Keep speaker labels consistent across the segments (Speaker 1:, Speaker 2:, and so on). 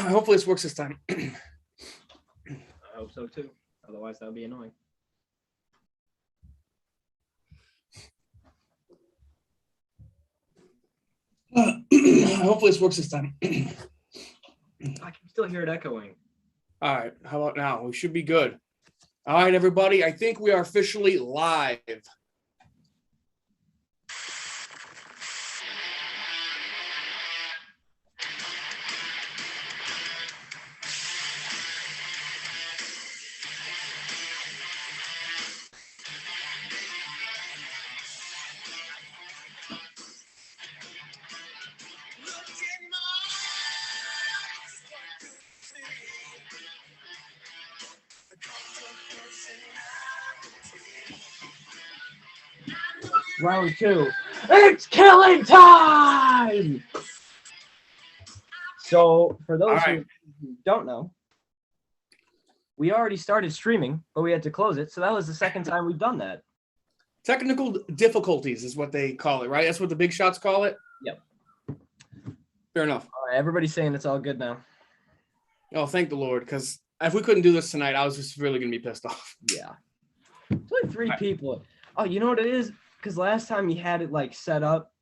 Speaker 1: Hopefully this works this time.
Speaker 2: I hope so too. Otherwise, that would be annoying.
Speaker 1: Hopefully this works this time.
Speaker 2: I can still hear it echoing.
Speaker 1: All right. How about now? We should be good. All right, everybody. I think we are officially live.
Speaker 2: Round 2. It's killing time! So, for those who don't know, we already started streaming, but we had to close it. So that was the second time we've done that.
Speaker 1: Technical difficulties is what they call it, right? That's what the big shots call it?
Speaker 2: Yep.
Speaker 1: Fair enough.
Speaker 2: All right, everybody's saying it's all good now.
Speaker 1: Oh, thank the Lord, because if we couldn't do this tonight, I was just really going to be pissed off.
Speaker 2: Yeah. It's like 3 people. Oh, you know what it is? Because last time you had it like set up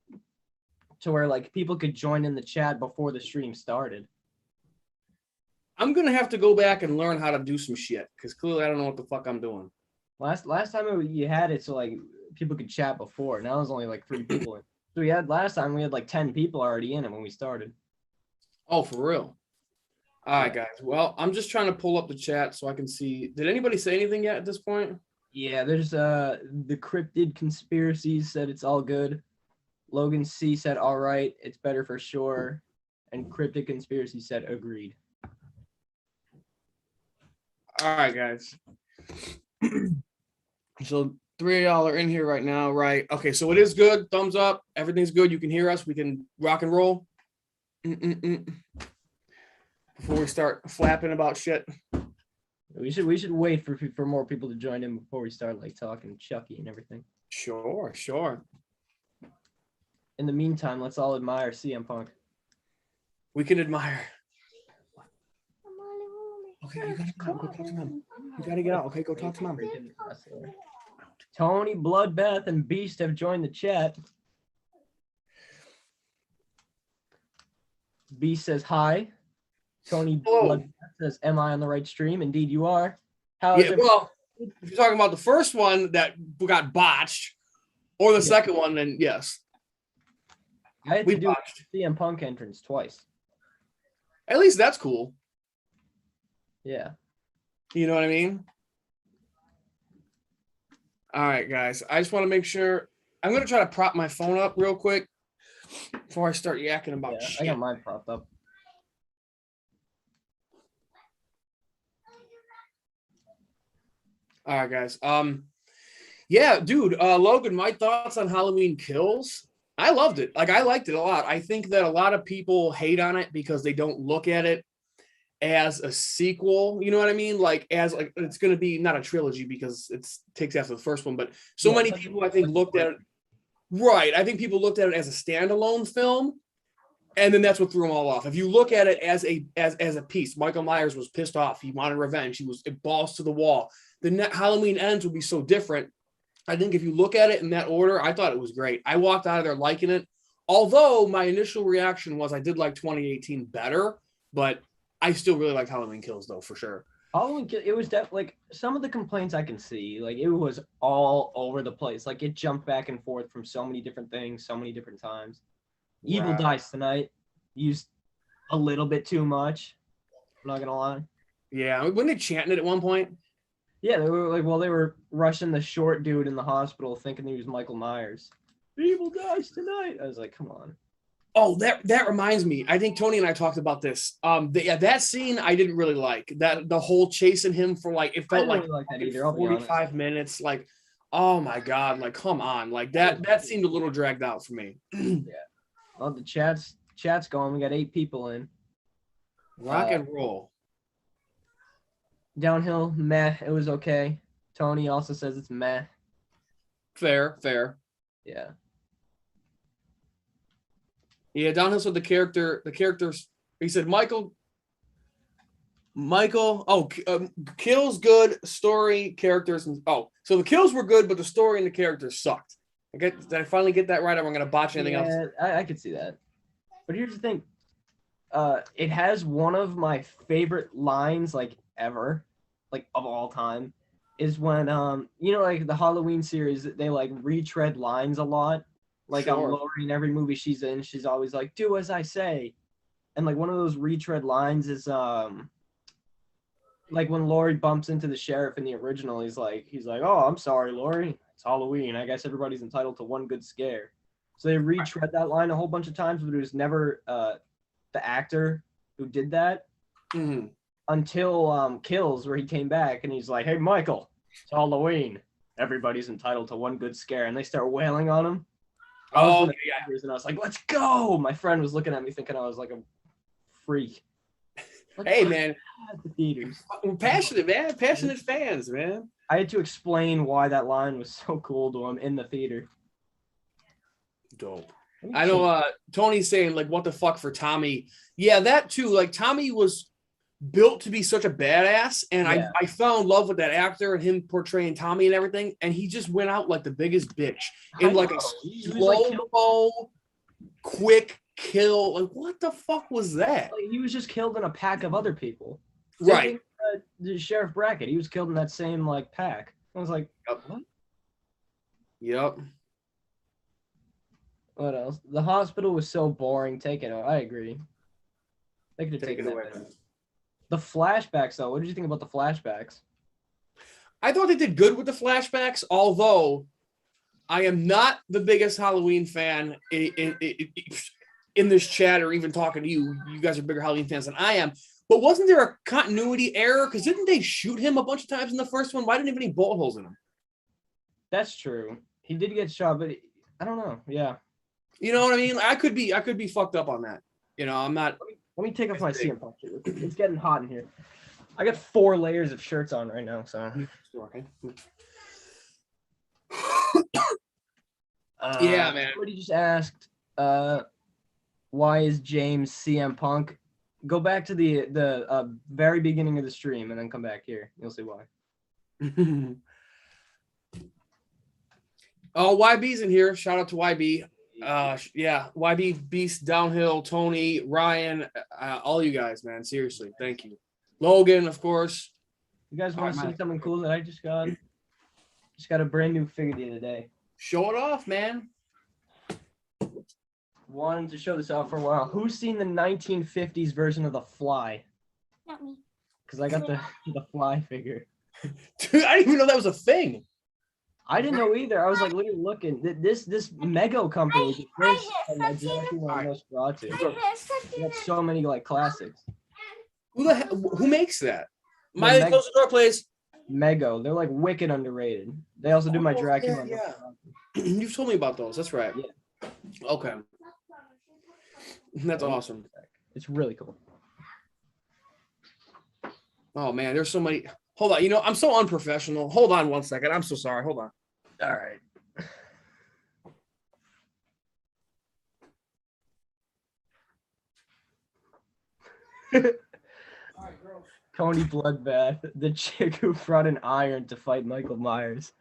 Speaker 2: to where like people could join in the chat before the stream started.
Speaker 1: I'm going to have to go back and learn how to do some shit, because clearly I don't know what the fuck I'm doing.
Speaker 2: Last time you had it so like people could chat before. Now there's only like 3 people in. So last time we had like 10 people already in it when we started.
Speaker 1: Oh, for real? All right, guys. Well, I'm just trying to pull up the chat so I can see. Did anybody say anything yet at this point?
Speaker 2: Yeah, there's the cryptid conspiracies said it's all good. Logan C said all right, it's better for sure. And cryptid conspiracy said agreed.
Speaker 1: All right, guys. So 3 of y'all are in here right now, right? Okay, so it is good. Thumbs up. Everything's good. You can hear us. We can rock and roll. Before we start flapping about shit.
Speaker 2: We should wait for more people to join in before we start like talking Chucky and everything.
Speaker 1: Sure.
Speaker 2: In the meantime, let's all admire CM Punk.
Speaker 1: We can admire. Okay, you gotta go talk to mom. You gotta get out. Okay, go talk to mom.
Speaker 2: Tony, Bloodbath, and Beast have joined the chat. Beast says hi. Tony Bloodbath says, "Am I on the right stream?" Indeed, you are. How is it?
Speaker 1: Well, if you're talking about the first one that got botched, or the second one, then yes.
Speaker 2: I had to do CM Punk entrance twice.
Speaker 1: At least that's cool.
Speaker 2: Yeah.
Speaker 1: You know what I mean? All right, guys. I just want to make sure. I'm going to try to prop my phone up real quick before I start yakking about shit.
Speaker 2: I got mine propped up.
Speaker 1: All right, guys. Yeah, dude, Logan, my thoughts on Halloween Kills. I loved it. Like, I liked it a lot. I think that a lot of people hate on it because they don't look at it as a sequel. You know what I mean? Like, as like it's going to be not a trilogy because it takes after the first one, but many people I think looked at it. Right. I think people looked at it as a standalone film. And then that's what threw them all off. If you look at it as a piece, Michael Myers was pissed off. He wanted revenge. He was balls to the wall. The Halloween Ends would be so different. I think if you look at it in that order, I thought it was great. I walked out of there liking it. Although my initial reaction was I did like 2018 better, but I still really like Halloween Kills though, for sure.
Speaker 2: Halloween Kills, it was definitely like some of the complaints I can see, like it was all over the place. Like it jumped back and forth from so many different things, so many different times. Evil Dies Tonight used a little bit too much. I'm not gonna lie.
Speaker 1: Yeah, when they chanting it at one point.
Speaker 2: Yeah, they were like, they were rushing the short dude in the hospital thinking he was Michael Myers. Evil Dies Tonight. I was like, come on.
Speaker 1: Oh, that reminds me. I think Tony and I talked about this. That scene I didn't really like. That the whole chasing him for like it felt like
Speaker 2: that either,
Speaker 1: 45 minutes. Like, oh my god, like come on, like that seemed a little dragged out for me.
Speaker 2: Yeah. Well, the chat's going. We got 8 people in.
Speaker 1: Rock and roll.
Speaker 2: Downhill, meh. It was okay. Tony also says it's meh.
Speaker 1: Fair.
Speaker 2: Yeah.
Speaker 1: Yeah, Downhill said the character's He said Michael. Oh, kills good, story, characters, and so the kills were good, but the story and the characters sucked. Did I finally get that right? Or am I going to botch anything else?
Speaker 2: I could see that. But here's the thing. It has one of my favorite lines, like, ever, like, of all time, is when, like, the Halloween series, they, like, retread lines a lot. Like,
Speaker 1: Sure.
Speaker 2: Laurie, in every movie she's in, she's always like, do as I say. And, like, one of those retread lines is, like, when Laurie bumps into the sheriff in the original, he's like, oh, I'm sorry, Laurie. It's Halloween. I guess everybody's entitled to one good scare. So they retread that line a whole bunch of times, but it was never the actor who did that until Kills, where he came back and he's like, hey, Michael, it's Halloween. Everybody's entitled to one good scare. And they start wailing on him. And I was like, let's go. My friend was looking at me thinking I was like a freak.
Speaker 1: Hey, man.
Speaker 2: At the theaters.
Speaker 1: We're passionate, man. Passionate fans, man.
Speaker 2: I had to explain why that line was so cool to him in the theater.
Speaker 1: Dope. I know Tony's saying, like, what the fuck for Tommy. Yeah, that too. Like, Tommy was built to be such a badass, and I fell in love with that actor and him portraying Tommy and everything, and he just went out like the biggest bitch in like a slow-mo, quick kill. Like, what the fuck was that?
Speaker 2: Like, he was just killed in a pack of other people.
Speaker 1: Right.
Speaker 2: The Sheriff Brackett, he was killed in that same, like, pack. I was like, what?
Speaker 1: Yep.
Speaker 2: What else? The hospital was so boring. Take it out. I agree. They could have taken it away. The flashbacks, though. What did you think about the flashbacks?
Speaker 1: I thought they did good with the flashbacks, although I am not the biggest Halloween fan in this chat or even talking to you. You guys are bigger Halloween fans than I am. But wasn't there a continuity error? Because didn't they shoot him a bunch of times in the first one? Why didn't he have any bullet holes in him?
Speaker 2: That's true. He did get shot, but I don't know. Yeah.
Speaker 1: You know what I mean? I could be fucked up on that. You know, I'm not.
Speaker 2: Let me take off my CM Punk shirt. It's getting hot in here. I got 4 layers of shirts on right now, so.
Speaker 1: Okay. Yeah, man.
Speaker 2: Somebody just asked, why is James CM Punk? Go back to the very beginning of the stream and then come back here. You'll see why.
Speaker 1: Oh, YB's in here. Shout out to YB. Yeah, YB, Beast, Downhill, Tony, Ryan, all you guys, man. Seriously, thank you. Logan, of course.
Speaker 2: You guys want to see something cool that I just got? Just got a brand new figure the other day.
Speaker 1: Show it off, man.
Speaker 2: Wanted to show this off for a while. Who's seen the 1950s version of The Fly?
Speaker 3: Not me.
Speaker 2: Because I got the Fly figure.
Speaker 1: Dude, I didn't even know that was a thing.
Speaker 2: I didn't know either. I was like literally looking. This Mego company is the first one I most brought to. They got so many like classics.
Speaker 1: Who makes that? My close the door, please.
Speaker 2: Mego. They're like wicked underrated. They also do my Dracula.
Speaker 1: Yeah. You've told me about those. That's right.
Speaker 2: Yeah.
Speaker 1: Okay. That's awesome.
Speaker 2: It's really cool.
Speaker 1: Oh man, there's so many. Hold on. You know, I'm so unprofessional. Hold on 1 second. I'm so sorry. Hold on.
Speaker 2: All right. Tony Bloodbath, the chick who brought an iron to fight Michael Myers.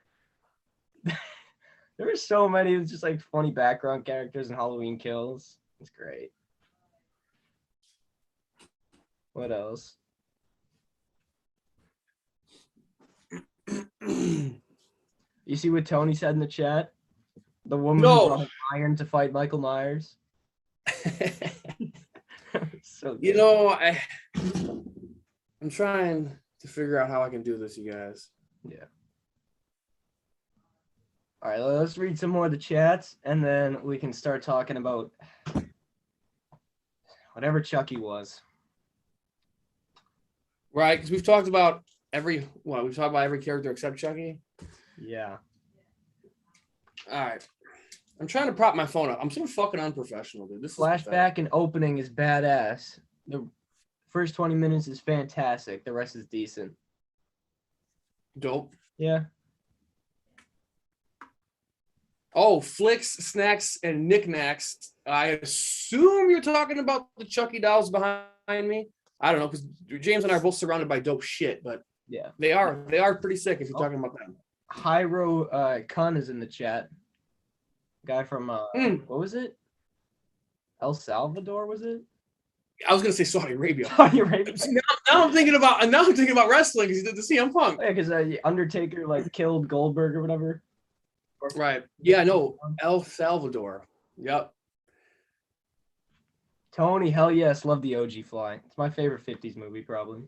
Speaker 2: There were so many. It was just like funny background characters and Halloween kills. It's great. What else? You see what Tony said in the chat? The woman who brought an iron to fight Michael Myers. So good.
Speaker 1: You know, I'm trying to figure out how I can do this, you guys.
Speaker 2: Yeah. All right, let's read some more of the chats, and then we can start talking about whatever Chucky was.
Speaker 1: Right, because we've talked about every character except Chucky.
Speaker 2: Yeah.
Speaker 1: All right. I'm trying to prop my phone up. I'm so fucking unprofessional, dude. This
Speaker 2: flashback and opening is badass. The first 20 minutes is fantastic. The rest is decent.
Speaker 1: Dope.
Speaker 2: Yeah.
Speaker 1: Oh, Flicks, Snacks, and Knickknacks I assume you're talking about the Chucky dolls behind me. I don't know, because James and I are both surrounded by dope shit, but
Speaker 2: Yeah,
Speaker 1: they are pretty sick if you're talking about them.
Speaker 2: Hyro Khan is in the chat. Guy from what was it? El Salvador, was it?
Speaker 1: I was gonna say Saudi Arabia.
Speaker 2: Saudi Arabia.
Speaker 1: Now I'm thinking about wrestling because he did the CM Punk.
Speaker 2: Yeah, because Undertaker like killed Goldberg or whatever.
Speaker 1: Right. Yeah. No. El Salvador. Yep.
Speaker 2: Tony, hell yes, love the OG Fly. It's my favorite '50s movie, probably.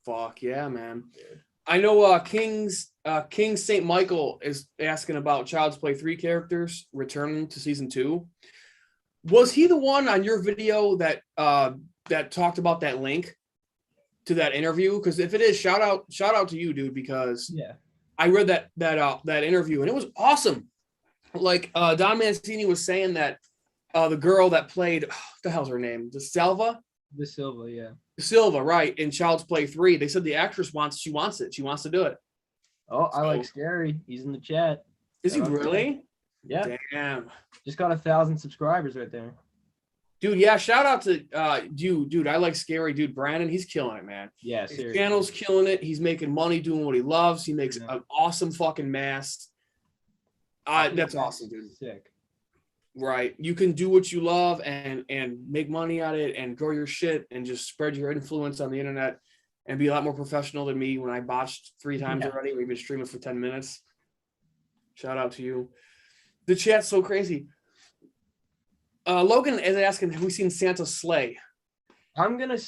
Speaker 1: Fuck yeah, man. I know King St. Michael is asking about Child's Play 3 characters returning to season 2. Was he the one on your video that that talked about that link to that interview? Because if it is, shout out to you, dude, because
Speaker 2: Yeah,
Speaker 1: I read that interview and it was awesome. Like Don Mancini was saying that the girl that played what the hell's her name? The
Speaker 2: Silva, yeah.
Speaker 1: Silva, right, in Child's Play 3. They said the actress wants it. She wants to do it.
Speaker 2: Oh, I like Scary. He's in the chat.
Speaker 1: Is he really?
Speaker 2: Yeah.
Speaker 1: Damn.
Speaker 2: Just got 1,000 subscribers right there.
Speaker 1: Dude, yeah, shout out to dude. I like Scary Dude Brandon. He's killing it, man.
Speaker 2: Yeah,
Speaker 1: His
Speaker 2: seriously.
Speaker 1: channel's killing it. He's making money doing what he loves. He makes an awesome fucking mask. That's awesome, dude.
Speaker 2: Sick.
Speaker 1: Right. You can do what you love and make money at it and grow your shit and just spread your influence on the internet and be a lot more professional than me when I botched 3 times already. We've been streaming for 10 minutes. Shout out to you. The chat's so crazy. Logan is asking, have we seen Santa's Sleigh?
Speaker 2: I'm gonna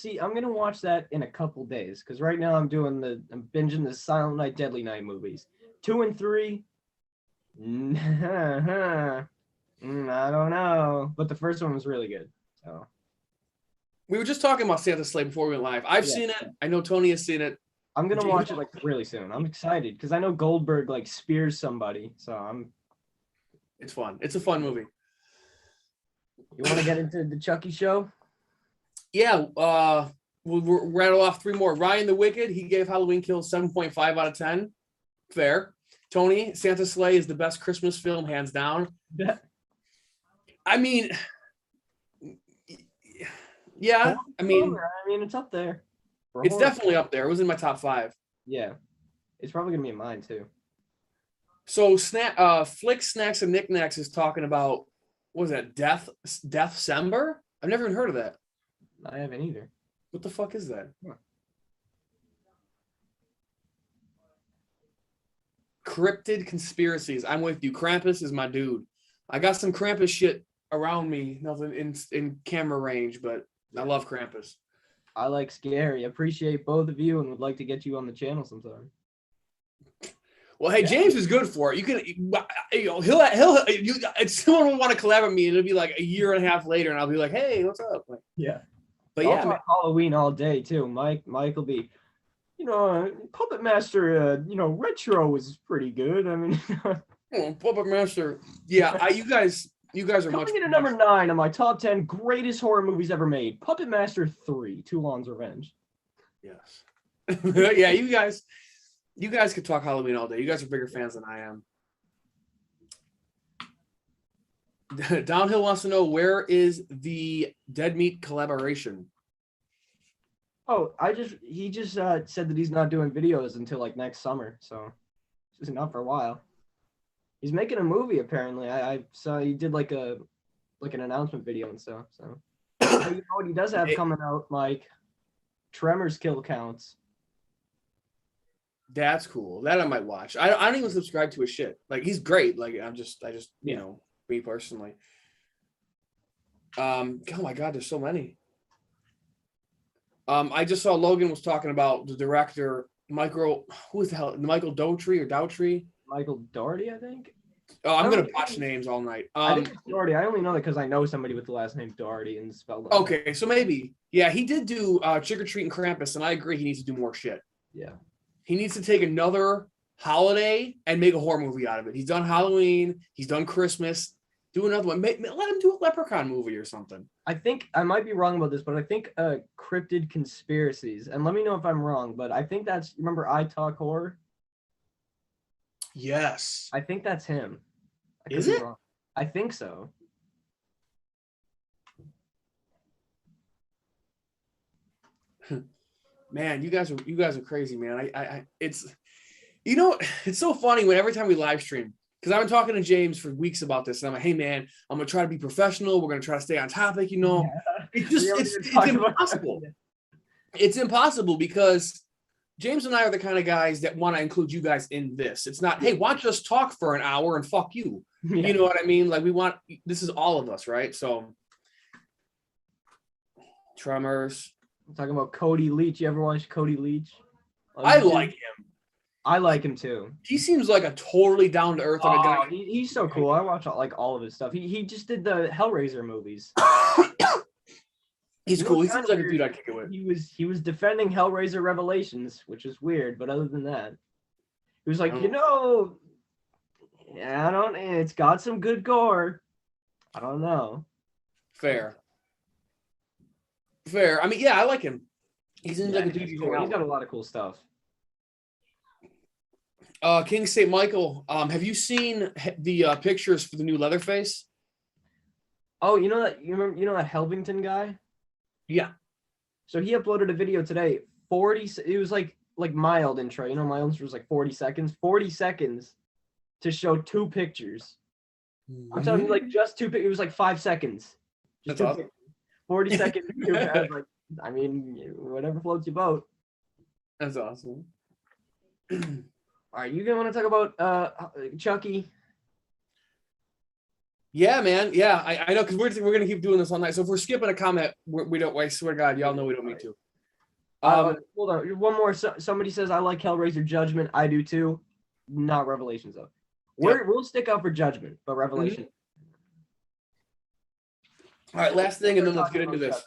Speaker 2: watch that in a couple days because right now I'm binging the Silent Night, Deadly Night movies. 2 and 3. I don't know, but the first one was really good. So
Speaker 1: we were just talking about Santa's Sleigh before we went live. I've seen it. I know Tony has seen it.
Speaker 2: I'm gonna watch it like really soon. I'm excited because I know Goldberg like spears somebody. So
Speaker 1: It's fun. It's a fun movie.
Speaker 2: You want to get into the Chucky show?
Speaker 1: Yeah. We'll rattle off 3 more. Ryan the Wicked, he gave Halloween Kills 7.5 out of 10. Fair. Tony, Santa's Sleigh is the best Christmas film, hands down. I mean, yeah. I mean,
Speaker 2: it's up there.
Speaker 1: It's definitely up there. It was in my top 5.
Speaker 2: Yeah, it's probably gonna be in mine too.
Speaker 1: So, Flick Snacks and Knickknacks is talking about, what was that? Deathcember? I've never even heard of that.
Speaker 2: I haven't either.
Speaker 1: What the fuck is that?
Speaker 2: Huh.
Speaker 1: Cryptid conspiracies. I'm with you. Krampus is my dude. I got some Krampus shit around me, nothing in camera range, but I love Krampus.
Speaker 2: I like Scary. Appreciate both of you and would like to get you on the channel sometime.
Speaker 1: Well, hey, James is good for it. You can, if someone will want to collab with me, it'll be like a year and a half later, and I'll be like, hey, what's up? Like,
Speaker 2: yeah.
Speaker 1: But
Speaker 2: I'll talk Halloween all day too. Mike will be, Puppet Master, retro was pretty good. I mean,
Speaker 1: Puppet Master. Yeah, you guys are much.
Speaker 2: Coming in at number 9 on my top 10 greatest horror movies ever made. Puppet Master 3, Toulon's Revenge.
Speaker 1: Yes. Yeah, you guys could talk Halloween all day. You guys are bigger fans than I am. Downhill wants to know, where is the Dead Meat collaboration?
Speaker 2: Oh, he just said that he's not doing videos until like next summer, so it's not for a while. He's making a movie apparently. I saw he did like an announcement video and stuff. So you know what he does have coming out, Mike? Tremors kill counts.
Speaker 1: That's cool. That I might watch. I don't even subscribe to his shit. Like, he's great. Like, I just me personally. Oh my god, there's so many. I just saw Logan was talking about the director Michael Dougherty.
Speaker 2: Michael Dougherty, I think.
Speaker 1: Oh, I'm gonna botch names all night.
Speaker 2: I think it's Dougherty. I only know that because I know somebody with the last name Dougherty and spelled.
Speaker 1: Okay, so maybe. Yeah, he did do Trick or Treat and Krampus, and I agree he needs to do more shit.
Speaker 2: Yeah.
Speaker 1: He needs to take another holiday and make a horror movie out of it. He's done Halloween. He's done Christmas. Do another one. Let him do a Leprechaun movie or something.
Speaker 2: I think I might be wrong about this, but I think Cryptid Conspiracies, and let me know if I'm wrong, but I think that's, remember I Talk Horror?
Speaker 1: Yes.
Speaker 2: I think that's him.
Speaker 1: Is it?
Speaker 2: I think so.
Speaker 1: Man, you guys are crazy, man. It's it's so funny when every time we live stream, because I've been talking to James for weeks about this, and I'm like, hey man, I'm gonna try to be professional. We're gonna try to stay on topic,
Speaker 2: Yeah.
Speaker 1: It's impossible. It's impossible because James and I are the kind of guys that want to include you guys in this. It's not, hey, watch us talk for an hour and fuck you.
Speaker 2: Yeah.
Speaker 1: You know what I mean? Like this is all of us, right? So Tremors.
Speaker 2: I'm talking about Cody Leach. You ever watch Cody Leach?
Speaker 1: I like him.
Speaker 2: I like him too.
Speaker 1: He seems like a totally down to earth like a guy.
Speaker 2: He's so cool. I watch like all of his stuff. He just did the Hellraiser movies.
Speaker 1: He's cool. He seems like a dude I'd kick it with.
Speaker 2: He was defending Hellraiser Revelations, which is weird, but other than that, he was like, it's got some good gore. I don't know.
Speaker 1: Fair. I mean, yeah, I like him. He seems like a dude.
Speaker 2: He's got a lot of cool stuff.
Speaker 1: King St. Michael. Have you seen the pictures for the new Leatherface?
Speaker 2: Oh, you know that Helvington guy?
Speaker 1: Yeah.
Speaker 2: So he uploaded a video today. It was like mild intro. You know, my intro was like 40 seconds. 40 seconds to show 2 pictures. I'm telling you, like just 2 pictures. It was like 5 seconds.
Speaker 1: That's awesome.
Speaker 2: 40 seconds. I mean, whatever floats your boat.
Speaker 1: That's awesome.
Speaker 2: All right, you gonna want to talk about Chucky?
Speaker 1: Yeah, man. Yeah, I know, because we're gonna keep doing this all night. So if we're skipping a comment, we don't. I swear to God, y'all know we don't mean to.
Speaker 2: Hold on, one more. Somebody says I like Hellraiser Judgment. I do too. Not Revelations though. We'll stick out for Judgment, but Revelation.
Speaker 1: All right, last thing, and then let's get into this.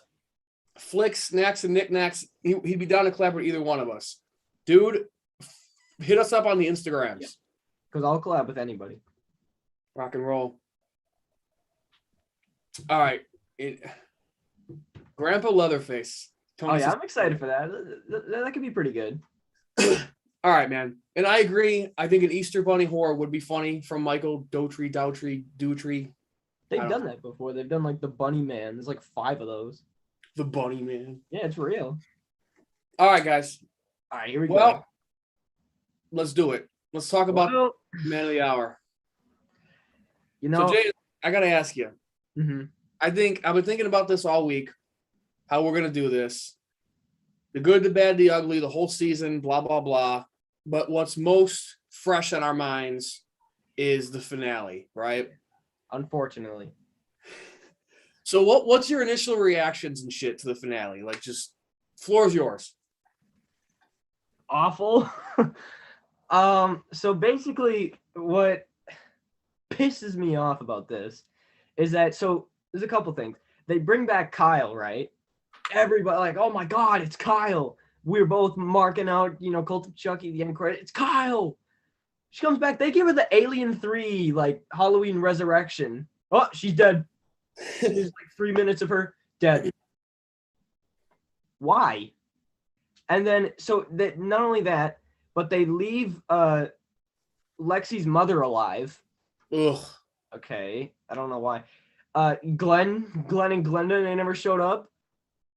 Speaker 1: Flicks, Snacks, and Knickknacks. He'd be down to collab with either one of us, dude. Hit us up on the Instagrams.
Speaker 2: Because I'll collab with anybody.
Speaker 1: Rock and roll. All right. Grandpa Leatherface.
Speaker 2: Tony I'm excited for that. That could be pretty good.
Speaker 1: All right, man. And I agree. I think an Easter Bunny horror would be funny from Michael Dutry.
Speaker 2: They've done that before. They've done like the Bunny Man. There's like 5 of those.
Speaker 1: The Bunny Man.
Speaker 2: Yeah, it's real.
Speaker 1: All right, guys.
Speaker 2: All right, here we go.
Speaker 1: Let's do it. Let's talk about Man of the Hour. So, Jay, I got to ask you.
Speaker 2: Mm-hmm.
Speaker 1: I've been thinking about this all week, how we're going to do this. The good, the bad, the ugly, the whole season, blah, blah, blah. But what's most fresh on our minds is the finale, right?
Speaker 2: Unfortunately.
Speaker 1: So what's your initial reactions and shit to the finale? Like, just floor is yours.
Speaker 2: Awful. So basically what pisses me off about this is that, so there's a couple things. They bring back Kyle, right? Everybody like, oh my God, it's Kyle. We're both marking out, Cult of Chucky, the end credit. It's Kyle. She comes back. They give her the Alien 3, like Halloween Resurrection. Oh, she's dead. There's like 3 minutes of her dead. Why? And then, so that not only that, but they leave Lexi's mother alive.
Speaker 1: Ugh.
Speaker 2: Okay, I don't know why. Glenn and Glenda, they never showed up.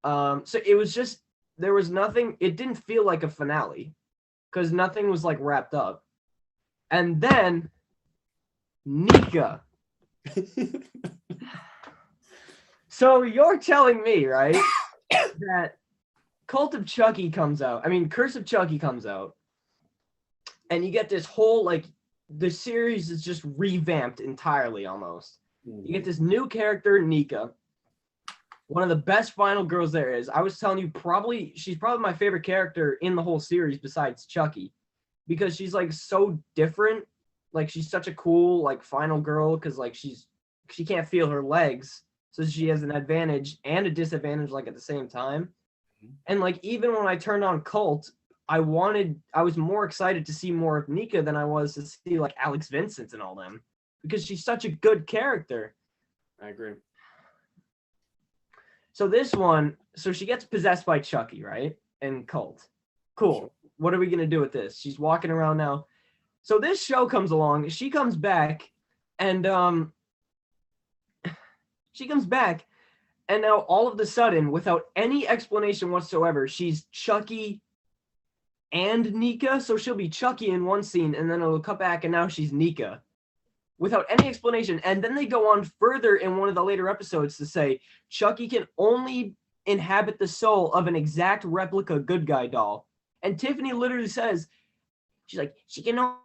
Speaker 2: So it was just, there was nothing. It didn't feel like a finale because nothing was like wrapped up. And then Nika. So you're telling me, right, that Cult of Chucky comes out. I mean, Curse of Chucky comes out. And you get this whole, like, the series is just revamped entirely almost. You get this new character, Nika. One of the best final girls there is. I was telling you, she's probably my favorite character in the whole series besides Chucky. Because she's, like, so different. Like, she's such a cool, like, final girl because, like, she can't feel her legs. So she has an advantage and a disadvantage, like, at the same time. And, like, even when I turned on Cult, I was more excited to see more of Nika than I was to see, like, Alex Vincent and all them. Because she's such a good character.
Speaker 1: I agree.
Speaker 2: So this one, so she gets possessed by Chucky, right? And Cult. Cool. What are we going to do with this? She's walking around now. So this show comes along. She comes back, and And now all of a sudden, without any explanation whatsoever, she's Chucky and Nika. So she'll be Chucky in one scene, and then it'll cut back, and now she's Nika. Without any explanation. And then they go on further in one of the later episodes to say Chucky can only inhabit the soul of an exact replica good guy doll. And Tiffany literally says, she's like, she can only.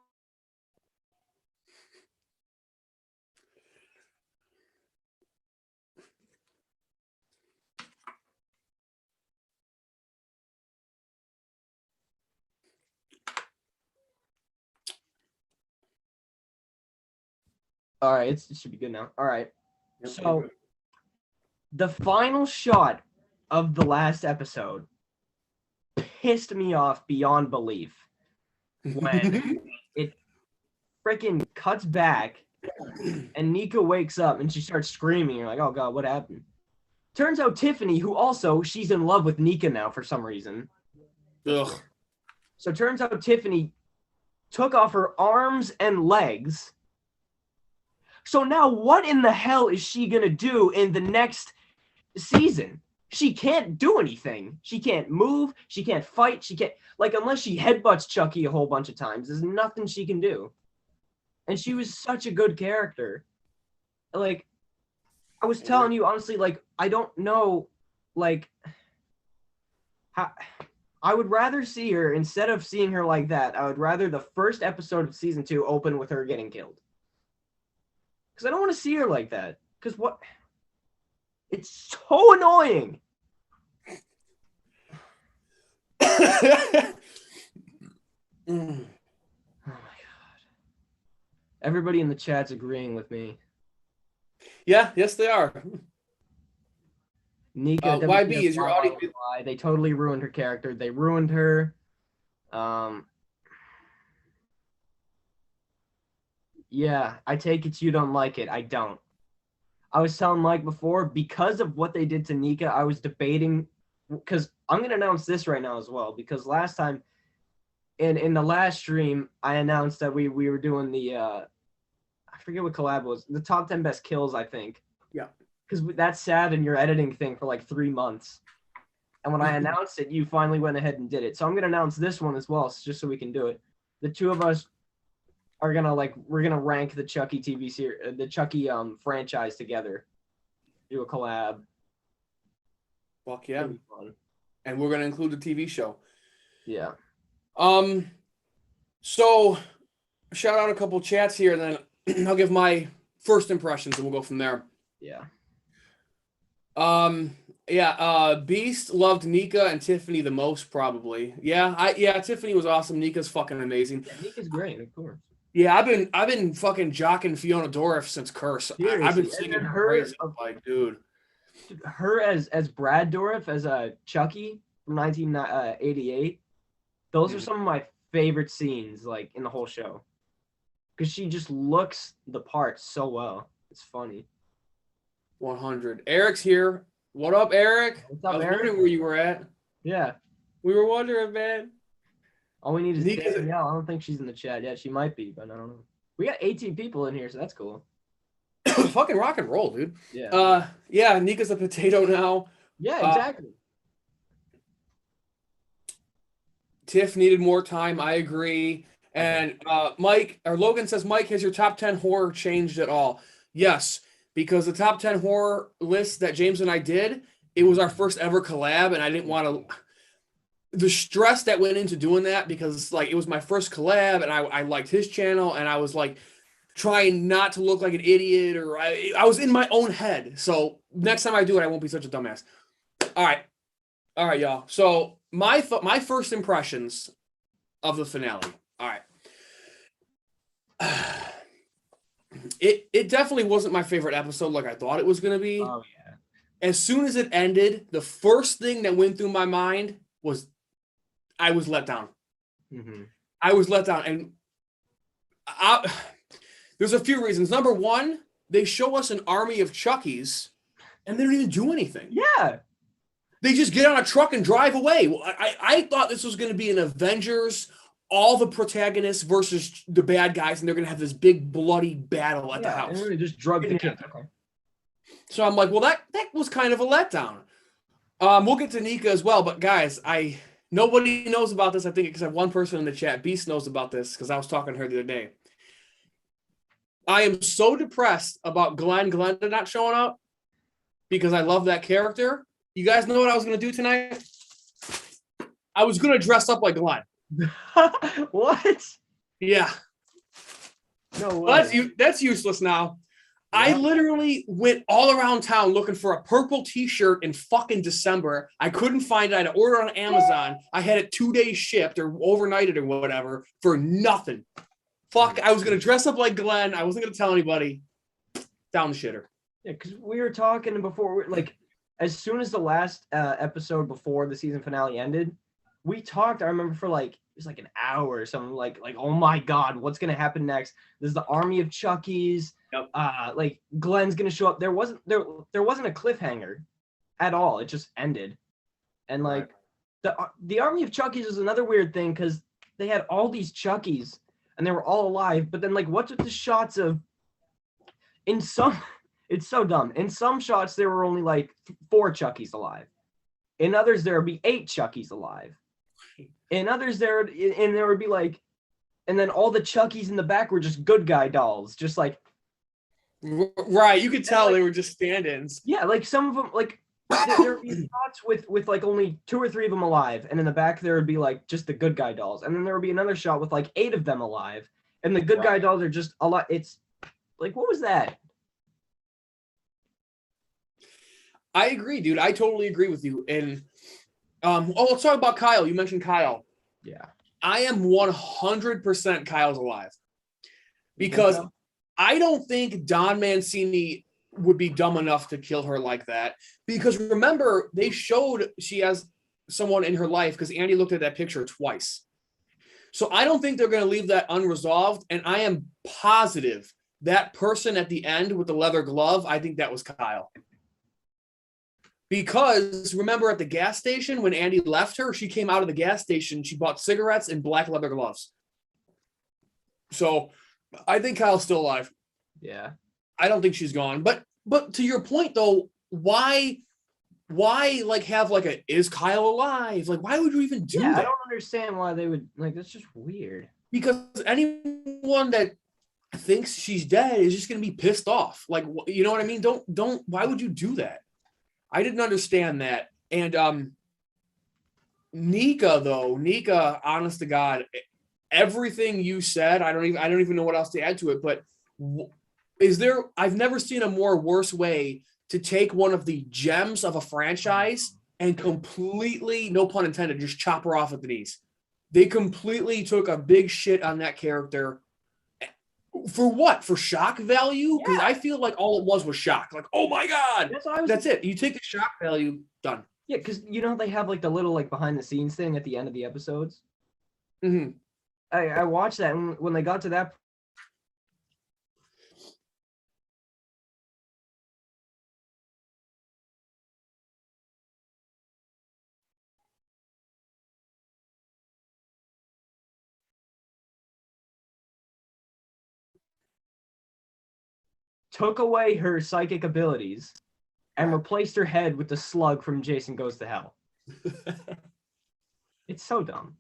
Speaker 2: All right, it should be good now. All right. So the final shot of the last episode pissed me off beyond belief when it freaking cuts back and Nika wakes up and she starts screaming. You're like, oh God, what happened? Turns out Tiffany, who also, she's in love with Nika now for some reason.
Speaker 1: Ugh.
Speaker 2: So it turns out Tiffany took off her arms and legs. So now what in the hell is she going to do in the next season? She can't do anything. She can't move. She can't fight. She can't, like, unless she headbutts Chucky a whole bunch of times, there's nothing she can do. And she was such a good character. Like, I was telling you, honestly, like, I don't know, like, how, I would rather see her, instead of seeing her like that, I would rather the first episode of season 2 open with her getting killed. Because I don't want to see her like that. Because what? It's so annoying.
Speaker 1: Mm.
Speaker 2: Oh my God. Everybody in the chat's agreeing with me.
Speaker 1: Yeah, yes, they are.
Speaker 2: Nika,
Speaker 1: YB is your audience.
Speaker 2: They totally ruined her character. They ruined her. Yeah, I take it you don't like it. I don't. I was telling Mike before, because of what they did to Nika, I was debating, because I'm going to announce this right now as well, because last time, in the last stream, I announced that we were doing the, I forget what collab was, the top 10 best kills, I think.
Speaker 1: Yeah.
Speaker 2: Because that sat in your editing thing for like 3 months. And when I announced it, you finally went ahead and did it. So I'm going to announce this one as well, just so we can do it. The two of us are gonna, like, we're gonna rank the Chucky TV series, the Chucky franchise together, do a collab.
Speaker 1: Fuck yeah! And we're gonna include the TV show.
Speaker 2: Yeah.
Speaker 1: So shout out a couple chats here, and then I'll give my first impressions, and we'll go from there.
Speaker 2: Yeah.
Speaker 1: Beast loved Nika and Tiffany the most, probably. Yeah, Tiffany was awesome. Nika's fucking amazing.
Speaker 2: Yeah, Nika's great, of course.
Speaker 1: Yeah, I've been fucking jocking Fiona Dorff since Curse. I've been singing her praises, like, dude.
Speaker 2: Her as Brad Dorff, as Chucky from 1988. Those are some of my favorite scenes, like, in the whole show, because she just looks the part so well. It's funny.
Speaker 1: 100. Eric's here. What up, Eric?
Speaker 2: What's up,
Speaker 1: I was
Speaker 2: Eric?
Speaker 1: wondering where you were at.
Speaker 2: Yeah.
Speaker 1: We were wondering, man.
Speaker 2: All we need is Danielle. I don't think she's in the chat yet. She might be, but I don't know. We got 18 people in here, so that's cool.
Speaker 1: Fucking rock and roll, dude.
Speaker 2: Yeah.
Speaker 1: Yeah, Nika's a potato now.
Speaker 2: Yeah, exactly.
Speaker 1: Tiff needed more time. I agree. And Logan says, Mike, has your top 10 horror changed at all? Yes, because the top 10 horror list that James and I did, it was our first ever collab, and I didn't want to... The stress that went into doing that, because, like, it was my first collab, and I liked his channel, and I was, like, trying not to look like an idiot, or I was in my own head. So next time I do it, I won't be such a dumbass. All right, y'all. So my first impressions of the finale. All right. It definitely wasn't my favorite episode like I thought it was going to be.
Speaker 2: Oh, yeah.
Speaker 1: As soon as it ended, the first thing that went through my mind was I was let down.
Speaker 2: Mm-hmm.
Speaker 1: I was let down. And there's a few reasons. Number one, they show us an army of Chuckies, and they don't even do anything.
Speaker 2: Yeah.
Speaker 1: They just get on a truck and drive away. Well, I thought this was going to be an Avengers, all the protagonists versus the bad guys, and they're going to have this big bloody battle at the house.
Speaker 2: And they just drug the kid. Okay.
Speaker 1: So I'm like, well, that was kind of a letdown. We'll get to Nika as well, but guys, nobody knows about this. I think except one person in the chat. Beast knows about this because I was talking to her the other day. I am so depressed about Glenda not showing up because I love that character. You guys know what I was going to do tonight? I was going to dress up like Glenn.
Speaker 2: What?
Speaker 1: Yeah.
Speaker 2: No way.
Speaker 1: That's useless now.
Speaker 2: Yeah.
Speaker 1: I literally went all around town looking for a purple t-shirt in fucking December. I couldn't find it. I had to order it on Amazon. I had it 2 days shipped or overnighted or whatever for nothing. Fuck, I was going to dress up like Glenn. I wasn't going to tell anybody. Down the shitter.
Speaker 2: Yeah, because we were talking before, like, as soon as the last episode before the season finale ended, we talked, I remember, for like, it was like an hour or something, like, oh my God, what's going to happen next? There's the army of Chuckies.
Speaker 1: Yep.
Speaker 2: Like, Glenn's going to show up. There wasn't a cliffhanger at all. It just ended. And, like, the army of Chuckies is another weird thing because they had all these Chuckies and they were all alive. But then, like, what's with the shots of, it's so dumb. In some shots, there were only, like, 4 Chuckies alive. In others, there would be 8 Chuckies alive. In others, there would be, like, and then all the Chuckies in the back were just good guy dolls. Just, like.
Speaker 1: Right, you could tell, like, they were just stand-ins.
Speaker 2: Yeah, like, some of them, like, there would be shots with, like, only 2 or 3 of them alive. And in the back, there would be, like, just the good guy dolls. And then there would be another shot with, like, 8 of them alive. And the good guy dolls are just a lot. It's, like, what was that?
Speaker 1: I agree, dude. I totally agree with you. And let's talk about Kyle. You mentioned Kyle.
Speaker 2: Yeah.
Speaker 1: I am 100% Kyle's alive. Because I don't think Don Mancini would be dumb enough to kill her like that. Because remember, they showed she has someone in her life because Andy looked at that picture twice. So I don't think they're going to leave that unresolved. And I am positive that person at the end with the leather glove, I think that was Kyle. Because remember at the gas station when Andy left her, she came out of the gas station, she bought cigarettes and black leather gloves. So I think Kyle's still alive.
Speaker 2: Yeah.
Speaker 1: I don't think she's gone. But to your point though, why like have like a is Kyle alive? Like why would you even do that?
Speaker 2: I don't understand why they would, like, that's just weird.
Speaker 1: Because anyone that thinks she's dead is just going to be pissed off. Like, you know what I mean? Don't why would you do that? I didn't understand that. And Nika, honest to God, everything you said, I don't even know what else to add to it. But I've never seen a more worse way to take one of the gems of a franchise and completely, no pun intended, just chop her off at the knees. They completely took a big shit on that character. For what? For shock value? Because I feel like all it was shock. Like, oh my God. That's it. You take the shock value, done.
Speaker 2: Yeah, because you know they have like the little like behind the scenes thing at the end of the episodes.
Speaker 1: Mm-hmm.
Speaker 2: I watched that, and when they got to that, took away her psychic abilities and replaced her head with the slug from Jason Goes to Hell. It's so dumb.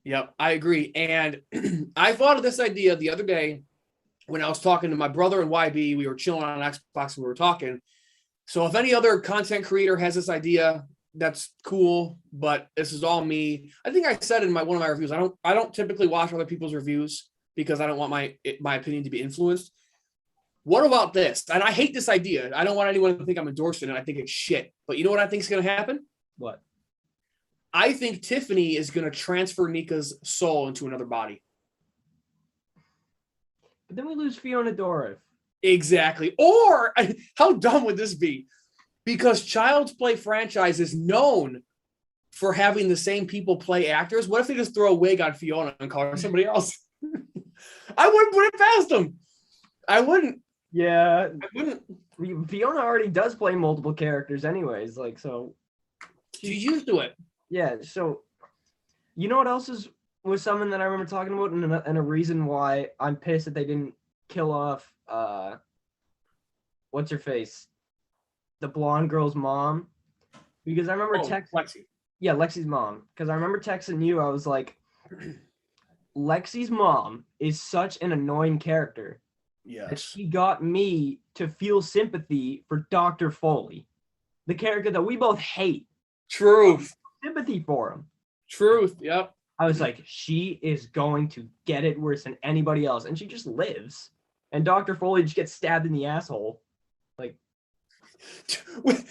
Speaker 1: Yep, I agree. And I thought of this idea the other day when I was talking to my brother and YB. We were chilling on Xbox and we were talking. So if any other content creator has this idea, that's cool. But this is all me. I think I said in one of my reviews, I don't typically watch other people's reviews because I don't want my opinion to be influenced. What about this? And I hate this idea. I don't want anyone to think I'm endorsing it. I think it's shit. But you know what I think is going to happen?
Speaker 2: What?
Speaker 1: I think Tiffany is going to transfer Nika's soul into another body.
Speaker 2: But then we lose Fiona Dourif.
Speaker 1: Exactly. Or how dumb would this be? Because Child's Play franchise is known for having the same people play actors. What if they just throw a wig on Fiona and call her somebody else? I wouldn't put it past them. I wouldn't.
Speaker 2: Yeah.
Speaker 1: I wouldn't.
Speaker 2: Fiona already does play multiple characters anyways. Like, so.
Speaker 1: She's used to it.
Speaker 2: Yeah. So, you know what else was something that I remember talking about and a reason why I'm pissed that they didn't kill off what's her face, the blonde girl's mom, because I remember
Speaker 1: Lexi.
Speaker 2: Yeah, Lexi's mom. Because I remember texting you. I was like, Lexi's mom is such an annoying character. That
Speaker 1: Yes.
Speaker 2: she got me to feel sympathy for Dr. Foley, the character that we both hate.
Speaker 1: Truth.
Speaker 2: Sympathy for him.
Speaker 1: Truth. Yep.
Speaker 2: I was like, she is going to get it worse than anybody else, and she just lives. And Dr. Foley just gets stabbed in the asshole. Like,
Speaker 1: what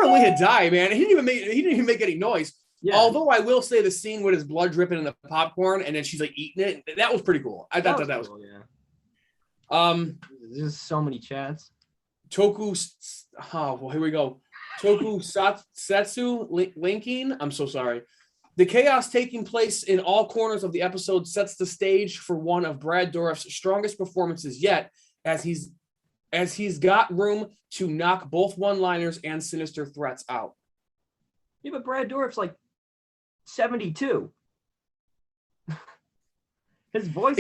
Speaker 1: a way to die, man! He didn't even make any noise. Yeah. Although I will say the scene with his blood dripping in the popcorn and then she's like eating it, that was pretty cool. I thought that was
Speaker 2: cool. Yeah. There's so many chats.
Speaker 1: Toku. Oh, well, here we go. Toku Setsu linking. I'm so sorry. The chaos taking place in all corners of the episode sets the stage for one of Brad Dourif's strongest performances yet, as he's got room to knock both one-liners and sinister threats out.
Speaker 2: Yeah, but Brad Dourif's like 72. His voice.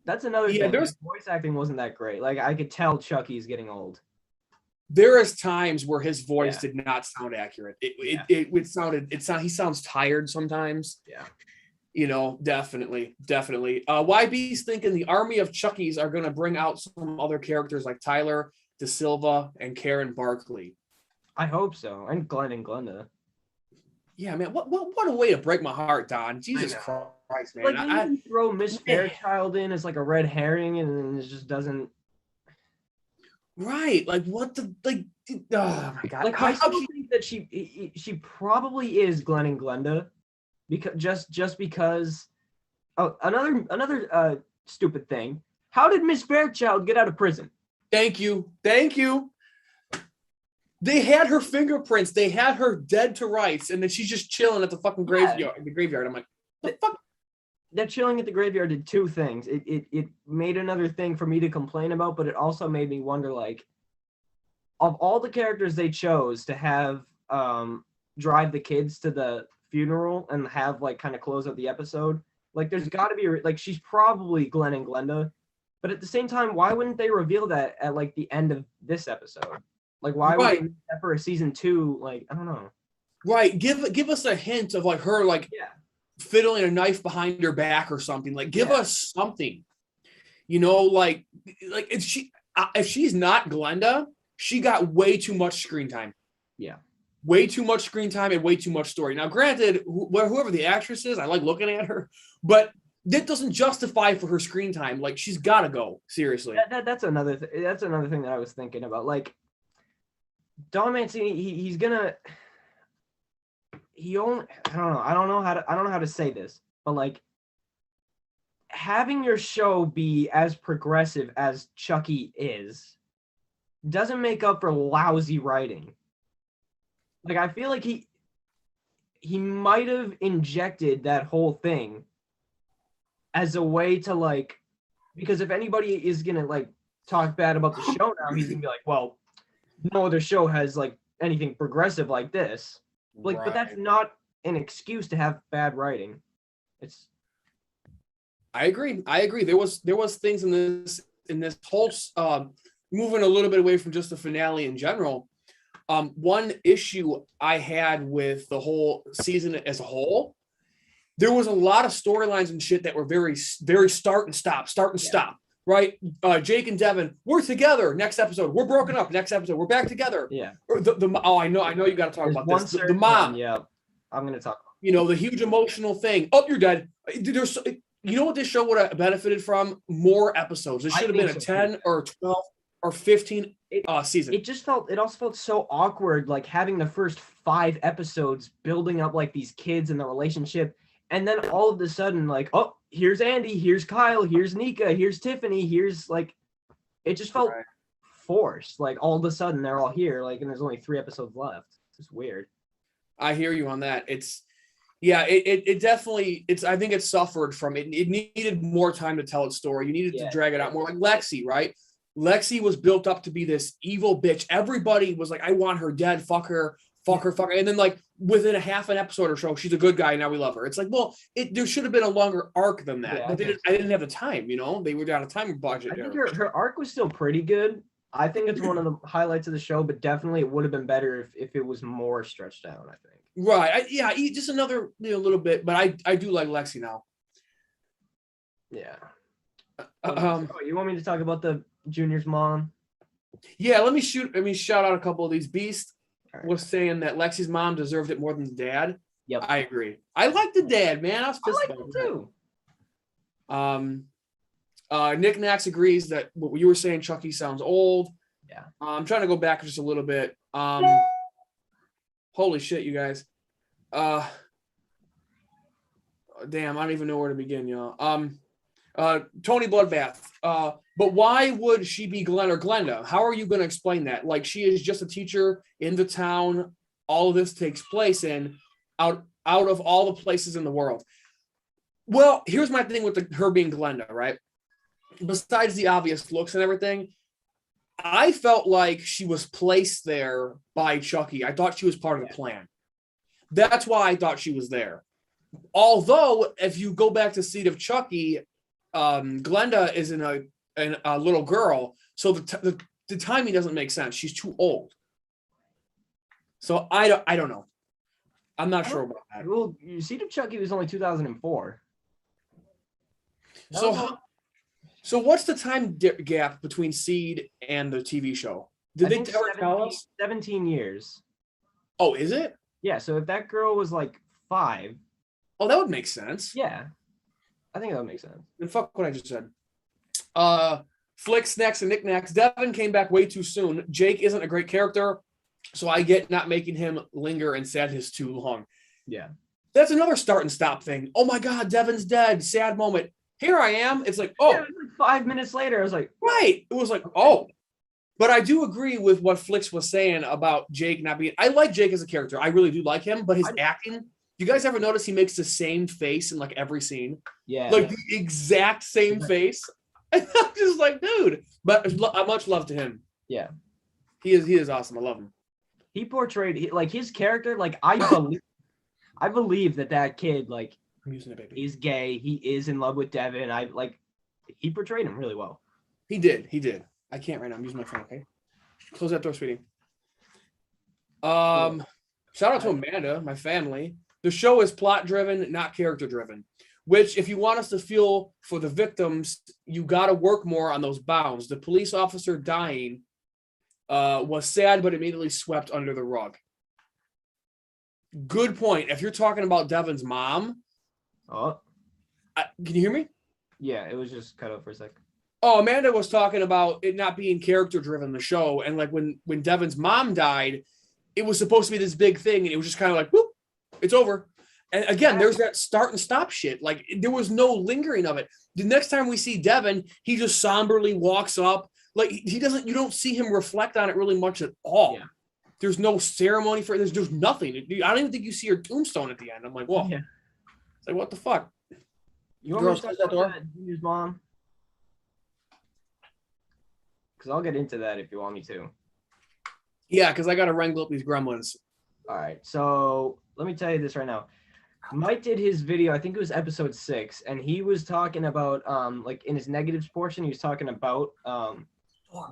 Speaker 2: That's another thing. His voice acting wasn't that great. Like, I could tell Chucky's getting old.
Speaker 1: There is times where his voice did not sound accurate. He sounds tired sometimes.
Speaker 2: Yeah.
Speaker 1: You know, definitely. YB's thinking the army of Chuckies are going to bring out some other characters like Tyler, De Silva, and Karen Barkley.
Speaker 2: I hope so. And Glenn and Glenda.
Speaker 1: Yeah, man. What a way to break my heart, Don. Jesus Christ, man.
Speaker 2: Like, you throw Miss Fairchild in as like a red herring and it just doesn't.
Speaker 1: Right. Like, what the, like, oh my God.
Speaker 2: Like, I still think that she probably is Glenn and Glenda. Because just because. Oh, another stupid thing. How did Miss Fairchild get out of prison?
Speaker 1: Thank you. They had her fingerprints. They had her dead to rights, and then she's just chilling at the fucking graveyard. The graveyard. I'm like, the fuck.
Speaker 2: That chilling at the graveyard did two things. It made another thing for me to complain about, but it also made me wonder, like, of all the characters they chose to have drive the kids to the funeral and have, like, kind of close out the episode, like, there's got to be, like, she's probably Glenn and Glenda, but at the same time, why wouldn't they reveal that at, like, the end of this episode? Like, why would they make that for a season 2? Like, I don't know.
Speaker 1: Right. Give us a hint of, like, her, like, fiddling a knife behind her back or something. Like, give us something. You know, like if she's not Glenda, she got way too much screen time.
Speaker 2: Yeah.
Speaker 1: Way too much screen time and way too much story. Now, granted, whoever the actress is, I like looking at her, but that doesn't justify for her screen time. Like, she's got to go. Seriously.
Speaker 2: That's another thing that I was thinking about. Like, Don Mancini, I don't know how to say this, but, like, having your show be as progressive as Chucky is doesn't make up for lousy writing. Like, I feel like he might have injected that whole thing as a way to, like, because if anybody is gonna, like, talk bad about the show now, he's gonna be like, well, no other show has, like, anything progressive like this. Like, but that's not an excuse to have bad writing.
Speaker 1: I agree. There was things in this whole moving a little bit away from just the finale in general. One issue I had with the whole season as a whole, there was a lot of storylines and shit that were very, very start and stop. Right? Jake and Devin, we're together. Next episode, we're broken up. Next episode, we're back together.
Speaker 2: Yeah.
Speaker 1: Or I know you got to talk about this. The mom.
Speaker 2: Yeah, I'm gonna talk.
Speaker 1: You know, the huge emotional thing. Oh, you're dead. You know what this show would have benefited from? More episodes. It should have been a 10 or 12 or 15 season.
Speaker 2: It also felt so awkward, like, having the first 5 episodes building up, like, these kids and the relationship, and then all of a sudden, like, oh, here's Andy, here's Kyle, here's Nika, here's Tiffany, here's, like, it just felt forced. Like, all of a sudden they're all here, like, and there's only 3 episodes left. It's weird.
Speaker 1: I hear you on that. It definitely, I think it suffered from it. It needed more time to tell its story. You needed to drag it out more. Like Lexi, right? Lexi was built up to be this evil bitch. Everybody was like, I want her dead. Fuck her. fuck her, fuck her. And then like within a half an episode or so, she's a good guy. And now we love her. It's like, well, there should have been a longer arc than that.
Speaker 2: Yeah,
Speaker 1: but I didn't have the time, you know? They were down a time budget.
Speaker 2: I think her arc was still pretty good. I think it's one of the highlights of the show, but definitely it would have been better if it was more stretched out, I think.
Speaker 1: Right. Just another little bit, but I do like Lexi now.
Speaker 2: Yeah. You want me to talk about the Junior's mom?
Speaker 1: Yeah, let me shout out a couple of these. Beast was
Speaker 2: Right.
Speaker 1: saying that Lexi's mom deserved it more than the dad.
Speaker 2: Yep.
Speaker 1: I agree. I like the dad, man. I was pissed
Speaker 2: like
Speaker 1: about
Speaker 2: him too.
Speaker 1: Nick Nax agrees that what you were saying, Chucky sounds old.
Speaker 2: Yeah.
Speaker 1: I'm trying to go back just a little bit. Holy shit, you guys. Damn, I don't even know where to begin, y'all. Tony Bloodbath. But why would she be Glenn or Glenda? How are you going to explain that? Like, she is just a teacher in the town all of this takes place in, out of all the places in the world. Well, here's my thing with her being Glenda, right? Besides the obvious looks and everything, I felt like she was placed there by Chucky. I thought she was part of the plan. That's why I thought she was there. Although, if you go back to Seed of Chucky, Glenda is in a little girl, so the timing doesn't make sense. She's too old. So I don't know. I'm not sure about that.
Speaker 2: Well, Seed of Chucky was only 2004.
Speaker 1: So what's the time gap between Seed and the TV show? Did they ever tell us?
Speaker 2: 17 years.
Speaker 1: Oh, is it?
Speaker 2: Yeah, so if that girl was like 5.
Speaker 1: Oh, that would make sense.
Speaker 2: Yeah. I think that would make sense.
Speaker 1: And fuck what I just said. Flick, Snacks, and Knickknacks. Devin came back way too soon. Jake isn't a great character, so I get not making him linger and sadness too long.
Speaker 2: Yeah.
Speaker 1: That's another start and stop thing. Oh my God, Devin's dead. Sad moment. Here I am. It's like, oh.
Speaker 2: Yeah, it was like 5 minutes later. I was like,
Speaker 1: right. It was like, oh. But I do agree with what Flicks was saying about Jake not being. I like Jake as a character. I really do like him, but his acting. You guys ever notice he makes the same face in like every scene?
Speaker 2: Yeah.
Speaker 1: Like the exact same face. And I'm just like, dude. But much love to him.
Speaker 2: Yeah.
Speaker 1: He is awesome. I love him.
Speaker 2: He portrayed like his character. Like I believe that kid like
Speaker 1: I'm using it, baby.
Speaker 2: is gay. He is in love with Devin. He portrayed him really well.
Speaker 1: He did. I can't right now. I'm using my phone. Okay. Close that door, sweetie. Shout out to Amanda, my family. The show is plot driven, not character driven. Which, if you want us to feel for the victims, you got to work more on those bounds. The police officer dying was sad, but immediately swept under the rug. Good point. If you're talking about Devin's mom,
Speaker 2: Oh,
Speaker 1: can you hear me?
Speaker 2: yeah. It was just cut out for a second.
Speaker 1: Oh, Amanda was talking about it not being character driven, the show, and like when Devin's mom died, it was supposed to be this big thing, and it was just kind of like, whoop, it's over. And again, there's that start and stop shit. Like there was no lingering of it. The next time we see Devin, he just somberly walks up. Like you don't see him reflect on it really much at all. Yeah. There's no ceremony for it. There's nothing. I don't even think you see her tombstone at the end. I'm like, whoa. Yeah. It's like, what the fuck?
Speaker 2: You want me to talk about Junior's mom? Because I'll get into that if you want me to.
Speaker 1: Yeah, because I got to wrangle up these gremlins.
Speaker 2: All right. So let me tell you this right now. Mike did his video, I think it was episode 6, and he was talking about, like in his negatives portion, he was talking about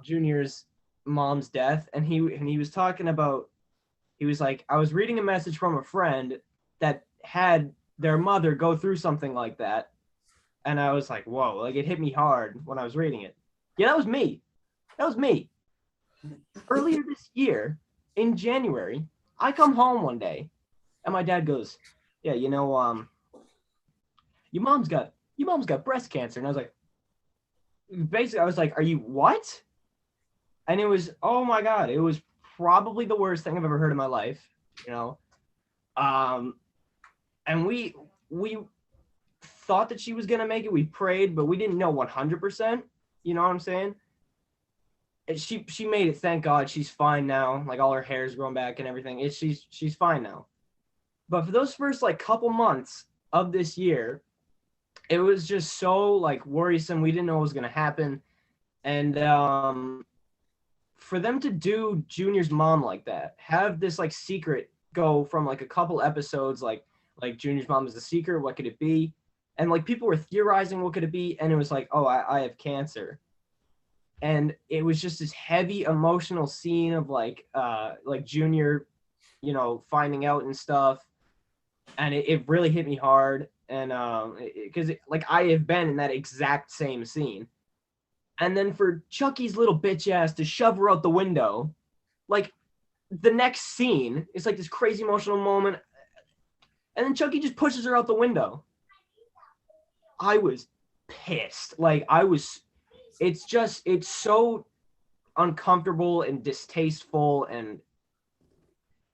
Speaker 2: Junior's mom's death, and he was talking about, he was like, I was reading a message from a friend that had their mother go through something like that, and I was like, whoa, like it hit me hard when I was reading it. Yeah, that was me. Earlier this year, in January, I come home one day, and my dad goes, yeah, you know, your mom's got breast cancer. And I was like, basically, I was like, are you what? And it was, oh my God, it was probably the worst thing I've ever heard in my life, you know? And we thought that she was going to make it. We prayed, but we didn't know 100%. You know what I'm saying? And she made it. Thank God. She's fine now. Like all her hair's grown back and everything. She's fine now. But for those first like couple months of this year, it was just so like worrisome. We didn't know what was going to happen. And for them to do Junior's mom like that, have this like secret go from like a couple episodes like Junior's mom is the secret, what could it be? And like people were theorizing what could it be, and it was like, oh, I have cancer. And it was just this heavy emotional scene of like Junior, you know, finding out and stuff. And it really hit me hard. And because like I have been in that exact same scene. And then for Chucky's little bitch ass to shove her out the window, like the next scene is like this crazy emotional moment. And then Chucky just pushes her out the window. I was pissed. Like it's so uncomfortable and distasteful. And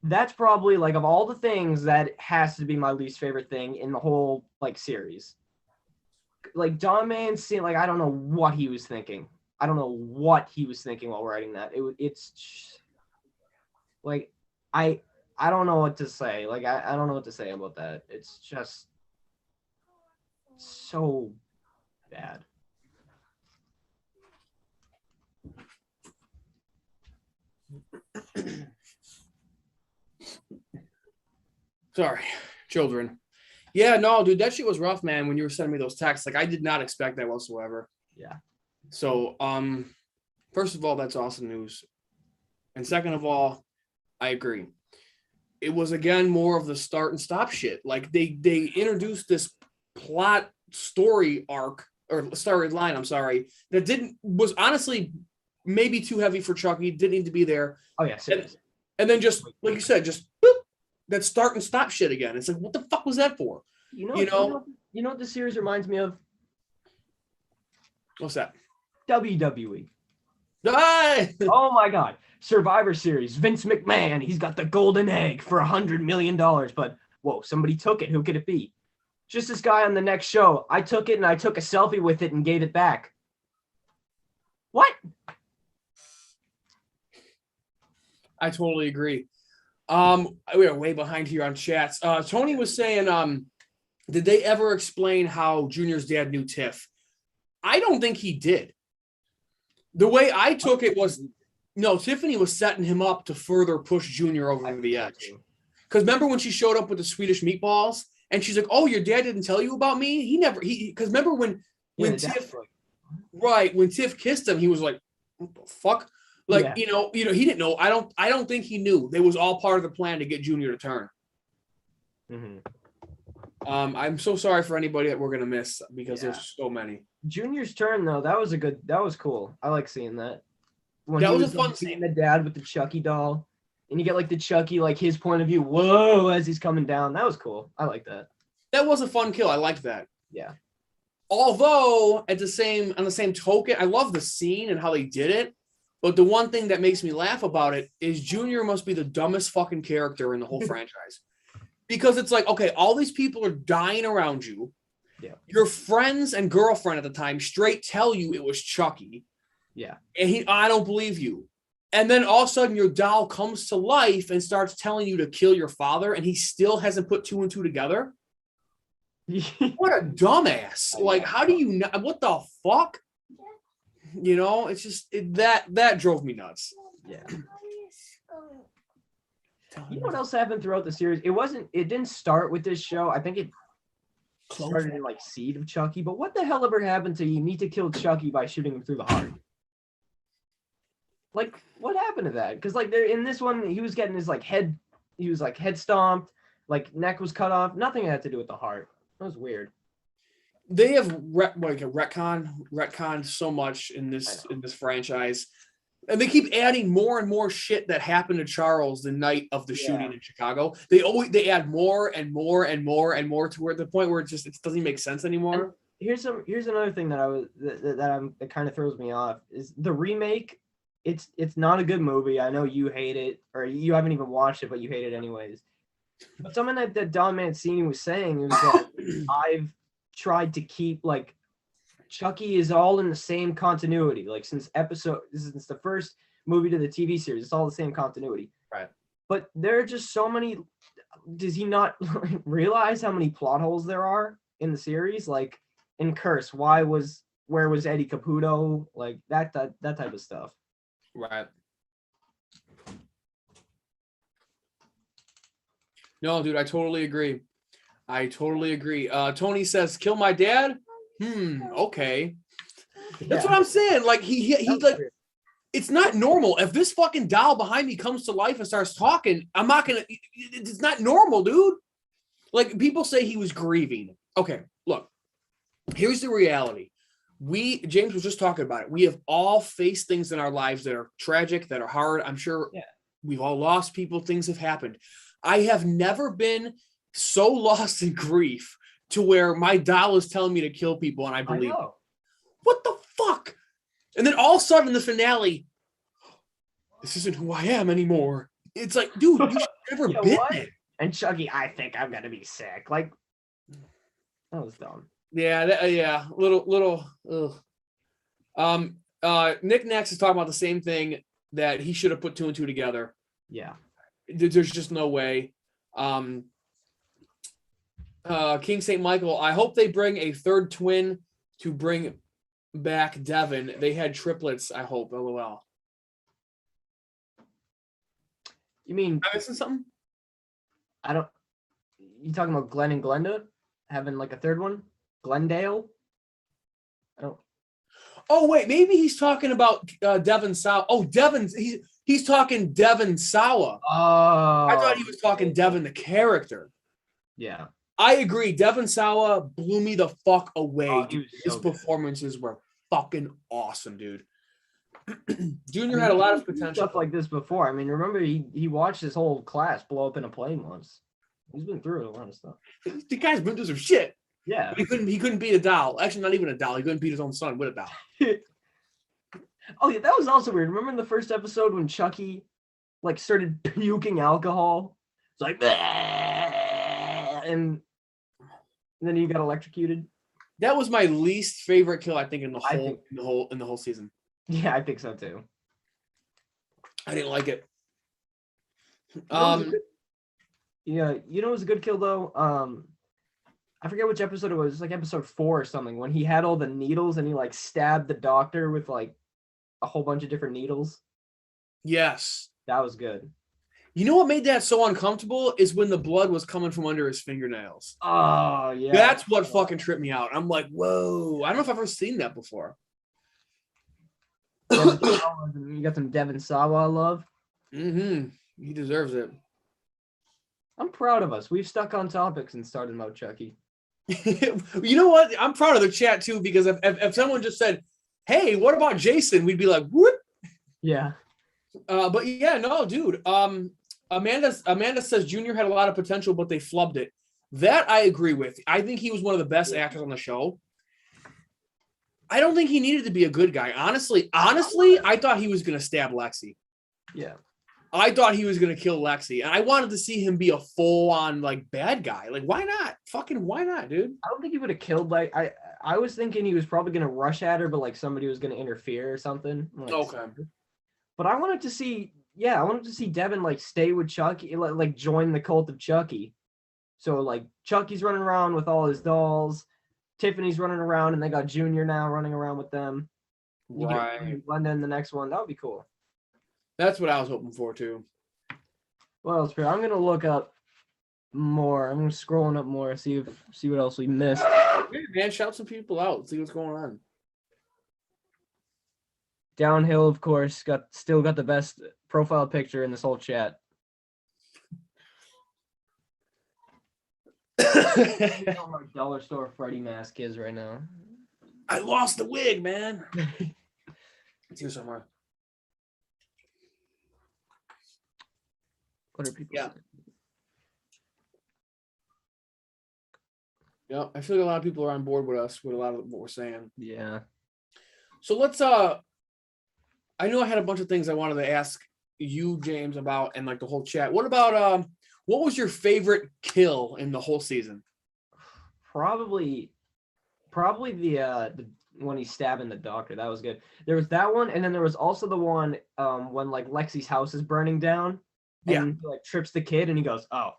Speaker 2: that's probably like of all the things that has to be my least favorite thing in the whole like series. Like Don Man's scene, like I don't know what he was thinking. I don't know what he was thinking while writing that. It's like I don't know what to say. Like I don't know what to say about that. It's just so bad.
Speaker 1: Sorry, children. Yeah, no, dude, that shit was rough, man. When you were sending me those texts, like I did not expect that whatsoever.
Speaker 2: Yeah.
Speaker 1: So, first of all, that's awesome news, and second of all, I agree. It was again more of the start and stop shit. Like they introduced this plot story arc or storyline. I'm sorry, that was honestly maybe too heavy for Chucky. Didn't need to be there.
Speaker 2: Oh yeah,
Speaker 1: and then just like you said, just boop, that start and stop shit again. It's like, what the fuck was that for?
Speaker 2: You know what the series reminds me of?
Speaker 1: What's that?
Speaker 2: WWE.
Speaker 1: Oh
Speaker 2: my God. Survivor Series. Vince McMahon. He's got the golden egg for $100 million. But whoa, somebody took it. Who could it be? Just this guy on the next show. I took it and I took a selfie with it and gave it back. What?
Speaker 1: I totally agree. We are way behind here on chats. Tony was saying, did they ever explain how Junior's dad knew Tiff? I don't think he did. The way I took it was, no, Tiffany was setting him up to further push Junior over the edge. Because remember when she showed up with the Swedish meatballs and she's like, oh, your dad didn't tell you about me? Because remember when Tiff, right, when Tiff kissed him, he was like, what the fuck? Like, yeah. you know, he didn't know. I don't think he knew. They was all part of the plan to get Junior to turn.
Speaker 2: Mm-hmm.
Speaker 1: I'm so sorry for anybody that we're gonna miss because there's so many.
Speaker 2: Junior's turn though, that was cool. I like seeing that.
Speaker 1: When that was a fun scene.
Speaker 2: The dad with the Chucky doll, and you get like the Chucky, like his point of view. Whoa, as he's coming down. That was cool. I like that.
Speaker 1: That was a fun kill. I liked that.
Speaker 2: Yeah.
Speaker 1: Although on the same token, I love the scene and how they did it. But the one thing that makes me laugh about it is Junior must be the dumbest fucking character in the whole franchise. Because it's like, okay, all these people are dying around you.
Speaker 2: Yeah.
Speaker 1: Your friends and girlfriend at the time straight tell you it was Chucky.
Speaker 2: Yeah.
Speaker 1: And I don't believe you. And then all of a sudden your doll comes to life and starts telling you to kill your father, and he still hasn't put two and two together. What a dumbass. Like, how do you not? What the fuck? You know, it's just that drove me nuts.
Speaker 2: Yeah. You know what else happened throughout the series? It didn't start with this show. I think it started in like Seed of Chucky. But what the hell ever happened to you need to kill Chucky by shooting him through the heart? Like, what happened to that? Because like there in this one, he was getting his like head, he was like head stomped, like neck was cut off. Nothing had to do with the heart. That was weird.
Speaker 1: They have retconned so much in this franchise. And they keep adding more and more shit that happened to Charles the night of the shooting in Chicago. They add more and more and more and more to where the point where it doesn't make sense anymore.
Speaker 2: And here's another thing that kind of throws me off is the remake. It's not a good movie. I know you hate it, or you haven't even watched it, but you hate it anyways. But something that Don Mancini was saying was that I've tried to keep like Chucky is all in the same continuity. Like since the first movie to the TV series, it's all the same continuity.
Speaker 1: Right.
Speaker 2: But there are just so many. Does he not realize how many plot holes there are in the series? Like in Curse, where was Eddie Caputo? Like that type of stuff.
Speaker 1: Right. No, dude, I totally agree. Tony says, "Kill my dad." Okay. That's what I'm saying. Like he like,
Speaker 2: weird.
Speaker 1: it's not normal. If this fucking doll behind me comes to life and starts talking, I'm not gonna. It's not normal, dude. Like people say he was grieving. Okay, look. Here's the reality. James was just talking about it. We have all faced things in our lives that are tragic, that are hard. I'm sure we've all lost people. Things have happened. I have never been so lost in grief to where my doll is telling me to kill people and I believe it. What the fuck? And then all of a sudden in the finale, this isn't who I am anymore. It's like, dude, you should never been there.
Speaker 2: And Chucky, I think I'm gonna be sick. Like, that was dumb.
Speaker 1: Yeah, little. Ugh. Nick Nax is talking about the same thing, that he should have put 2 and 2 together.
Speaker 2: Yeah.
Speaker 1: There's just no way. King St. Michael, I hope they bring a third twin to bring back Devin. They had triplets, I hope. LOL.
Speaker 2: You mean
Speaker 1: Am I missing something?
Speaker 2: You talking about Glenn and Glenda having like a third one? Glendale?
Speaker 1: Oh wait, maybe he's talking about Devin Sawa. Oh, he's talking Devin Sawa.
Speaker 2: Oh,
Speaker 1: I thought he was talking Devin the character.
Speaker 2: Yeah.
Speaker 1: I agree. Devin Sawa blew me the fuck away. His performances were fucking awesome, dude. Junior had a lot of potential.
Speaker 2: Stuff like this before. I mean, remember he watched his whole class blow up in a plane once. He's been through a lot of stuff.
Speaker 1: The guy's been through some shit.
Speaker 2: Yeah.
Speaker 1: He couldn't beat a doll. Actually, not even a doll. He couldn't beat his own son with a doll.
Speaker 2: Oh yeah, that was also weird. Remember in the first episode when Chucky like started puking alcohol? It's like, and then he got electrocuted.
Speaker 1: That was my least favorite kill, I think, in the whole season.
Speaker 2: Yeah, I think so too.
Speaker 1: I didn't like it.
Speaker 2: Yeah, you know it was a good kill though. I forget which episode it was. It was like episode 4 or something, when he had all the needles and he like stabbed the doctor with like a whole bunch of different needles.
Speaker 1: Yes.
Speaker 2: That was good.
Speaker 1: You know what made that so uncomfortable is when the blood was coming from under his fingernails.
Speaker 2: Oh, yeah.
Speaker 1: That's what fucking tripped me out. I'm like, whoa. I don't know if I've ever seen that before.
Speaker 2: You got some Devin Sawa love.
Speaker 1: Mm-hmm. He deserves it.
Speaker 2: I'm proud of us. We've stuck on topics and started about Chucky.
Speaker 1: You know what? I'm proud of the chat too, because if someone just said, hey, what about Jason? We'd be like, what?
Speaker 2: Yeah.
Speaker 1: But yeah, no, dude. Amanda says Junior had a lot of potential, but they flubbed it. That I agree with. I think he was one of the best actors on the show. I don't think he needed to be a good guy. Honestly, I thought he was going to stab Lexi.
Speaker 2: Yeah.
Speaker 1: I thought he was going to kill Lexi. And I wanted to see him be a full-on, like, bad guy. Like, why not? Fucking why not, dude?
Speaker 2: I don't think he would have killed, like, I was thinking he was probably going to rush at her, but, like, somebody was going to interfere or something. Like,
Speaker 1: okay.
Speaker 2: But I wanted to see Devin, like, stay with Chucky, like, join the cult of Chucky. So, like, Chucky's running around with all his dolls. Tiffany's running around, and they got Junior now running around with them.
Speaker 1: Right.
Speaker 2: Glenda in the next one. That would be cool.
Speaker 1: That's what I was hoping for, too.
Speaker 2: What else, I'm going to look up more. I'm scrolling up more, see what else we missed.
Speaker 1: Yeah, man, shout some people out. See what's going on.
Speaker 2: Downhill, of course, still got the best profile picture in this whole chat. I don't know where dollar store Freddy mask is right now.
Speaker 1: I lost the wig, man. It's here somewhere.
Speaker 2: What are people saying?
Speaker 1: Yeah, I feel like a lot of people are on board with us with a lot of what we're saying.
Speaker 2: Yeah.
Speaker 1: So let's I know I had a bunch of things I wanted to ask you, James, about, and like the whole chat. What about what was your favorite kill in the whole season?
Speaker 2: Probably the when he's stabbing the doctor. That was good. There was that one, and then there was also the one when like Lexi's house is burning down. And he, like, trips the kid, and he goes, "Oh,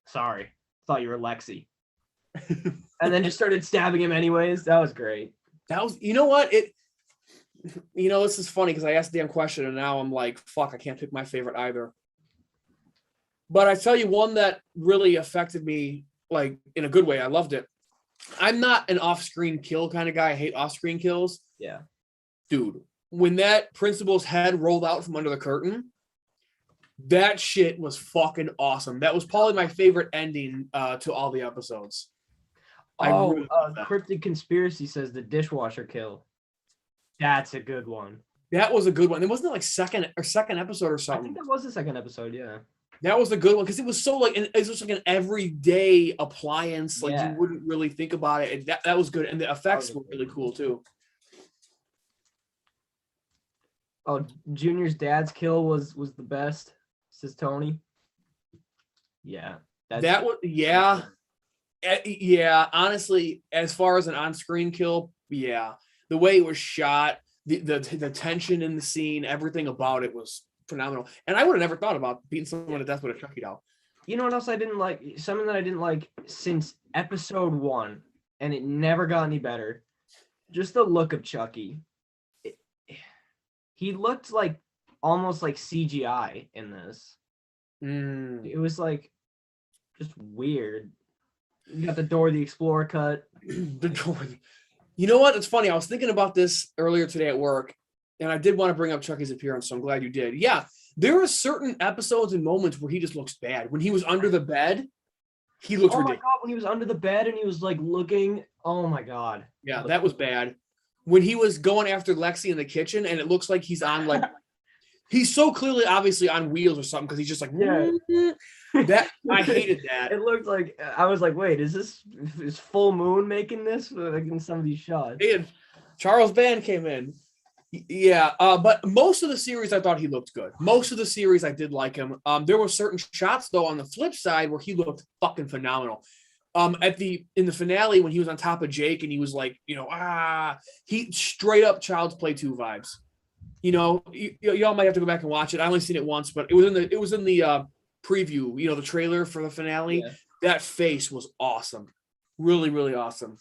Speaker 2: sorry, thought you were Lexi," and then just started stabbing him anyways. That was great.
Speaker 1: That was, you know what, this is funny because I asked the damn question, and now I'm like, fuck, I can't pick my favorite either. But I tell you one that really affected me, like in a good way. I loved it. I'm not an off-screen kill kind of guy. I hate off-screen kills.
Speaker 2: Yeah.
Speaker 1: Dude, when that principal's head rolled out from under the curtain, that shit was fucking awesome. That was probably my favorite ending to all the episodes.
Speaker 2: Oh, Cryptic Conspiracy says the dishwasher kill. That's a good one.
Speaker 1: That was a good one. It wasn't like second episode or
Speaker 2: I
Speaker 1: something.
Speaker 2: think that was the second episode, yeah.
Speaker 1: That was a good one because it was so like it was just like an everyday appliance. Like
Speaker 2: Yeah.
Speaker 1: you wouldn't really think about it. And that was good. And the effects were really cool too.
Speaker 2: Oh, Junior's dad's kill was the best, says Tony. Yeah.
Speaker 1: That was yeah. Honestly, as far as an on-screen kill, yeah. The way it was shot, the tension in the scene, everything about it was phenomenal. And I would have never thought about beating someone to death with a Chucky doll.
Speaker 2: You know what else I didn't like? Something that I didn't like since episode 1, and it never got any better. Just the look of Chucky. He looked like almost like CGI in this. It was like just weird. You got the Dora the Explorer cut.
Speaker 1: The door. You know what? It's funny. I was thinking about this earlier today at work, and I did want to bring up Chucky's appearance, so I'm glad you did. Yeah, there are certain episodes and moments where he just looks bad. When he was under the bed, he looked ridiculous.
Speaker 2: My God, when he was under the bed and he was like looking, oh my God.
Speaker 1: Yeah, that was bad. When he was going after Lexi in the kitchen, and it looks like he's on like he's so clearly obviously on wheels or something because he's just like that. I hated that.
Speaker 2: It looked like I was like, wait, is Full Moon making this like in some of these shots?
Speaker 1: And Charles Band came in. Yeah, but most of the series I thought he looked good. Most of the series I did like him. There were certain shots though on the flip side where he looked fucking phenomenal. In the finale when he was on top of Jake and he was like, he straight up Child's Play 2 vibes. You know, y'all might have to go back and watch it. I only seen it once, but it was in the preview, the trailer for the finale. Yeah. That face was awesome. Really, really awesome.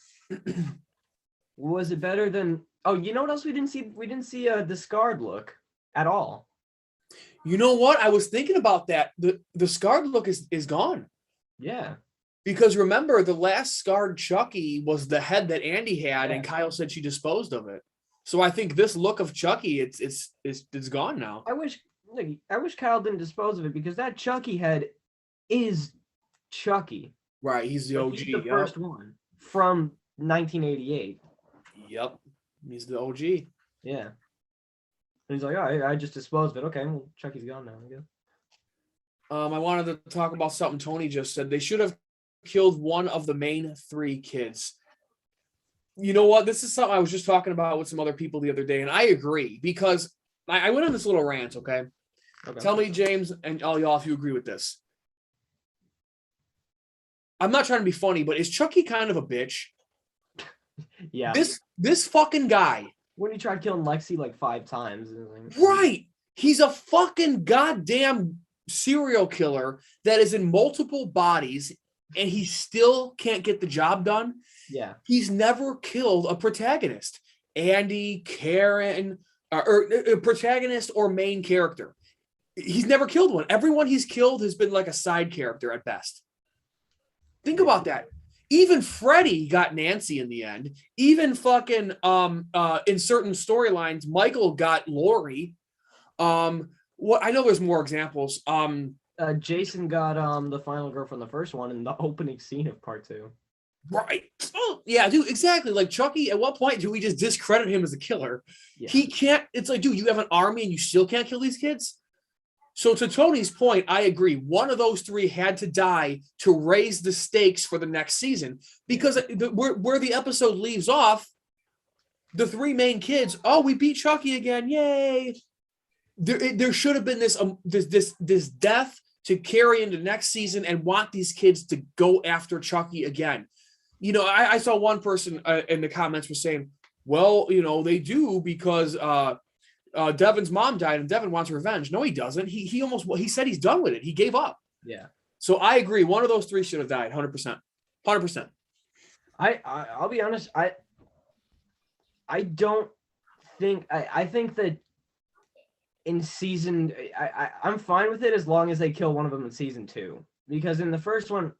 Speaker 2: Was it better than you know what else we didn't see? We didn't see the scarred look at all.
Speaker 1: You know what? I was thinking about that. The scarred look is gone.
Speaker 2: Yeah.
Speaker 1: Because remember, the last scarred Chucky was the head that Andy had, and Kyle said she disposed of it. So I think this look of Chucky, it's gone now.
Speaker 2: I wish Kyle didn't dispose of it because that Chucky head is Chucky.
Speaker 1: Right, he's the OG.
Speaker 2: He's the first one from 1988.
Speaker 1: Yep, he's the OG.
Speaker 2: Yeah. And he's like, all right, I just disposed of it. Okay, well, Chucky's gone now, I guess.
Speaker 1: I wanted to talk about something Tony just said. They should have killed one of the main 3 kids. You know what? This is something I was just talking about with some other people the other day, and I agree because I went on this little rant, okay? Tell me, James, and all y'all, if you agree with this. I'm not trying to be funny, but is Chucky kind of a bitch?
Speaker 2: Yeah.
Speaker 1: This fucking guy.
Speaker 2: When he tried killing Lexi like 5 times.
Speaker 1: Right. He's a fucking goddamn serial killer that is in multiple bodies, and he still can't get the job done.
Speaker 2: Yeah.
Speaker 1: He's never killed a protagonist. Andy, Karen, or a protagonist or main character. He's never killed one. Everyone he's killed has been like a side character at best. Think about that. Even Freddy got Nancy in the end. Even fucking in certain storylines, Michael got Lori. What I know there's more examples.
Speaker 2: Jason got the final girl from the first one in the opening scene of part 2.
Speaker 1: Right. Oh, yeah, dude, exactly. Like Chucky, at what point do we just discredit him as a killer? Yeah. He can't, it's like, dude, you have an army and you still can't kill these kids? So to Tony's point, I agree. One of those 3 had to die to raise the stakes for the next season. Because where the episode leaves off, the 3 main kids, we beat Chucky again. Yay. There should have been this death to carry into next season and want these kids to go after Chucky again. I saw one person in the comments was saying, well, they do because Devin's mom died and Devin wants revenge. No, he doesn't. He said he's done with it. He gave up.
Speaker 2: Yeah.
Speaker 1: So I agree. One of those 3 should have died. 100%. 100%.
Speaker 2: I'll be honest. I don't think, I think that in season, I'm fine with it as long as they kill one of them in season 2. Because in the first one,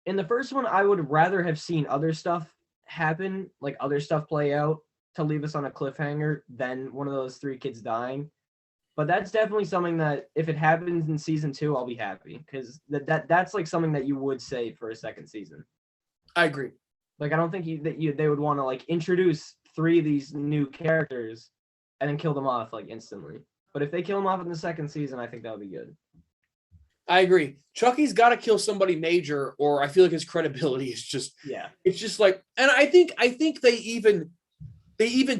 Speaker 2: I would rather have seen other stuff happen, like other stuff play out to leave us on a cliffhanger than one of those 3 kids dying. But that's definitely something that if it happens in season 2, I'll be happy because that's like something that you would save for a second season.
Speaker 1: I agree.
Speaker 2: Like I don't think they would want to like introduce 3 of these new characters and then kill them off like instantly. But if they kill them off in the second season, I think that would be good.
Speaker 1: I agree. Chucky's got to kill somebody major, or I feel like his credibility is just It's just like, and I think they even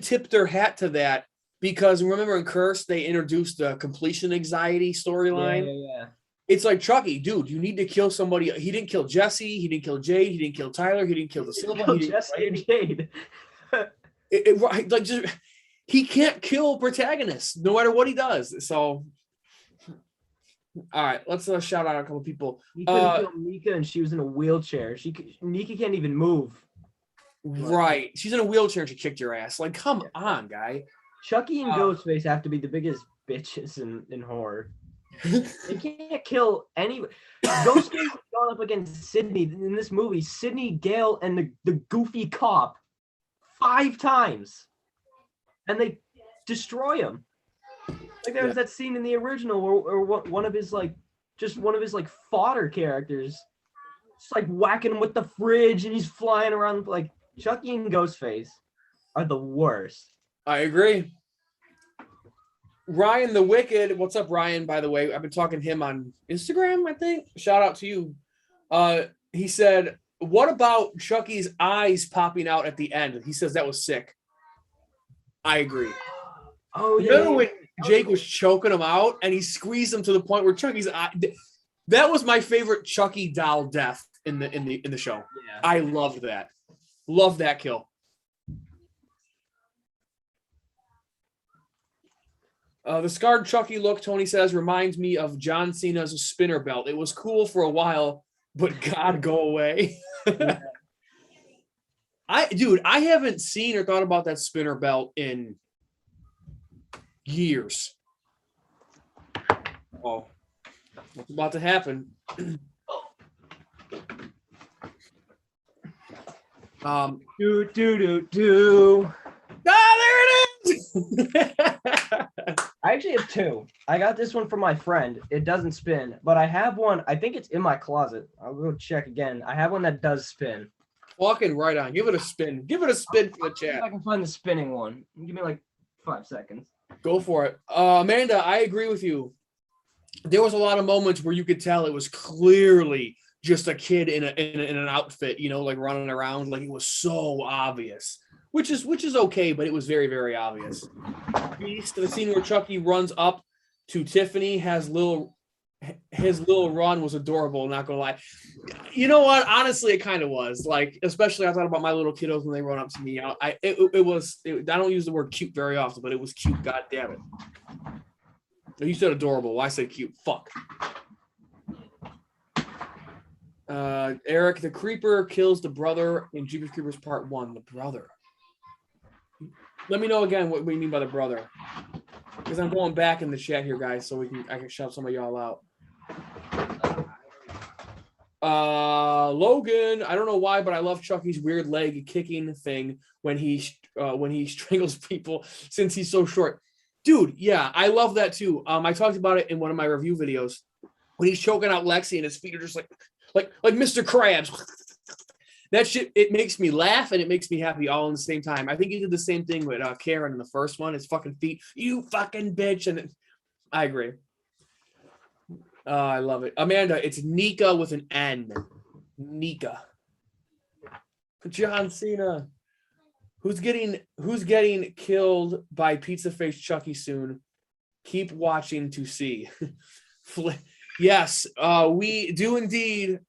Speaker 1: tipped their hat to that because remember in Curse they introduced the completion anxiety storyline.
Speaker 2: Yeah.
Speaker 1: It's like Chucky, dude, you need to kill somebody. He didn't kill Jesse. He didn't kill Jade. He didn't kill Tyler. He didn't kill the Silva. He didn't
Speaker 2: Jesse and Jade.
Speaker 1: He can't kill protagonists no matter what he does. So, all right, let's shout out a couple people.
Speaker 2: He couldn't kill Mika, and she was in a wheelchair. Mika can't even move.
Speaker 1: Right, she's in a wheelchair and she kicked your ass. Like, come on, guy.
Speaker 2: Chucky and Ghostface have to be the biggest bitches in horror. They can't kill anybody. Ghostface has gone up against Sydney in this movie. Sydney, Gale, and the goofy cop 5 times, and they destroy him. Like there was that scene in the original where one of his fodder characters, just like whacking him with the fridge, and he's flying around. Like Chucky and Ghostface are the worst.
Speaker 1: I agree. Ryan the Wicked, what's up, Ryan? By the way, I've been talking to him on Instagram, I think. Shout out to you. He said, "What about Chucky's eyes popping out at the end?" He says that was sick. I agree.
Speaker 2: Oh yeah.
Speaker 1: Remember when Jake was choking him out and he squeezed him to the point where Chucky's eye? That was my favorite Chucky doll death in the show.
Speaker 2: Yeah.
Speaker 1: I loved that. Love that kill. The scarred Chucky look, Tony says, reminds me of John Cena's spinner belt. It was cool for a while, but God, go away. Yeah. I haven't seen or thought about that spinner belt in years. Oh, what's about to happen?
Speaker 2: Do.
Speaker 1: Ah, there it is.
Speaker 2: I actually have 2. I got this one from my friend. It doesn't spin, but I have one. I think it's in my closet. I'll go check again. I have one that does spin.
Speaker 1: Walking right on. Give it a spin. Give it a spin for the chat.
Speaker 2: If I can find the spinning one. Give me like 5 seconds.
Speaker 1: Go for it. Amanda, I agree with you. There was a lot of moments where you could tell it was clearly just a kid in an outfit, like running around. Like it was so obvious. Which is okay, but it was very, very obvious. Beast, the scene where Chucky runs up to Tiffany, his little run was adorable, not gonna lie. You know what? Honestly, it kind of was. Like, especially I thought about my little kiddos when they run up to me. I don't use the word cute very often, but it was cute. God damn it. You said adorable. I said cute. Fuck. Eric, the creeper kills the brother in Jeepers Creepers Part 1. The brother. Let me know again what we mean by the brother, because I'm going back in the chat here, guys, so I can shout some of y'all out. Logan, I don't know why, but I love Chucky's weird leg kicking thing when he strangles people since he's so short. Dude, yeah, I love that too. I talked about it in one of my review videos when he's choking out Lexi and his feet are just like Mr. Krabs. That shit, it makes me laugh and it makes me happy all in the same time. I think he did the same thing with Karen in the first one. His fucking feet, you fucking bitch. And I agree. I love it. Amanda, it's Nika with an N. Nika. John Cena. Who's getting killed by Pizza Face Chucky soon? Keep watching to see. Yes, we do indeed.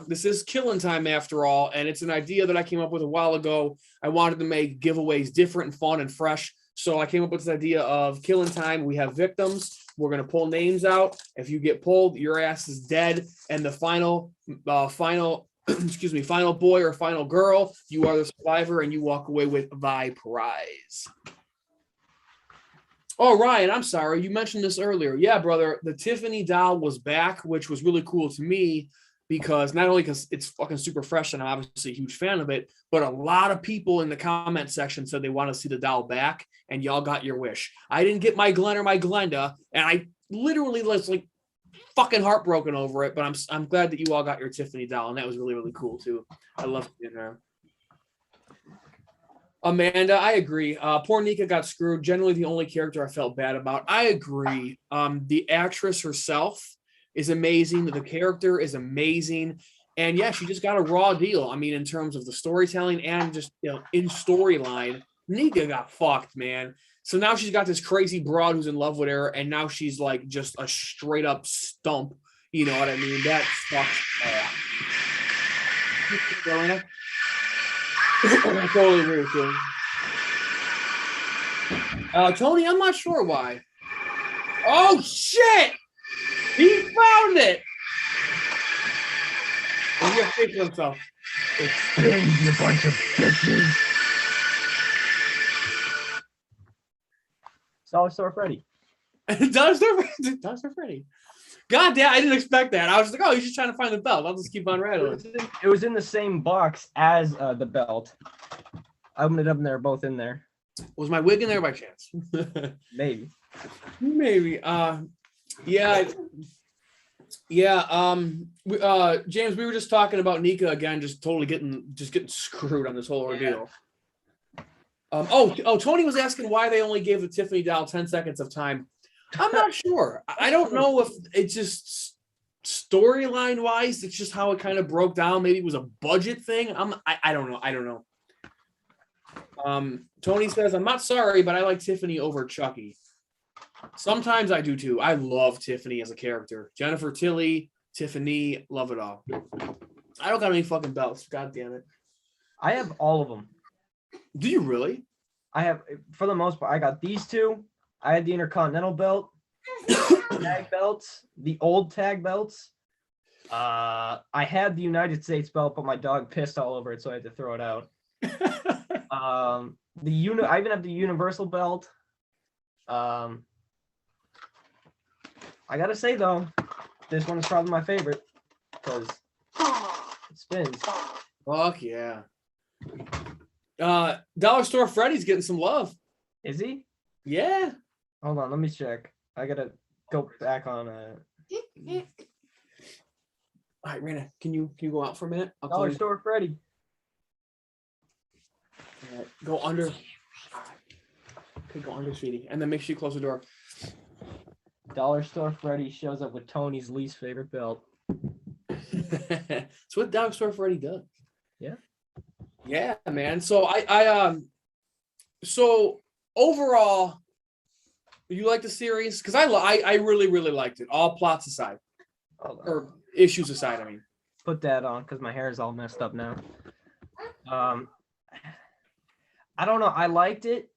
Speaker 1: This is Killing Time after all, and it's an idea that I came up with a while ago. I wanted to make giveaways different and fun and fresh, so I came up with this idea of Killing Time. We have victims. We're going to pull names out. If you get pulled, your ass is dead, and the final final boy or final girl, you are the survivor, and you walk away with the prize. Oh, Ryan, I'm sorry. You mentioned this earlier. Yeah, brother. The Tiffany doll was back, which was really cool to me because not only because it's fucking super fresh and I'm obviously a huge fan of it, but a lot of people in the comment section said they want to see the doll back, and y'all got your wish. I didn't get my Glenn or my Glenda, and I literally was like fucking heartbroken over it, but I'm glad that you all got your Tiffany doll, and that was really, really cool too. I love seeing her. Amanda, I agree. Poor Nika got screwed. Generally, the only character I felt bad about. I agree. The actress herself is amazing. The character is amazing. And yeah, she just got a raw deal. I mean, in terms of the storytelling and just, in storyline, Nika got fucked, man. So now she's got this crazy broad who's in love with her, and now she's like just a straight up stump. You know what I mean? That sucks. I totally agree with you. Tony, I'm not sure why. Oh shit! He found it. And he got faith in himself.
Speaker 2: Explain, you bunch of bitches. Dollar Store Freddy.
Speaker 1: Dollar Store Freddy. God damn, I didn't expect that. I was like, oh, he's just trying to find the belt. I'll just keep on rattling.
Speaker 2: It was in the same box as the belt. I opened it up and they're both in there.
Speaker 1: Was my wig in there by chance?
Speaker 2: Maybe.
Speaker 1: Maybe. Yeah. James, we were just talking about Nika again, just totally getting screwed on this whole ordeal. Tony was asking why they only gave the Tiffany doll 10 seconds of time. I'm not sure. I don't know if it's just storyline wise, it's just how it kind of broke down. Maybe it was a budget thing. I don't know. Tony says, I'm not sorry, but I like Tiffany over Chucky. Sometimes I do too. I love Tiffany as a character. Jennifer Tilly, Tiffany, love it all. I don't got any fucking belts. God damn it.
Speaker 2: I have all of them.
Speaker 1: Do you really?
Speaker 2: I have, for the most part, I got these two. I had the Intercontinental belt, tag belts, the old tag belts. I had the United States belt, but my dog pissed all over it, so I had to throw it out. I even have the Universal belt. I gotta say though, this one is probably my favorite because it spins.
Speaker 1: Fuck yeah. Dollar Store Freddy's getting some love.
Speaker 2: Is he?
Speaker 1: Yeah.
Speaker 2: Hold on, let me check. I gotta go back on
Speaker 1: All right, Rana, can you go out for a minute?
Speaker 2: Dollar Store Freddy.
Speaker 1: All right, go under. Okay, go under, sweetie, and then make sure you close the door.
Speaker 2: Dollar Store Freddy shows up with Tony's least favorite belt.
Speaker 1: That's what Dollar Store Freddy does.
Speaker 2: Yeah.
Speaker 1: Yeah, man. So so overall, you like the series? Because I really, really liked it. All plots aside, or issues aside. I mean,
Speaker 2: put that on because my hair is all messed up now. I don't know. I liked it.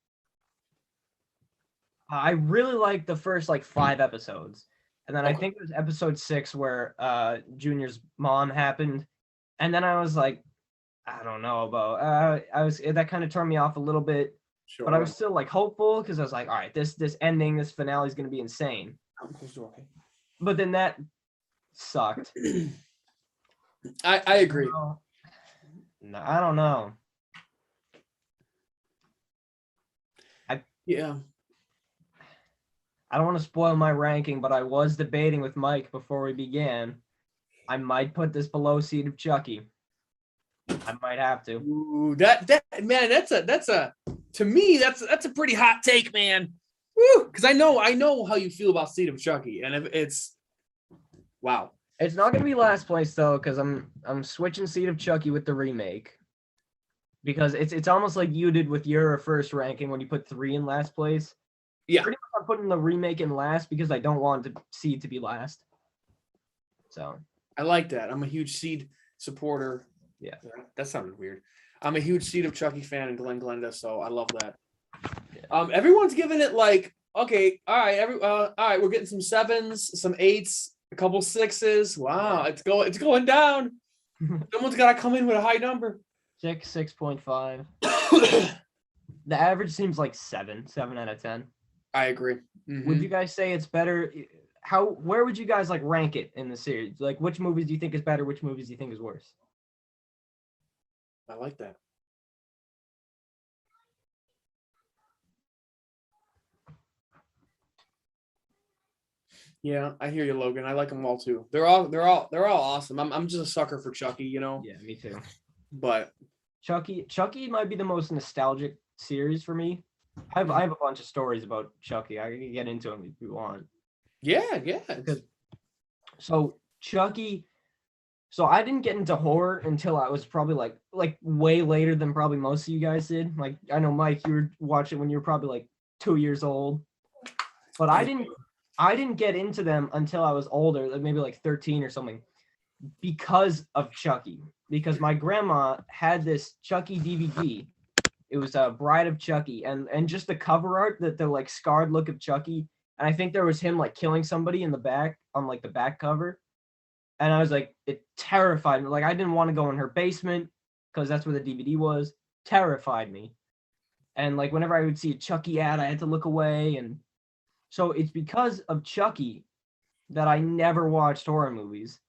Speaker 2: I really liked the first 5 episodes, and then I think it was episode 6 where Junior's mom happened, and then I was like, I don't know about. That kind of turned me off a little bit, but I was still hopeful because I was like, all right, this ending, this finale is gonna be insane. But then that sucked.
Speaker 1: I agree.
Speaker 2: No, I don't know.
Speaker 1: Yeah.
Speaker 2: I don't want to spoil my ranking, but I was debating with Mike before we began. I might put this below Seed of Chucky. I might have to.
Speaker 1: Ooh, that man, that's a to me that's a pretty hot take, man. Woo, because I know how you feel about Seed of Chucky, and if it's wow.
Speaker 2: It's not gonna be last place though, because I'm switching Seed of Chucky with the remake. Because it's almost like you did with your first ranking when you put 3 in last place.
Speaker 1: Yeah.
Speaker 2: Pretty much I'm putting the remake in last because I don't want Seed to be last. So
Speaker 1: I like that. I'm a huge Seed supporter.
Speaker 2: Yeah.
Speaker 1: That sounded weird. I'm a huge Seed of Chucky fan and Glenn Glenda, so I love that. Yeah. Everyone's giving it okay, all right, we're getting some 7s, some 8s, a couple 6s. Wow, it's going down. Someone's gotta come in with a high number.
Speaker 2: 6.5. The average seems like 7 out of 10.
Speaker 1: I agree.
Speaker 2: Would you guys say it's better? Where would you guys like rank it in the series? Like, which movies do you think is better? Which movies do you think is worse?
Speaker 1: I like that. Yeah, I hear you, Logan. I like them all too. They're all awesome. I'm just a sucker for Chucky, you know.
Speaker 2: Yeah, me too.
Speaker 1: But
Speaker 2: Chucky might be the most nostalgic series for me. I have a bunch of stories about Chucky. I can get into them if you want.
Speaker 1: yeah.
Speaker 2: So Chucky. So I didn't get into horror until I was probably like way later than probably most of you guys did. Like I know Mike, you were watching when you were probably like 2 years old, but I didn't get into them until I was older, like maybe like 13 or something, because of Chucky. Because my grandma had this Chucky DVD. It was a Bride of Chucky, and just the cover art, that the like scarred look of Chucky, and I think there was him like killing somebody in the back on like the back cover. And I was like, it terrified me. Like I didn't want to go in her basement because that's where the DVD was. Terrified me. And like whenever I would see a Chucky ad, I had to look away. And so it's because of Chucky that I never watched horror movies.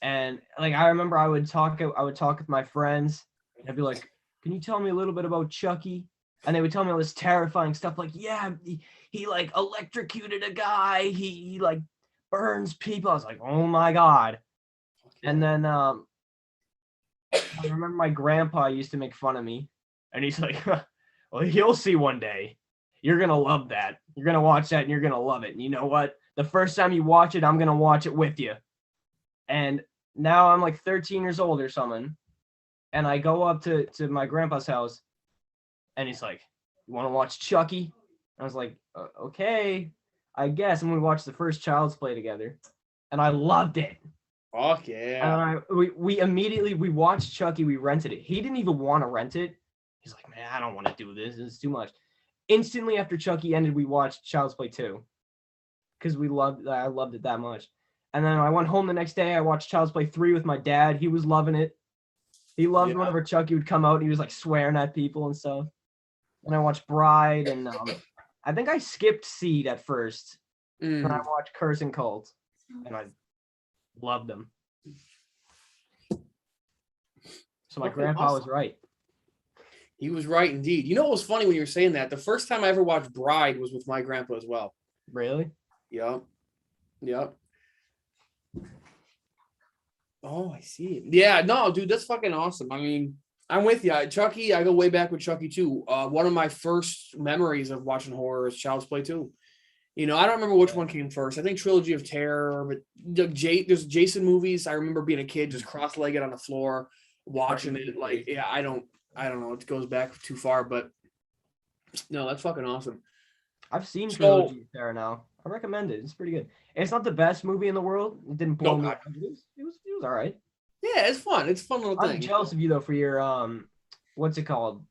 Speaker 2: And like I remember I would talk with my friends, and I'd be like, can you tell me a little bit about Chucky? And they would tell me all this terrifying stuff, like, yeah, he like electrocuted a guy, he like burns people. I was like, oh my God. And then I remember my grandpa used to make fun of me, and he's like, well, you'll see one day. You're going to love that. You're going to watch that and you're going to love it. And you know what? The first time you watch it, I'm going to watch it with you. And now I'm like 13 years old or something. And I go up to my grandpa's house, and he's like, you want to watch Chucky? I was like, okay, I guess. And we watched the first Child's Play together, and I loved it.
Speaker 1: Fuck yeah.
Speaker 2: And we immediately, we watched Chucky, we rented it. He didn't even want to rent it. He's like, man, I don't want to do this. It's too much. Instantly after Chucky ended, we watched Child's Play 2 because I loved it that much. And then I went home the next day. I watched Child's Play 3 with my dad. He was loving it. He loved whenever Chucky would come out and he was like swearing at people and stuff. And I watched Bride, and I think I skipped Seed at first. And I watched Curse and Cult, and I loved them. So my grandpa was right.
Speaker 1: He was right indeed. You know what was funny when you were saying that? The first time I ever watched Bride was with my grandpa as well.
Speaker 2: Really?
Speaker 1: Yep. Oh, I see. Yeah, no, dude, that's fucking awesome. I mean, I'm with you. Chucky, I go way back with Chucky too. One of my first memories of watching horror is Child's Play 2. You know, I don't remember which one came first. I think Trilogy of Terror, but there's Jason movies. I remember being a kid just cross-legged on the floor watching it. Like, yeah, I don't know. It goes back too far, but no, that's fucking awesome.
Speaker 2: I've seen Trilogy of Terror now. I recommend it. It's pretty good. It's not the best movie in the world. It didn't blow me. It was all right.
Speaker 1: Yeah, it's fun. It's a fun little thing.
Speaker 2: I'm jealous of you though for your what's it called?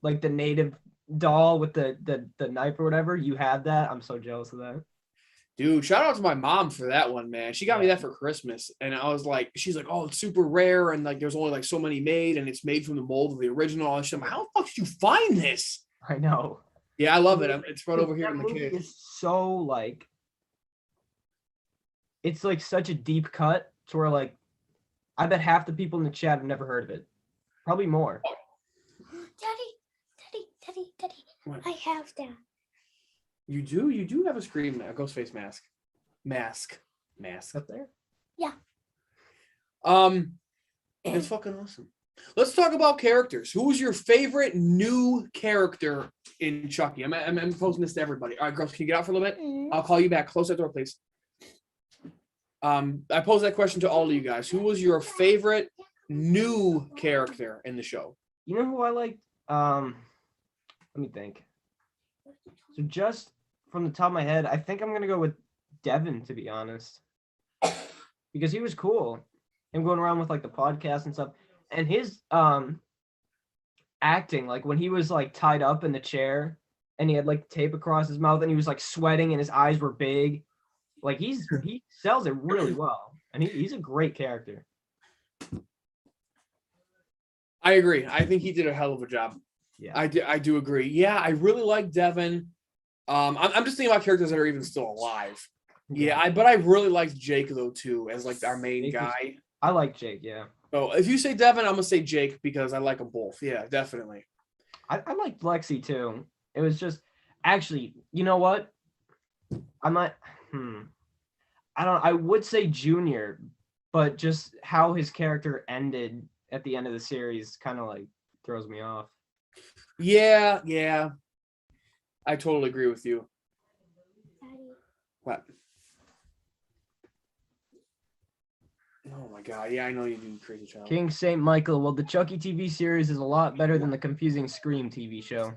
Speaker 2: Like the native doll with the knife or whatever. You have that. I'm so jealous of that.
Speaker 1: Dude, shout out to my mom for that one, man. She got me that for Christmas. And I was like, she's like, oh, it's super rare. And like, there's only like so many made, and it's made from the mold of the original. And she's like, how the fuck did you find this?
Speaker 2: I know.
Speaker 1: Yeah, I love it. It's right over here in the case.
Speaker 2: It's so like, it's like such a deep cut to where like, I bet half the people in the chat have never heard of it. Probably more.
Speaker 3: Daddy, I have that.
Speaker 1: You do have a scream now. Ghost face mask. Mask
Speaker 2: up there.
Speaker 3: Yeah.
Speaker 1: It's fucking awesome. Let's talk about characters. Who was your favorite new character in Chucky? I'm posing this to everybody. All right, girls, can you get out for a little bit? I'll call you back. Close that door, please. I posed that question to all of you guys. Who was your favorite new character in the show?
Speaker 2: You know who I liked? Let me think. So just from the top of my head, I think I'm gonna go with Devin, to be honest, because he was cool. Him going around with like the podcast and stuff, and his acting, like when he was like tied up in the chair and he had like tape across his mouth and he was like sweating and his eyes were big. Like he sells it really well, and he's a great character.
Speaker 1: I agree. I think he did a hell of a job.
Speaker 2: Yeah,
Speaker 1: I do agree. Yeah, I really like Devin. I'm just thinking about characters that are even still alive. Yeah, but I really liked Jake though too, as like our main guy.
Speaker 2: I like Jake, yeah.
Speaker 1: Oh, if you say Devin, I'm gonna say Jake because I like them both. Yeah, definitely.
Speaker 2: I liked Lexi too. It was just actually, you know what? I might I would say Junior, but just how his character ended at the end of the series kind of like throws me off.
Speaker 1: Yeah. I totally agree with you. What? Oh my god, yeah, I know you do, crazy child.
Speaker 2: King St. Michael, well, the Chucky TV series is a lot better than the confusing Scream TV show.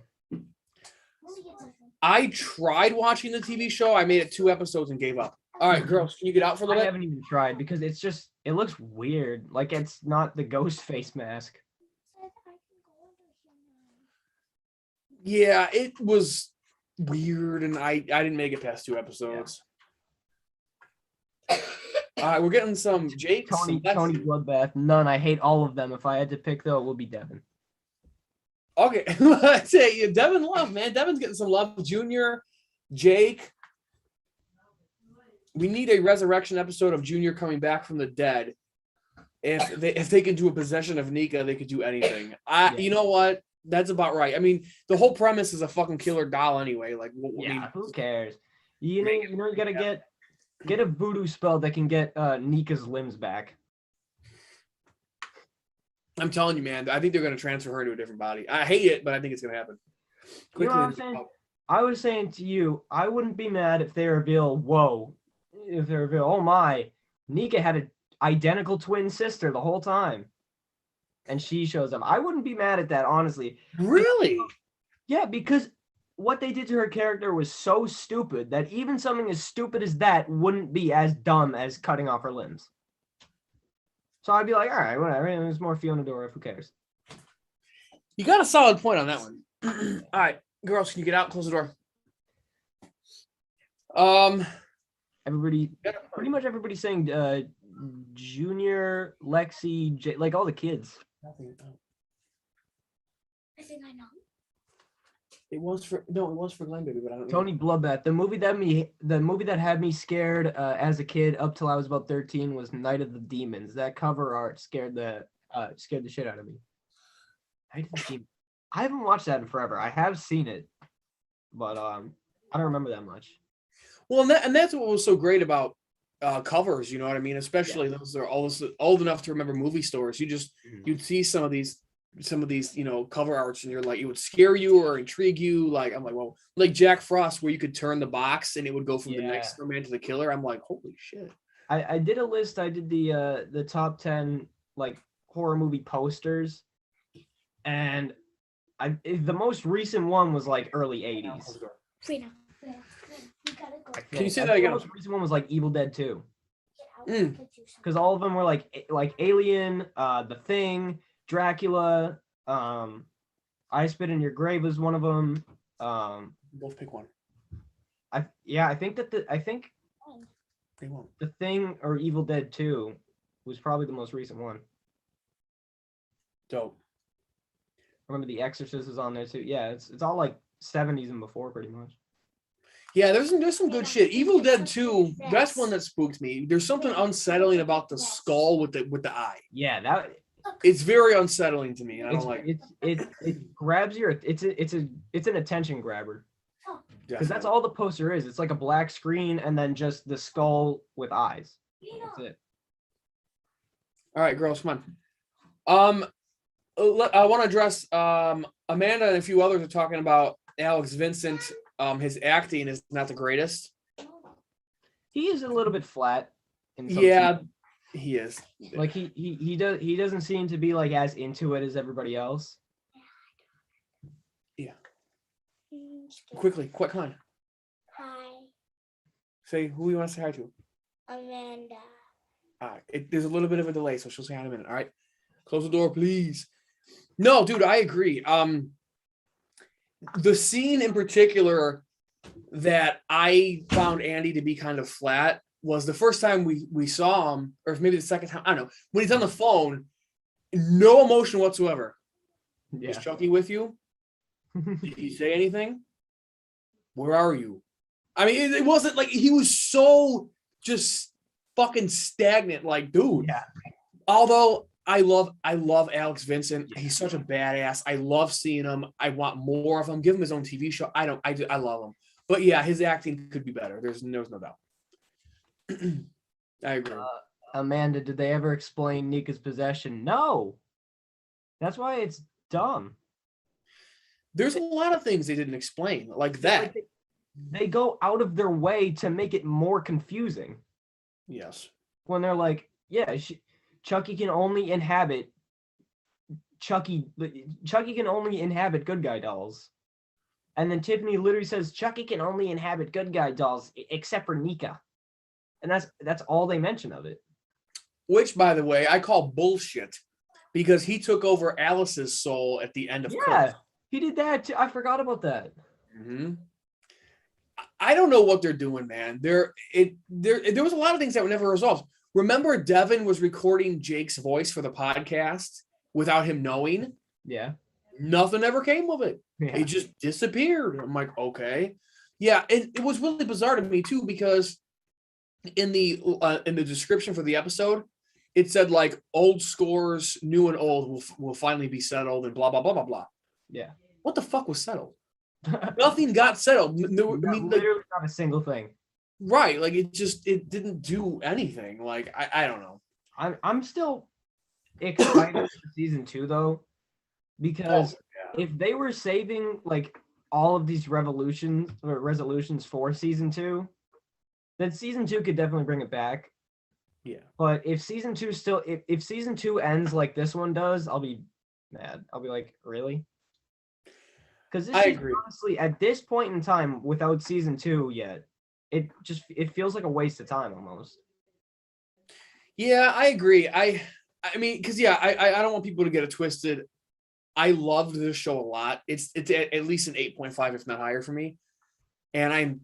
Speaker 1: I tried watching the TV show. I made it 2 episodes and gave up. All right, girls, can you get out for a little
Speaker 2: I
Speaker 1: bit?
Speaker 2: haven't even tried because it's just, it looks weird. Like it's not the ghost face mask.
Speaker 1: Yeah, it was weird, and I didn't make it past 2 episodes. Yeah. All right, we're getting some Jake.
Speaker 2: Tony Bloodbath. None. I hate all of them. If I had to pick, though, it would be Devin.
Speaker 1: Okay, let's say Devin love, man. Devin's getting some love. Junior, Jake. We need a resurrection episode of Junior coming back from the dead. If they can do a possession of Nika, they could do anything. You know what? That's about right. I mean, the whole premise is a fucking killer doll anyway. Like,
Speaker 2: who cares? You gotta get a voodoo spell that can get Nika's limbs back.
Speaker 1: I'm telling you, man. I think they're gonna transfer her to a different body. I hate it, but I think it's gonna happen.
Speaker 2: You know what I'm saying? I was saying to you, I wouldn't be mad if they reveal, oh my, Nika had an identical twin sister the whole time. And she shows up. I wouldn't be mad at that, honestly.
Speaker 1: Really?
Speaker 2: Yeah, because what they did to her character was so stupid that even something as stupid as that wouldn't be as dumb as cutting off her limbs. So I'd be like, all right, whatever. There's more Fiona Dora. Who cares?
Speaker 1: You got a solid point on that one. All right, girls, can you get out? Close the door.
Speaker 2: Pretty much everybody's saying Junior, Lexi, like all the kids.
Speaker 3: I think I know.
Speaker 1: It was for Glenn Baby, but I don't know.
Speaker 2: Tony Bloodbath. The movie that had me scared as a kid up till I was about 13 was Night of the Demons. That cover art scared the shit out of me. Night of the Demons. I haven't watched that in forever. I have seen it, but I don't remember that much.
Speaker 1: Well, and that's what was so great about covers, you know what I mean? Especially those that are old enough to remember movie stores. You'd see some of these, cover arts, and you're like, it would scare you or intrigue you. Like, I'm like, well, like Jack Frost, where you could turn the box and it would go from the next man to the killer. I'm like, holy shit.
Speaker 2: I did a list. I did the top 10 like horror movie posters, and the most recent one was like early 80s.
Speaker 3: Freedom.
Speaker 1: Can you say that again?
Speaker 2: The most recent one was like Evil Dead 2. Because all of them were like Alien, The Thing, Dracula, I Spit in Your Grave was one of them.
Speaker 1: Both pick one.
Speaker 2: I think The Thing or Evil Dead 2 was probably the most recent one.
Speaker 1: Dope.
Speaker 2: Remember The Exorcist is on there too. Yeah, it's all like 70s and before pretty much.
Speaker 1: Yeah, there's some good shit. Evil Dead 2, that's one that spooked me. There's something unsettling about the skull with the eye.
Speaker 2: Yeah,
Speaker 1: it's very unsettling to me. And I don't like
Speaker 2: it grabs your it's an attention grabber. Because that's all the poster is. It's like a black screen and then just the skull with eyes. That's it.
Speaker 1: All right, girls, come on. I want to address Amanda and a few others are talking about Alex Vincent. His acting is not the greatest.
Speaker 2: He is a little bit flat.
Speaker 1: He is.
Speaker 2: Like he doesn't seem to be like as into it as everybody else.
Speaker 1: Yeah. Quickly, quick, come on.
Speaker 3: Hi.
Speaker 1: Say who you want to say hi to.
Speaker 3: Amanda.
Speaker 1: All right. There's a little bit of a delay, so she'll say hi in a minute. All right. Close the door, please. No, dude, I agree. The scene in particular that I found Andy to be kind of flat was the first time we saw him, or maybe the second time, I don't know, when he's on the phone, no emotion whatsoever.
Speaker 2: Yeah.
Speaker 1: Is Chucky with you? Did he say anything? where are you? I mean, it wasn't like he was so just fucking stagnant. Like, dude.
Speaker 2: Yeah.
Speaker 1: Although I love Alex Vincent. He's such a badass. I love seeing him. I want more of him. Give him his own TV show. I love him. But yeah, his acting could be better. There's no doubt. I agree.
Speaker 2: Amanda, did they ever explain Nika's possession? No. That's why it's dumb.
Speaker 1: There's a lot of things they didn't explain, like that.
Speaker 2: Like they go out of their way to make it more confusing.
Speaker 1: Yes.
Speaker 2: When they're like, yeah, Chucky can only inhabit Chucky can only inhabit good guy dolls. And then Tiffany literally says Chucky can only inhabit good guy dolls except for Nika. And that's all they mention of it.
Speaker 1: Which, by the way, I call bullshit because he took over Alice's soul at the end of Curse.
Speaker 2: He did that too. I forgot about that.
Speaker 1: Mm-hmm. I don't know what they're doing, man. There was a lot of things that were never resolved. Remember, Devin was recording Jake's voice for the podcast without him knowing?
Speaker 2: Yeah.
Speaker 1: Nothing ever came of it.
Speaker 2: Yeah.
Speaker 1: It just disappeared. I'm like, okay. Yeah, it was really bizarre to me too, because in the description for the episode, it said like old scores, new and old will finally be settled and blah, blah, blah, blah, blah.
Speaker 2: Yeah.
Speaker 1: What the fuck was settled? Nothing got settled.
Speaker 2: Literally not a single thing.
Speaker 1: Right. Like it didn't do anything. Like, I don't know.
Speaker 2: I'm still excited for season 2 though, because if they were saving like all of these resolutions for season 2, then season 2 could definitely bring it back.
Speaker 1: Yeah.
Speaker 2: But if season 2 if season 2 ends like this one does, I'll be mad. I'll be like, really? Because
Speaker 1: I agree.
Speaker 2: Honestly, at this point in time, without season 2 yet, it feels like a waste of time almost.
Speaker 1: Yeah, I agree. I mean, because I don't want people to get it twisted. I loved this show a lot. It's at least an 8.5, if not higher for me. And I'm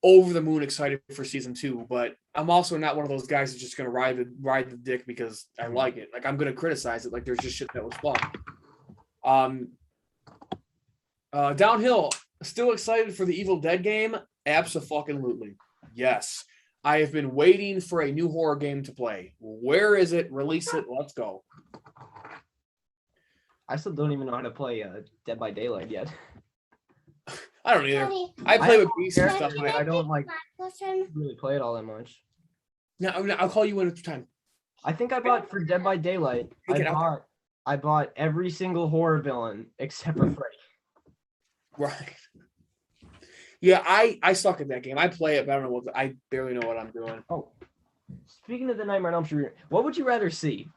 Speaker 1: over the moon excited for season 2, but I'm also not one of those guys that's just gonna ride the dick because I like it. Like, I'm gonna criticize it. Like, there's just shit that was fun. Downhill, still excited for the Evil Dead game? Abso-fucking-lutely. Yes. I have been waiting for a new horror game to play. Where is it? Release it. Let's go.
Speaker 2: I still don't even know how to play Dead by Daylight yet.
Speaker 1: I don't either. I play with Beast and stuff, but
Speaker 2: I don't like really play it all that much.
Speaker 1: No, I'll call you in at the time.
Speaker 2: I think I bought for Dead by Daylight. I bought every single horror villain except for Freddy.
Speaker 1: Right. Yeah, I suck at that game. I play it, but I barely know what I'm doing.
Speaker 2: Oh, speaking of the Nightmare on Elm Street, what would you rather see?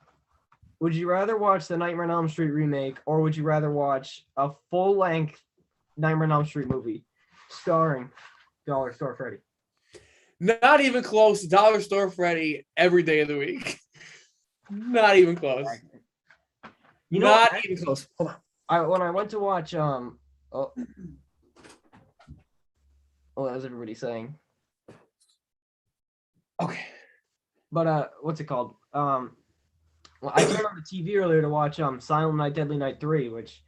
Speaker 2: Would you rather watch the Nightmare on Elm Street remake, or would you rather watch a full-length Nightmare on Elm Street movie starring Dollar Store Freddy?
Speaker 1: Not even close. Dollar Store Freddy every day of the week. Not even close.
Speaker 2: You know,
Speaker 1: not even close. Hold on.
Speaker 2: When I went to watch what was everybody saying?
Speaker 1: Okay.
Speaker 2: But what's it called? Well, I turned on the TV earlier to watch Silent Night, Deadly Night 3, which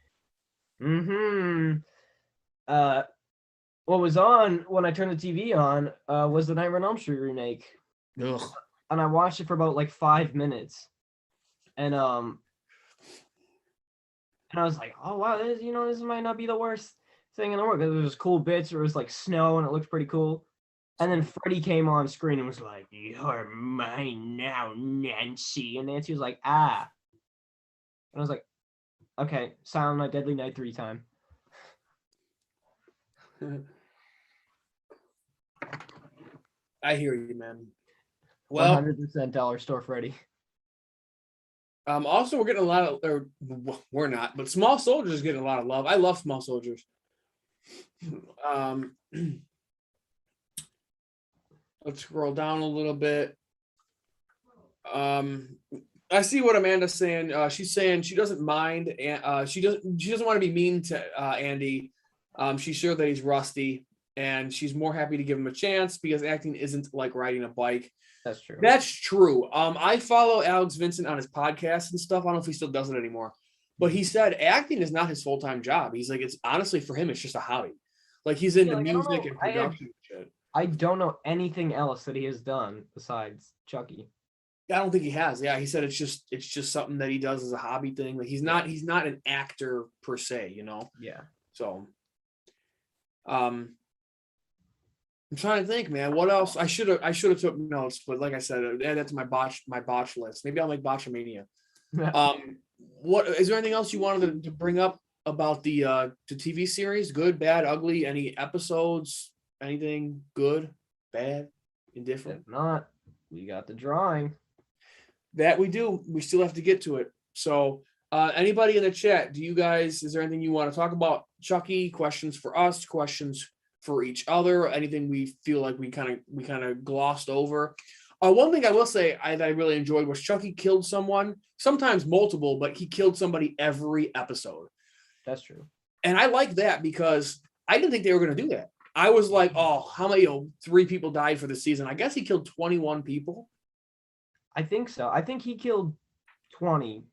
Speaker 2: what was on when I turned the TV on was the Nightmare on Elm Street remake.
Speaker 1: Ugh.
Speaker 2: And I watched it for about like 5 minutes. And I was like, oh wow, this might not be the worst thing in the world. There was cool bits, there was like snow and it looked pretty cool. And then Freddy came on screen and was like, "You're mine now, Nancy." And Nancy was like, "Ah." And I was like, okay, Silent Night, Deadly Night 3 time.
Speaker 1: I hear you, man. Well,
Speaker 2: 100% Dollar Store Freddy.
Speaker 1: Also, we're getting a lot of, or we're not, but Small Soldiers is getting a lot of love. I love Small Soldiers. Let's scroll down a little bit. I see what Amanda's saying. She's saying she doesn't mind, and she doesn't want to be mean to Andy. She's sure that he's rusty, and she's more happy to give him a chance because acting isn't like riding a bike.
Speaker 2: That's true.
Speaker 1: That's true. I follow Alex Vincent on his podcast and stuff. I don't know if he still does it anymore, but he said acting is not his full-time job. He's like, it's honestly for him, it's just a hobby. Like he's into
Speaker 2: like, I don't
Speaker 1: music
Speaker 2: know.
Speaker 1: and production and shit.
Speaker 2: I don't know anything else that he has done besides Chucky.
Speaker 1: I don't think he has. Yeah, he said it's just something that he does as a hobby thing. Like he's not an actor per se, you know.
Speaker 2: Yeah.
Speaker 1: So, I'm trying to think, man. What else? I should have took notes, but like I said, add that to my botch list. Maybe I'll make Botchamania. What is there anything else you wanted to bring up about the TV series? Good, bad, ugly? Any episodes? Anything good, bad, indifferent?
Speaker 2: If not, we got the drawing.
Speaker 1: That we do. We still have to get to it. So, anybody in the chat, is there anything you want to talk about? Chucky, questions for us, questions for each other, anything we feel like we kind of glossed over. One thing I will say that I really enjoyed was Chucky killed someone, sometimes multiple, but he killed somebody every episode.
Speaker 2: That's true.
Speaker 1: And I like that because I didn't think they were going to do that. I was like, oh, how many? 3 people died for the season. I guess he killed 21 people.
Speaker 2: I think so. I think he killed 20,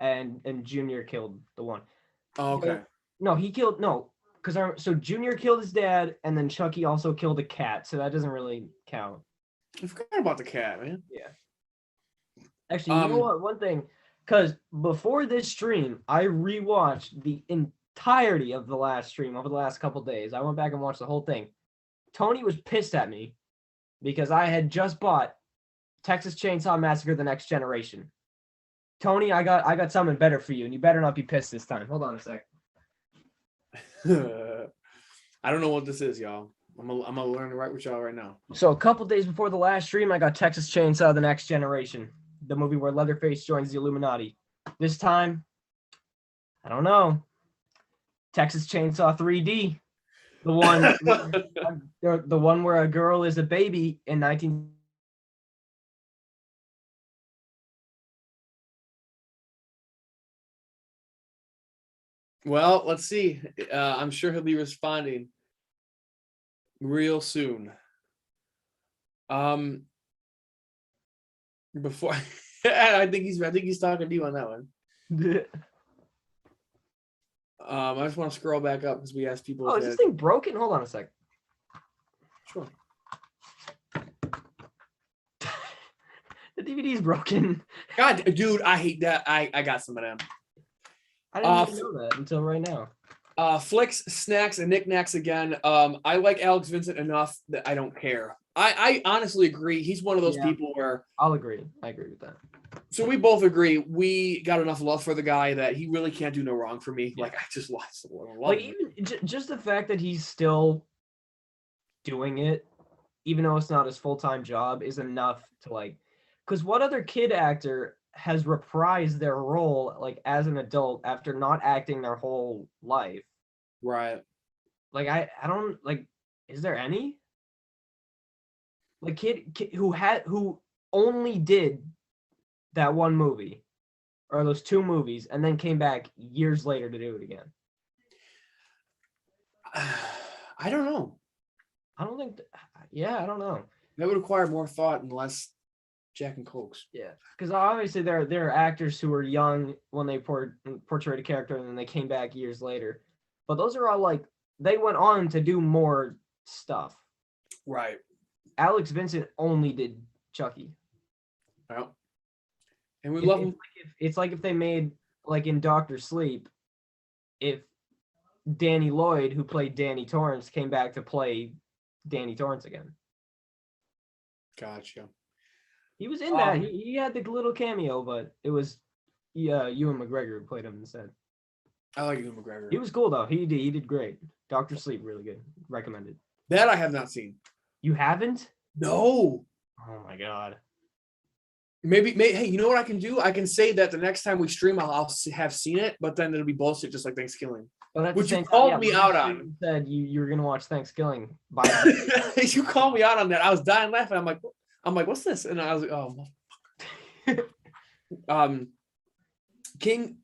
Speaker 2: and Junior killed the one.
Speaker 1: Oh, okay.
Speaker 2: Because Junior killed his dad, and then Chucky also killed a cat, so that doesn't really count.
Speaker 1: I forgot about the cat, man.
Speaker 2: Yeah. Actually, you know what? One thing, because before this stream, I rewatched the entirety of the last stream over the last couple days. I went back and watched the whole thing. Tony was pissed at me because I had just bought Texas Chainsaw Massacre: The Next Generation. Tony, I got something better for you, and you better not be pissed this time. Hold on a sec.
Speaker 1: I don't know what this is, y'all. I'm gonna learn to write with y'all right now.
Speaker 2: So a couple days before the last stream, I got Texas Chainsaw: The Next Generation, the movie where Leatherface joins the Illuminati. This time, I don't know. Texas Chainsaw 3D, the one where a girl is a baby in 19.
Speaker 1: Well, let's see. I'm sure he'll be responding real soon. Before I think he's talking to you on that one. I just want to scroll back up because we asked people.
Speaker 2: Oh, is this thing broken? Hold on a sec.
Speaker 1: Sure.
Speaker 2: The DVD's broken.
Speaker 1: God, dude, I hate that. I got some of them.
Speaker 2: I didn't even know that until right now.
Speaker 1: Flicks, snacks, and knickknacks again. I like Alex Vincent enough that I don't care. I honestly agree. He's one of those people where
Speaker 2: I'll agree. I agree with that.
Speaker 1: So we both agree. We got enough love for the guy that he really can't do no wrong for me. Yeah. Like I just love
Speaker 2: like
Speaker 1: him.
Speaker 2: Even just the fact that he's still doing it, even though it's not his full-time job, is enough to like. Because what other kid actor has reprised their role like as an adult after not acting their whole life?
Speaker 1: Right.
Speaker 2: Like I don't like. Is there any? Like kid who only did that one movie or those 2 movies and then came back years later to do it again?
Speaker 1: I don't know.
Speaker 2: I don't think. I don't know.
Speaker 1: That would require more thought and less Jack and Cokes.
Speaker 2: Yeah, because obviously there are actors who were young when they portrayed a character and then they came back years later. But those are all like they went on to do more stuff.
Speaker 1: Right. Alex
Speaker 2: Vincent only did Chucky.
Speaker 1: Well, and we love him.
Speaker 2: It's like if they made like in Dr. Sleep, if Danny Lloyd, who played Danny Torrance, came back to play Danny Torrance again.
Speaker 1: Gotcha.
Speaker 2: He was in that. He had the little cameo, but it was Ewan McGregor who played him instead.
Speaker 1: I like Ewan McGregor.
Speaker 2: He was cool though. He did great. Dr. Sleep, really good. Recommended.
Speaker 1: That I have not seen.
Speaker 2: You haven't?
Speaker 1: No.
Speaker 2: Oh my god.
Speaker 1: Maybe. Hey, you know what I can do? I can say that the next time we stream, I'll have seen it, but then it'll be bullshit, just like Thanksgiving.
Speaker 2: Which
Speaker 1: you called me out on.
Speaker 2: You said you were gonna watch Thanksgiving.
Speaker 1: You called me out on that. I was dying laughing. I'm like, what's this? And I was like, oh. King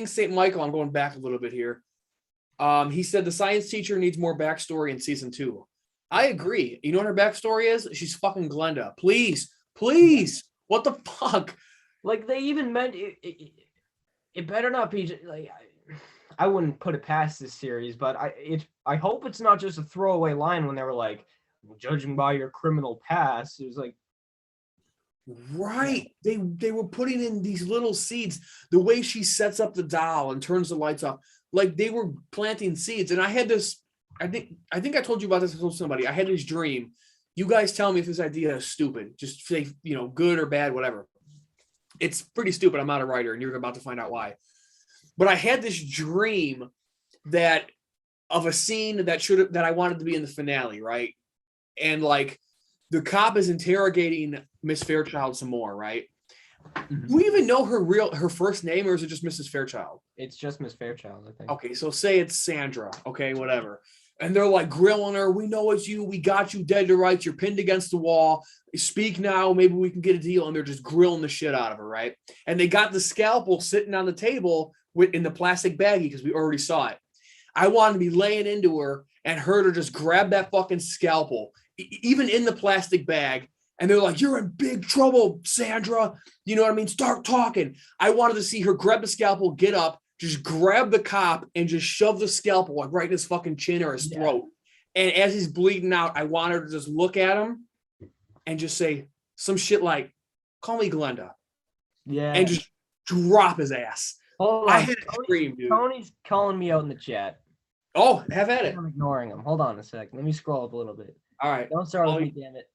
Speaker 1: St. Michael. I'm going back a little bit here. He said the science teacher needs more backstory in season 2. I agree. You know what her backstory is? She's fucking Glenda. Please. What the fuck?
Speaker 2: Like they even meant it better not be like I wouldn't put it past this series, but I hope it's not just a throwaway line when they were like, judging by your criminal past. It was like,
Speaker 1: right. They were putting in these little seeds. The way she sets up the doll and turns the lights off, like they were planting seeds. And I had this. I think I told you about this. I told somebody. I had this dream. You guys tell me if this idea is stupid. Just say, good or bad, whatever. It's pretty stupid. I'm not a writer, and you're about to find out why. But I had this dream that of a scene that I wanted to be in the finale, right? And like the cop is interrogating Miss Fairchild some more, right? Mm-hmm. Do we even know her first name, or is it just Mrs. Fairchild?
Speaker 2: It's just Miss Fairchild, I think.
Speaker 1: Okay, so say it's Sandra. Okay, whatever. And they're like grilling her. We know it's you. We got you dead to rights. You're pinned against the wall. Speak now. Maybe we can get a deal. And they're just grilling the shit out of her, right? And they got the scalpel sitting on the table in the plastic baggie because we already saw it. I wanted to be laying into her and heard her just grab that fucking scalpel, even in the plastic bag. And they're like, you're in big trouble, Sandra. You know what I mean? Start talking. I wanted to see her grab the scalpel, get up, just grab the cop and just shove the scalpel like right in his fucking chin or his throat. And as he's bleeding out, I want her to just look at him and just say some shit like, call me Glenda.
Speaker 2: Yeah.
Speaker 1: And just drop his ass.
Speaker 2: Hold on.
Speaker 1: I had a dream, dude.
Speaker 2: Tony's calling me out in the chat.
Speaker 1: Oh, have at it.
Speaker 2: I'm ignoring him. Hold on a sec. Let me scroll up a little bit.
Speaker 1: All right.
Speaker 2: Don't start with me, damn it.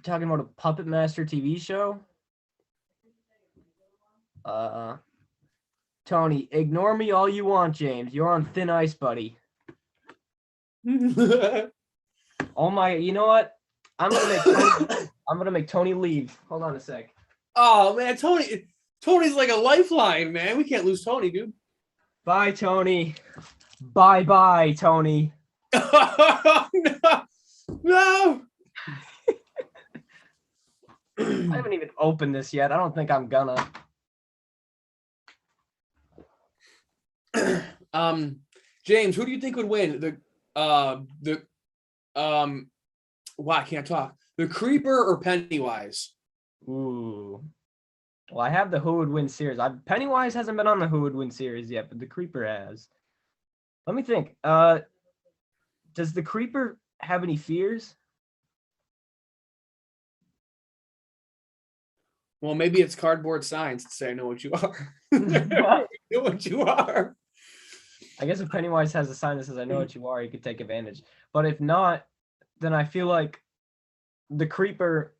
Speaker 2: Talking about a Puppet Master TV show. Tony, ignore me all you want, James. You're on thin ice, buddy. Oh my! You know what? I'm gonna make Tony leave. Hold on a sec.
Speaker 1: Oh man, Tony's like a lifeline, man. We can't lose Tony, dude.
Speaker 2: Bye, Tony. Bye, Tony.
Speaker 1: No.
Speaker 2: I haven't even opened this yet. I don't think I'm gonna.
Speaker 1: James, who do you think would win? Wow, I can't talk. The Creeper or Pennywise?
Speaker 2: Ooh. Well, I have the Who Would Win series. Pennywise hasn't been on the Who Would Win series yet, but the Creeper has. Let me think. Does the Creeper have any fears?
Speaker 1: Well, maybe it's cardboard signs to say I know what you are. I know what you are.
Speaker 2: I guess if Pennywise has a sign that says I know what you are, he could take advantage. But if not, then I feel like the Creeper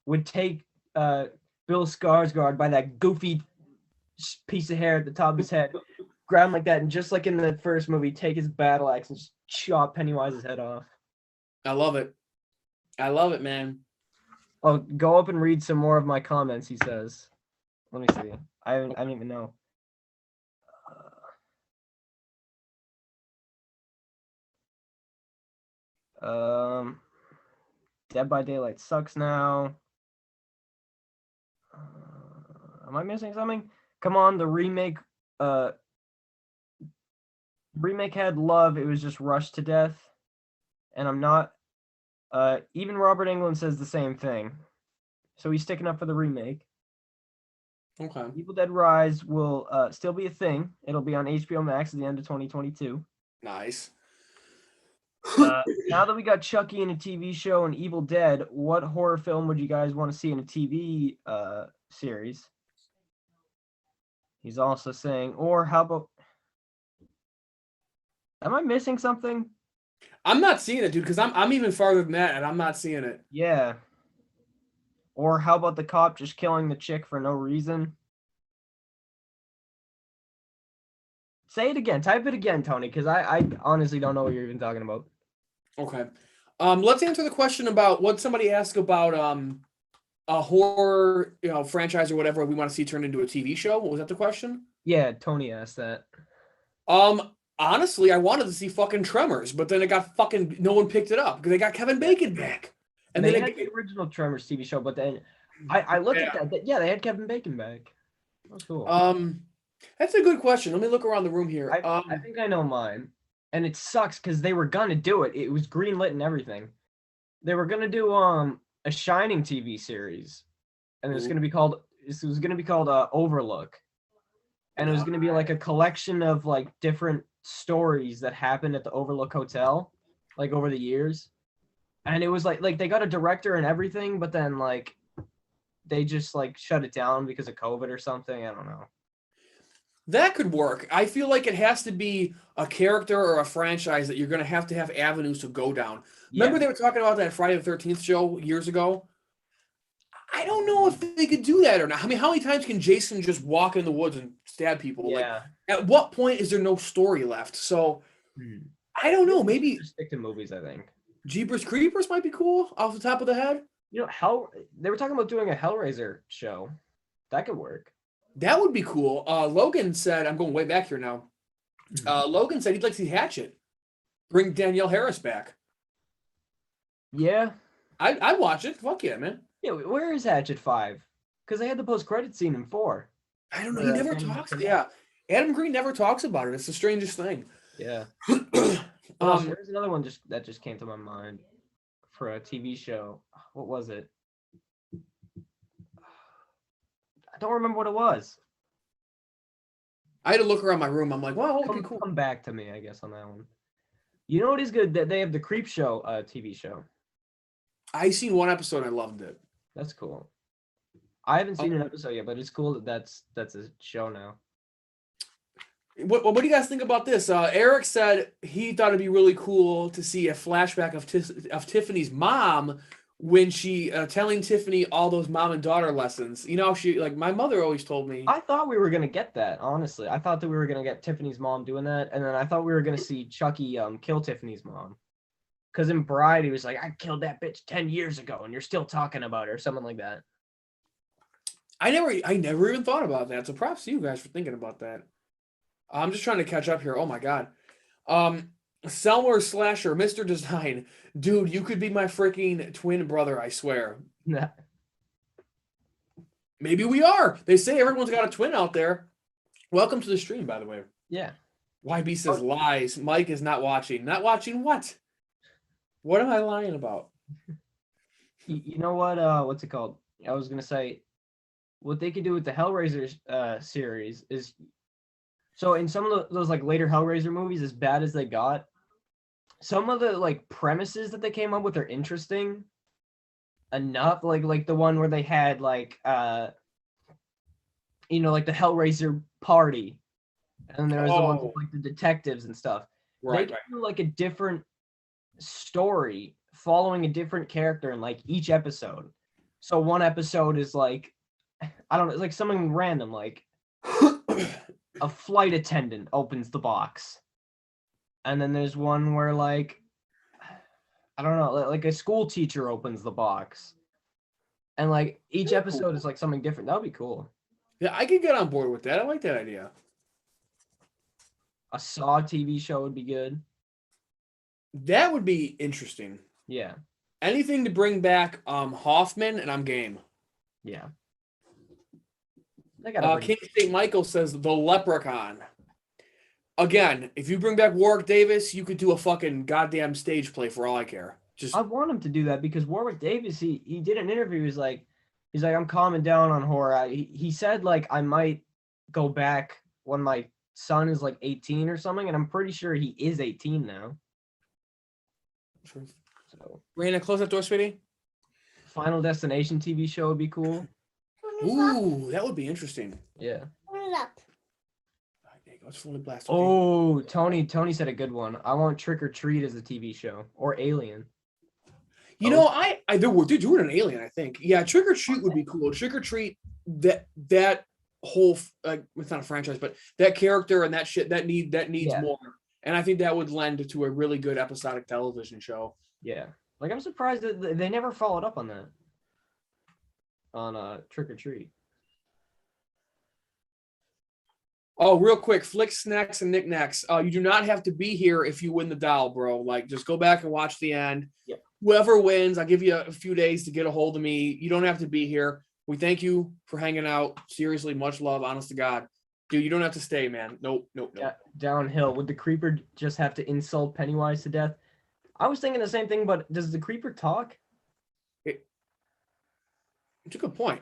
Speaker 2: would take Bill Skarsgård by that goofy piece of hair at the top of his head, grab him like that, and just like in the first movie, take his battle axe and just chop Pennywise's head off.
Speaker 1: I love it. I love it, man.
Speaker 2: Oh, go up and read some more of my comments, he says. Let me see. I don't even know. Dead by Daylight sucks now. Am I missing something? Come on, the remake had love, it was just rushed to death. And I'm not even Robert Englund says the same thing. So he's sticking up for the remake.
Speaker 1: Okay.
Speaker 2: Evil Dead Rise will still be a thing. It'll be on HBO Max at the end of 2022.
Speaker 1: Nice.
Speaker 2: Now that we got Chucky in a TV show and Evil Dead, what horror film would you guys want to see in a TV series? He's also saying, or how about... Am I missing something?
Speaker 1: I'm not seeing it, dude, because I'm even farther than that, and I'm not seeing it.
Speaker 2: Yeah. Or how about the cop just killing the chick for no reason? Say it again. Type it again, Tony, because I honestly don't know what you're even talking about.
Speaker 1: Okay. Let's answer the question about what somebody asked about a horror franchise or whatever we want to see turned into a TV show. What was that the question?
Speaker 2: Yeah, Tony asked that.
Speaker 1: Honestly, I wanted to see fucking Tremors, but then it got fucking no one picked it up because they got Kevin Bacon back.
Speaker 2: And they had the original Tremors TV show, but then I looked at that. Yeah, they had Kevin Bacon back. That's cool.
Speaker 1: That's a good question. Let me look around the room here.
Speaker 2: I think I know mine. And it sucks because they were gonna do it. It was greenlit and everything. They were gonna do a Shining TV series. And it's gonna be called This was gonna be called Overlook, and it was gonna be like a collection of like different stories that happened at the Overlook Hotel, like over the years. And it was like they got a director and everything, but then like they just like shut it down because of COVID or something. I don't know.
Speaker 1: That could work. I feel like it has to be a character or a franchise that you're going to have avenues to go down. Remember
Speaker 2: Yeah.
Speaker 1: they were talking about that Friday the 13th show years ago? I don't know if they could do that or not. I mean, how many times can Jason just walk in the woods and stab people?
Speaker 2: Yeah.
Speaker 1: Like, at what point is there no story left? So, I don't know. Maybe
Speaker 2: Just stick to movies, I think.
Speaker 1: Jeepers Creepers might be cool off the top of the head.
Speaker 2: You know, they were talking about doing a Hellraiser show. That could work.
Speaker 1: That would be cool. Logan said, I'm going way back here now. Logan said he'd like to see Hatchet. Bring Danielle Harris back.
Speaker 2: Yeah.
Speaker 1: I'd watch it. Fuck yeah, man.
Speaker 2: Yeah, where is Hatchet 5? Because they had the post-credit scene in 4.
Speaker 1: I don't know. He never talks. Yeah. Adam Green never talks about it. It's the strangest thing.
Speaker 2: Yeah. There's another one that just came to my mind for a TV show. What was it? I don't remember what it was.
Speaker 1: I had to look around my room. I'm like, wow, that would be cool.
Speaker 2: Come back to me, I guess, on that one. You know what is good? That they have the Creep Show TV show.
Speaker 1: I seen one episode. I loved it.
Speaker 2: That's cool. I haven't seen an episode yet, but it's cool that that's a show now.
Speaker 1: What do you guys think about this? Eric said he thought it'd be really cool to see a flashback of Tiffany's mom when she telling Tiffany all those mom and daughter lessons. You know, she like my mother always told me.
Speaker 2: I thought we were gonna get that, honestly. I thought that we were gonna get Tiffany's mom doing that, and then I thought we were gonna see Chucky kill Tiffany's mom. Because in Bride, he was like, I killed that bitch 10 years ago, and you're still talking about her, or something like that.
Speaker 1: I never even thought about that. So props to you guys for thinking about that. I'm just trying to catch up here. Oh my god. Selmer Slasher, Mr. Design. Dude, you could be my freaking twin brother, I swear.
Speaker 2: Nah.
Speaker 1: Maybe we are. They say everyone's got a twin out there. Welcome to the stream, by the way.
Speaker 2: Yeah.
Speaker 1: YB says lies. Mike is not watching. Not watching what? What am I lying about?
Speaker 2: You know what? What's it called? I was gonna say, what they could do with the Hellraiser series is, so in some of those like later Hellraiser movies, as bad as they got, some of the like premises that they came up with are interesting enough. Like the one where they had like you know, like the Hellraiser party, and then there was the ones with like the detectives and stuff. They could do like a different story following a different character in like each episode. So one episode is like, I don't know, it's like something random, like a flight attendant opens the box, and then there's one where like, I don't know, like a school teacher opens the box, and like each episode is like something different. That would be cool.
Speaker 1: Yeah, I could get on board with that. I like that idea.
Speaker 2: A Saw TV show would be good.
Speaker 1: That would be interesting.
Speaker 2: Yeah.
Speaker 1: Anything to bring back Hoffman, and I'm game.
Speaker 2: Yeah.
Speaker 1: King St. Michael says the Leprechaun. Again, if you bring back Warwick Davis, you could do a fucking goddamn stage play for all I care.
Speaker 2: I want him to do that because Warwick Davis, he did an interview. He's like, I'm calming down on horror. He said like I might go back when my son is like 18 or something, and I'm pretty sure he is 18 now. So,
Speaker 1: Raina, close that door, sweetie.
Speaker 2: Final Destination TV show would be cool.
Speaker 1: Ooh, that would be interesting.
Speaker 2: Yeah.
Speaker 1: Let's fully blast.
Speaker 2: Oh, Tony said a good one. I want Trick or Treat as a TV show, or Alien.
Speaker 1: You know, they're doing an Alien, I think. Yeah, Trick or Treat would be cool. Trick or Treat, that whole like it's not a franchise, but that character and that shit that needs more. And I think that would lend to a really good episodic television show.
Speaker 2: Yeah. Like I'm surprised that they never followed up on that. On Trick or Treat.
Speaker 1: Oh, real quick, Flick Snacks and Knickknacks. You do not have to be here if you win the doll, bro. Like, just go back and watch the end.
Speaker 2: Yep.
Speaker 1: Whoever wins, I'll give you a few days to get a hold of me. You don't have to be here. We thank you for hanging out. Seriously, much love, honest to God. Dude, you don't have to stay, man. Nope.
Speaker 2: Yeah, downhill. Would the Creeper just have to insult Pennywise to death? I was thinking the same thing, but does the Creeper talk?
Speaker 1: It's a good point.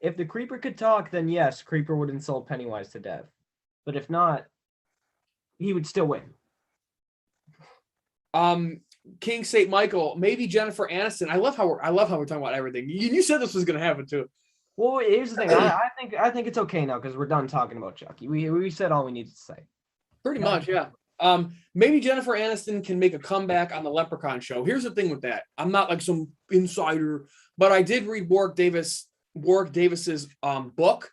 Speaker 2: if the Creeper could talk, then yes, Creeper would insult Pennywise to death. But if not, he would still win.
Speaker 1: King St. Michael, maybe Jennifer Aniston. I love how we're talking about everything. You said this was gonna happen too.
Speaker 2: Well, here's the thing. I think it's okay now because we're done talking about Chucky. We said all we needed to say.
Speaker 1: Pretty much, yeah. Maybe Jennifer Aniston can make a comeback on the Leprechaun show. Here's the thing with that. I'm not like some insider, but I did read Warwick Davis's book.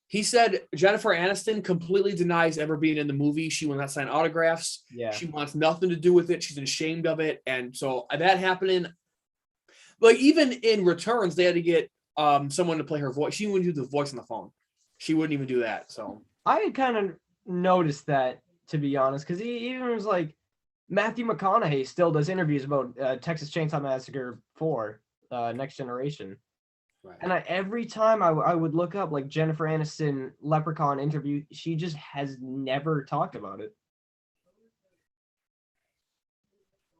Speaker 1: He said Jennifer Aniston completely denies ever being in the movie. She will not sign autographs.
Speaker 2: Yeah.
Speaker 1: She wants nothing to do with it. She's ashamed of it. And so that happening, like even in Returns, they had to get someone to play her voice. She wouldn't do the voice on the phone. She wouldn't even do that. So
Speaker 2: I had kind of noticed that, to be honest, because he even was like, Matthew McConaughey still does interviews about Texas Chainsaw Massacre 4, Next Generation. Right. And every time I would look up like Jennifer Aniston Leprechaun interview, she just has never talked about it.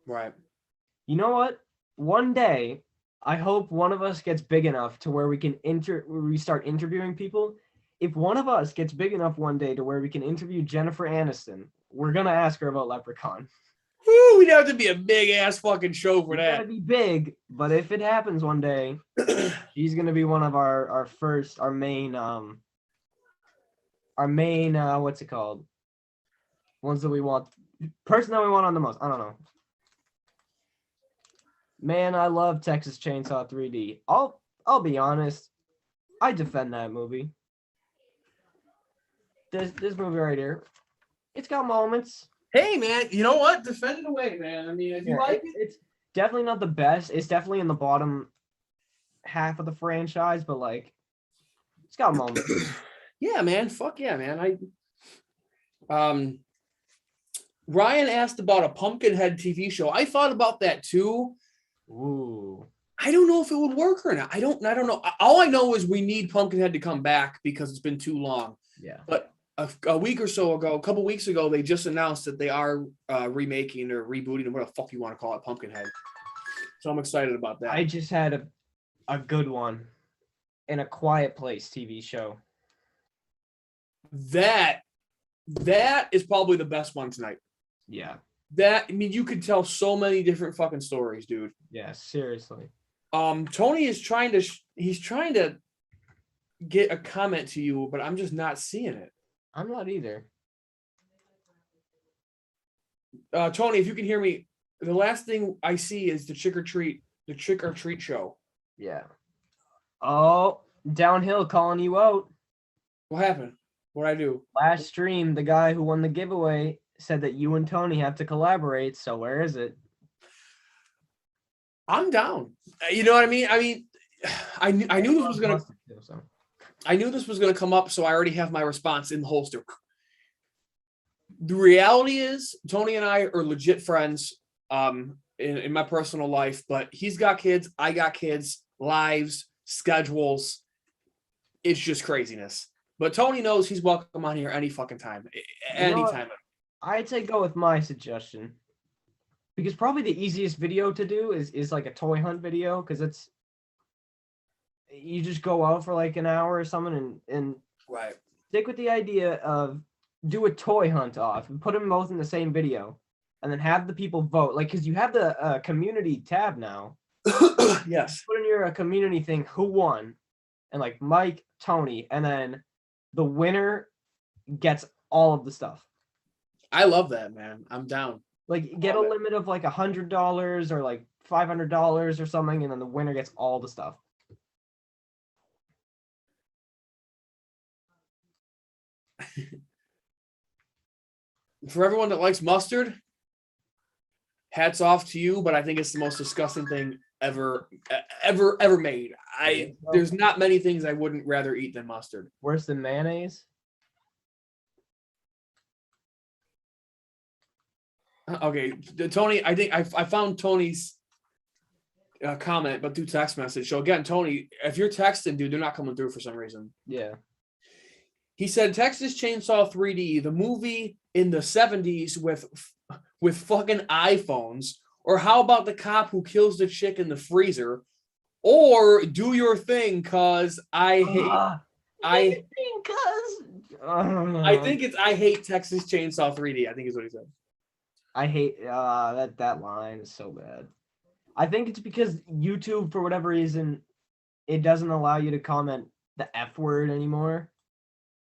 Speaker 1: Right.
Speaker 2: You know what? One day, I hope one of us gets big enough to where we can start interviewing people. If one of us gets big enough one day to where we can interview Jennifer Aniston, we're gonna ask her about Leprechaun.
Speaker 1: Woo, we'd have to be a big ass fucking show for that.
Speaker 2: It's gotta be big, but if it happens one day, she's gonna be one of our main what's it called? Ones that we want, person that we want on the most. I don't know. Man, I love Texas Chainsaw 3D. I'll be honest, I defend that movie. This movie right here, it's got moments.
Speaker 1: Hey man, you know what? Defend it away, man. I mean, if you like it,
Speaker 2: it's definitely not the best. It's definitely in the bottom half of the franchise, but like, it's got moments.
Speaker 1: Yeah, man. Fuck yeah, man. Ryan asked about a Pumpkinhead TV show. I thought about that too.
Speaker 2: Ooh.
Speaker 1: I don't know if it would work or not. I don't know. All I know is we need Pumpkinhead to come back because it's been too long.
Speaker 2: Yeah.
Speaker 1: But a week or so ago, a couple weeks ago, they just announced that they are remaking or rebooting, or what the fuck you want to call it, Pumpkinhead. So I'm excited about that.
Speaker 2: I just had a good one in A Quiet Place TV show.
Speaker 1: That is probably the best one tonight.
Speaker 2: Yeah.
Speaker 1: I mean, you could tell so many different fucking stories, dude.
Speaker 2: Yeah, seriously.
Speaker 1: Tony is trying to get a comment to you, but I'm just not seeing it.
Speaker 2: I'm not either.
Speaker 1: Tony, if you can hear me, the last thing I see is the trick or treat show.
Speaker 2: Yeah. Oh, Downhill calling you out.
Speaker 1: What happened? What'd I do?
Speaker 2: Last stream, the guy who won the giveaway said that you and Tony have to collaborate. So where is it?
Speaker 1: I'm down. You know what I mean? I knew this was gonna. I knew this was gonna come up, so I already have my response in the holster. The reality is, Tony and I are legit friends in my personal life, but he's got kids, I got kids, lives, schedules. It's just craziness. But Tony knows he's welcome on here any fucking time. Anytime.
Speaker 2: I'd say go with my suggestion. Because probably the easiest video to do is like a toy hunt video, because it's you just go out for like an hour or something and
Speaker 1: right.
Speaker 2: Stick with the idea of do a toy hunt off and put them both in the same video and then have the people vote. Like, because you have the community tab now.
Speaker 1: Yes.
Speaker 2: Put in your community thing who won and like Mike, Tony, and then the winner gets all of the stuff.
Speaker 1: I love that, man. I'm down.
Speaker 2: Like, get a limit of like $100 or like $500 or something, and then the winner gets all the stuff.
Speaker 1: For everyone that likes mustard, hats off to you, but I think it's the most disgusting thing ever made. There's not many things I wouldn't rather eat than mustard.
Speaker 2: Worse than mayonnaise?
Speaker 1: Okay, Tony, I think I found Tony's comment, but through text message. So again, Tony, if you're texting, dude, they're not coming through for some reason.
Speaker 2: Yeah.
Speaker 1: He said Texas Chainsaw 3D, the movie in the 70s with fucking iPhones, or how about the cop who kills the chick in the freezer, or do your thing, cause I hate. I think it's I hate Texas Chainsaw 3D. I think is what he said.
Speaker 2: I hate that line is so bad. I think it's because YouTube, for whatever reason, it doesn't allow you to comment the F word anymore.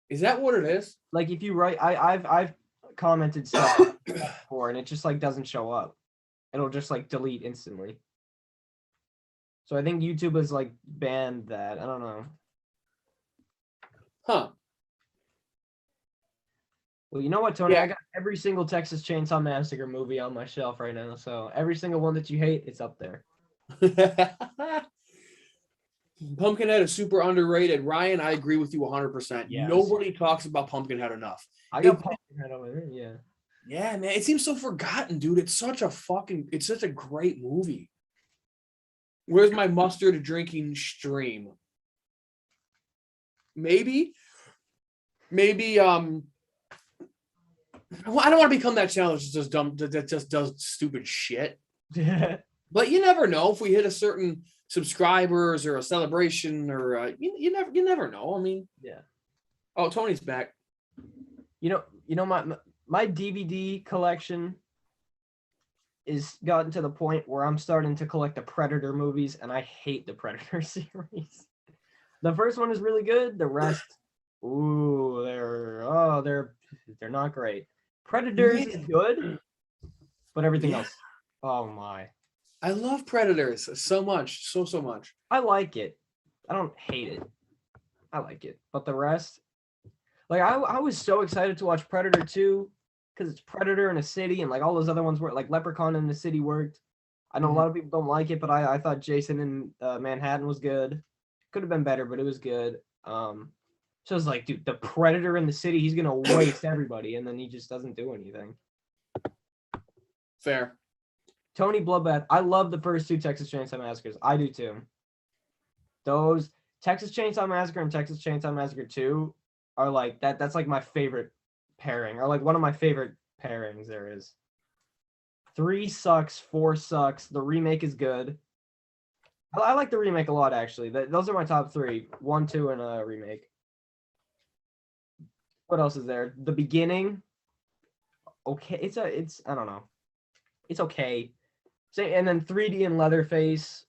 Speaker 1: Is that what it is?
Speaker 2: Like if you write, I've commented stuff before, and it just like doesn't show up. It'll just like delete instantly. So I think YouTube has like banned that. I don't know.
Speaker 1: Huh.
Speaker 2: Well, you know what, Tony?
Speaker 1: Yeah.
Speaker 2: I got every single Texas Chainsaw Massacre movie on my shelf right now. So every single one that you hate, it's up there.
Speaker 1: Pumpkinhead is super underrated. Ryan, I agree with you 100%.
Speaker 2: Yes.
Speaker 1: Nobody talks about Pumpkinhead enough.
Speaker 2: I got Pumpkinhead over there, yeah.
Speaker 1: Yeah, man. It seems so forgotten, dude. It's such a great movie. Where's my mustard drinking stream? Maybe, well, I don't want to become that channel that's just dumb, that just does stupid shit. But you never know if we hit a certain subscribers or a celebration or you never know. I mean,
Speaker 2: yeah.
Speaker 1: Oh, Tony's back.
Speaker 2: You know my DVD collection is gotten to the point where I'm starting to collect the Predator movies, and I hate the Predator series. The first one is really good. The rest, ooh, they're not great. Predators is good, but everything else, oh my.
Speaker 1: I love Predators so much, so much.
Speaker 2: I like it. I don't hate it. I like it, but the rest, like I was so excited to watch Predator 2 because it's Predator in a city, and like all those other ones were like Leprechaun in the City worked. I know a lot of people don't like it, but I thought Jason in Manhattan was good. Could have been better, but it was good. So I was like, dude, the Predator in the city, he's gonna waste everybody, and then he just doesn't do anything.
Speaker 1: Fair.
Speaker 2: Tony Bloodbath. I love the first two Texas Chainsaw Massacres. I do too. Those Texas Chainsaw Massacre and Texas Chainsaw Massacre 2 are like that. That's like my favorite pairing, or like one of my favorite pairings there is. 3 sucks, 4 sucks. The remake is good. I like the remake a lot, actually. Those are my top 3. 1, 2, and a remake. What else is there? The Beginning. Okay, it's I don't know. It's okay. And then 3D and Leatherface.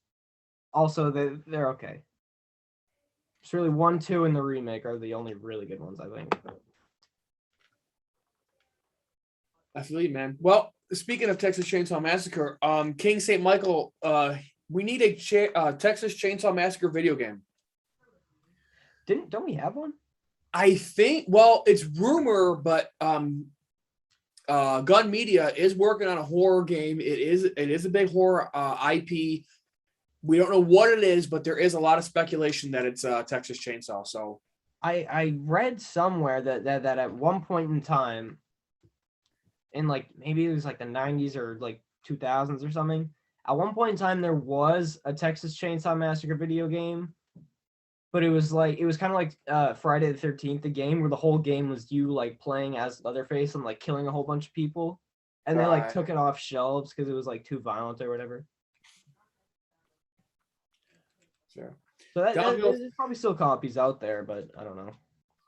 Speaker 2: Also, they're okay. It's really 1, 2, and the remake are the only really good ones, I think.
Speaker 1: I feel you, man. Well, speaking of Texas Chainsaw Massacre, King St. Michael, we need a Texas Chainsaw Massacre video game.
Speaker 2: Don't we have one?
Speaker 1: I think, well, it's rumor, but Gun Media is working on a horror game. It is a big horror IP. We don't know what it is, but there is a lot of speculation that it's Texas Chainsaw. So
Speaker 2: I read somewhere that at one point in time, in like maybe it was like the 90s or like 2000s or something, at one point in time there was a Texas Chainsaw Massacre video game, but it was kind of like Friday the 13th, the game where the whole game was you like playing as Leatherface and like killing a whole bunch of people, and they like took it off shelves because it was like too violent or whatever.
Speaker 1: Sure.
Speaker 2: So there's probably still copies out there, but I don't know.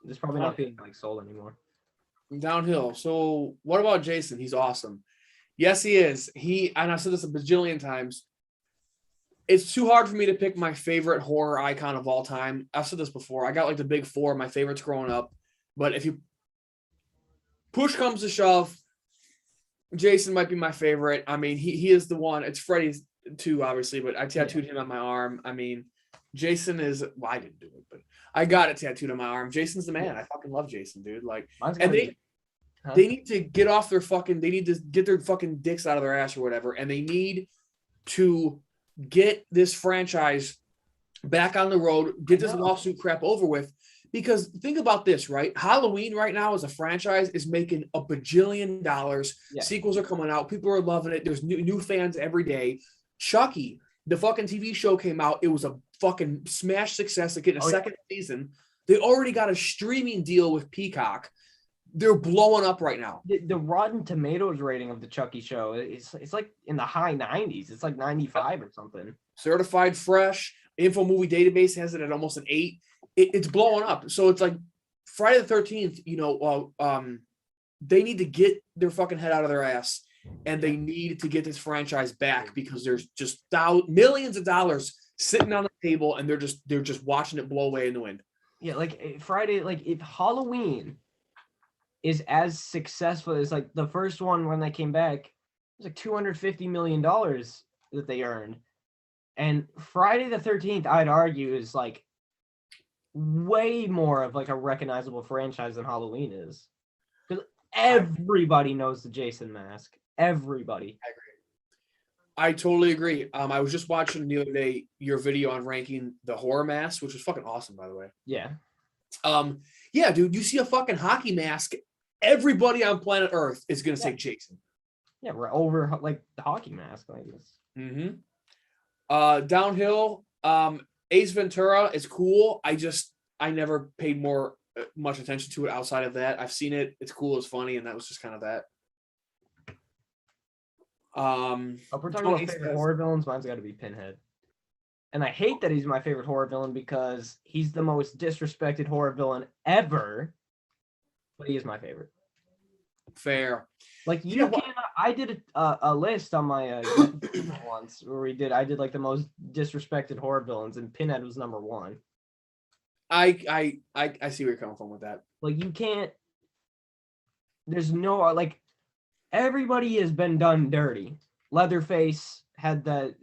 Speaker 2: It's probably not being like sold anymore.
Speaker 1: Downhill. So what about Jason? He's awesome. Yes, he is. And I've said this a bajillion times. It's too hard for me to pick my favorite horror icon of all time. I've said this before. I got like the big 4, my favorites growing up. But if you push comes to shove, Jason might be my favorite. I mean, he is the one. It's Freddy's too, obviously, but I tattooed him on my arm. I mean, Jason is, well, I didn't do it, but I got it tattooed on my arm. Jason's the man. I fucking love Jason, dude. Like, and they need to get off their fucking, they need to get their fucking dicks out of their ass or whatever. And they need to get this franchise back on the road, get this lawsuit crap over with. Because think about this, right? Halloween right now as a franchise is making a bajillion dollars. Yeah. Sequels are coming out. People are loving it. There's new fans every day. Chucky, the fucking TV show came out. It was a fucking smash success. They're getting a second season. They already got a streaming deal with Peacock. They're blowing up right now.
Speaker 2: The Rotten Tomatoes rating of the Chucky show, it's like in the high 90s. It's like 95 or something.
Speaker 1: Certified Fresh. Info Movie Database has it at almost an 8. It's blowing up. So it's like Friday the 13th, they need to get their fucking head out of their ass, and they need to get this franchise back because there's just millions of dollars sitting on the table, and they're just watching it blow away in the wind.
Speaker 2: Yeah, like Friday, like if Halloween is as successful as like the first one when they came back, it was like $250 million that they earned. And Friday the 13th, I'd argue, is like way more of like a recognizable franchise than Halloween is. Because everybody knows the Jason mask. Everybody.
Speaker 1: I agree. I totally agree. I was just watching the other day your video on ranking the horror masks, which was fucking awesome, by the way.
Speaker 2: Yeah.
Speaker 1: Yeah, dude, you see a fucking hockey mask, everybody on planet Earth is gonna say Jason.
Speaker 2: Yeah, we're over like the hockey mask, like this.
Speaker 1: Downhill, Ace Ventura is cool. I never paid much attention to it outside of that. I've seen it, it's cool, it's funny, and that was just kind of that.
Speaker 2: If we're talking about favorite horror villains, mine's got to be Pinhead. And I hate that he's my favorite horror villain because he's the most disrespected horror villain ever. But he is my favorite.
Speaker 1: Fair.
Speaker 2: Like I did a list on my once where I did like the most disrespected horror villains, and Pinhead was number 1.
Speaker 1: I see where you're coming from with that.
Speaker 2: Like you can't. There's no like. Everybody has been done dirty. Leatherface had the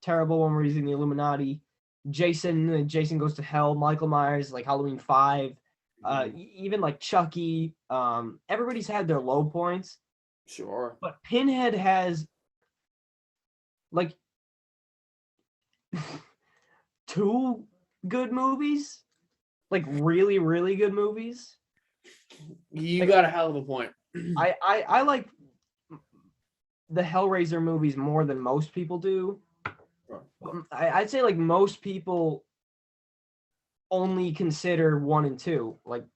Speaker 2: terrible one where he's in the Illuminati. Jason Goes to Hell. Michael Myers, like Halloween 5. Even like Chucky. Everybody's had their low points.
Speaker 1: Sure.
Speaker 2: But Pinhead has like 2 good movies. Like really, really good movies.
Speaker 1: You got a hell of a point.
Speaker 2: I like the Hellraiser movies more than most people do. I'd say like most people only consider 1 and 2 like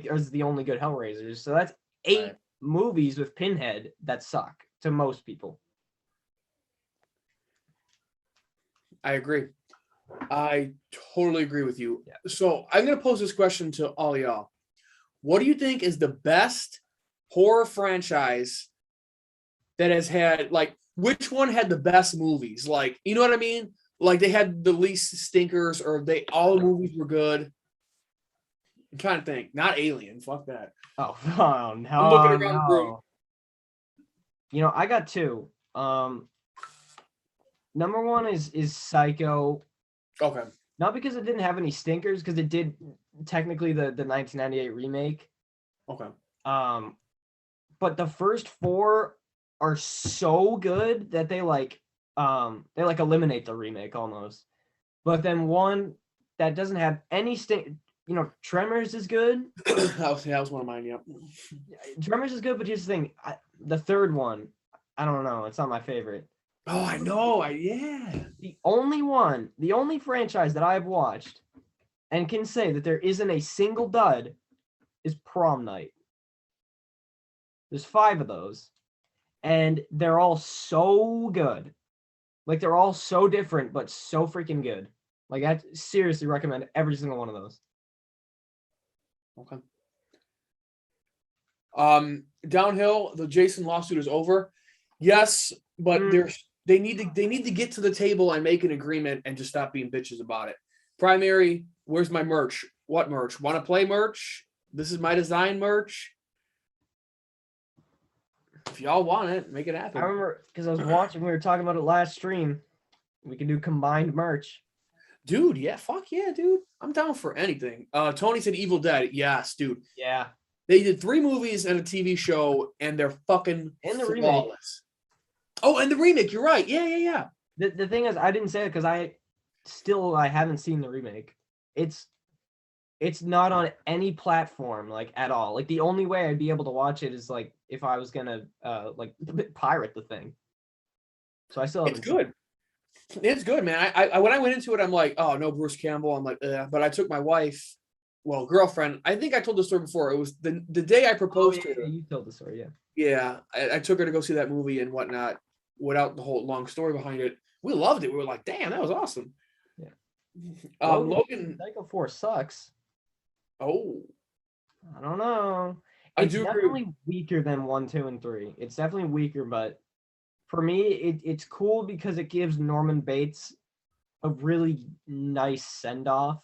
Speaker 2: as the only good Hellraisers. So that's 8 movies with Pinhead that suck to most people.
Speaker 1: I agree. I totally agree with you.
Speaker 2: Yeah.
Speaker 1: So I'm going to pose this question to all y'all. What do you think is the best horror franchise that has had, like, which one had the best movies? Like, you know what I mean? Like they had the least stinkers, or all the movies were good. I'm trying to think. Not Alien. Fuck that.
Speaker 2: Oh no.
Speaker 1: I'm looking around the room.
Speaker 2: You know, I got 2. Number 1 is Psycho.
Speaker 1: Okay.
Speaker 2: Not because it didn't have any stinkers, because it did technically the 1998 remake.
Speaker 1: Okay.
Speaker 2: But the first 4 are so good that they eliminate the remake almost. But then one that doesn't have any Tremors is good.
Speaker 1: that was one of mine. Yep.
Speaker 2: Tremors is good, but here's the thing: the third one, I don't know. It's not my favorite.
Speaker 1: Oh, I know. Yeah.
Speaker 2: The only franchise that I've watched and can say that there isn't a single dud is Prom Night. There's 5 of those, and they're all so good. Like, they're all so different, but so freaking good. Like, I seriously recommend every single one of those.
Speaker 1: Okay. Downhill, the Jason lawsuit is over. Yes, but they need to get to the table and make an agreement and just stop being bitches about it. Primary, where's my merch? What merch? Want to play merch? This is my design merch. If y'all want it, make it happen.
Speaker 2: I remember because I was watching, we were talking about it last stream. We can do combined merch.
Speaker 1: Dude, yeah, fuck yeah, dude. I'm down for anything. Tony said Evil Dead. Yes, dude.
Speaker 2: Yeah.
Speaker 1: They did 3 movies and a TV show, and they're fucking
Speaker 2: and the
Speaker 1: flawless.
Speaker 2: Remake.
Speaker 1: Oh, and the remake. You're right. Yeah.
Speaker 2: The thing is, I didn't say it because I haven't seen the remake. It's not on any platform, like, at all. Like, the only way I'd be able to watch it is, like, if I was gonna pirate the thing. So I still haven't.
Speaker 1: It's good. It's good, man. I when I went into it, I'm like, oh no, Bruce Campbell. I'm like, but I took my wife, girlfriend. I think I told the story before. It was the day I proposed to her.
Speaker 2: You told the story, yeah.
Speaker 1: Yeah, I took her to go see that movie and whatnot, without the whole long story behind it. we loved it. We were like, damn, that was awesome.
Speaker 2: Yeah.
Speaker 1: Logan.
Speaker 2: Psycho 4 sucks.
Speaker 1: Oh,
Speaker 2: I don't know.
Speaker 1: I
Speaker 2: It's
Speaker 1: do agree.
Speaker 2: definitely weaker than 1, 2, and 3. It's definitely weaker, but for me, it's cool because it gives Norman Bates a really nice send-off.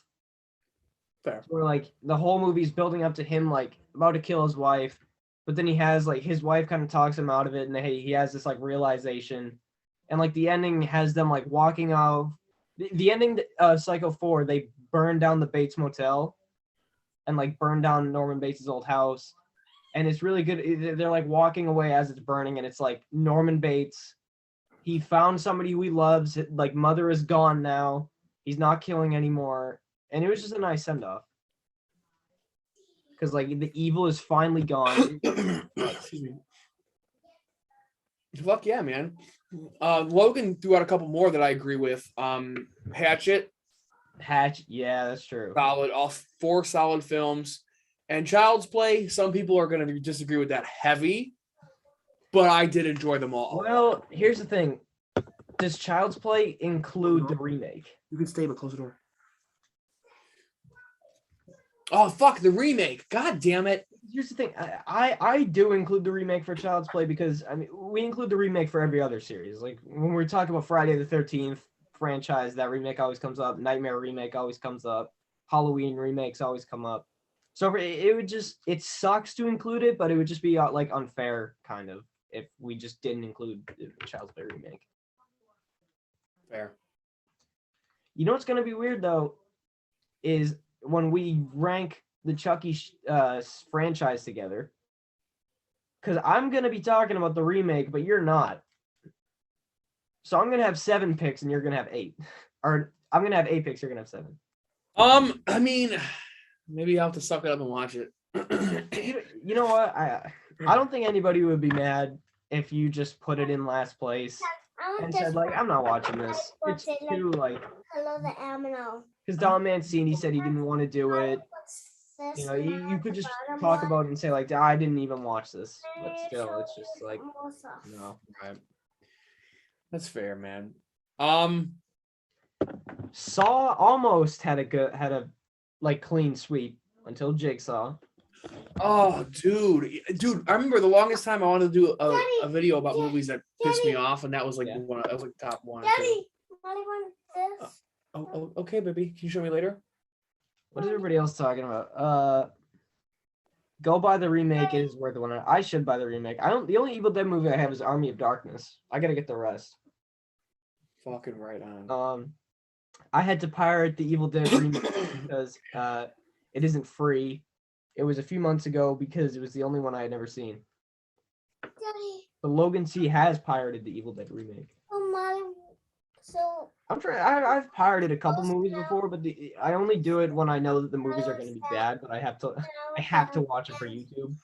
Speaker 1: Fair.
Speaker 2: Where like the whole movie's building up to him like about to kill his wife, but then he has like his wife kind of talks him out of it, and he has this like realization, and like the ending has them like walking out. The ending of Psycho 4, they burn down the Bates Motel, and like burn down Norman Bates' old house, and it's really good. They're like walking away as it's burning, and it's like Norman Bates. He found somebody who he loves. Like mother is gone now. He's not killing anymore. And it was just a nice send off. Because like the evil is finally gone.
Speaker 1: Excuse me. Fuck yeah, man. Logan threw out a couple more that I agree with. Hatchet.
Speaker 2: Yeah, that's true.
Speaker 1: Solid. All 4 solid films. And Child's Play, some people are going to disagree with that heavy, but I did enjoy them all.
Speaker 2: Well, here's the thing. Does Child's Play include the remake?
Speaker 1: You can stay, but close the door. Oh, fuck, the remake. God damn it.
Speaker 2: Here's the thing. I do include the remake for Child's Play because, I mean, we include the remake for every other series. Like, when we're talking about Friday the 13th franchise, that remake always comes up. Nightmare remake always comes up. Halloween remakes always come up. So it would just, it sucks to include it, but it would just be like unfair, kind of, if we just didn't include the Child's Play remake.
Speaker 1: Fair.
Speaker 2: You know what's going to be weird, though, is when we rank the Chucky franchise together, because I'm going to be talking about the remake, but you're not. So I'm going to have 7 picks and you're going to have 8. Or I'm going to have 8 picks, you're going to have 7.
Speaker 1: I mean, maybe I'll have to suck it up and watch it.
Speaker 2: You know what? I don't think anybody would be mad if you just put it in last place and said, like, I'm not watching this. It's too, like...
Speaker 3: Hello, the aminal.
Speaker 2: Because Don Mancini said he didn't want to do it. You know, you could just talk about it and say, like, I didn't even watch this. But still, it's just like, no.
Speaker 1: Right. That's fair, man.
Speaker 2: Saw almost had a like clean sweep until Jigsaw.
Speaker 1: Oh, dude, I remember the longest time I wanted to do a video about movies that pissed me off, and that was like that was like top 1.
Speaker 3: Daddy, Molly wants this.
Speaker 1: Oh, okay, baby. Can you show me later?
Speaker 2: What is everybody else talking about? Go buy the remake. It is worth one. I should buy the remake. The only Evil Dead movie I have is Army of Darkness. I gotta get the rest.
Speaker 1: Fucking right on.
Speaker 2: I had to pirate the Evil Dead remake because it isn't free. It was a few months ago because it was the only one I had never seen.
Speaker 3: Daddy.
Speaker 2: But Logan C has pirated the Evil Dead remake.
Speaker 3: Oh, Molly. So.
Speaker 2: I'm trying. I've pirated a couple movies before, but I only do it when I know that the movies are going to be bad. But I have to watch it for YouTube.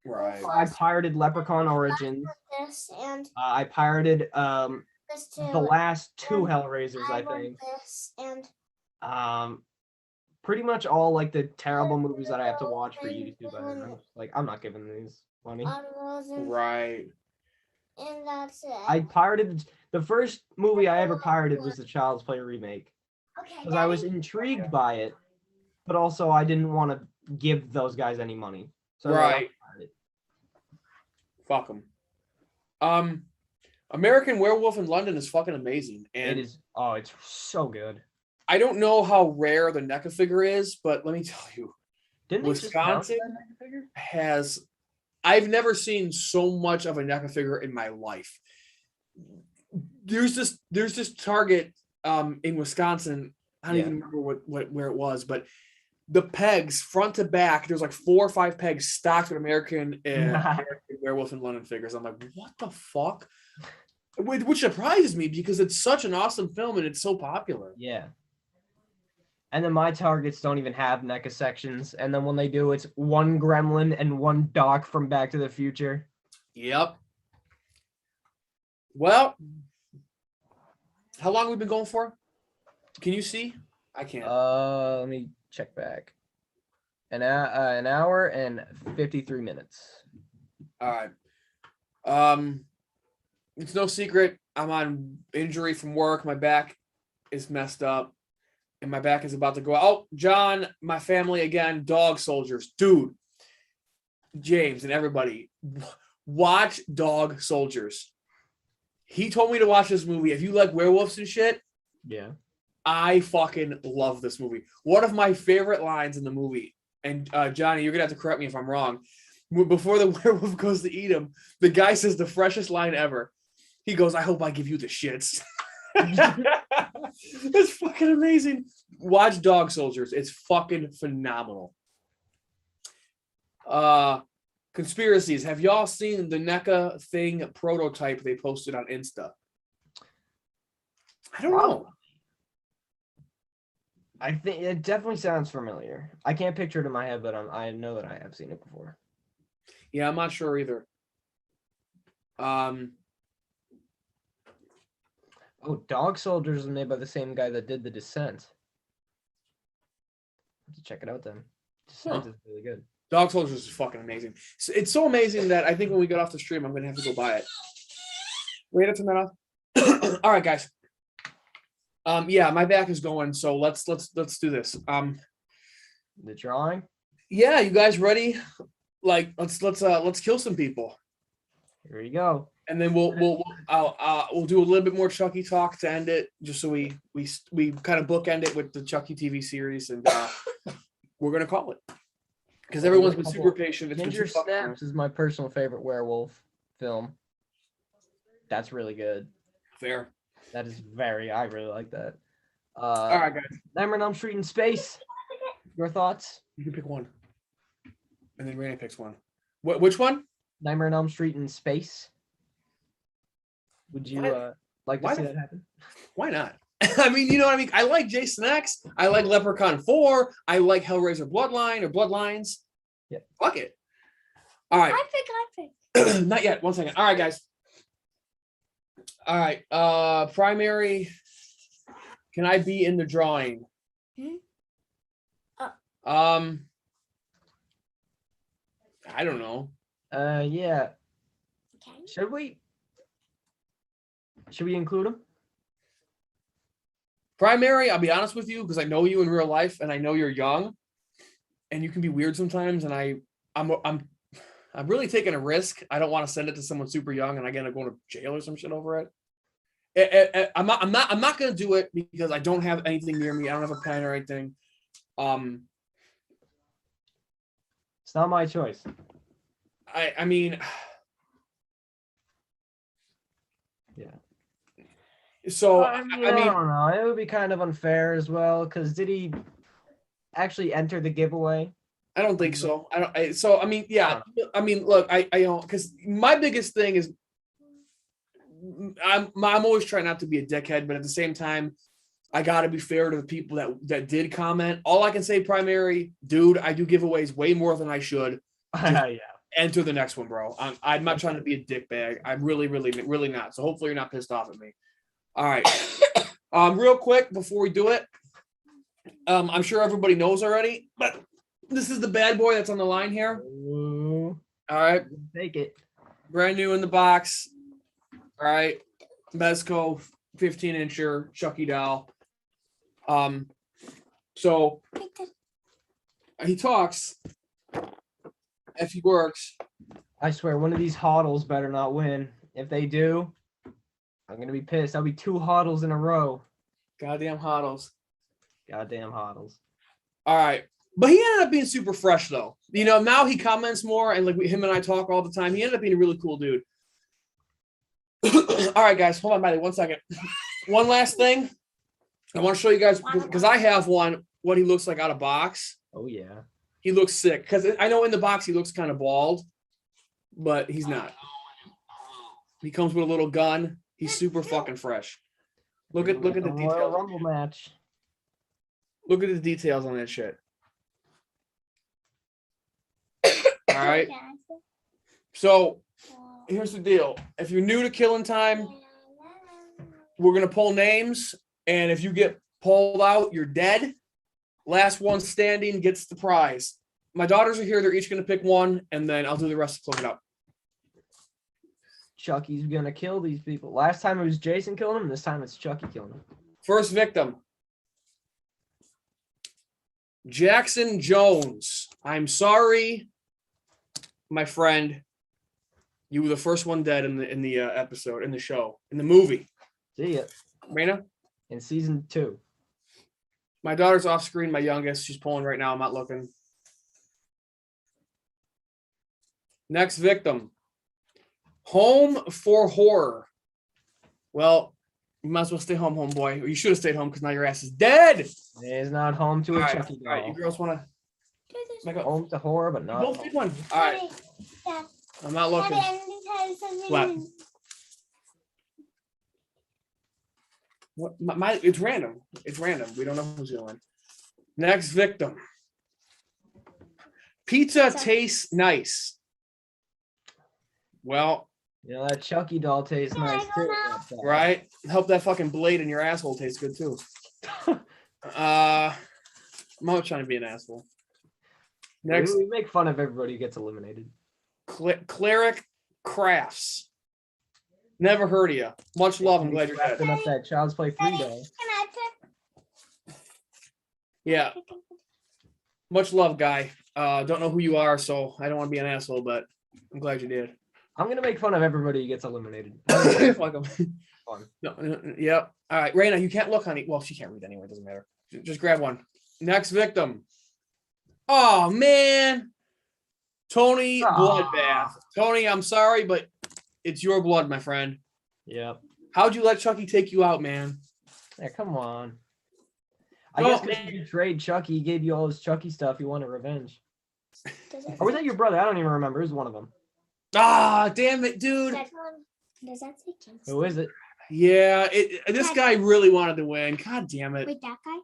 Speaker 1: Right.
Speaker 2: I pirated Leprechaun Origins.
Speaker 3: This and
Speaker 2: I pirated
Speaker 3: this too.
Speaker 2: the last 2 Hellraisers, I
Speaker 3: want
Speaker 2: think.
Speaker 3: this and
Speaker 2: Pretty much all like the terrible movies that I have to watch for YouTube. I'm not giving these money.
Speaker 1: Right.
Speaker 3: And that's it.
Speaker 2: I pirated the first movie I ever pirated was the Child's Play remake because I was intrigued by it, but also I didn't want to give those guys any money. So
Speaker 1: right. Fuck them. American Werewolf in London is fucking amazing, and
Speaker 2: it is. Oh, it's so good.
Speaker 1: I don't know how rare the NECA figure is, but let me tell you, Wisconsin has. I've never seen so much of a NECA figure in my life. There's this Target in Wisconsin. I don't even remember where it was, but the pegs front to back, there's like 4 or 5 pegs stocked with American Werewolf in London figures. I'm like, what the fuck? Which surprises me because it's such an awesome film and it's so popular.
Speaker 2: Yeah. And then my Targets don't even have NECA sections. And then when they do, it's 1 Gremlin and 1 Doc from Back to the Future.
Speaker 1: Yep. Well, how long have we been going for? Can you see? I can't.
Speaker 2: Let me check back. An hour and 53 minutes.
Speaker 1: All right. It's no secret I'm on injury from work. My back is messed up and my back is about to go out. Oh, John, my family again, Dog Soldiers. Dude, James and everybody, watch Dog Soldiers. He told me to watch this movie. If you like werewolves and shit,
Speaker 2: Yeah.
Speaker 1: I fucking love this movie. One of my favorite lines in the movie, and Johnny, you're going to have to correct me if I'm wrong. Before the werewolf goes to eat him, the guy says the freshest line ever. He goes, I hope I give you the shits. It's fucking amazing. Watch Dog Soldiers. It's fucking phenomenal. Conspiracies. Have y'all seen the NECA thing prototype they posted on Insta? I don't know.
Speaker 2: I think it definitely sounds familiar. I can't picture it in my head, but I know that I have seen it before.
Speaker 1: Yeah, I'm not sure either.
Speaker 2: Oh, Dog Soldiers is made by the same guy that did The Descent. Have to check it out then. Descent is really good.
Speaker 1: Dog Soldiers is fucking amazing. It's so amazing that I think when we get off the stream, I'm gonna have to go buy it. Wait a minute. All right, guys. Yeah, my back is going, so let's do this.
Speaker 2: The drawing?
Speaker 1: Yeah, you guys ready? Like, let's kill some people.
Speaker 2: Here we go.
Speaker 1: And then we'll do a little bit more Chucky talk to end it, just so we kind of bookend it with the Chucky TV series, and we're gonna call it because everyone's been super patient. It's been
Speaker 2: Ginger Snaps is my personal favorite werewolf film. That's really good.
Speaker 1: Fair.
Speaker 2: That is I really like that.
Speaker 1: All right, guys.
Speaker 2: Nightmare on Elm Street in Space. Your thoughts?
Speaker 1: You can pick one, and then Raina picks one. Which one?
Speaker 2: Nightmare on Elm Street in Space. Would you like to see that happen?
Speaker 1: Why not? I mean, you know what I mean? I like Jason X. I like Leprechaun 4. I like Hellraiser Bloodline or Bloodlines.
Speaker 2: Yeah.
Speaker 1: Fuck it. All right.
Speaker 3: I pick.
Speaker 1: Not yet. 1 second. All right, guys. All right. Primary. Can I be in the drawing? I don't know.
Speaker 2: Yeah.
Speaker 3: Okay.
Speaker 2: Should we include him?
Speaker 1: Primary, I'll be honest with you, because I know you in real life and I know you're young and you can be weird sometimes, and I'm really taking a risk. I don't want to send it to someone super young and I end up going to jail or some shit over it. I'm not gonna do it because I don't have anything near me. I don't have a pen or anything.
Speaker 2: It's not my choice.
Speaker 1: I mean,
Speaker 2: yeah.
Speaker 1: So
Speaker 2: I mean, I don't know. It would be kind of unfair as well, because did he actually enter the giveaway?
Speaker 1: I don't think so. I mean, yeah. I mean, look, I don't, because my biggest thing is I'm always trying not to be a dickhead, but at the same time, I got to be fair to the people that did comment. All I can say, Primary, dude, I do giveaways way more than I should.
Speaker 2: Yeah.
Speaker 1: Enter the next one, bro. I'm not trying to be a dickbag. I'm really, really, really not. So hopefully you're not pissed off at me. All right. Real quick before we do it, I'm sure everybody knows already, but this is the bad boy that's on the line here.
Speaker 2: Ooh,
Speaker 1: all right.
Speaker 2: Take it.
Speaker 1: Brand new in the box. All right. Mezco 15-incher Chucky doll. So he talks. If he works.
Speaker 2: I swear, one of these hodls better not win. If they do, I'm gonna be pissed. That'll be 2 hodls in a row.
Speaker 1: Goddamn hodls.
Speaker 2: Goddamn hodls.
Speaker 1: All right. But he ended up being super fresh, though. You know, now he comments more, and like him and I talk all the time. He ended up being a really cool dude. All right, guys. Hold on, buddy. 1 second. One last thing. I want to show you guys, because I have one, what he looks like out of box.
Speaker 2: Oh, yeah.
Speaker 1: He looks sick. Because I know in the box he looks kind of bald, but he's not. He comes with a little gun. He's super fucking fresh. Look at the details.
Speaker 2: Royal Rumble match.
Speaker 1: Look at the details on that shit. All right. So here's the deal. If you're new to Killing Time, we're going to pull names. And if you get pulled out, you're dead. Last one standing gets the prize. My daughters are here. They're each going to pick one. And then I'll do the rest to close it out.
Speaker 2: Chucky's gonna kill these people. Last time it was Jason killing him. This time it's Chucky killing him.
Speaker 1: First victim. Jackson Jones. I'm sorry, my friend. You were the first one dead in the episode, in the show, in the movie.
Speaker 2: See ya.
Speaker 1: Raina?
Speaker 2: In season 2.
Speaker 1: My daughter's off screen, my youngest. She's pulling right now. I'm not looking. Next victim. Home for horror. Well, you might as well stay home, homeboy. Or you should have stayed home because now your ass is dead.
Speaker 2: It is not home to a Chucky doll.
Speaker 1: All right, you girls want to make a
Speaker 2: home to horror, but not
Speaker 1: both
Speaker 2: home.
Speaker 1: did one. All right. I'm not looking. What? What? It's random. It's random. We don't know who's going to win. Next victim. Pizza tastes nice. Well,
Speaker 2: you know, that Chucky doll tastes nice too.
Speaker 1: Right? Help that fucking blade in your asshole taste good too. I'm not trying to be an asshole. Next.
Speaker 2: We make fun of everybody who gets eliminated.
Speaker 1: Cleric Crafts. Never heard of you. Much love. I'm glad you're dead.
Speaker 2: Up that Child's Play 3 doll.
Speaker 3: Can I pick?
Speaker 1: Yeah. Much love, guy. Don't know who you are, so I don't want to be an asshole, but I'm glad you did.
Speaker 2: I'm gonna make fun of everybody who gets eliminated.
Speaker 1: Fuck 'em. No, yep. All right, Raina, you can't look, honey. Well, she can't read anyway. It doesn't matter. Just grab one. Next victim. Oh man, Tony Bloodbath. Tony, I'm sorry, but it's your blood, my friend.
Speaker 2: Yep.
Speaker 1: How'd you let Chucky take you out, man?
Speaker 2: Yeah, come on. I guess because you betrayed Chucky, he gave you all his Chucky stuff. You wanted revenge. Or was that your brother? I don't even remember. It was one of them.
Speaker 1: Ah, damn it, dude.
Speaker 3: Does that say King?
Speaker 2: Who is it?
Speaker 1: Yeah, this guy really wanted to win. God damn it.
Speaker 3: Wait, that guy?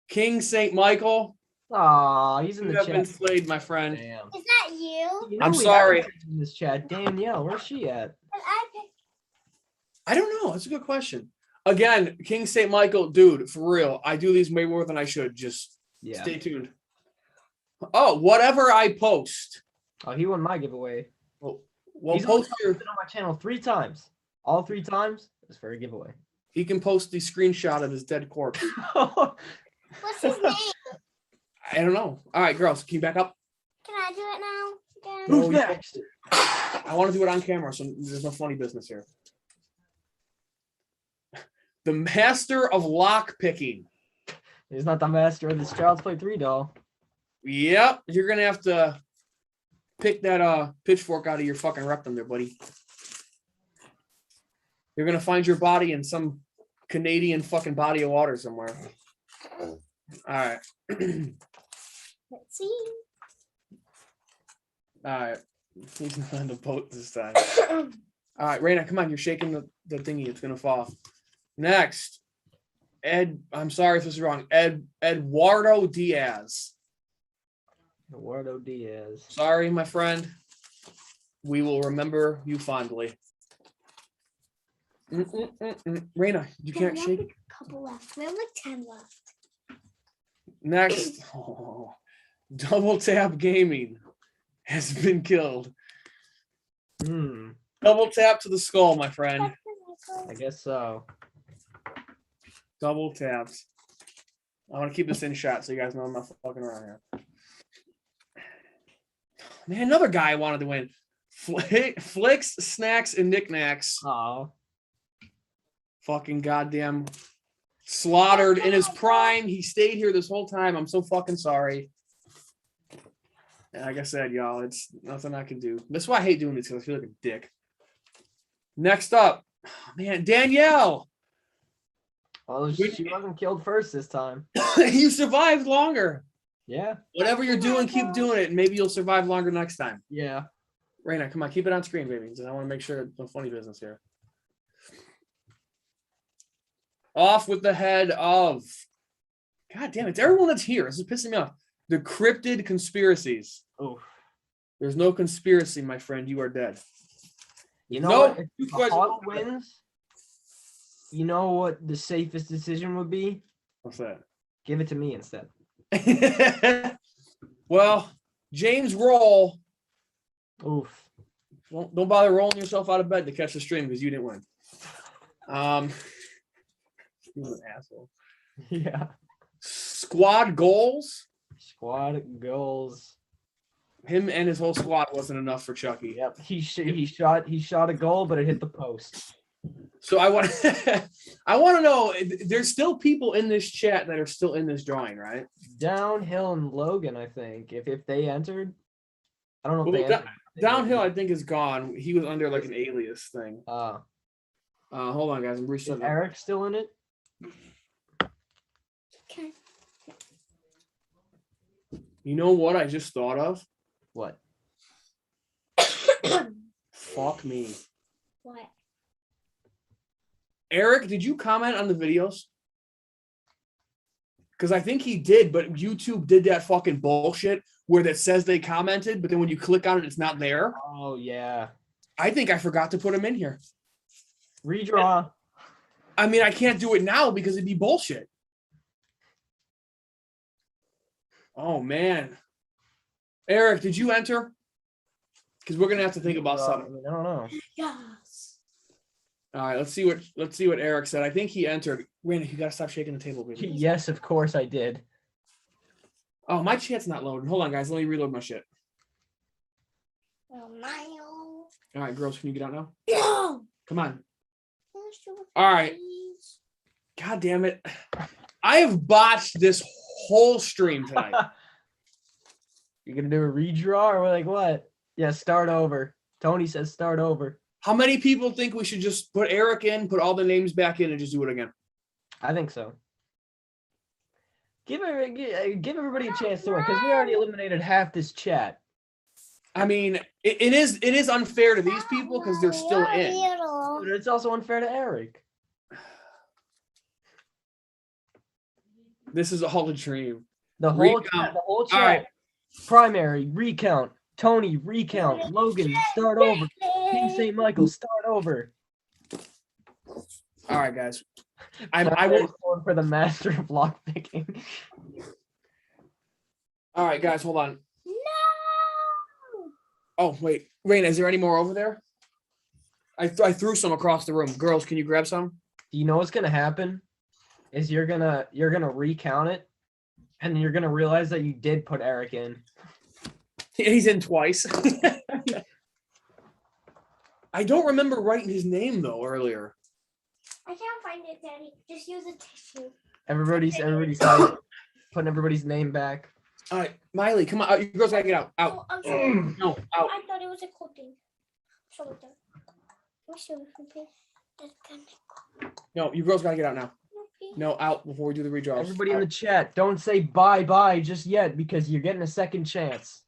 Speaker 1: King St. Michael.
Speaker 2: Aw, he's in
Speaker 1: You
Speaker 2: the
Speaker 1: have
Speaker 2: chat.
Speaker 1: been slayed, my friend.
Speaker 3: Is
Speaker 2: Damn.
Speaker 3: that you?
Speaker 2: You know
Speaker 1: I'm
Speaker 2: we
Speaker 1: sorry.
Speaker 2: have in this chat, Danielle, where's she at?
Speaker 3: I picked.
Speaker 1: I don't know. That's a good question. Again, King St. Michael, dude, for real. I do these way more than I should. Just stay tuned. Oh, whatever I post.
Speaker 2: Oh, he won my giveaway.
Speaker 1: Well,
Speaker 2: He's
Speaker 1: post
Speaker 2: only on my channel 3 times. All 3 times is for a giveaway.
Speaker 1: He can post the screenshot of his dead corpse.
Speaker 3: What's his name?
Speaker 1: I don't know. All right, girls, can you back up?
Speaker 3: Can I do it now? Again?
Speaker 2: Who's next?
Speaker 1: I want to do it on camera, so there's no funny business here. The master of lock picking.
Speaker 2: He's not the master of this Child's Play 3 doll.
Speaker 1: Yep, you're gonna have to pick that pitchfork out of your fucking rectum there, buddy. You're gonna find your body in some Canadian fucking body of water somewhere. All right.
Speaker 3: Let's see.
Speaker 1: All right. He's not on the boat this time. All right, Raina, come on. You're shaking the thingy. It's gonna fall. Next, I'm sorry if this is wrong. Eduardo Diaz.
Speaker 2: Eduardo Diaz.
Speaker 1: Sorry, my friend. We will remember you fondly. Raina, you can't shake.
Speaker 3: A couple left. We have like 10 left.
Speaker 1: Next, Double Tap Gaming has been killed. Double tap to the skull, my friend.
Speaker 2: I guess so.
Speaker 1: Double taps. I want to keep this in shot so you guys know I'm not fucking around here. Man, another guy wanted to win. Flicks, Snacks, and Knickknacks.
Speaker 2: Oh.
Speaker 1: Fucking goddamn slaughtered in his prime. He stayed here this whole time. I'm so fucking sorry. And like I said, y'all, it's nothing I can do. That's why I hate doing this, because I feel like a dick. Next up, man, Danielle.
Speaker 2: Oh, she wasn't killed first this time.
Speaker 1: You survived longer.
Speaker 2: Yeah.
Speaker 1: Whatever you're doing, keep doing it, and maybe you'll survive longer next time.
Speaker 2: Yeah.
Speaker 1: Raina, come on, keep it on screen, baby. I want to make sure it's no funny business here. Off with the head of. God damn it! It's everyone that's here. This is pissing me off. The cryptid conspiracies.
Speaker 2: Oh.
Speaker 1: There's no conspiracy, my friend. You are dead.
Speaker 2: You know what? If Hall wins, you know what the safest decision would be?
Speaker 1: What's that?
Speaker 2: Give it to me instead.
Speaker 1: Well, James Roll.
Speaker 2: Oof.
Speaker 1: Well, don't bother rolling yourself out of bed to catch the stream because you didn't win. You're an asshole.
Speaker 2: Yeah.
Speaker 1: Squad goals.
Speaker 2: Squad goals.
Speaker 1: Him and his whole squad wasn't enough for Chucky.
Speaker 2: Yep. He shot a goal, but it hit the post.
Speaker 1: So I want I want to know. There's still people in this chat that are still in this drawing, right?
Speaker 2: Downhill and Logan, I think. If they entered, I don't know if
Speaker 1: Well,
Speaker 2: they entered.
Speaker 1: Downhill, I think, is gone. He was under like an alias thing.
Speaker 2: Hold
Speaker 1: on, guys. I'm
Speaker 2: is
Speaker 1: resetting.
Speaker 2: Eric still in it?
Speaker 3: Okay.
Speaker 1: You know what I just thought of?
Speaker 2: What?
Speaker 1: Fuck me.
Speaker 3: What?
Speaker 1: Eric, did you comment on the videos? Because I think he did, but YouTube did that fucking bullshit where that says they commented, but then when you click on it, it's not there.
Speaker 2: Oh yeah.
Speaker 1: I think I forgot to put him in here.
Speaker 2: Redraw.
Speaker 1: I mean, I can't do it now because it'd be bullshit. Oh man. Eric, did you enter? Because we're gonna have to think about something.
Speaker 2: I don't know.
Speaker 3: Yes.
Speaker 1: All right, let's see what Eric said. I think he entered. Randy, you gotta stop shaking the table, baby.
Speaker 2: Yes, of course I did.
Speaker 1: Oh, my chat's not loading. Hold on, guys. Let me reload my shit.
Speaker 3: Oh, my.
Speaker 1: All right, girls, can you get out now?
Speaker 3: No.
Speaker 1: Come on. All right. God damn it. I have botched this whole stream tonight.
Speaker 2: You're gonna do a redraw or like what? Yeah, start over. Tony says start over.
Speaker 1: How many people think we should just put Eric in, put all the names back in, and just do it again?
Speaker 2: I think so. Give everybody a chance to win because we already eliminated half this chat.
Speaker 1: I mean, it is unfair to these people because they're still in.
Speaker 2: But it's also unfair to Eric.
Speaker 1: This is all a dream.
Speaker 2: The whole chat.
Speaker 1: All right.
Speaker 2: Primary recount. Tony recount. Logan start over. King St. Michael start over.
Speaker 1: All right, guys.
Speaker 2: I will going for the master of lockpicking.
Speaker 1: All right, guys, hold on.
Speaker 3: No.
Speaker 1: Oh, wait. Raina, is there any more over there? I threw some across the room. Girls, can you grab some?
Speaker 2: You know what's gonna happen? Is you're gonna recount it, and you're gonna realize that you did put Eric in.
Speaker 1: He's in twice. I don't remember writing his name though earlier.
Speaker 3: I can't find it, Daddy. Just use a tissue.
Speaker 2: Everybody's putting everybody's name back.
Speaker 1: All right, Miley, come on. You girls gotta get out. Out.
Speaker 3: Oh, I'm sorry.
Speaker 1: No, out.
Speaker 3: I thought it was a cool thing. Show it there. Show it.
Speaker 1: No, you girls gotta get out now. No, out before we do the redraws.
Speaker 2: Everybody in the chat, don't say bye-bye just yet because you're getting a second chance.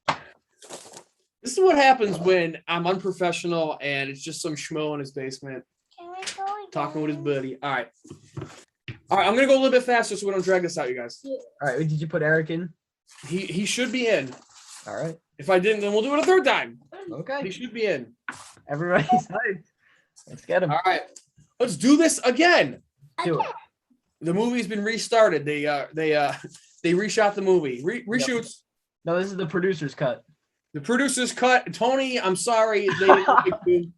Speaker 1: This is what happens when I'm unprofessional and it's just some schmo in his basement talking with his buddy. All right. I'm gonna go a little bit faster so we don't drag this out, you guys.
Speaker 2: All right, did you put Eric in?
Speaker 1: He should be in.
Speaker 2: All right.
Speaker 1: If I didn't, then we'll do it a third time.
Speaker 2: Okay.
Speaker 1: He should be in.
Speaker 2: Everybody's hyped. Let's get him.
Speaker 1: All right. Let's do this again.
Speaker 2: Do it.
Speaker 1: The movie's been restarted. They reshot the movie. Reshoots.
Speaker 2: No, this is the producer's cut.
Speaker 1: The producer's cut. Tony, I'm sorry. They didn't like you.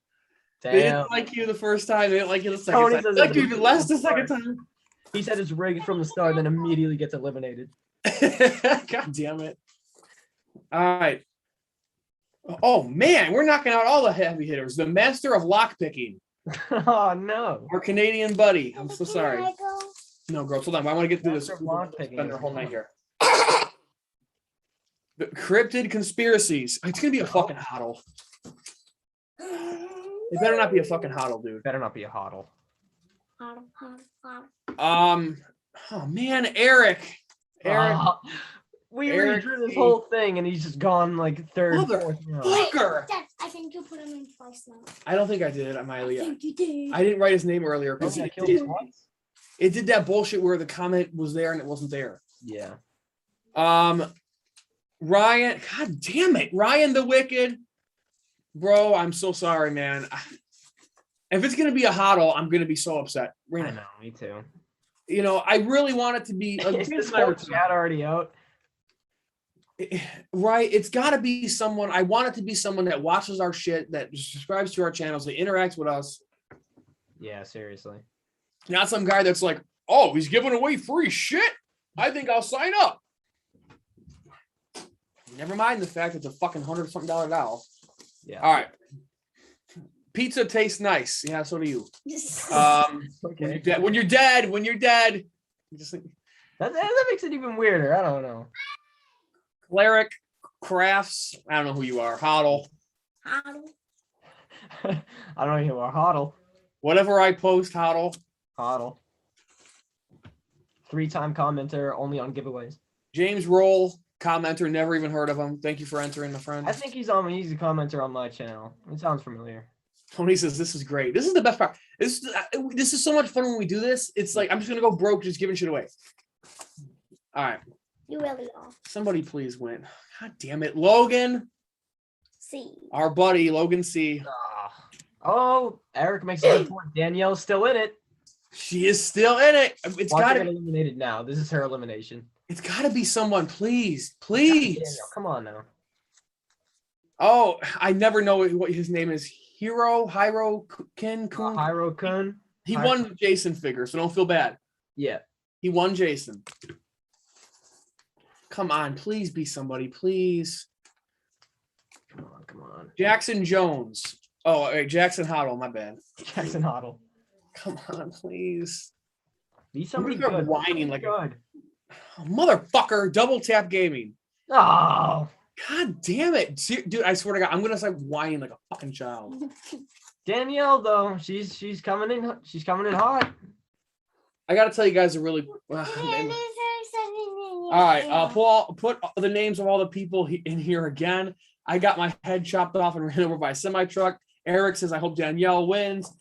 Speaker 2: Damn.
Speaker 1: They didn't like you the first time. They didn't like you the second
Speaker 2: Tony
Speaker 1: time.
Speaker 2: says
Speaker 1: They liked you
Speaker 2: it's
Speaker 1: even less the
Speaker 2: rigged.
Speaker 1: second time.
Speaker 2: He said it's rigged from the start, then immediately gets eliminated.
Speaker 1: God damn it. All right. Oh, man. We're knocking out all the heavy hitters. The master of lockpicking.
Speaker 2: Oh, no.
Speaker 1: Our Canadian buddy. I'm so sorry.
Speaker 3: Can I go?
Speaker 1: No, girls, hold on. I want to get through this.
Speaker 2: Master of lockpicking.
Speaker 1: Spend their whole night here. The cryptid conspiracies. It's going to be a fucking hodl. It better not be a fucking hodl, dude.
Speaker 2: Better not be a hodl.
Speaker 1: Oh, man. Eric.
Speaker 2: We
Speaker 1: Eric
Speaker 2: redrew this whole thing and he's just gone like third,
Speaker 1: Mother
Speaker 2: fourth round.
Speaker 1: fucker.
Speaker 3: Dad, I think you put him in twice now.
Speaker 1: I don't think I did, Miley.
Speaker 3: I think you did.
Speaker 1: I didn't write his name earlier because
Speaker 2: Okay, kill him once?
Speaker 1: it did that bullshit where the comment was there and it wasn't there.
Speaker 2: Yeah.
Speaker 1: Ryan, god damn it, Ryan the Wicked, bro. I'm so sorry, man. If it's gonna be a hodl, I'm gonna be so upset.
Speaker 2: I know, me too.
Speaker 1: You know, I really want it to be.
Speaker 2: Is this whole chat already out?
Speaker 1: Right? It's got to be someone. I want it to be someone that watches our shit, that subscribes to our channels, that interacts with us.
Speaker 2: Yeah, seriously.
Speaker 1: Not some guy that's like, oh, he's giving away free shit. I think I'll sign up. Never mind the fact it's a fucking $100-something doll.
Speaker 2: Yeah.
Speaker 1: All right. Pizza tastes nice. Yeah, so do you.
Speaker 2: Okay.
Speaker 1: When you're dead, you just think,
Speaker 2: That makes it even weirder. I don't know.
Speaker 1: Cleric Crafts. I don't know who you are. Hodl.
Speaker 3: Hodl.
Speaker 2: I don't know who you are. Hodl.
Speaker 1: Whatever I post, Hodl.
Speaker 2: Hodl. 3-time commenter, only on giveaways.
Speaker 1: James Roll, commenter, never even heard of him. Thank you for entering, my friend.
Speaker 2: I think he's a commenter on my channel. It sounds familiar.
Speaker 1: Tony says, this is great. This is the best part. This is so much fun when we do this. It's like, I'm just going to go broke just giving shit away. All right.
Speaker 3: You really are.
Speaker 1: Somebody please win. God damn it. Logan.
Speaker 3: C.
Speaker 1: Our buddy, Logan C.
Speaker 2: Oh, Eric makes a good point. Danielle's still in it.
Speaker 1: She is still in it. It's got to
Speaker 2: get eliminated now. This is her elimination.
Speaker 1: It's got to be someone, please. Please.
Speaker 2: Danielle, come on now.
Speaker 1: Oh, I never know what his name is. Hyro Kun.
Speaker 2: Hyro Kun.
Speaker 1: He won the Jason figure, so don't feel bad.
Speaker 2: Yeah.
Speaker 1: He won Jason. Come on, please be somebody, please.
Speaker 2: Come on.
Speaker 1: Jackson Jones. Oh, wait, Jackson Hoddle, my bad.
Speaker 2: Jackson Hoddle.
Speaker 1: Come on, please.
Speaker 2: Be somebody
Speaker 1: You're
Speaker 2: good.
Speaker 1: whining like
Speaker 2: good.
Speaker 1: a motherfucker. Double Tap Gaming.
Speaker 2: Oh.
Speaker 1: God damn it, dude! I swear to God, I'm gonna start whining like a fucking child.
Speaker 2: Danielle, though, she's coming in. She's coming in hot.
Speaker 1: I gotta tell you guys a really. All right, put the names of all the people in here again. I got my head chopped off and ran over by a semi truck. Eric says, "I hope Danielle wins."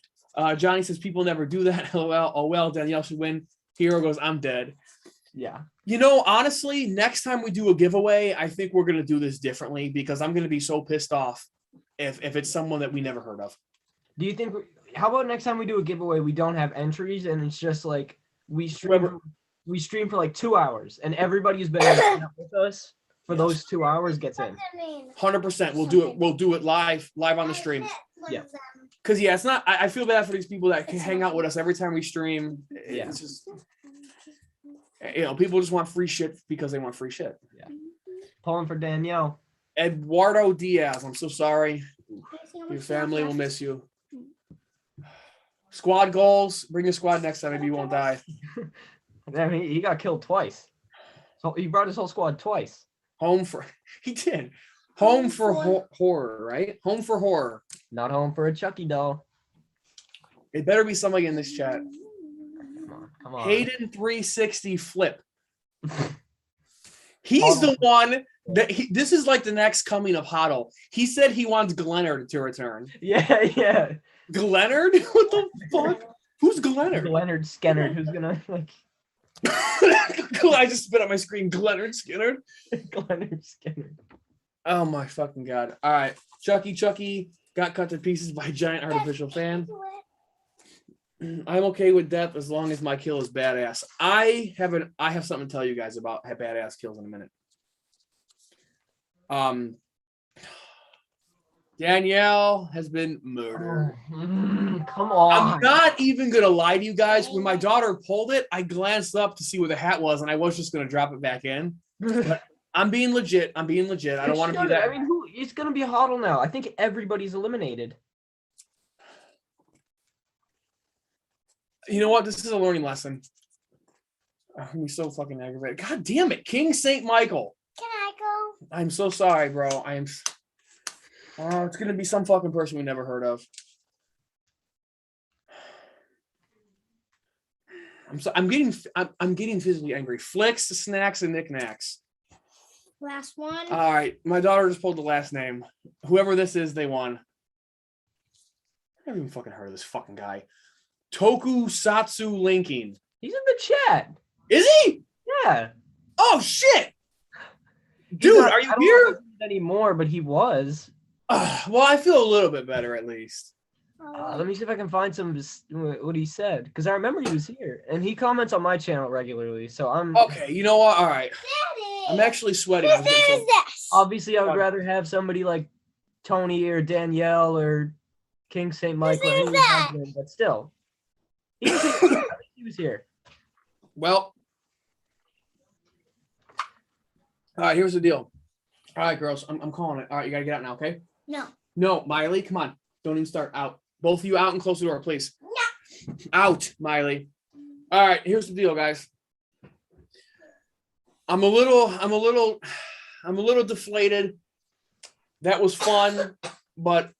Speaker 1: Johnny says, "People never do that." LOL. Oh well, Danielle should win. Hero goes, "I'm dead."
Speaker 2: Yeah.
Speaker 1: You know, honestly, next time we do a giveaway, I think we're gonna do this differently because I'm gonna be so pissed off if it's someone that we never heard of.
Speaker 2: Do you think? How about next time we do a giveaway, we don't have entries and it's just like we stream for like 2 hours and everybody who's been with us for those 2 hours gets in.
Speaker 1: 100%. We'll do it live on the stream.
Speaker 2: Yeah.
Speaker 1: Because it's not. I feel bad for these people that can hang out with us every time we stream.
Speaker 2: Yeah.
Speaker 1: It's just, people just want free shit because they want free shit.
Speaker 2: Yeah. Pulling for Danielle.
Speaker 1: Eduardo Diaz. I'm so sorry. Your family will miss you. Squad goals. Bring your squad next time. Maybe you won't die.
Speaker 2: I mean, he got killed twice. So he brought his whole squad twice.
Speaker 1: He did. Home for horror, right? Home for horror.
Speaker 2: Not home for a Chucky doll.
Speaker 1: It better be somebody in this chat.
Speaker 2: Come on.
Speaker 1: Hayden 360 flip. He's the one that this is like the next coming of Hoddle. He said he wants Glennard to return.
Speaker 2: Yeah.
Speaker 1: Glennard? What the fuck? Who's Glennard?
Speaker 2: Glennard Skennard, who's gonna like
Speaker 1: I just spit on my screen. Glennard Skinner.
Speaker 2: Glennard Skinner.
Speaker 1: Oh my fucking God. All right. Chucky got cut to pieces by a giant artificial fan. I'm okay with death as long as my kill is badass. I have something to tell you guys about badass kills in a minute. Danielle has been murdered.
Speaker 2: Come on.
Speaker 1: I'm not even gonna lie to you guys. When my daughter pulled it, I glanced up to see where the hat was, and I was just gonna drop it back in. But I'm being legit. I don't want to be that.
Speaker 2: I mean, it's gonna be Hoddle now. I think everybody's eliminated.
Speaker 1: You know what? This is a learning lesson. I'm so fucking aggravated. God damn it, King St. Michael.
Speaker 3: Can I go?
Speaker 1: I'm so sorry, bro. It's gonna be some fucking person we never heard of. I'm getting physically angry. Flicks, snacks, and knickknacks.
Speaker 3: Last one.
Speaker 1: All right, my daughter just pulled the last name. Whoever this is, they won. I never even fucking heard of this fucking guy. Tokusatsu Linking.
Speaker 2: He's in the chat.
Speaker 1: Is he?
Speaker 2: Yeah.
Speaker 1: Oh shit, dude, are you here
Speaker 2: anymore? But he was.
Speaker 1: Well, I feel a little bit better at least.
Speaker 2: Let me see if I can find some what he said, because I remember he was here and he comments on my channel regularly. So I'm
Speaker 1: okay. You know what? All right.
Speaker 3: Daddy.
Speaker 1: I'm actually sweating.
Speaker 3: Whose name is this?
Speaker 2: Obviously, I would rather have somebody like Tony or Danielle or King St. Michael.
Speaker 3: name
Speaker 2: Or
Speaker 3: is
Speaker 2: any
Speaker 3: that?
Speaker 2: husband, but still, he was here. He was here.
Speaker 1: Well, all right, here's the deal. All right, girls, I'm calling it. All right, you got to get out now, okay?
Speaker 3: No.
Speaker 1: No, Miley, come on. Don't even start. Out. Both of you out and close the door, please.
Speaker 3: No.
Speaker 1: Out, Miley. All right, here's the deal, guys. I'm a little deflated. That was fun, but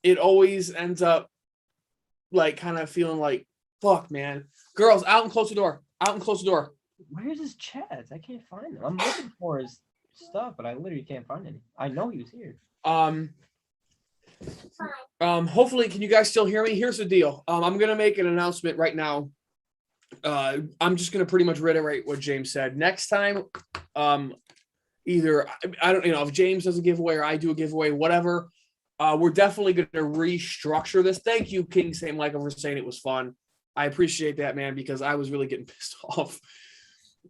Speaker 1: it always ends up like kind of feeling like, fuck, man. Girls, out and close the door. Out and close the door.
Speaker 2: Where's his chats? I can't find them. I'm looking for his stuff, but I literally can't find any. I know he was here.
Speaker 1: Hopefully, can you guys still hear me? Here's the deal. I'm gonna make an announcement right now. I'm just gonna pretty much reiterate what James said. Next time, either I don't, if James does a giveaway or I do a giveaway, whatever. We're definitely gonna restructure this. Thank you, King St. Michael, for saying it was fun. I appreciate that, man, because I was really getting pissed off.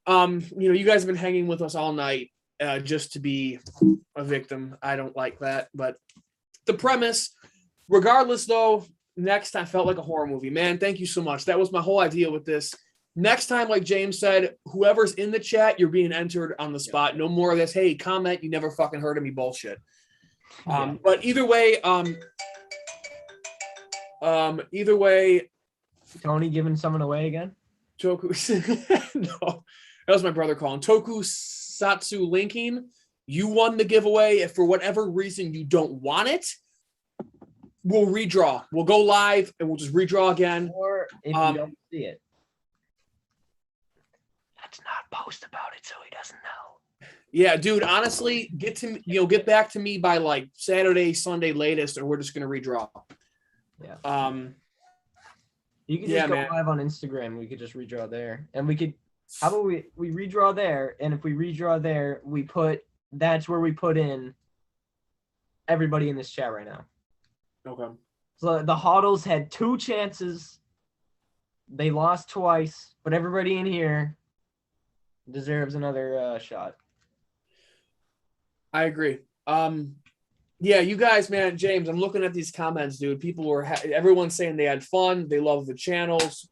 Speaker 1: You guys have been hanging with us all night just to be a victim. I don't like that, but the premise, regardless, though, next time felt like a horror movie. Man, thank you so much. That was my whole idea with this. Next time, like James said, whoever's in the chat, you're being entered on the spot. No more of this, hey, comment, you never fucking heard of me bullshit. But either way,
Speaker 2: Tony giving someone away again?
Speaker 1: Toku, no, that was my brother calling. Tokusatsu linking, you won the giveaway. If for whatever reason you don't want it, we'll redraw. We'll go live and we'll just redraw again.
Speaker 2: Or if you don't see it, let's not post about it so he doesn't know.
Speaker 1: Yeah, dude, honestly, get back to me by like Saturday, Sunday latest, or we're just gonna redraw.
Speaker 2: Yeah. You could just go live on Instagram. We could just redraw there, and we could. How about we redraw there, and if we redraw there, that's where we put in everybody in this chat right now.
Speaker 1: Okay.
Speaker 2: So the Hoddles had 2 chances. They lost twice, but everybody in here deserves another shot.
Speaker 1: I agree. Yeah, you guys, man, James, I'm looking at these comments, dude. Everyone's saying they had fun. They love the channels.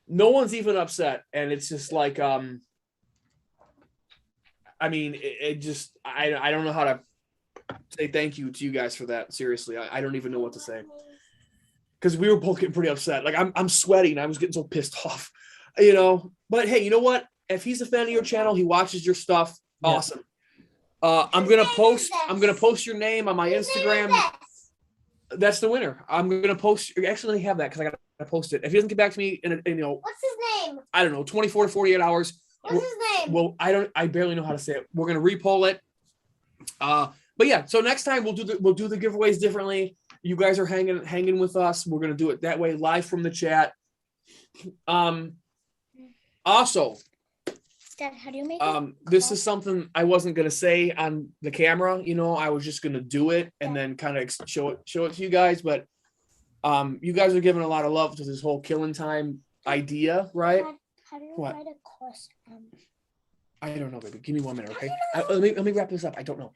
Speaker 1: No one's even upset. And it's just like, I mean, I don't know how to say thank you to you guys for that. Seriously, I don't even know what to say. Because we were both getting pretty upset. Like, I'm sweating. I was getting so pissed off, But hey, you know what? If he's a fan of your channel, he watches your stuff. Yeah. Awesome. I'm gonna post your name on my Instagram. That's the winner. I'm gonna post. Actually, have that because I gotta post it. If he doesn't get back to me in
Speaker 3: what's his name?
Speaker 1: I don't know, 24 to 48 hours.
Speaker 3: What's his name?
Speaker 1: Well, I barely know how to say it. We're gonna repoll it. But yeah, so next time we'll do the giveaways differently. You guys are hanging with us. We're gonna do it that way, live from the chat. Also.
Speaker 3: Dad, how do you make it?
Speaker 1: This is something I wasn't gonna say on the camera. I was just gonna do it and then kind of show it to you guys. But you guys are giving a lot of love to this whole Killing Time idea, right?
Speaker 3: Dad, how do you write a course?
Speaker 1: I don't know, baby. Give me 1 minute, okay? Let me wrap this up. I don't know.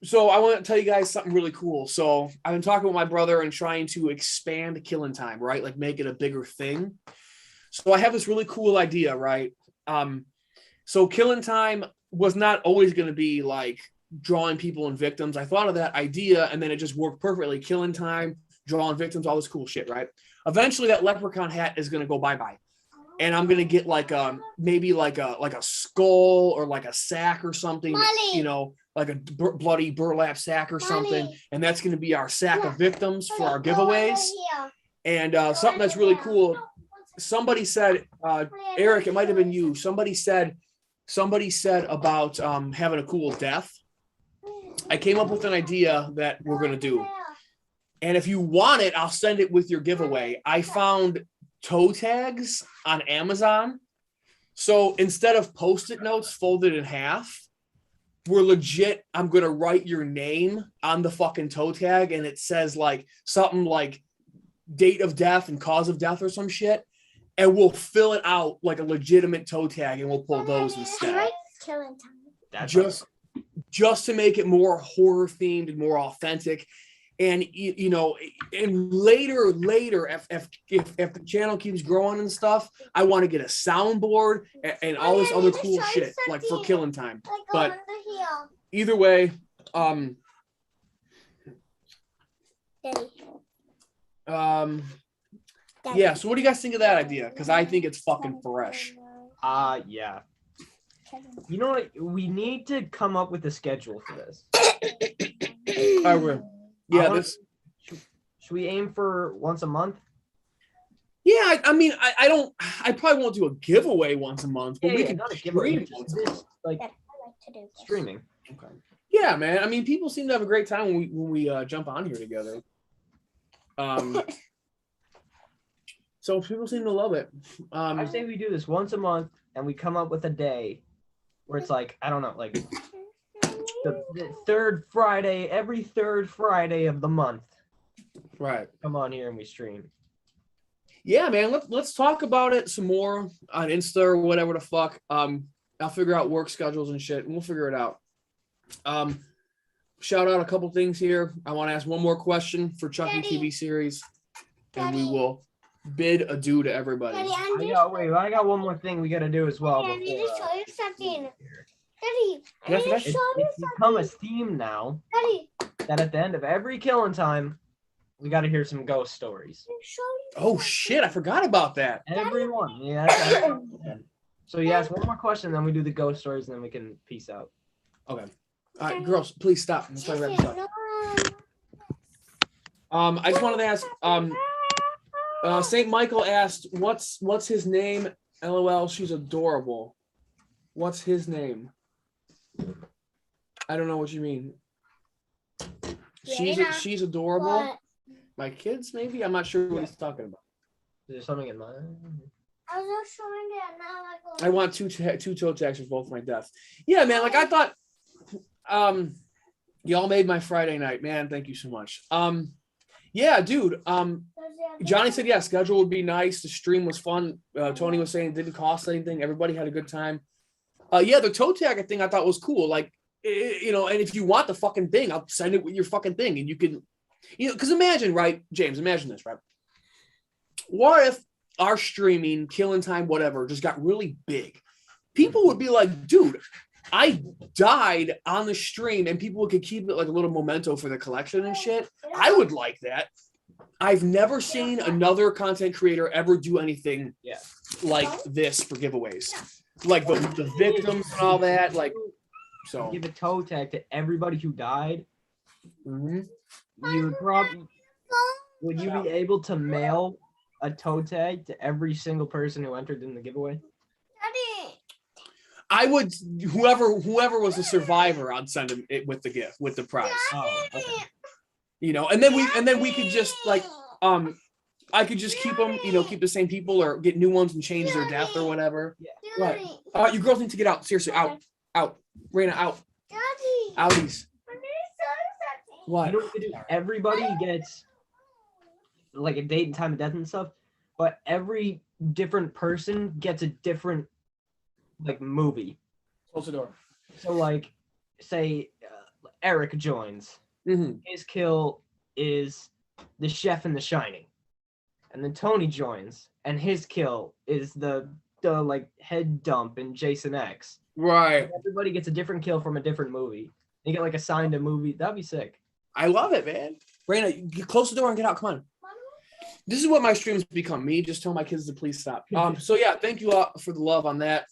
Speaker 1: So I want to tell you guys something really cool. So I've been talking with my brother and trying to expand Killing Time, right? Like make it a bigger thing. So I have this really cool idea, right? So Killing Time was not always going to be like drawing people and victims. I thought of that idea and then it just worked perfectly. Killing Time, drawing victims, all this cool shit, right? Eventually that leprechaun hat is going to go bye-bye. And I'm going to get like maybe like a skull or like a sack or something, like a bloody burlap sack or something. And that's going to be our sack of victims for our giveaways. And something that's really cool. Somebody said, Eric, it might have been you. Somebody said about having a cool death. I came up with an idea that we're going to do. And if you want it, I'll send it with your giveaway. I found toe tags on Amazon. So instead of Post-it notes folded in half, we're legit, I'm going to write your name on the fucking toe tag. And it says like something like date of death and cause of death or some shit. And we'll fill it out like a legitimate toe tag and we'll pull those instead.
Speaker 3: Killing Time.
Speaker 2: That's
Speaker 1: just to make it more horror themed and more authentic. And you know, and later, if the channel keeps growing and stuff, I want to get a soundboard and all this other cool shit like for Killing Time. But either way,
Speaker 3: Daddy.
Speaker 1: yeah. So what do you guys think of that idea? Because I think it's fucking fresh.
Speaker 2: Yeah. You know what? We need to come up with a schedule for this.
Speaker 1: I will. Yeah,
Speaker 2: Should we aim for once a month?
Speaker 1: Yeah, I mean, I probably won't do a giveaway once a month, but we can
Speaker 2: not a giveaway.
Speaker 1: stream
Speaker 2: Like streaming.
Speaker 1: Okay. Yeah, man. I mean, people seem to have a great time when we jump on here together. So people seem to love it.
Speaker 2: I say we do this once a month, and we come up with a day where it's like, I don't know, like the third Friday, every third Friday of the month.
Speaker 1: Right.
Speaker 2: Come on here and we stream.
Speaker 1: Yeah, man. Let's talk about it some more on Insta or whatever the fuck. I'll figure out work schedules and shit, and we'll figure it out. Shout out a couple things here. I want to ask one more question for Chucky TV series, and we will bid adieu to everybody.
Speaker 3: Daddy,
Speaker 2: I got one more thing we got to do as well.
Speaker 3: Daddy,
Speaker 2: Before,
Speaker 3: just show you something. Daddy,
Speaker 1: Yes,
Speaker 2: it's become a theme now
Speaker 3: Daddy,
Speaker 2: that at the end of every Killing Time, we got to hear some ghost stories.
Speaker 3: show you
Speaker 1: Oh shit! I forgot about that.
Speaker 2: Everyone. Yeah. That's so you ask one more question, then we do the ghost stories, and then we can peace out.
Speaker 1: Okay. All right, girls, please stop. Let's try to wrap this up.
Speaker 3: No.
Speaker 1: I just wanted to ask. Saint Michael asked, "What's his name?" LOL. She's adorable. What's his name? I don't know what you mean. She's adorable.
Speaker 3: What?
Speaker 1: My kids, maybe. I'm not sure what he's talking about.
Speaker 2: Is there something in mind?
Speaker 3: I was just showing it now. Like,
Speaker 1: I want two toe tags for both my deaths. Yeah, man. Like I thought. Y'all made my Friday night, man. Thank you so much. Yeah, dude. Johnny said, yeah, schedule would be nice. The stream was fun. Tony was saying it didn't cost anything. Everybody had a good time. Yeah, the toe tag thing I thought was cool. Like, you know, and if you want the fucking thing, I'll send it with your fucking thing. And you can, you know, because imagine, right, James, imagine this, right? What if our streaming, Killing Time, whatever, just got really big? People would be like, dude, I died on the stream, and people could keep it like a little memento for the collection and shit. I would like that. I've never seen another content creator ever do anything like this for giveaways, like the victims and all that. Like, so
Speaker 2: give a toe tag to everybody who died.
Speaker 1: Mm-hmm.
Speaker 2: You would probably would you be able to mail a toe tag to every single person who entered in the giveaway?
Speaker 3: Daddy.
Speaker 1: I would, whoever was a survivor, I'd send him it with the gift, with the prize.
Speaker 2: Oh, okay.
Speaker 1: You know, and then we could just like, I could just keep them, you know, keep the same people or get new ones and change their death or whatever.
Speaker 2: Yeah.
Speaker 1: Right. You girls need to get out. Seriously, out. Raina, out.
Speaker 3: Daddy.
Speaker 1: Outies. What?
Speaker 2: You know what we do? Everybody gets like a date and time of death and stuff, but every different person gets a different like movie.
Speaker 1: Close the door.
Speaker 2: So like, say Eric joins.
Speaker 1: Mm-hmm.
Speaker 2: His kill is the chef in The Shining, and then Tony joins, and his kill is the like head dump in Jason X.
Speaker 1: Right.
Speaker 2: And everybody gets a different kill from a different movie. You get like assigned a movie. That'd be sick.
Speaker 1: I love it, man. Raina, close the door and get out. Come on. This is what my streams become. Me just tell my kids to please stop. So yeah, thank you for the love on that.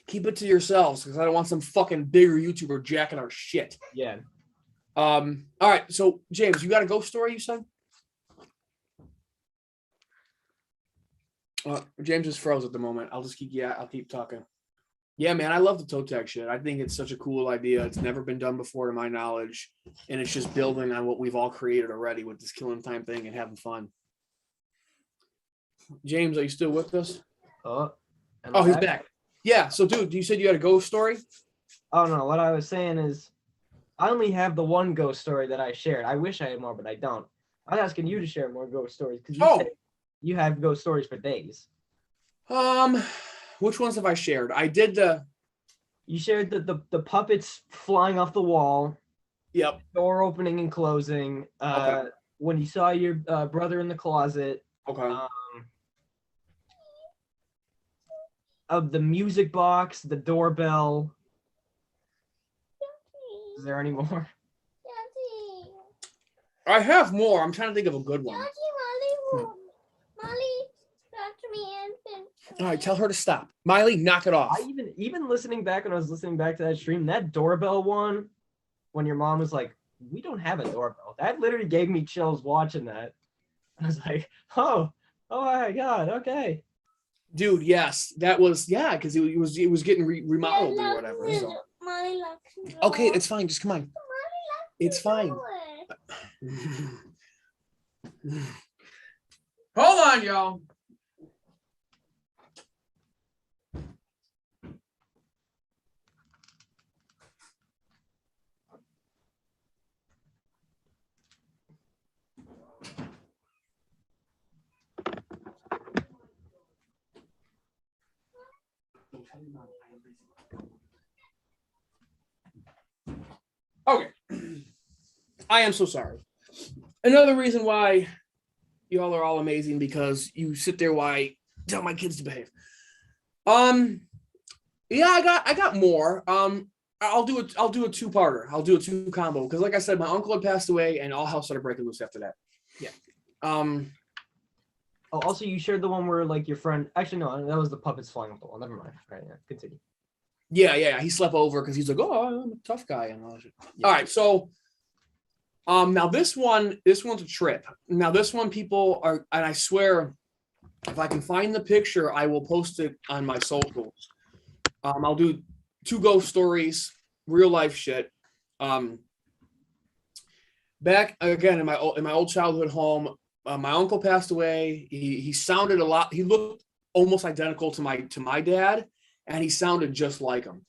Speaker 1: Keep it to yourselves because I don't want some fucking bigger YouTuber jacking our shit.
Speaker 2: Yeah.
Speaker 1: All right. So James, you got a ghost story you said? James is froze at the moment. I'll keep talking. Yeah, man, I love the toe tag shit. I think it's such a cool idea. It's never been done before to my knowledge. And it's just building on what we've all created already with this Killing Time thing and having fun. James, are you still with us? He's back. Yeah, so dude, you said you had a ghost story?
Speaker 2: Oh no, what I was saying is I only have the one ghost story that I shared. I wish I had more, but I don't. I'm asking you to share more ghost stories because you said you have ghost stories for days.
Speaker 1: Which ones have I shared? I did the
Speaker 2: You shared the puppets flying off the wall,
Speaker 1: Yep.
Speaker 2: door opening and closing.
Speaker 1: Okay.
Speaker 2: When you saw your brother in the closet.
Speaker 1: Okay.
Speaker 2: Of the music box, the doorbell. Is there any more?
Speaker 3: Daddy.
Speaker 1: I have more. I'm trying to think of a good one.
Speaker 3: Daddy, Molly, touch me and
Speaker 1: All right, tell her to stop. Miley, knock it off.
Speaker 2: I even listening back when I was listening back to that stream, that doorbell one, when your mom was like, "We don't have a doorbell," that literally gave me chills watching that. I was like, oh my god, okay.
Speaker 1: Dude, yes, that was because it was getting remodeled or whatever. So.
Speaker 3: Molly locks the door.
Speaker 1: Okay, it's fine. Just come on. It's fine. Hold on, y'all. Okay. I am so sorry. Another reason why y'all are all amazing, because you sit there while I tell my kids to behave. Yeah, I got more. I'll do a two-parter. I'll do a two combo because, like I said, my uncle had passed away, and all hell started breaking loose after that.
Speaker 2: Yeah.
Speaker 1: Oh,
Speaker 2: also, you shared the one where like your friend. Actually, no, that was the puppets flying off the wall. Never mind. Right. Yeah. Continue.
Speaker 1: Yeah. He slept over because he's like, oh, I'm a tough guy and all that shit. Yeah. All right, so. Now this one's a trip. Now this one, people are, and I swear, if I can find the picture, I will post it on my socials. I'll do 2 ghost stories, real life shit. Back again in my old childhood home, my uncle passed away. He sounded a lot. He looked almost identical to my dad, and he sounded just like him.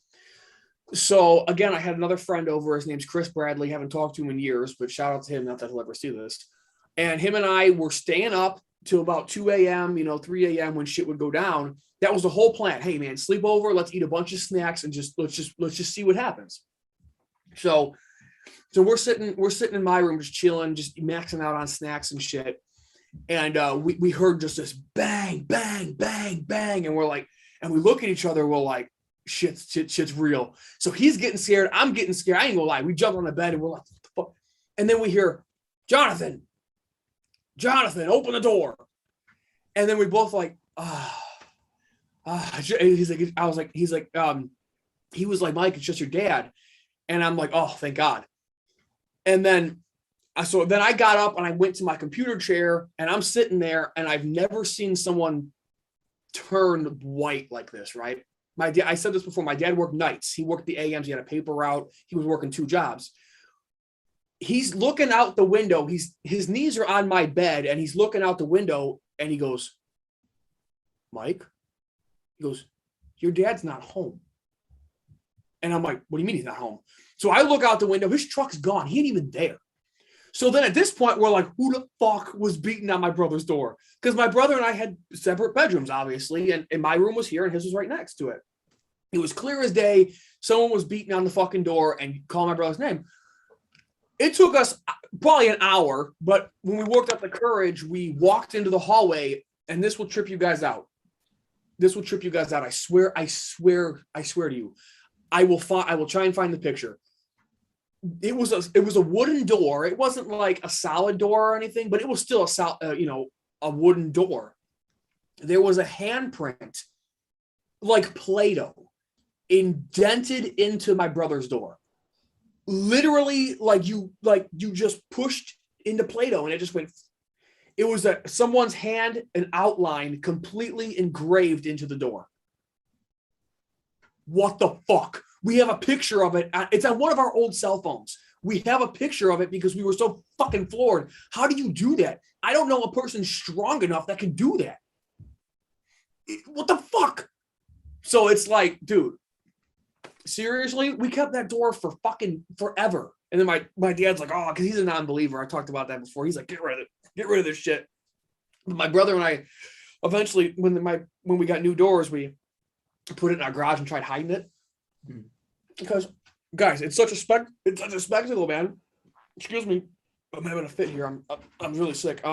Speaker 1: So again, I had another friend over. His name's Chris Bradley. Haven't talked to him in years, but shout out to him. Not that he'll ever see this. And him and I were staying up till about 2 a.m., 3 a.m. when shit would go down. That was the whole plan. Hey man, sleep over. Let's eat a bunch of snacks and let's just see what happens. So we're sitting in my room, just chilling, just maxing out on snacks and shit. And we heard just this bang, bang, bang, bang, and we look at each other. We're like, shit's real. So he's getting scared. I'm getting scared. I ain't gonna lie. We jump on the bed and we're like, what the fuck? And then we hear, Jonathan, open the door. And then we both like, he's like, he was like, Mike, it's just your dad. And I'm like, oh, thank God. And then I got up and I went to my computer chair and I'm sitting there and I've never seen someone turn white like this, right? I said this before, my dad worked nights. He worked the AMs. He had a paper route. He was working 2 jobs. He's looking out the window. His knees are on my bed and he's looking out the window and he goes, Mike, he goes, your dad's not home. And I'm like, what do you mean he's not home? So I look out the window. His truck's gone. He ain't even there. So then at this point, we're like, who the fuck was beating on my brother's door? Because my brother and I had separate bedrooms, obviously, and my room was here and his was right next to it. It was clear as day. Someone was beating on the fucking door and calling my brother's name. It took us probably an hour, but when we worked up the courage, we walked into the hallway, and this will trip you guys out. I swear to you. I will try and find the picture. It was a wooden door. It wasn't like a solid door or anything, but it was still a wooden door. There was a handprint, like Play-Doh, indented into my brother's door. Literally, like you just pushed into Play-Doh and it just went. It was someone's hand, an outline completely engraved into the door. What the fuck? We have a picture of it. It's on one of our old cell phones. We have a picture of it because we were so fucking floored. How do you do that? I don't know a person strong enough that can do that. What the fuck? So it's like, dude, seriously, we kept that door for fucking forever. And then my dad's like, oh, because he's a non-believer. I talked about that before. He's like, get rid of it. Get rid of this shit. But my brother and I, eventually, when we got new doors, we put it in our garage and tried hiding it. because guys, it's such a spectacle, man. Excuse me, I'm having a fit here. I'm really sick.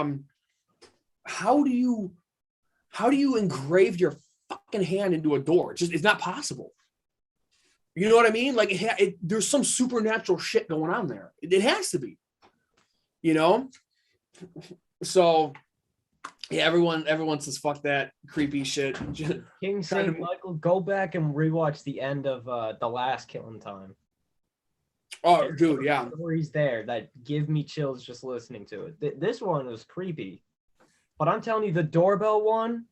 Speaker 1: How do you engrave your fucking hand into a door? It's not possible. You know what I mean? Like there's some supernatural shit going on there. It has to be. You know? So yeah, everyone says fuck that creepy shit.
Speaker 2: King St. Michael, go back and rewatch the end of the last Killing Time.
Speaker 1: Oh, dude, yeah.
Speaker 2: Stories there that give me chills just listening to it. This one was creepy, but I'm telling you, the doorbell one,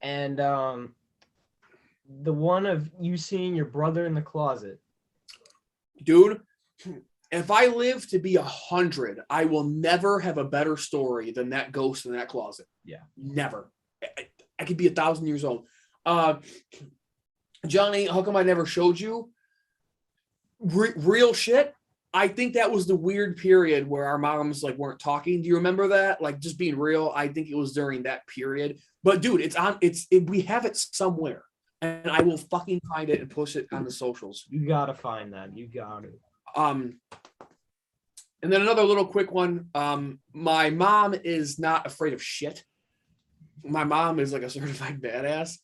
Speaker 2: and the one of you seeing your brother in the closet.
Speaker 1: Dude, if I live to be 100, I will never have a better story than that ghost in that closet.
Speaker 2: Yeah,
Speaker 1: never. I could be 1,000 years old. Johnny, how come I never showed you? Real shit. I think that was the weird period where our moms like weren't talking. Do you remember that? Like just being real. I think it was during that period. But dude, we have it somewhere, and I will fucking find it and push it on the socials.
Speaker 2: You gotta find that. You got it.
Speaker 1: And then another little quick one. My mom is not afraid of shit. My mom is like a certified badass.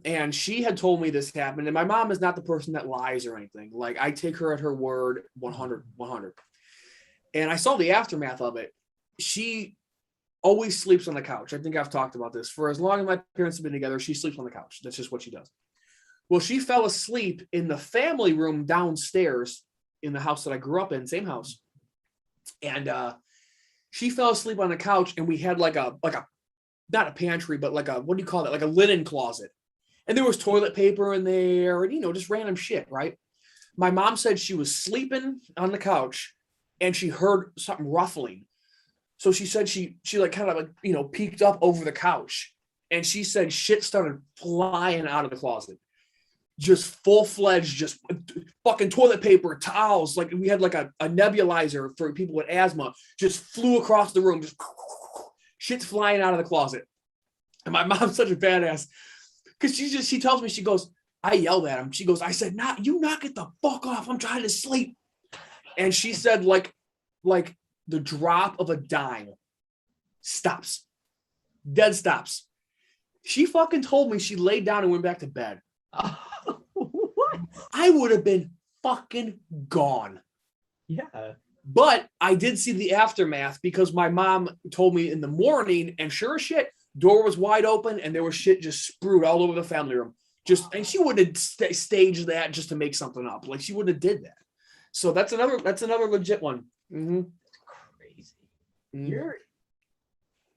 Speaker 1: And she had told me this happened. And my mom is not the person that lies or anything. Like I take her at her word 100. And I saw the aftermath of it. She always sleeps on the couch. I think I've talked about this. For as long as my parents have been together, she sleeps on the couch. That's just what she does. Well, she fell asleep in the family room downstairs in the house that I grew up in, same house. And she fell asleep on the couch, and we had like a not a pantry, but like a, what do you call it? Like a linen closet. And there was toilet paper in there and, just random shit, right? My mom said she was sleeping on the couch and she heard something ruffling. So she said she like kind of like, peeked up over the couch, and she said shit started flying out of the closet. Just full-fledged, just fucking toilet paper, towels. Like we had like a nebulizer for people with asthma, just flew across the room. Just shit's flying out of the closet. And my mom's such a badass because she tells me, she goes, I yelled at him. She goes, I said, you knock it the fuck off. I'm trying to sleep. And she said, like the drop of a dime stops. Dead stops. She fucking told me she laid down and went back to bed.
Speaker 2: What?
Speaker 1: I would have been fucking gone.
Speaker 2: Yeah.
Speaker 1: But I did see the aftermath because my mom told me in the morning, and sure as shit, door was wide open and there was shit just sprued all over the family room. And she wouldn't have staged that just to make something up. Like she wouldn't have did that. So that's another legit one. Mm-hmm.
Speaker 2: Crazy. Your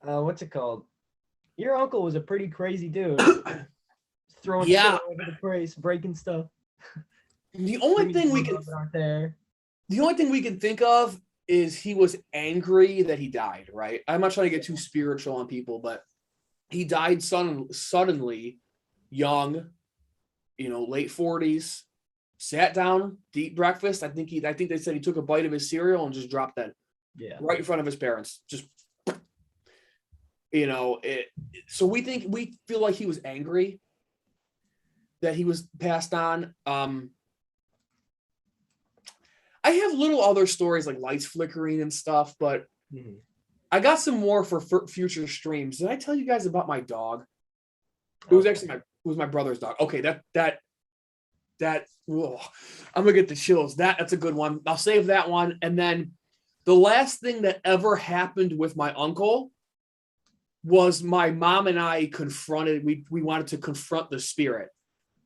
Speaker 2: what's it called? Your uncle was a pretty crazy dude. Throwing shit over the place, breaking stuff.
Speaker 1: The only thing we can think of is he was angry that he died, right? I'm not trying to get too spiritual on people, but he died suddenly, young, late 40s, sat down to eat breakfast. I think they said he took a bite of his cereal and just dropped dead.
Speaker 2: Yeah. Right
Speaker 1: in front of his parents. Just so we feel like he was angry that he was passed on. I have little other stories like lights flickering and stuff, but I got some more for future streams. Did I tell you guys about my dog? It was actually my brother's dog. Okay, that I'm gonna get the chills. That's a good one. I'll save that one. And then the last thing that ever happened with my uncle was my mom and I confronted. We wanted to confront the spirit.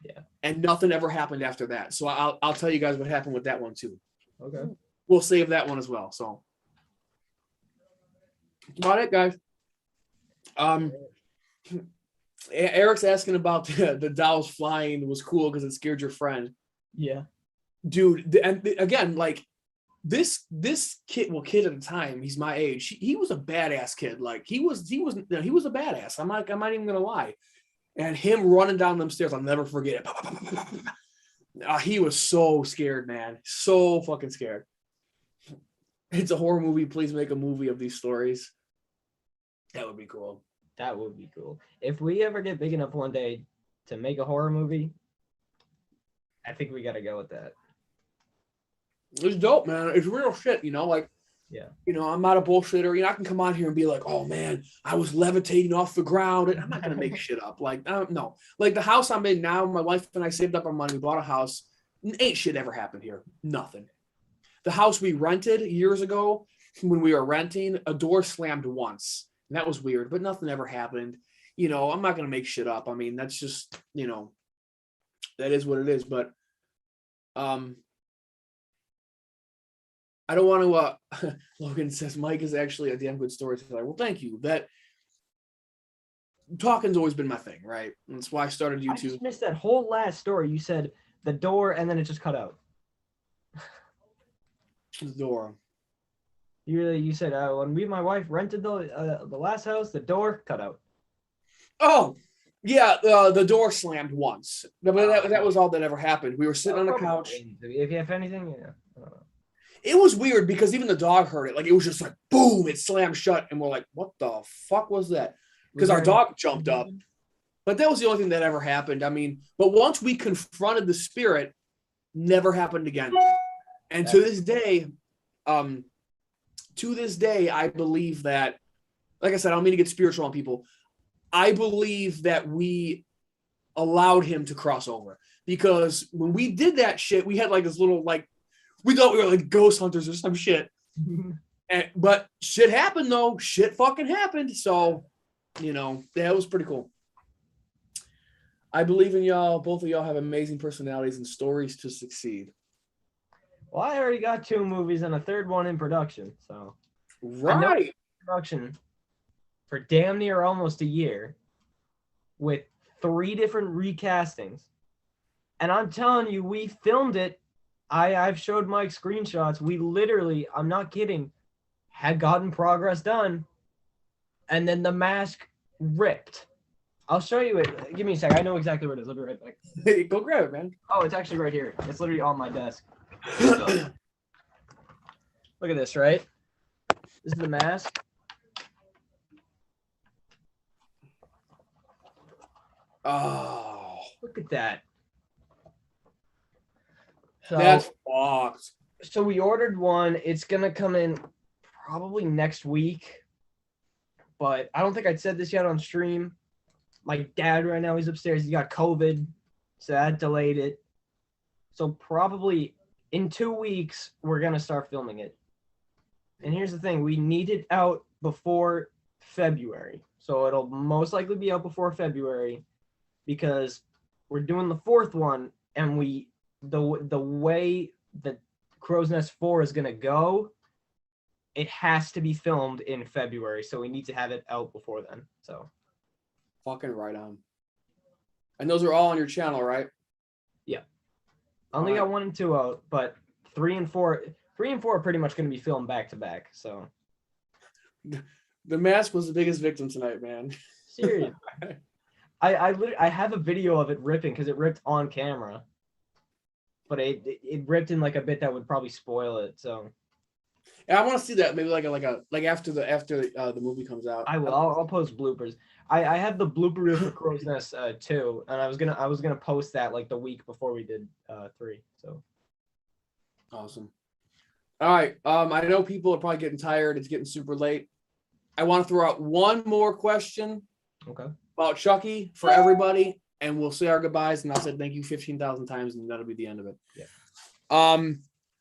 Speaker 2: Yeah.
Speaker 1: And nothing ever happened after that. So I'll tell you guys what happened with that one too.
Speaker 2: Okay.
Speaker 1: We'll save that one as well. So that's about it, guys. Eric's asking about the dolls flying was cool because it scared your friend.
Speaker 2: Yeah.
Speaker 1: Dude, and again, like this kid at the time, he's my age. He was a badass kid. Like he was a badass. I'm not even gonna lie. And him running down them stairs, I'll never forget it. He was so scared, man. So fucking scared. It's a horror movie. Please make a movie of these stories. That would be cool.
Speaker 2: That would be cool. If we ever get big enough one day to make a horror movie, I think we gotta go with that.
Speaker 1: It's dope, man. It's real shit, you know, like,
Speaker 2: Yeah.
Speaker 1: you know, I'm not a bullshitter. You know, I can come on here and be like, oh man, I was levitating off the ground. And I'm not going to make shit up. Like, no. Like the house I'm in now, my wife and I saved up our money. We bought a house. Ain't shit ever happened here. Nothing. The house we rented years ago, when we were renting, a door slammed once. And that was weird, but nothing ever happened. You know, I'm not going to make shit up. I mean, that's just, you know, that is what it is. But, I don't want to, Logan says, Mike is actually a damn good storyteller. Well, thank you. That talking's always been my thing, right? And that's why I started YouTube. I
Speaker 2: just missed that whole last story. You said the door and then it just cut out.
Speaker 1: The door.
Speaker 2: You said when me and my wife rented the last house, the door cut out.
Speaker 1: Oh, yeah, the door slammed once. That was all that ever happened. We were sitting on the couch.
Speaker 2: If you have anything, yeah. I don't know.
Speaker 1: It was weird because even the dog heard it. Like, it was just like, boom, it slammed shut. And we're like, what the fuck was that? Because our dog jumped up. But that was the only thing that ever happened. I mean, but once we confronted the spirit, never happened again. And to this day, I believe that, like I said, I don't mean to get spiritual on people. I believe that we allowed him to cross over. Because when we did that shit, we had like this little, like, we thought we were like ghost hunters or some shit. But shit happened, though. Shit fucking happened. So, you know, that was pretty cool. I believe in y'all. Both of y'all have amazing personalities and stories to succeed.
Speaker 2: Well, I already got 2 movies and a third one in production. So,
Speaker 1: right.
Speaker 2: Production for damn near almost a year with 3 different recastings. And I'm telling you, we filmed it. I've showed Mike screenshots. We literally, I'm not kidding, had gotten progress done. And then the mask ripped. I'll show you it. Give me a sec. I know exactly where it is. I'll be right back.
Speaker 1: Hey, go grab it, man.
Speaker 2: Oh, it's actually right here. It's literally on my desk. Look at this, right? This is the mask.
Speaker 1: Oh.
Speaker 2: Look at that. So,
Speaker 1: that's fucked.
Speaker 2: So we ordered one. It's going to come in probably next week. But I don't think I'd said this yet on stream. My dad right now, he's upstairs. He got COVID. So that delayed it. So probably in 2 weeks, we're going to start filming it. And here's the thing. We need it out before February. So it'll most likely be out before February because we're doing the 4th one. And the way that Crow's Nest 4 is going to go, it has to be filmed in February. So we need to have it out before then. So
Speaker 1: fucking right on. And those are all on your channel, right?
Speaker 2: Yeah. I only got 1 and 2 out, but 3 and 4 are pretty much going to be filmed back to back. So
Speaker 1: the mask was the biggest victim tonight, man.
Speaker 2: Seriously. I have a video of it ripping because it ripped on camera. But it ripped in like a bit that would probably spoil it. So
Speaker 1: yeah, I want to see that maybe like after the movie comes out.
Speaker 2: I will. I'll post bloopers. I have the blooper reel for Crow's Nest 2, and I was gonna post that like the week before we did 3. So
Speaker 1: awesome. All right. I know people are probably getting tired. It's getting super late. I want to throw out one more question.
Speaker 2: Okay.
Speaker 1: About Chucky for everybody. And we'll say our goodbyes, and I'll say thank you 15,000 times, and that'll be the end of it.
Speaker 2: Yeah.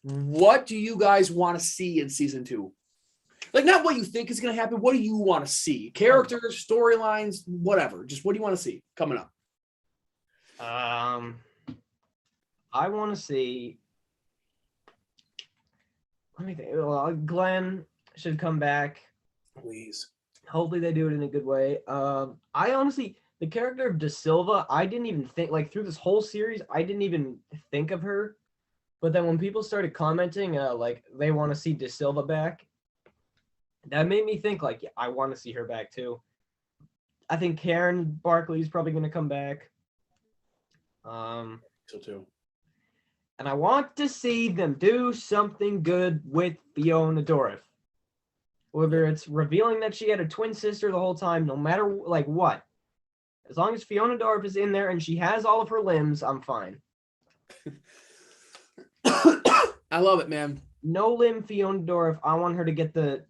Speaker 1: What do you guys want to see in season 2? Like, not what you think is going to happen. What do you want to see? Characters, storylines, whatever. Just what do you want to see coming up?
Speaker 2: I want to see. Let me think. Well, Glenn should come back.
Speaker 1: Please.
Speaker 2: Hopefully they do it in a good way. I honestly. The character of Da Silva, I didn't even think, like, through this whole series, I didn't even think of her. But then when people started commenting, like, they want to see Da Silva back, that made me think, like, yeah, I want to see her back, too. I think Karen Barkley is probably going to come back.
Speaker 1: So, too.
Speaker 2: And I want to see them do something good with Fiona Dorff. Whether it's revealing that she had a twin sister the whole time, no matter, like, what. As long as Fiona Dorff is in there and she has all of her limbs, I'm fine.
Speaker 1: I love it, man.
Speaker 2: No limb Fiona Dorff. I want her to get the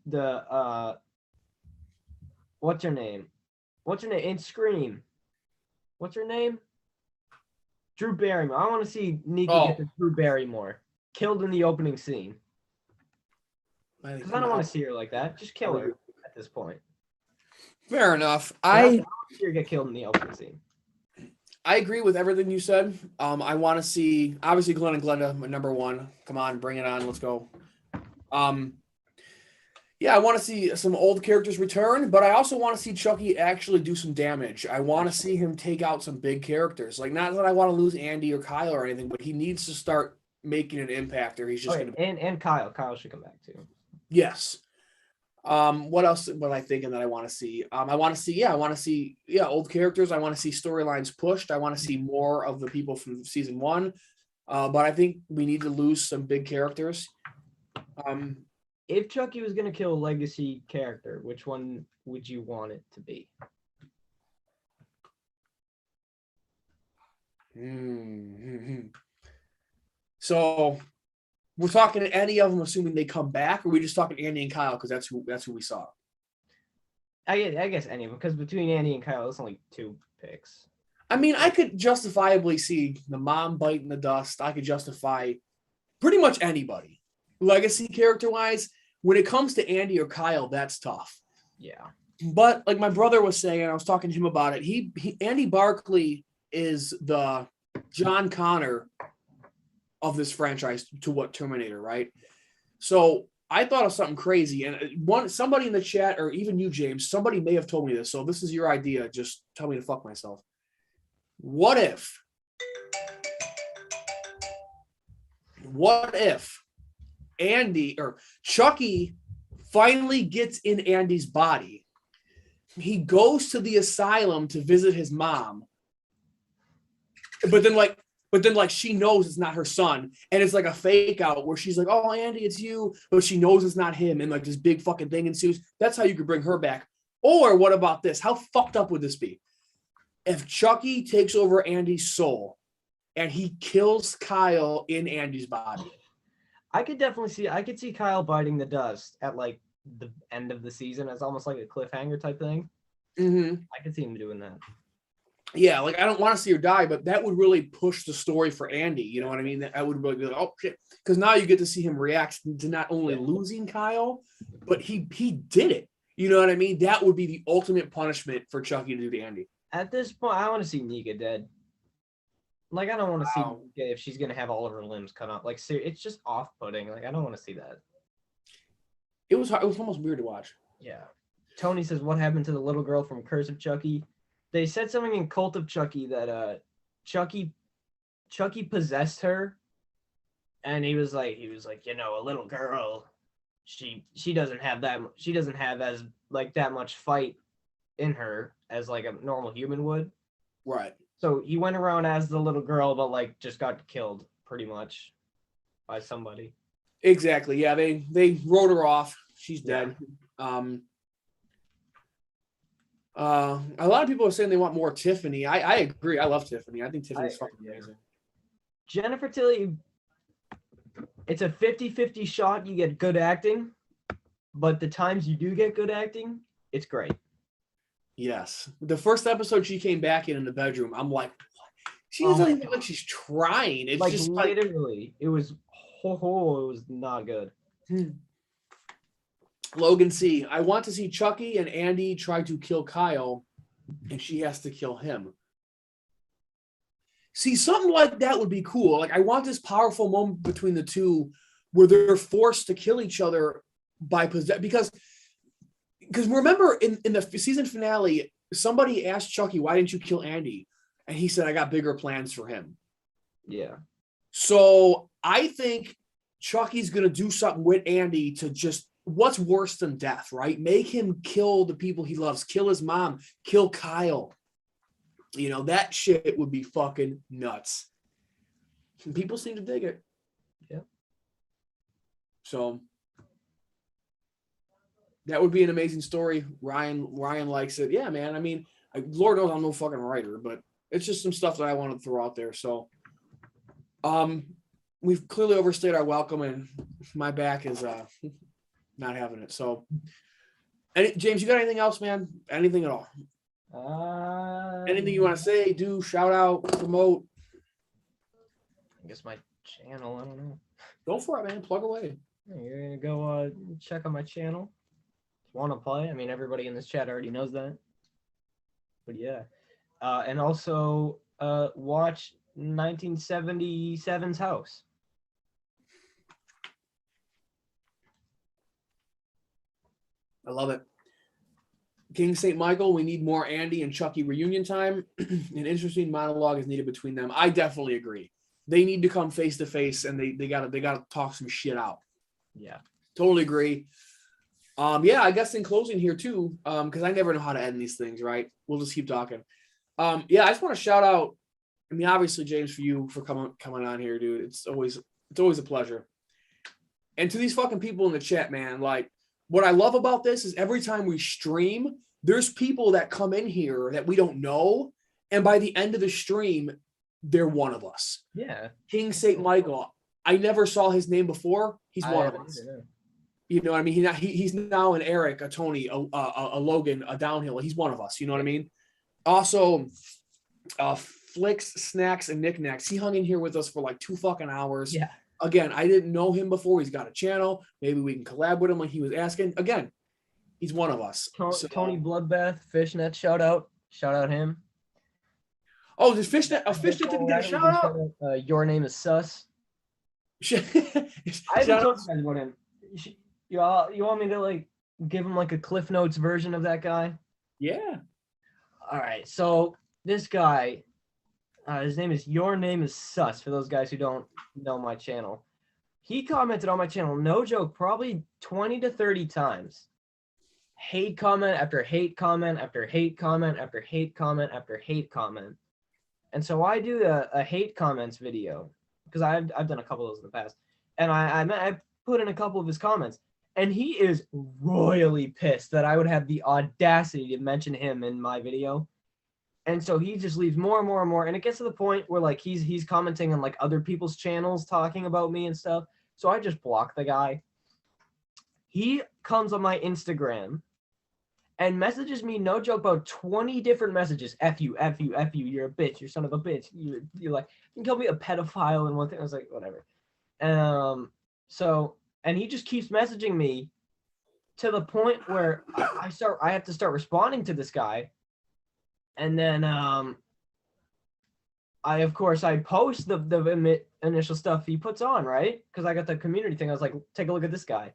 Speaker 2: what's her name? What's her name in Scream? What's her name? Drew Barrymore. I want to see Nika get the Drew Barrymore killed in the opening scene. Because I don't want to see her like that. Just kill her at this point.
Speaker 1: Fair enough.
Speaker 2: I want to see her get killed in the opening scene.
Speaker 1: I agree with everything you said. I want to see, obviously, Glenn and Glenda, number one. Come on, bring it on. Let's go. Yeah, I want to see some old characters return, but I also want to see Chucky actually do some damage. I want to see him take out some big characters. Like, not that I want to lose Andy or Kyle or anything, but he needs to start making an impact, or he's just going to.
Speaker 2: And Kyle. Kyle should come back too.
Speaker 1: Yes. What else am I thinking that I want to see? I want to see old characters. I want to see storylines pushed. I want to see more of the people from season one. But I think we need to lose some big characters.
Speaker 2: If Chucky was going to kill a legacy character, which one would you want it to be?
Speaker 1: So we're talking any of them, assuming they come back, or are we just talking Andy and Kyle because that's who we saw?
Speaker 2: I guess any of them, because between Andy and Kyle, it's only 2 picks.
Speaker 1: I mean, I could justifiably see the mom biting the dust. I could justify pretty much anybody. Legacy character-wise, when it comes to Andy or Kyle, that's tough.
Speaker 2: Yeah.
Speaker 1: But like my brother was saying, I was talking to him about it. Andy Barkley is the John Connor of this franchise to what Terminator, right? So I thought of something crazy, and somebody in the chat, or even you, James, somebody may have told me this. So this is your idea. Just tell me to fuck myself. What if Andy or Chucky finally gets in Andy's body? He goes to the asylum to visit his mom, but then she knows it's not her son, and it's like a fake out where she's like, "Oh, Andy, it's you," but she knows it's not him, and like this big fucking thing ensues. That's how you could bring her back. Or what about this? How fucked up would this be if Chucky takes over Andy's soul and he kills Kyle in Andy's body?
Speaker 2: I could see Kyle biting the dust at like the end of the season as almost like a cliffhanger type thing.
Speaker 1: Mm-hmm.
Speaker 2: I could see him doing that.
Speaker 1: Yeah, like I don't want to see her die, but that would really push the story for Andy. You know what I mean? I would really be like, oh shit, because now you get to see him react to not only losing Kyle, but he did it. You know what I mean? That would be the ultimate punishment for Chucky to do to Andy.
Speaker 2: At this point, I want to see Nika dead. Like, I don't want to see Nika if she's gonna have all of her limbs cut off. Like, it's just off-putting. Like, I don't want to see that.
Speaker 1: It was almost weird to watch.
Speaker 2: Yeah. Tony says, "What happened to the little girl from Curse of Chucky?" They said something in Cult of Chucky that Chucky possessed her, and he was like, a little girl, she doesn't have as like that much fight in her as like a normal human would.
Speaker 1: Right.
Speaker 2: So he went around as the little girl, but like just got killed pretty much by somebody.
Speaker 1: Exactly. Yeah, they wrote her off. She's dead. Yeah. A lot of people are saying they want more Tiffany. I agree. I love Tiffany. I think Tiffany's fucking amazing.
Speaker 2: Jennifer Tilly, it's a 50-50 shot you get good acting, but the times you do get good acting, it's great.
Speaker 1: Yes. The first episode she came back in the bedroom, I'm like, what? She doesn't even look like she's trying. It's like, just
Speaker 2: literally, it was not good.
Speaker 1: Logan C. I want to see Chucky and Andy try to kill Kyle, and she has to kill him. See, something like that would be cool. Like, I want this powerful moment between the two where they're forced to kill each other by possession. Because remember, in the season finale, somebody asked Chucky, "Why didn't you kill Andy?" And he said, "I got bigger plans for him."
Speaker 2: Yeah.
Speaker 1: So I think Chucky's going to do something with Andy to just, what's worse than death, right? Make him kill the people he loves, kill his mom, kill Kyle. You know, that shit would be fucking nuts. And people seem to dig it.
Speaker 2: Yeah.
Speaker 1: So that would be an amazing story. Ryan likes it. Yeah, man. I mean, Lord knows I'm no fucking writer, but it's just some stuff that I want to throw out there. So We've clearly overstayed our welcome, and my back is not having it. So, James, you got anything else, man? Anything at all? Anything you want to say, do, shout out, promote?
Speaker 2: I guess my channel, I don't know.
Speaker 1: Go for it, man. Plug away.
Speaker 2: You're gonna go check out my channel. Want to play? I mean, everybody in this chat already knows that. But yeah, and also watch 1977's House.
Speaker 1: I love it. King St. Michael, we need more Andy and Chucky reunion time. An interesting monologue is needed between them. I definitely agree. They need to come face to face, and they gotta talk some shit out.
Speaker 2: Yeah,
Speaker 1: totally agree. Yeah, I guess in closing here too, because I never know how to end these things, right? We'll just keep talking. Yeah, I just want to shout out. I mean, obviously, James, for you for coming on here, dude. It's always a pleasure. And to these fucking people in the chat, man, like what I love about this is every time we stream, there's people that come in here that we don't know, and by the end of the stream, they're one of us.
Speaker 2: yeah.
Speaker 1: King St. Michael. I never saw his name before. He's one of us. You know what I mean? He's now an Eric, a Tony, a Logan, a Downhill. He's one of us. You know what I mean? Also, Flicks, Snacks, and Knickknacks. He hung in here with us for like 2 fucking hours.
Speaker 2: Yeah.
Speaker 1: Again, I didn't know him before. He's got a channel. Maybe we can collab with him like he was asking. Again, he's one of us.
Speaker 2: Tony Bloodbath, Fishnet, shout out him.
Speaker 1: Oh, does Fishnet didn't get a shout out?
Speaker 2: Your name is Sus. I haven't told you guys about him. You want me to like give him like a Cliff Notes version of that guy?
Speaker 1: Yeah.
Speaker 2: All right. So this guy, his name is Your Name is Sus. For those guys who don't know my channel, he commented on my channel. No joke, probably 20 to 30 times. Hate comment after hate comment after hate comment after hate comment after hate comment. And so I do a hate comments video because I've done a couple of those in the past, and I put in a couple of his comments, and he is royally pissed that I would have the audacity to mention him in my video. And so he just leaves more and more and more, and it gets to the point where like he's commenting on like other people's channels talking about me and stuff. So I just block the guy. He comes on my Instagram and messages me, no joke, about 20 different messages. F you, F you, F you, you're a bitch, you're son of a bitch. You're like, you can call me a pedophile and one thing. I was like, whatever. So, and he just keeps messaging me to the point where I have to start responding to this guy. And then I post the initial stuff he puts on, right? Because I got the community thing. I was like, take a look at this guy.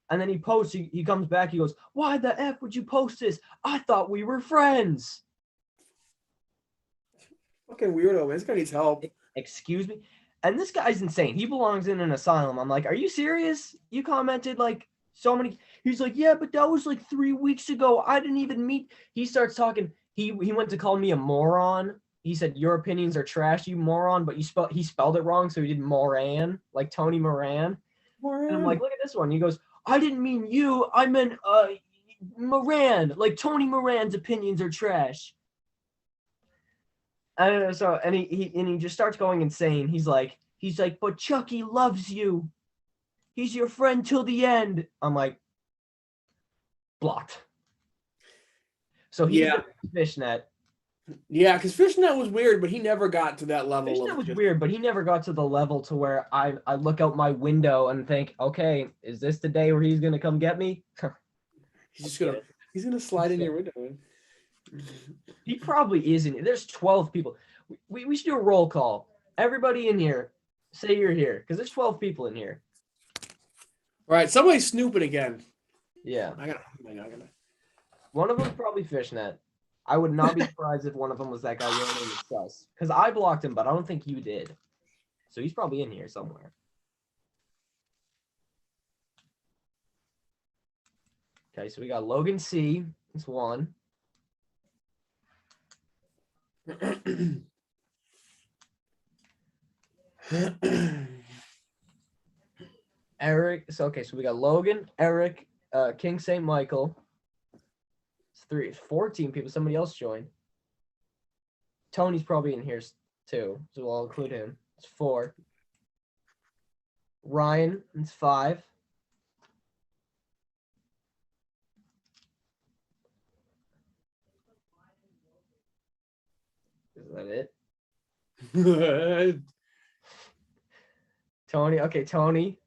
Speaker 2: And then he posts, he comes back, he goes, why the F would you post this? I thought we were friends.
Speaker 1: Fucking weirdo, man. This guy needs help.
Speaker 2: Excuse me? And this guy's insane. He belongs in an asylum. I'm like, are you serious? You commented like so many. He's like, yeah, but that was like 3 weeks ago. I didn't even meet. He starts talking. He went to call me a moron. He said, your opinions are trash, you moron, but he spelled it wrong, so he did Moran, like Tony Moran. And I'm like, look at this one. He goes, I didn't mean you. I meant Moran. Like Tony Moran's opinions are trash. And so he just starts going insane. He's like, but Chucky loves you. He's your friend till the end. I'm like, blocked. So he's Fishnet.
Speaker 1: Yeah, because Fishnet was weird, but he never got to that level.
Speaker 2: Fishnet was weird, but he never got to the level to where I look out my window and think, okay, is this the day where he's gonna come get me?
Speaker 1: He's gonna slide in your window.
Speaker 2: He probably isn't. There's 12 people. We should do a roll call. Everybody in here, say you're here, because there's 12 people in here.
Speaker 1: All right, somebody's snooping again.
Speaker 2: Yeah.
Speaker 1: I gotta.
Speaker 2: One of them's probably Fishnet. I would not be surprised if one of them was that guy. Your name is Sus. Because I blocked him, but I don't think you did. So he's probably in here somewhere. Okay, so we got Logan C. That's one. Eric. So we got Logan, Eric, King St. Michael. It's 14 people. Somebody else joined. Tony's probably in here too, so I'll include him. It's 4. Ryan, it's 5. Is that it? Tony. Okay, Tony.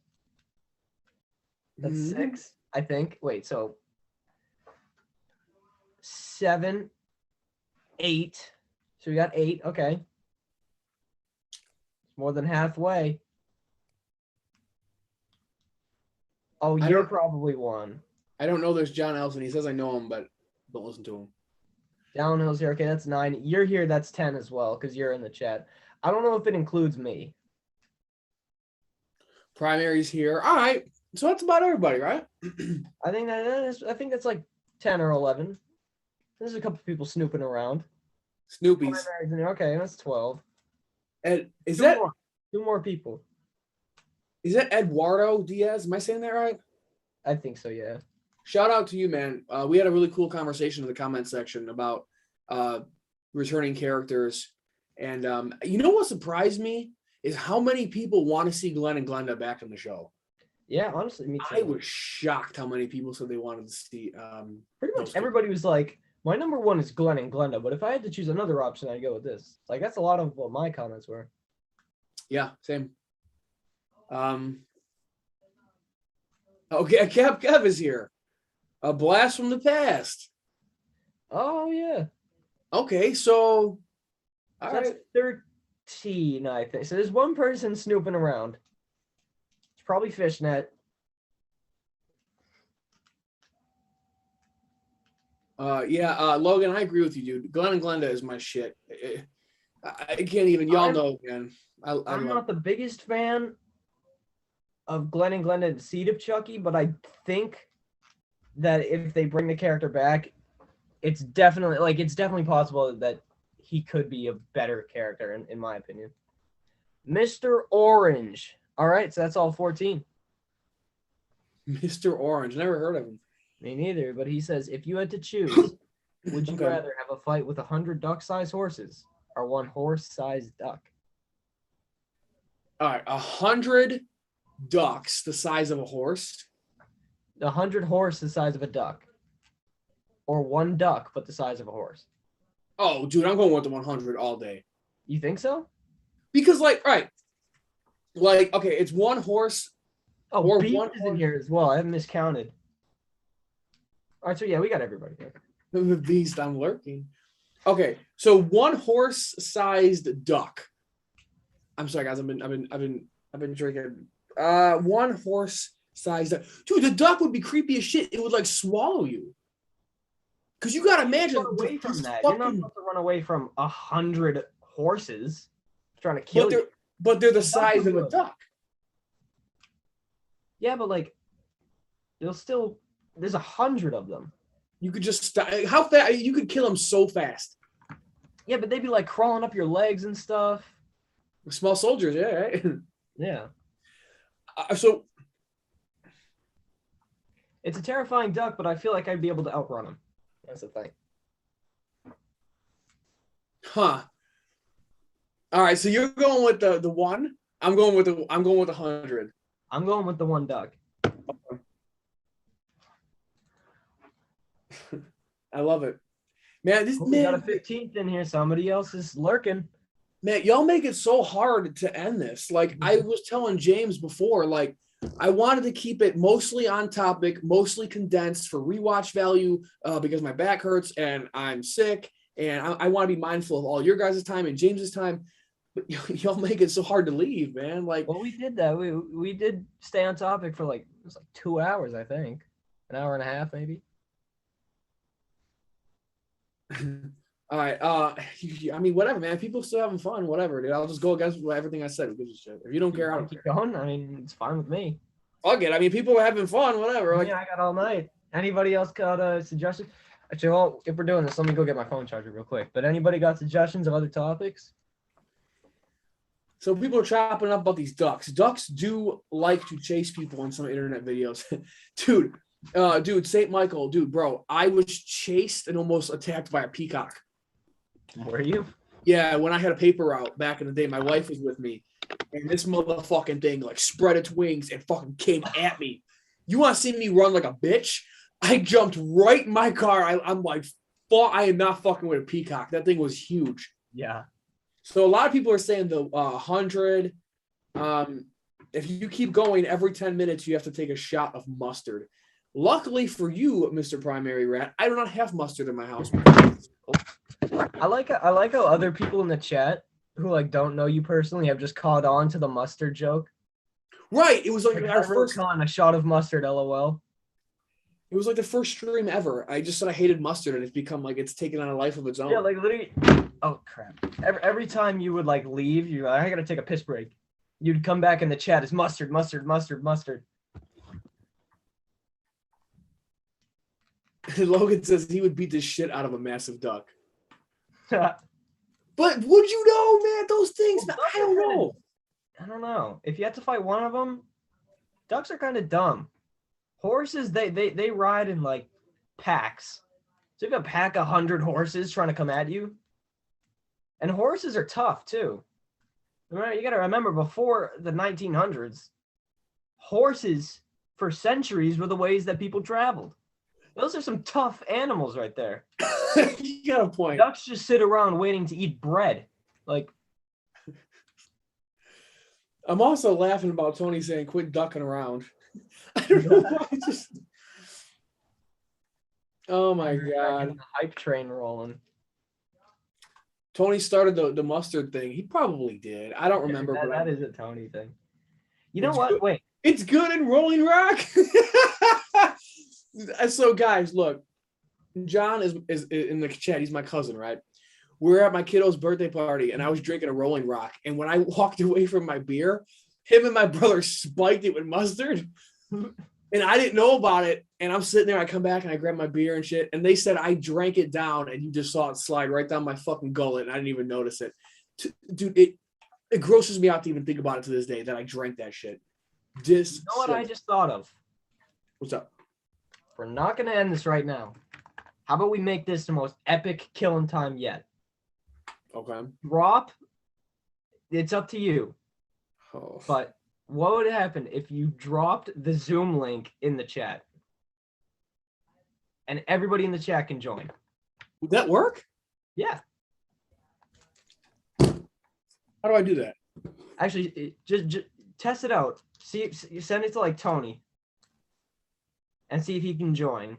Speaker 2: That's 6, I think. Wait, so 7, 8. So we got 8. Okay. More than halfway. Oh, you're probably 1.
Speaker 1: I don't know there's John Elson. He says I know him, but don't listen to him.
Speaker 2: Downhill's here. Okay, that's 9. You're here. That's 10 as well because you're in the chat. I don't know if it includes me.
Speaker 1: Primary's here. All right. So that's about everybody, right?
Speaker 2: I think that's like 10 or 11. There's a couple people snooping around.
Speaker 1: Snoopy's.
Speaker 2: Okay, that's 12.
Speaker 1: And is
Speaker 2: Two
Speaker 1: that
Speaker 2: more. 2 more people?
Speaker 1: Is that Eduardo Diaz? Am I saying that right?
Speaker 2: I think so, yeah.
Speaker 1: Shout out to you, man. We had a really cool conversation in the comment section about returning characters. And you know what surprised me is how many people want to see Glenn and Glenda back in the show.
Speaker 2: Yeah, honestly, me too.
Speaker 1: I was shocked how many people said they wanted to see.
Speaker 2: Pretty much everybody was like, my number 1 is Glenn and Glenda, but if I had to choose another option, I'd go with this. Like, that's a lot of what my comments were.
Speaker 1: Yeah, same. Okay, Kev is here. A blast from the past.
Speaker 2: Oh, yeah.
Speaker 1: Okay, so all
Speaker 2: that's
Speaker 1: right.
Speaker 2: 13, I think. So there's one person snooping around. It's probably Fishnet.
Speaker 1: Logan, I agree with you, dude. Glenn and Glenda is my shit. I can't even. Y'all know, man.
Speaker 2: I'm not the biggest fan of Glenn and Glenda and Seed of Chucky, but I think that if they bring the character back, it's definitely possible that he could be a better character, in my opinion. Mr. Orange. All right, so that's all 14.
Speaker 1: Mr. Orange. Never heard of him.
Speaker 2: Me neither, but he says, if you had to choose, would you rather have a fight with 100 duck-sized horses or 1 horse-sized duck?
Speaker 1: All right, 100 ducks the size of a horse.
Speaker 2: 100 horse the size of a duck. Or 1 duck, but the size of a horse.
Speaker 1: Oh, dude, I'm going with the 100 all day.
Speaker 2: You think so?
Speaker 1: Because, okay, it's 1 horse.
Speaker 2: Oh, or Beast is in here as well. I haven't miscounted. All right, so yeah, we got everybody here.
Speaker 1: The beast, I'm lurking. Okay, so 1 horse-sized duck. I'm sorry, guys. I've been drinking. 1 horse-sized duck. Dude, the duck would be creepy as shit. It would like swallow you. Because you gotta imagine.
Speaker 2: Run away from that. You're not supposed to run away from 100 horses trying to kill you.
Speaker 1: But they're the size of a duck.
Speaker 2: Yeah, but like, there's 100 of them.
Speaker 1: You could just how fast you could kill them so fast.
Speaker 2: Yeah, but they'd be like crawling up your legs and stuff.
Speaker 1: Small soldiers, yeah, right?
Speaker 2: Yeah.
Speaker 1: So
Speaker 2: it's a terrifying duck, but I feel like I'd be able to outrun him. That's the thing.
Speaker 1: Huh. All right, so you're going with the 1. I'm going with 100.
Speaker 2: I'm going with the 1 duck.
Speaker 1: I love it, man.
Speaker 2: We got a 15th in here. Somebody else is lurking.
Speaker 1: Man, y'all make it so hard to end this. Like I was telling James before, like I wanted to keep it mostly on topic, mostly condensed for rewatch value, because my back hurts and I'm sick, and I want to be mindful of all your guys' time and James's time. But y'all make it so hard to leave, man. Like,
Speaker 2: well, we did that. We did stay on topic for it was 2 hours, I think, an hour and a half, maybe.
Speaker 1: All right. I mean, whatever, man. People still having fun, whatever, dude. I'll just go against everything I said. If you don't care, I don't
Speaker 2: keep
Speaker 1: care.
Speaker 2: going. I mean, it's fine with me.
Speaker 1: Fuck it. I mean, people are having fun, whatever. Like,
Speaker 2: yeah, I got all night. Anybody else got a suggestion? Actually, well, if we're doing this, let me go get my phone charger real quick. But anybody got suggestions of other topics?
Speaker 1: So people are chopping up about these ducks. Ducks do like to chase people in some internet videos. Dude, St. Michael, dude, bro, I was chased and almost attacked by a peacock.
Speaker 2: Were you?
Speaker 1: Yeah, when I had a paper route back in the day, my wife was with me, and this motherfucking thing like spread its wings and fucking came at me. You want to see me run like a bitch? I jumped right in my car. I'm like, I am not fucking with a peacock. That thing was huge.
Speaker 2: Yeah.
Speaker 1: So a lot of people are saying the 100. If you keep going every 10 minutes, you have to take a shot of mustard. Luckily for you, Mr. Primary Rat, I do not have mustard in my house.
Speaker 2: I like how other people in the chat who like don't know you personally have just caught on to the mustard joke.
Speaker 1: Right. It was like our first
Speaker 2: con, a shot of mustard, LOL.
Speaker 1: It was like the first stream ever. I just said I hated mustard, and it's become like it's taken on a life of its own.
Speaker 2: Yeah, like literally. Oh crap! Every time you would like leave, you like, I gotta take a piss break. You'd come back in the chat as mustard, mustard, mustard, mustard.
Speaker 1: Logan says he would beat the shit out of a massive duck. But would you know, man? Those things, man, I don't know.
Speaker 2: I don't know. If you had to fight one of them, ducks are kind of dumb. Horses, they ride in like packs. So if you pack 100 horses trying to come at you, and horses are tough too. You got to remember, before the 1900s, horses for centuries were the ways that people traveled. Those are some tough animals right there.
Speaker 1: You got a point.
Speaker 2: Ducks just sit around waiting to eat bread. Like,
Speaker 1: I'm also laughing about Tony saying quit ducking around. I don't know why. Oh my god.
Speaker 2: The hype train rolling.
Speaker 1: Tony started the mustard thing. He probably did. I don't remember.
Speaker 2: That is a Tony thing. You know what?
Speaker 1: Good.
Speaker 2: Wait.
Speaker 1: It's good in Rolling Rock. So guys, look. John is in the chat. He's my cousin, right? We're at my kiddo's birthday party, and I was drinking a Rolling Rock. And when I walked away from my beer, him and my brother spiked it with mustard. And I didn't know about it. And I'm sitting there. I come back and I grab my beer and shit. And they said I drank it down, and you just saw it slide right down my fucking gullet. And I didn't even notice it. Dude, it grosses me out to even think about it to this day that I drank that shit.
Speaker 2: You know what I just thought of?
Speaker 1: What's up?
Speaker 2: We're not going to end this right now. How about we make this the most epic killing time yet?
Speaker 1: Okay.
Speaker 2: Drop. It's up to you.
Speaker 1: Oh.
Speaker 2: But what would happen if you dropped the Zoom link in the chat? And everybody in the chat can join.
Speaker 1: Would that work?
Speaker 2: Yeah.
Speaker 1: How do I do that?
Speaker 2: Actually, just test it out. See, you send it to like Tony. And see if he can join.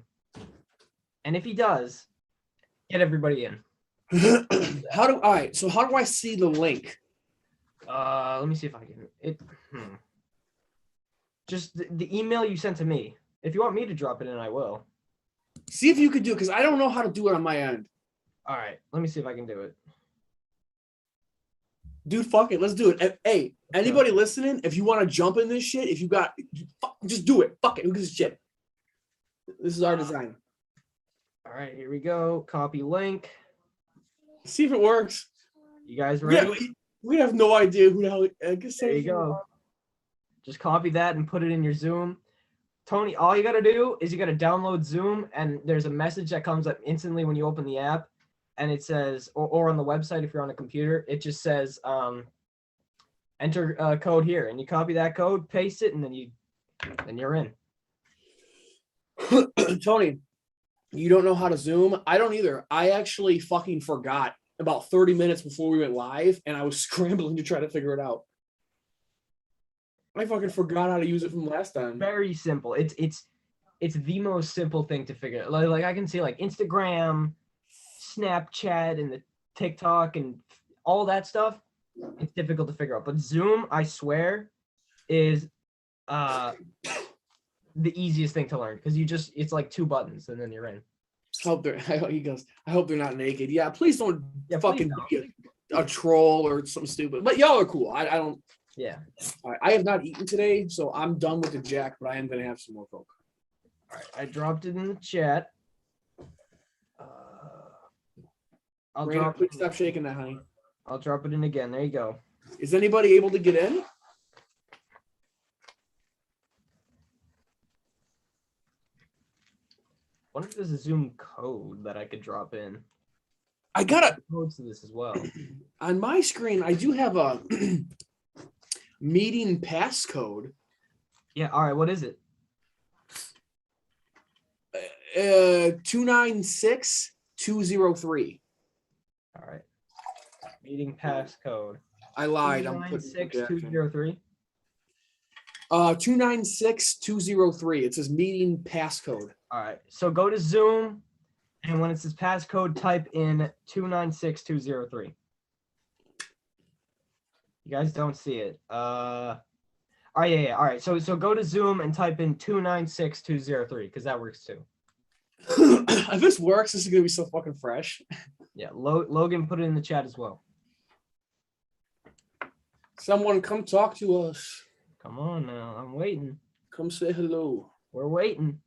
Speaker 2: And if he does, get everybody in.
Speaker 1: All right, so how do I see the link?
Speaker 2: Let me see if I can. Just the email you sent to me. If you want me to drop it in, I will.
Speaker 1: See if you could do it, because I don't know how to do it on my end.
Speaker 2: All right, let me see if I can do it.
Speaker 1: Dude, fuck it. Let's do it. Hey, anybody listening, if you want to jump in this shit, if you got, just do it. Fuck it. Who gives a shit? This is our design.
Speaker 2: All right, here we go. Copy link.
Speaker 1: See if it works.
Speaker 2: You guys ready?
Speaker 1: Yeah, we have no idea who the hell. I guess
Speaker 2: there you go. Just copy that and put it in your Zoom. Tony, all you got to do is you got to download Zoom, and there's a message that comes up instantly when you open the app, and it says, or on the website if you're on a computer, it just says, enter code here, and you copy that code, paste it, and then you're in.
Speaker 1: Tony, you don't know how to Zoom? I don't either. I actually fucking forgot about 30 minutes before we went live, and I was scrambling to try to figure it out. I fucking forgot how to use it from last time.
Speaker 2: Very simple. It's the most simple thing to figure out. Like I can see like Instagram, Snapchat, and the TikTok and all that stuff. It's difficult to figure out. But Zoom, I swear, is the easiest thing to learn, because it's like 2 buttons and then you're in.
Speaker 1: He goes, I hope they're not naked. Yeah, please don't fucking
Speaker 2: please
Speaker 1: be a troll or something stupid. But y'all are cool. I don't.
Speaker 2: Yeah.
Speaker 1: All right, I have not eaten today, so I'm done with the Jack, but I am gonna have some more Coke.
Speaker 2: All right, I dropped it in the chat.
Speaker 1: Please stop shaking that, honey.
Speaker 2: I'll drop it in again. There you go.
Speaker 1: Is anybody able to get in?
Speaker 2: I wonder if there's a Zoom code that I could drop in.
Speaker 1: I got
Speaker 2: codes to this as well.
Speaker 1: On my screen, I do have a Meeting passcode.
Speaker 2: Yeah. All right. What is it?
Speaker 1: 296203.
Speaker 2: All right. Meeting passcode.
Speaker 1: I lied. I'm putting
Speaker 2: 296203.
Speaker 1: 296203. It says meeting passcode.
Speaker 2: All right. So go to Zoom, and when it says passcode, type in 296203. You guys don't see it. All right, yeah. All right. So go to Zoom and type in 296203 because that works too.
Speaker 1: If this works, this is gonna be so fucking fresh.
Speaker 2: Yeah. Logan put it in the chat as well.
Speaker 1: Someone come talk to us.
Speaker 2: Come on now. I'm waiting.
Speaker 1: Come say hello.
Speaker 2: We're waiting.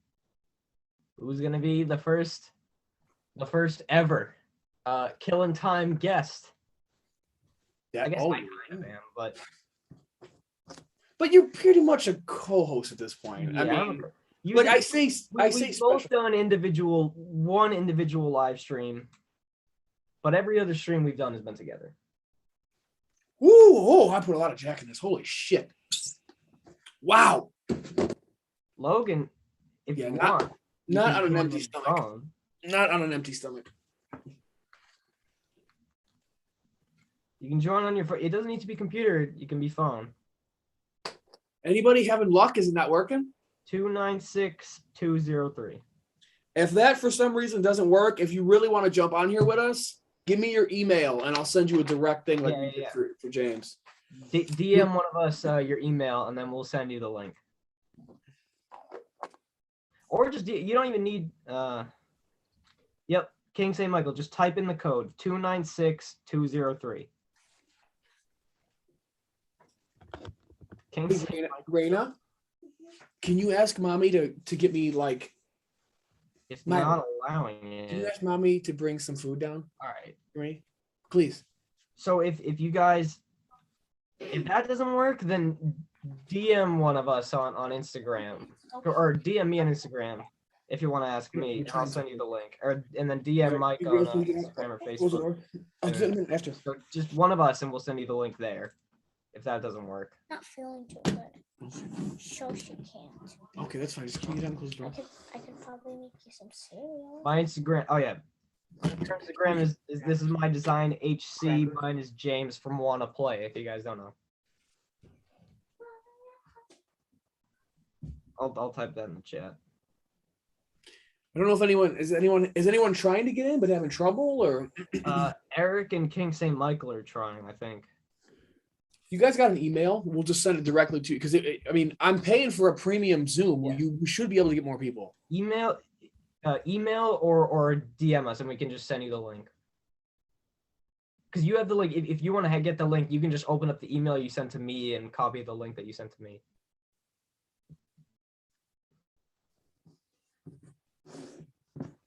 Speaker 2: Who's gonna be the first ever Killing Time guest?
Speaker 1: Yeah,
Speaker 2: I guess
Speaker 1: oh,
Speaker 2: I kind of am, but
Speaker 1: you're pretty much a co-host at this point.
Speaker 2: yeah,
Speaker 1: I mean,
Speaker 2: you
Speaker 1: like
Speaker 2: did-
Speaker 1: I say
Speaker 2: we've both done one individual live stream, but every other stream we've done has been together.
Speaker 1: Ooh, oh, I put a lot of Jack in this. Holy shit. Wow.
Speaker 2: Logan, if
Speaker 1: Yeah,
Speaker 2: you
Speaker 1: not-
Speaker 2: want, you
Speaker 1: Not
Speaker 2: can
Speaker 1: on an
Speaker 2: join
Speaker 1: empty
Speaker 2: your
Speaker 1: stomach.
Speaker 2: phone.
Speaker 1: Not on an empty stomach.
Speaker 2: You can join on your phone. It doesn't need to be computer. You can be phone.
Speaker 1: Anybody having luck? Is it not working?
Speaker 2: 296203.
Speaker 1: If that for some reason doesn't work, if you really want to jump on here with us, give me your email and I'll send you a direct thing like we did for James.
Speaker 2: DM one of us your email and then we'll send you the link. Or just you don't even need. Yep, King St. Michael. Just type in the code 296203. King
Speaker 1: Hey,
Speaker 2: St.
Speaker 1: Raina, can you ask mommy to get me like?
Speaker 2: It's
Speaker 1: Myra,
Speaker 2: not allowing
Speaker 1: Can you
Speaker 2: it.
Speaker 1: ask mommy to bring some food down
Speaker 2: All right.
Speaker 1: for me, please?
Speaker 2: So if you guys, if that doesn't work, then DM one of us on Instagram or DM me on Instagram if you want to ask me, and I'll send you the link. And then DM Mike on Instagram or Facebook.
Speaker 1: I'll do it in a minute after.
Speaker 2: So just one of us, and we'll send you the link there. If that doesn't work.
Speaker 3: Not feeling too good. So she can't.
Speaker 1: Okay, that's fine. Just keep it down, close the door.
Speaker 3: I could probably make you some cereal.
Speaker 2: My Instagram. Oh yeah. Your Instagram is this is my design HC. Mine is James from Wanna Play. If you guys don't know. I'll type that in the chat.
Speaker 1: I don't know if anyone is anyone trying to get in but having trouble, or
Speaker 2: Eric and King St. Michael are trying, I think.
Speaker 1: you guys got an email? We'll just send it directly to you because I mean I'm paying for a premium Zoom.
Speaker 2: Yeah.
Speaker 1: You should be able to get more people.
Speaker 2: Email or DM us and we can just send you the link. Because you have the link. If you want to get the link, you can just open up the email you sent to me and copy the link that you sent to me.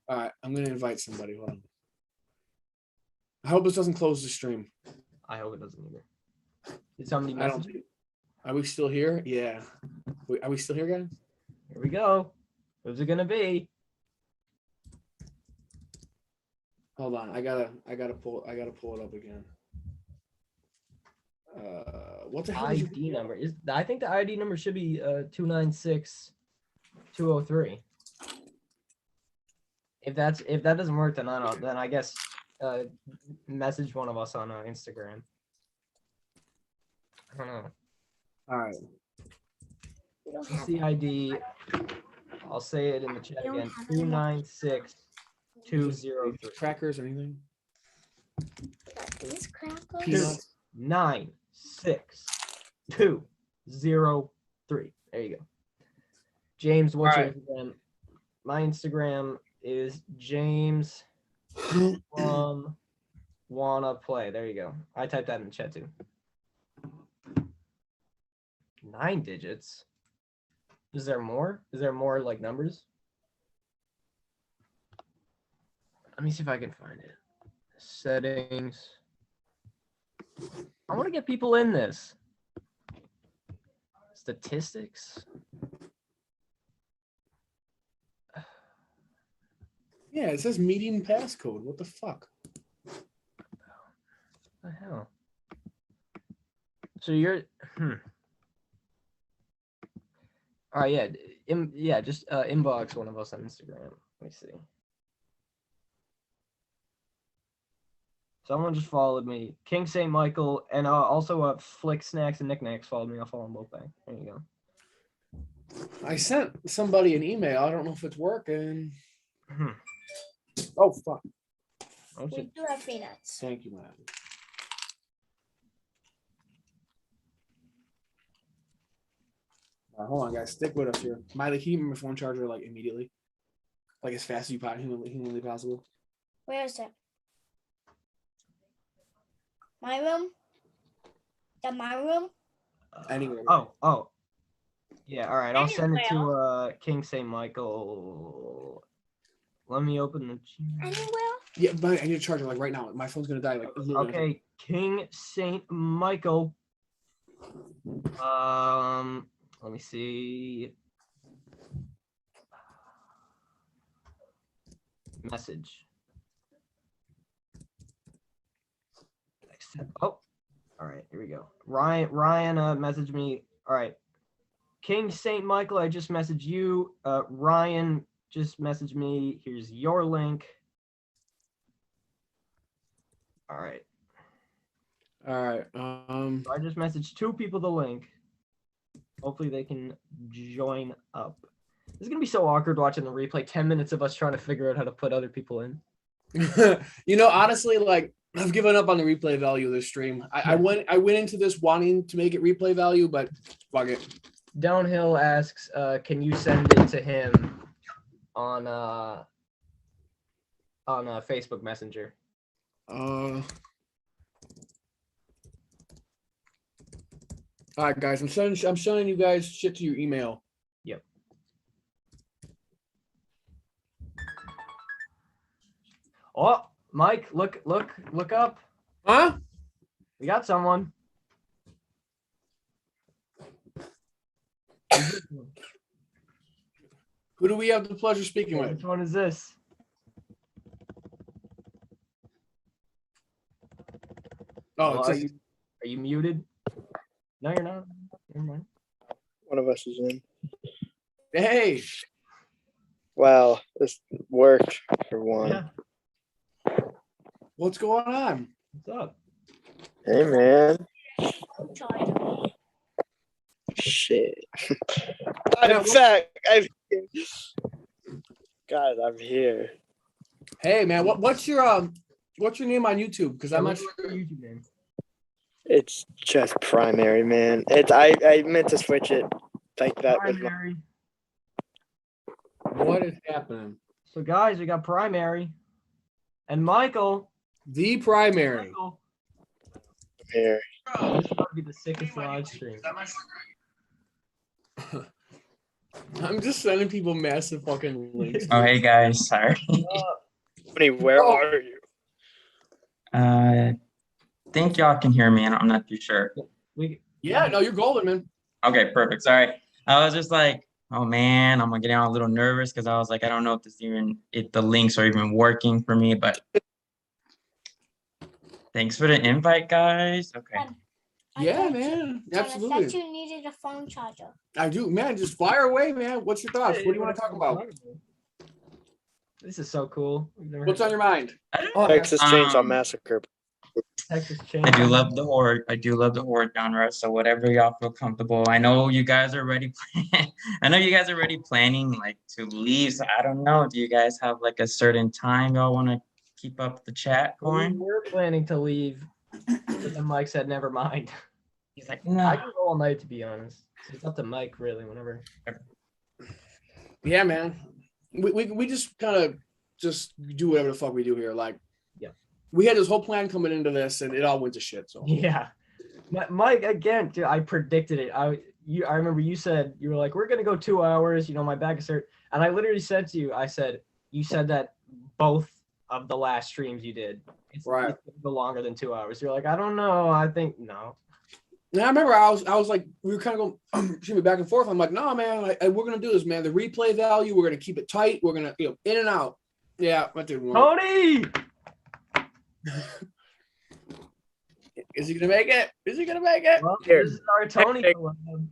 Speaker 1: All right, I'm gonna invite somebody. Hold on. I hope this doesn't close the stream.
Speaker 2: I hope it doesn't either. Did somebody
Speaker 1: I don't.
Speaker 2: message you?
Speaker 1: Are we still here? Yeah. Are we still here, guys?
Speaker 2: Here we go. Who's it gonna be?
Speaker 1: Hold on. I gotta pull it up again. What the hell is your
Speaker 2: ID number is? I think the ID number should be 296203. If that doesn't work, then I guess message one of us on Instagram. I don't know.
Speaker 1: All right.
Speaker 3: We don't
Speaker 2: What's
Speaker 3: have
Speaker 2: the ID? I'll say it in the chat
Speaker 3: We don't
Speaker 2: again.
Speaker 3: have any more.
Speaker 2: 296203.
Speaker 1: Crackers or anything?
Speaker 3: we got these crackers.
Speaker 1: Peanuts.
Speaker 2: 296203. There you go. James, what's your
Speaker 1: Alright.
Speaker 2: Instagram? My Instagram is James from Wanna Play. There you go. I typed that in the chat too. 9 digits. Is there more? Is there more like numbers? Let me see if I can find it. Settings. I want to get people in this. Statistics.
Speaker 1: Yeah, it says meeting passcode. What the fuck?
Speaker 2: What the hell? So you're All right, yeah, just inbox one of us on Instagram. Let me see. Someone just followed me. King St. Michael and also Flick Snacks and Knickknacks followed me. I'll follow them both back. There you go.
Speaker 1: I sent somebody an email. I don't know if it's working.
Speaker 2: Hmm.
Speaker 1: Oh fuck!
Speaker 2: Oh,
Speaker 3: We
Speaker 2: shit.
Speaker 3: do have peanuts.
Speaker 1: Thank you, man. Hold on, guys. Stick with us here. Miley, keep my phone charger like immediately, like as fast as you humanly possible.
Speaker 3: Where is it? My room? My room?
Speaker 1: Anywhere.
Speaker 2: Oh. Yeah, all right. I'll send it
Speaker 3: Anywhere.
Speaker 2: to King St. Michael. Let me open the.
Speaker 3: Anywhere?
Speaker 1: Yeah, but I need a charger like right now. My phone's gonna die. Like literally.
Speaker 2: Okay, King St. Michael. Let me see. Message. Accept. Oh, all right. Here we go. Ryan messaged me. All right. King St. Michael, I just messaged you. Ryan just messaged me. Here's your link. All right.
Speaker 1: All right.
Speaker 2: So I just messaged 2 people the link. Hopefully they can join up. This is gonna be so awkward watching the replay. 10 minutes of us trying to figure out how to put other people in.
Speaker 1: Honestly, like I've given up on the replay value of this stream. I went into this wanting to make it replay value, but fuck it.
Speaker 2: Downhill asks, can you send it to him on Facebook Messenger?
Speaker 1: All right, guys. I'm sending you guys shit to your email.
Speaker 2: Yep. Oh, Mike, look up.
Speaker 1: Huh?
Speaker 2: We got someone.
Speaker 1: Who do we have the pleasure of speaking with?
Speaker 2: Which one is this?
Speaker 1: Oh,
Speaker 2: Are you muted? No, you're not. Never mind.
Speaker 4: One of us is in.
Speaker 1: Hey.
Speaker 4: Wow, this worked for one.
Speaker 2: Yeah.
Speaker 1: What's going on?
Speaker 2: What's up?
Speaker 4: Hey, man.
Speaker 3: Charger.
Speaker 4: Shit.
Speaker 1: Yeah,
Speaker 4: I'm back. God, I'm here.
Speaker 1: Hey, man. What's your name on YouTube? Because I'm not
Speaker 2: What's
Speaker 1: sure.
Speaker 2: your YouTube name?
Speaker 4: It's just primary, man. I meant to switch it like that with my,
Speaker 2: Primary.
Speaker 1: What is happening?
Speaker 2: So guys, we got primary. And Michael.
Speaker 1: The primary.
Speaker 2: Michael.
Speaker 4: here.
Speaker 2: This is about to be the sickest live stream.
Speaker 1: I'm just sending people massive fucking links.
Speaker 5: Oh, hey guys, sorry.
Speaker 4: Tony, where
Speaker 1: Oh.
Speaker 4: are you?
Speaker 5: Think y'all can hear me, and I'm not too sure.
Speaker 1: Yeah, no, you're golden, man.
Speaker 5: Okay, perfect. Sorry. I was just like, oh man, I'm getting a little nervous because I was like, I don't know if the links are even working for me, but thanks for the invite, guys. Okay.
Speaker 1: Yeah, man.
Speaker 3: I
Speaker 1: Absolutely.
Speaker 3: thought you needed a phone charger.
Speaker 1: I do, man. Just fire away, man. What's your thoughts? What do you want to talk about?
Speaker 2: This is so cool.
Speaker 1: What's on your mind?
Speaker 4: Texas Chainsaw Massacre.
Speaker 2: Texas
Speaker 5: I do
Speaker 2: Chainsaw.
Speaker 5: love the horror. I do love the horror genre. So whatever y'all feel comfortable. I know you guys are already. I know you guys are already planning like to leave. So I don't know. Do you guys have like a certain time y'all want to keep up the chat
Speaker 2: We
Speaker 5: going?
Speaker 2: were planning to leave, but then Mike said, "Never mind."
Speaker 5: He's like,
Speaker 2: I
Speaker 5: no.
Speaker 2: can go all night, to be honest. It's up to Mike, really. Whenever.
Speaker 1: Yeah, man. We just kind of just do whatever the fuck we do here. Like,
Speaker 2: yeah,
Speaker 1: we had this whole plan coming into this, and it all went to shit. So
Speaker 2: yeah, Mike, again, dude, I predicted it. I remember you said you were like, we're gonna go 2 hours. You know, my back is hurt, and I literally said to you, you said that both of the last streams you did, it's
Speaker 1: Right.
Speaker 2: gonna go longer than 2 hours. You're like, I don't know. I think no.
Speaker 1: and I remember I was like, we were kind of going back and forth. I'm like, no, man, we're gonna do this, man. The replay value, we're gonna keep it tight. We're gonna, in and out. Yeah, that didn't work.
Speaker 2: Tony.
Speaker 1: Is he gonna make it? Is he gonna make it?
Speaker 2: Well,
Speaker 4: Here.
Speaker 2: this is our Tony.
Speaker 4: Hey.
Speaker 2: collab.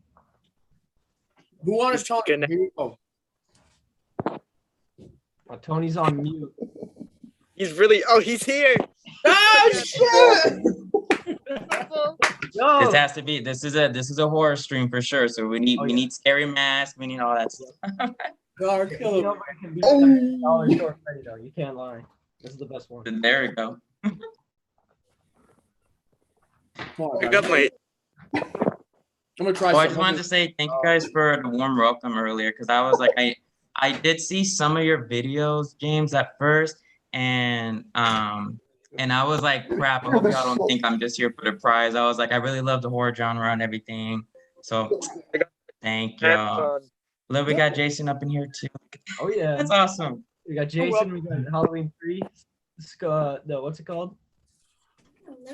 Speaker 1: Who wanted to talk? Here
Speaker 4: Gonna-
Speaker 1: you go.
Speaker 2: Tony's on mute.
Speaker 4: He's really. Oh, he's here.
Speaker 1: Ah, shit!
Speaker 2: Yo!
Speaker 5: This has to be. This is a horror stream for sure. So we need scary masks. We need all that stuff.
Speaker 1: God,
Speaker 2: You
Speaker 1: kill
Speaker 2: know
Speaker 1: him.
Speaker 2: where it can be $30 short ready though. You can't lie. This is the best one.
Speaker 5: There we go.
Speaker 1: Come on,
Speaker 4: Pick
Speaker 1: guys.
Speaker 4: up my.
Speaker 1: I'm gonna try
Speaker 5: Well, I
Speaker 1: something.
Speaker 5: just wanted to say thank you guys for the warm welcome earlier because I was like I did see some of your videos, James, at first, and I was like, crap, I hope y'all don't think I'm just here for the prize. I was like, I really love the horror genre and everything. So thank y'all. Look, we got Jason up in here too.
Speaker 2: Oh yeah.
Speaker 5: That's awesome.
Speaker 2: We got Jason, we got Halloween 3. No, what's it called?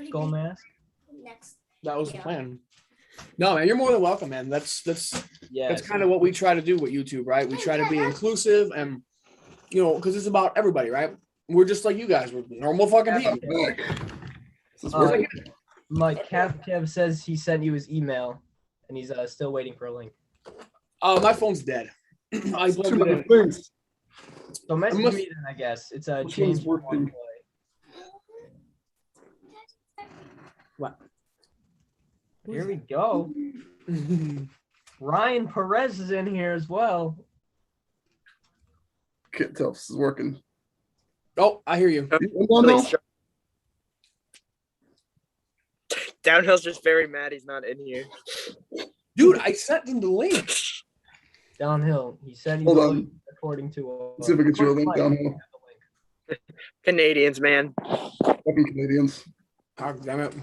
Speaker 2: Skull Mask.
Speaker 3: Next.
Speaker 1: That was the
Speaker 3: Yeah.
Speaker 1: plan. No, man, you're more than welcome, man. That's
Speaker 2: Yeah.
Speaker 1: that's kind of what we try to do with YouTube, right? We try to be inclusive and, you know, because it's about everybody, right? We're just like you guys. We're normal fucking people.
Speaker 2: Mike Kev says he sent you his email, and he's still waiting for a link.
Speaker 1: My phone's dead. I plugged
Speaker 6: Too
Speaker 1: it
Speaker 6: many
Speaker 1: in.
Speaker 6: things.
Speaker 2: So message
Speaker 1: must-
Speaker 2: me then, I guess. It's
Speaker 6: Which
Speaker 2: James.
Speaker 6: one's working?
Speaker 1: What?
Speaker 2: Here we go. Ryan Perez is in here as well.
Speaker 6: Can't tell if this is working.
Speaker 1: Oh, I hear you.
Speaker 6: Downhill?
Speaker 4: Downhill's just very mad he's not in here.
Speaker 1: Dude, I sent him the link.
Speaker 2: Downhill. He said he's
Speaker 6: Hold
Speaker 2: the
Speaker 6: on.
Speaker 2: link according to.
Speaker 6: Let's see if we can show a link downhill.
Speaker 4: Canadians, man.
Speaker 6: Fucking Canadians.
Speaker 1: God damn it.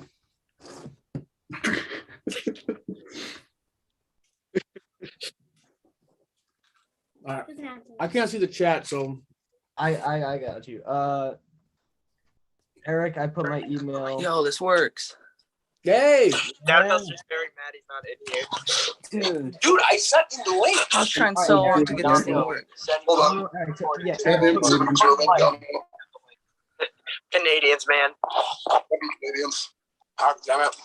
Speaker 1: I can't see the chat, so
Speaker 2: I got you. Eric, I put my email.
Speaker 7: Yo, this works.
Speaker 1: hey,
Speaker 4: Downhill's just very mad he's not in here.
Speaker 1: dude, I sent him the link.
Speaker 7: I was trying
Speaker 2: Alright,
Speaker 7: so
Speaker 2: yeah,
Speaker 7: hard to get this to
Speaker 2: downhill.
Speaker 7: work.
Speaker 6: Hold on.
Speaker 2: Alright, so- yeah,
Speaker 6: Have him
Speaker 2: Eric,
Speaker 6: or we can show a link downhill.
Speaker 4: Canadians, man.
Speaker 6: Fucking Canadians.
Speaker 1: God damn it.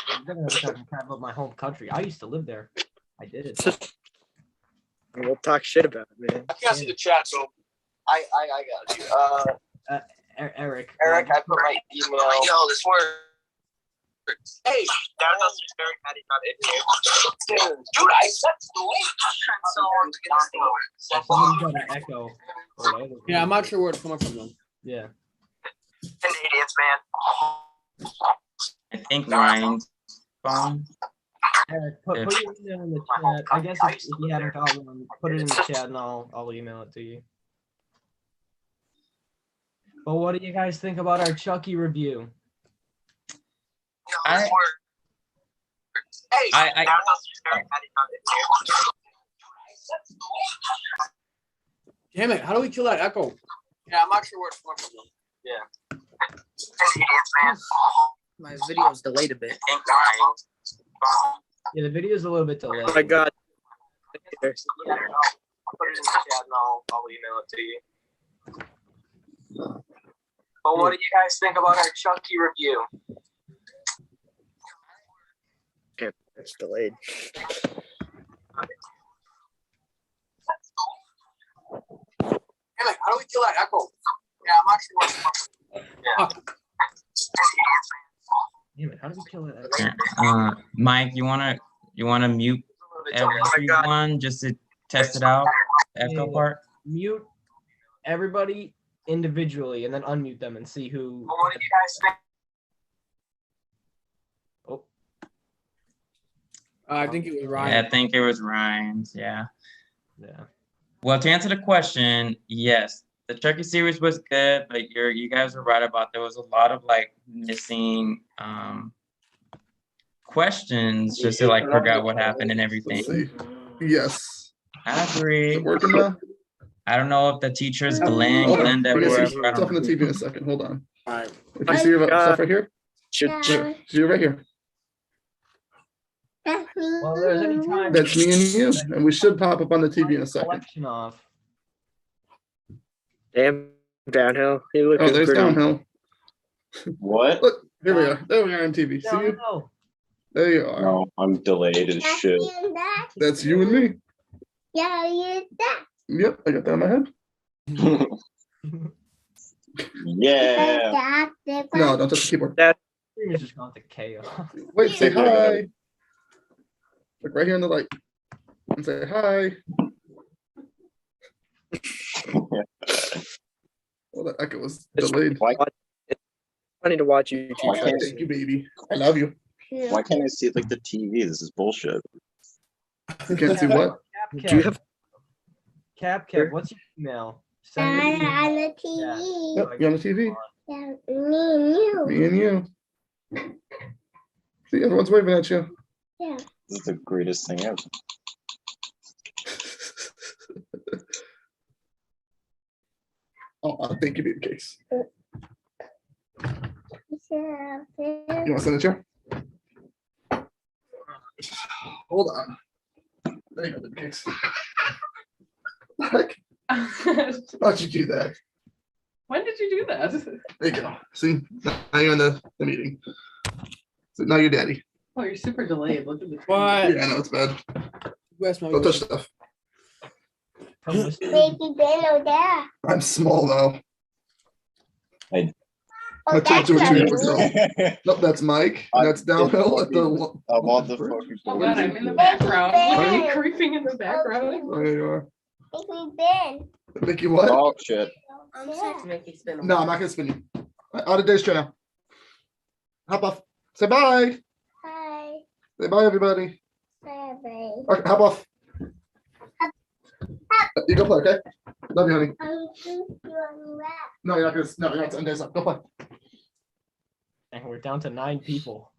Speaker 2: I'm gonna talk crap about my home country. I used to live there. I did it.
Speaker 4: We'll talk shit about it, man.
Speaker 1: I can't see the chat, so
Speaker 2: I got you. Eric.
Speaker 7: Eric, I put my email. Yo, this works.
Speaker 1: hey,
Speaker 4: Downhill's just very mad he's not in here.
Speaker 1: dude, I sent him the link.
Speaker 7: I was trying so hard to get this to work.
Speaker 2: Somebody's got an echo. or whatever.
Speaker 1: Yeah, I'm not sure where it's coming from though.
Speaker 2: Yeah.
Speaker 4: Canadians, man.
Speaker 5: I think Ryan's phone.
Speaker 2: Eric, put your email in the chat. I guess if you haven't got one, put it in the chat and I'll email it to you. But what do you guys think about our Chucky review?
Speaker 7: Yo, this works.
Speaker 1: Hey,
Speaker 5: I
Speaker 4: Downhill's just very mad he's not in here.
Speaker 1: damn it, how do we kill that echo? Yeah, I'm not sure where it's coming from though.
Speaker 4: Canadians, man.
Speaker 7: My video's delayed a bit.
Speaker 2: Yeah, the video's a little bit delayed.
Speaker 4: Oh my god.
Speaker 2: I'll put it in the chat and I'll email it to you. But what do you guys think about our Chucky review?
Speaker 4: It's delayed.
Speaker 1: Damn it, how do we kill that echo? Yeah, I'm not sure where it's coming from.
Speaker 2: Damn it, how did we kill that?
Speaker 5: Mike, you wanna mute everyone just to test it out? The echo part.
Speaker 2: Mute everybody individually and then unmute them and see who.
Speaker 4: What do you guys think?
Speaker 2: Oh,
Speaker 1: I think it was
Speaker 5: Yeah,
Speaker 1: Ryan.
Speaker 5: I think it was Ryan's. Yeah.
Speaker 2: yeah.
Speaker 5: Well, to answer the question, yes, the Chucky series was good, but you guys were right about there was a lot of like missing questions just to like figure out what happened and everything.
Speaker 6: Let's see. Yes.
Speaker 5: I
Speaker 6: Is
Speaker 5: agree.
Speaker 6: it working now?
Speaker 5: I don't know if the teachers Glenn,
Speaker 6: Hold on.
Speaker 5: Glenda,
Speaker 6: We're gonna see
Speaker 5: whoever. I
Speaker 6: stuff in
Speaker 5: don't
Speaker 6: the TV in a second. Hold on.
Speaker 1: All right.
Speaker 6: If you see your stuff right here,
Speaker 3: Yeah.
Speaker 6: see it right here.
Speaker 2: Well, if there's any time.
Speaker 6: That's me and you, and we should pop up on the TV in a second.
Speaker 2: Collection off.
Speaker 4: Damn, Downhill. You look
Speaker 6: Oh, there's
Speaker 4: pretty.
Speaker 6: downhill.
Speaker 8: What?
Speaker 6: Look, here we are. There we are on TV. See you?
Speaker 2: No.
Speaker 6: There you are.
Speaker 8: No, I'm delayed as
Speaker 3: That's
Speaker 8: shit.
Speaker 3: you and that.
Speaker 6: That's you and me.
Speaker 3: Yeah, you and that.
Speaker 6: Yep, I got that in my head.
Speaker 8: Yeah.
Speaker 6: No, don't touch the keyboard.
Speaker 2: Stream is just gone to chaos.
Speaker 6: Wait, say
Speaker 8: Yeah, I got
Speaker 6: hi. Look right here in the light. And say hi. Well, that echo was delayed.
Speaker 8: Why,
Speaker 4: It's funny to watch you
Speaker 8: Why
Speaker 4: two.
Speaker 8: can't-
Speaker 6: Thank you, baby. I love you.
Speaker 8: why can't I see like the TV? This is bullshit.
Speaker 6: You can't see what?
Speaker 4: Do you have
Speaker 2: Cap, what's your email? Send
Speaker 3: On
Speaker 2: me an email.
Speaker 3: the TV.
Speaker 6: Yep, you're on the TV.
Speaker 3: Yeah, me and you.
Speaker 6: Me and you. See, everyone's waving at you.
Speaker 3: Yeah.
Speaker 8: This is the greatest thing ever.
Speaker 6: Oh, thank you, baby cakes.
Speaker 3: Yeah.
Speaker 6: You want to send it here? Hold on. There you go, baby cakes. Heck, how'd you do that?
Speaker 9: When did you do that?
Speaker 6: There you go. See, now you're in the meeting. So now you're daddy.
Speaker 9: Oh, you're super delayed. Look at this.
Speaker 1: What?
Speaker 6: Yeah, I know it's bad.
Speaker 1: Where's my
Speaker 6: Don't touch stuff.
Speaker 3: Baby Ben over there.
Speaker 6: I'm small though.
Speaker 3: Oh,
Speaker 6: I told
Speaker 3: that's
Speaker 6: you
Speaker 3: not
Speaker 6: what you
Speaker 3: me.
Speaker 6: have Nope, that's Mike. That's downhill at the.
Speaker 8: I'm on the fucking.
Speaker 9: Oh god, I'm in the
Speaker 3: Thank you,
Speaker 9: background.
Speaker 3: Ben.
Speaker 9: Look at me creeping in the background.
Speaker 6: Oh, there you are.
Speaker 3: Baby Ben.
Speaker 6: Mickey, what?
Speaker 8: Oh shit.
Speaker 9: I'm set to make you spin.
Speaker 6: No, I'm not gonna spin you. Out of days chair now. Hop off. Say bye.
Speaker 3: Hi.
Speaker 6: Say bye, everybody.
Speaker 3: Bye.
Speaker 6: Okay, hop off. You go play, okay? Love you, honey.
Speaker 3: I'm you on that.
Speaker 6: No, you're not gonna. No, you're not to end days up. Go play.
Speaker 2: And we're down to 9 people.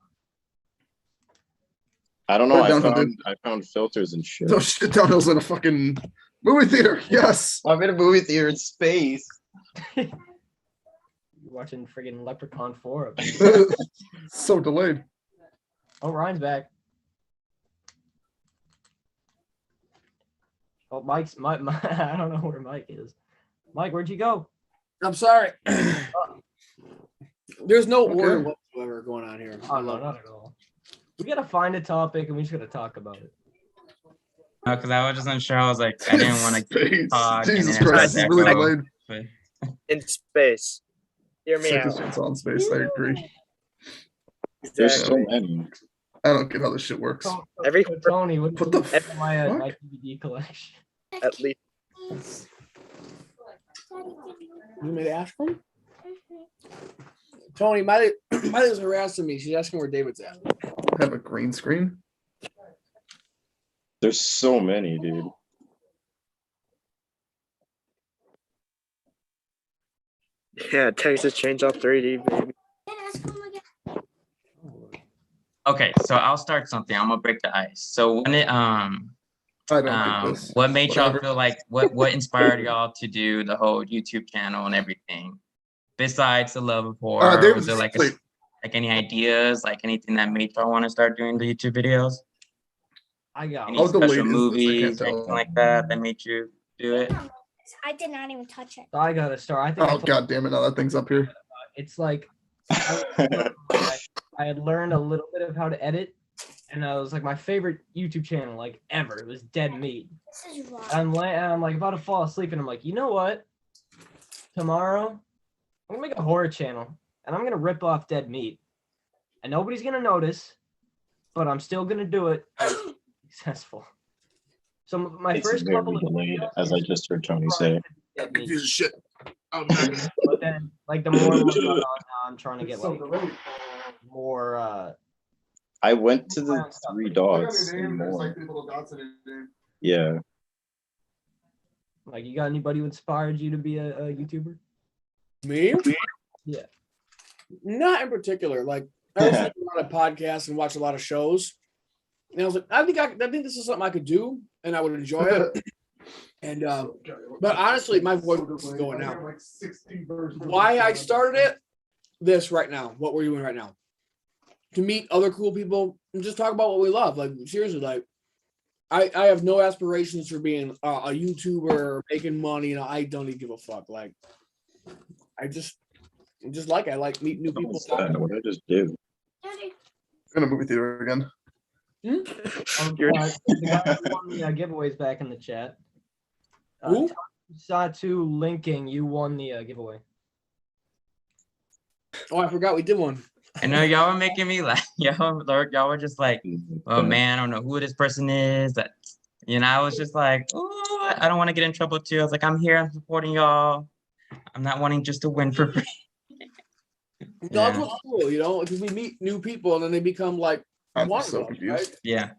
Speaker 8: I don't know.
Speaker 6: Put it down, dude.
Speaker 8: I found filters and shit.
Speaker 6: So shit downhill's in a fucking movie theater. Yes.
Speaker 8: I'm in a movie theater in space.
Speaker 2: You're watching friggin' Leprechaun 4 up.
Speaker 6: So delayed.
Speaker 2: Oh, Ryan's back. Oh, Mike's my I don't know where Mike is. Mike, where'd you go?
Speaker 1: I'm sorry. There's no
Speaker 6: Okay.
Speaker 1: order whatsoever going on here.
Speaker 2: Oh no, not at all. We gotta find a topic and we just gotta talk about it.
Speaker 5: No, because I was just unsure. I was like, I didn't want to
Speaker 6: Space.
Speaker 5: talk.
Speaker 6: Jesus
Speaker 5: and then
Speaker 6: Christ,
Speaker 5: it's
Speaker 6: it's really
Speaker 5: echo,
Speaker 6: delayed.
Speaker 5: but-
Speaker 4: in space? Hear me
Speaker 6: Sickest
Speaker 4: out.
Speaker 6: chance on space. I agree.
Speaker 8: There's so
Speaker 4: Exactly.
Speaker 8: many.
Speaker 6: I don't get how this shit works.
Speaker 4: Every
Speaker 2: So, Tony, what
Speaker 6: What the
Speaker 2: my
Speaker 6: fuck?
Speaker 2: DVD collection?
Speaker 4: at least
Speaker 1: You made Ashland? Tony, Miley's harassing me. She's asking where David's at.
Speaker 6: Have a green screen.
Speaker 8: There's so many, dude.
Speaker 4: yeah, Texas Chainsaw 3D, baby.
Speaker 5: Okay, so I'll start something. I'm gonna break the ice. So when it
Speaker 6: I don't like this.
Speaker 5: what made y'all
Speaker 6: Whatever.
Speaker 5: feel like what inspired y'all to do the whole YouTube channel and everything? Besides the love of horror,
Speaker 6: David,
Speaker 5: was there like
Speaker 6: wait.
Speaker 5: like any ideas, like anything that made y'all want to start doing the YouTube videos?
Speaker 2: I got
Speaker 5: Any
Speaker 6: How delayed
Speaker 5: special
Speaker 6: is this? I
Speaker 5: movies,
Speaker 6: can't tell.
Speaker 5: anything like that that made you do it?
Speaker 3: I did not even touch it.
Speaker 2: I gotta start. I think I
Speaker 6: Oh
Speaker 2: told-
Speaker 6: god damn it! Now that thing's up here.
Speaker 2: it's like I had learned a little bit of how to edit, and I was like my favorite YouTube channel like ever. It was Dead Meat.
Speaker 3: This is wrong.
Speaker 2: And I'm like about to fall asleep, and I'm like, you know what? Tomorrow, I'm gonna make a horror channel, and I'm gonna rip off Dead Meat, and nobody's gonna notice, but I'm still gonna do it. And it's successful. So my
Speaker 8: It's
Speaker 2: first
Speaker 8: very
Speaker 2: couple of
Speaker 8: delayed,
Speaker 2: videos
Speaker 8: as I just heard Tony say.
Speaker 2: Dead Meat.
Speaker 6: Confused as shit. Oh,
Speaker 2: But then, like the more and more going on now, I'm trying to get
Speaker 6: so
Speaker 2: like
Speaker 6: delayed.
Speaker 2: more.
Speaker 8: I went to the 3 dots and more. Yeah.
Speaker 2: Like, you got anybody who inspired you to be a YouTuber?
Speaker 1: Me?
Speaker 2: Yeah.
Speaker 1: Not in particular. Like I was listening to a lot of podcasts and watch a lot of shows. And I was like, I think this is something I could do and I would enjoy it. And but honestly, my voice is going out. Why I started it? This right now, what we're doing right now. To meet other cool people and just talk about what we love. Like seriously, like I have no aspirations for being a YouTuber or making money, and I don't even give a fuck. Like I like meeting new people.
Speaker 8: What I just did.
Speaker 6: In a movie theater again.
Speaker 2: The guy who won the giveaways back in the chat.
Speaker 1: Who?
Speaker 2: Satu linking, you won the giveaway.
Speaker 1: Oh, I forgot we did one.
Speaker 5: I know y'all were making me laugh. Y'all were just like, oh man, I don't know who this person is. I was just like, oh, I don't want to get in trouble too. I was like, I'm here, I'm supporting y'all. I'm not wanting just to win for free.
Speaker 1: No, that's what's cool, because we meet new people and then they become like
Speaker 6: I'm
Speaker 1: one
Speaker 6: so
Speaker 1: of us,
Speaker 6: confused.
Speaker 5: Yeah.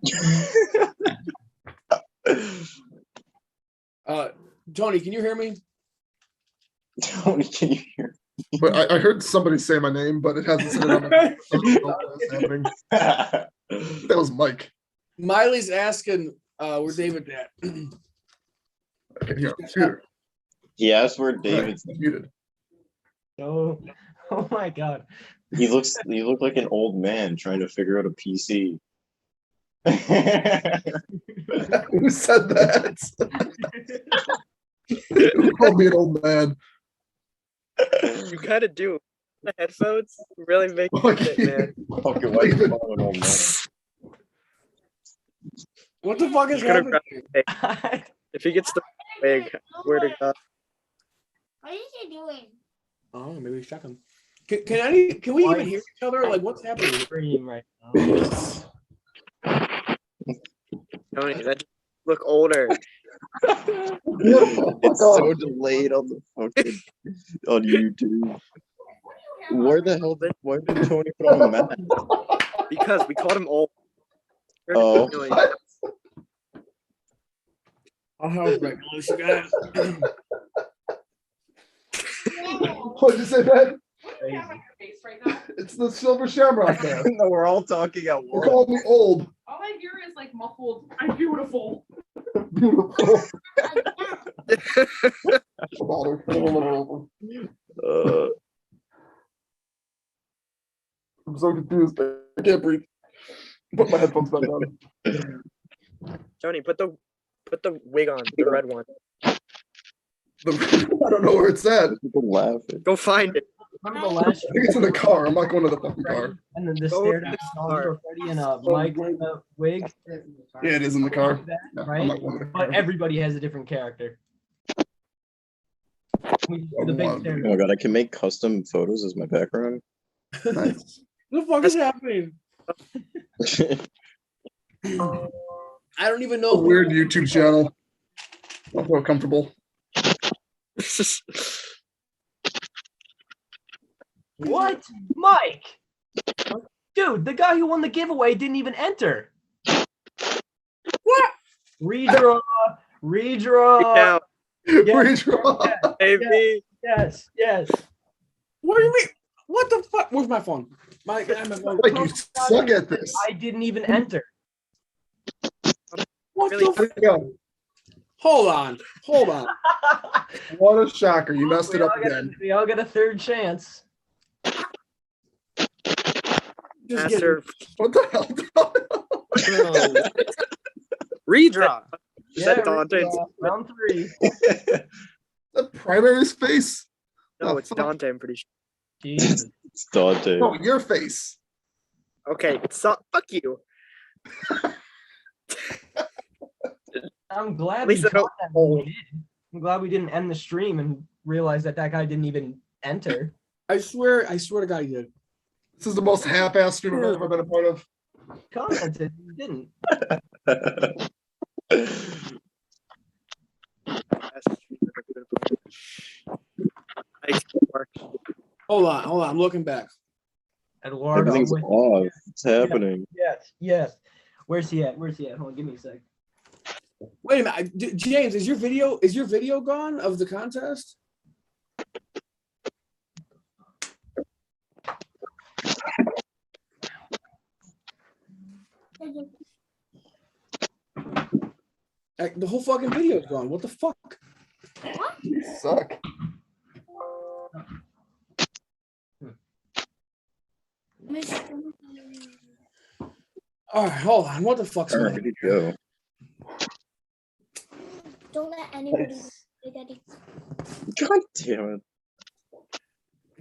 Speaker 1: Tony, can you hear me?
Speaker 8: Tony, can you hear?
Speaker 6: But I heard somebody say my name, but it hasn't said it on the I don't know what's happening. That was Mike.
Speaker 1: Miley's asking where David at.
Speaker 6: I can hear him. Computer.
Speaker 8: He asked where David's.
Speaker 6: Muted.
Speaker 2: Oh my God.
Speaker 8: He looked like an old man trying to figure out a PC.
Speaker 6: Who said that? Who called me an old man?
Speaker 4: You kind of do. The headphones really make you
Speaker 6: Okay.
Speaker 4: fit, man.
Speaker 8: Okay, why did you call him an old man?
Speaker 1: What the fuck is
Speaker 4: He's gonna
Speaker 1: happening?
Speaker 4: If he gets the wig, where to go?
Speaker 3: What is he doing?
Speaker 1: Oh, maybe he's checking. Can we even hear each other? Like, what's happening?
Speaker 2: Stream right now.
Speaker 4: Tony, that look older.
Speaker 8: It's so delayed on the fucking on YouTube. Why did Tony put on a mask?
Speaker 4: Because we called him old.
Speaker 8: Oh.
Speaker 1: I'll have breakfast, guys.
Speaker 6: What'd you say, Ben?
Speaker 2: Crazy.
Speaker 6: It's the Silver Shamrock man.
Speaker 8: No, we're all talking at
Speaker 6: You're
Speaker 8: once.
Speaker 6: calling me old.
Speaker 9: All I hear is like muffled, I'm beautiful.
Speaker 6: Beautiful. I'm so confused. I can't breathe. Put my headphones back on.
Speaker 4: Tony, put the wig on, the red one.
Speaker 6: I don't know where it's at.
Speaker 8: People laughing.
Speaker 4: Go find it.
Speaker 2: Remember the last
Speaker 6: I think it's in the car. I'm not going to the fucking car.
Speaker 2: and then the
Speaker 4: Go
Speaker 2: stare
Speaker 4: to
Speaker 2: down
Speaker 4: the
Speaker 2: songs
Speaker 4: car.
Speaker 2: were Freddie and Mike in the wig.
Speaker 6: Yeah, it is in the car. No,
Speaker 2: Right?
Speaker 6: I'm not going to the
Speaker 2: But
Speaker 6: car.
Speaker 2: everybody has a different character. The big
Speaker 6: Wow.
Speaker 2: stare
Speaker 8: Oh my god, I can make custom photos as my background.
Speaker 6: Nice.
Speaker 1: What the fuck is happening? I don't even know.
Speaker 6: A weird YouTube channel. I don't feel comfortable.
Speaker 2: What? Mike? Dude, the guy who won the giveaway didn't even enter.
Speaker 1: What?
Speaker 2: Redraw. Redraw.
Speaker 4: Now,
Speaker 6: Redraw.
Speaker 4: baby.
Speaker 2: Yes.
Speaker 1: What do you mean? What the fuck? Where's my phone? My phone.
Speaker 6: Like, you suck at this.
Speaker 2: I didn't even enter.
Speaker 1: What
Speaker 4: really-
Speaker 1: the fuck?
Speaker 6: Go.
Speaker 1: Hold on.
Speaker 6: What a shocker. You messed it up again.
Speaker 2: We all get a third chance.
Speaker 1: Just
Speaker 4: Master.
Speaker 6: What the hell?
Speaker 4: Redraw. Is
Speaker 2: Yeah,
Speaker 4: that Dante?
Speaker 2: redraw. Round 3.
Speaker 6: The primary face?
Speaker 4: No, it's Dante, I'm pretty sure.
Speaker 2: Jesus.
Speaker 8: It's Dante.
Speaker 6: No, your face.
Speaker 4: Okay, fuck you.
Speaker 2: I'm glad
Speaker 4: At
Speaker 2: we
Speaker 4: least I
Speaker 2: caught
Speaker 4: don't-
Speaker 2: that when we did. I'm glad we didn't end the stream and realize that guy didn't even enter.
Speaker 1: I swear to God, you did.
Speaker 6: This is the most half-assed stream I've ever been a part of.
Speaker 2: Commented, he didn't.
Speaker 1: Hold on. I'm looking back.
Speaker 2: Eduardo.
Speaker 8: Everything's
Speaker 2: with-
Speaker 8: off. What's happening?
Speaker 2: Yes. Where's he at? Hold on, give me a sec.
Speaker 1: Wait a minute, James. Is your video gone of the contest? The whole fucking video is gone. What the fuck?
Speaker 6: You suck.
Speaker 1: All right, hold on. What the fuck's
Speaker 8: Where
Speaker 1: going
Speaker 8: did he go?
Speaker 3: Don't let anybody do that.
Speaker 8: God damn it.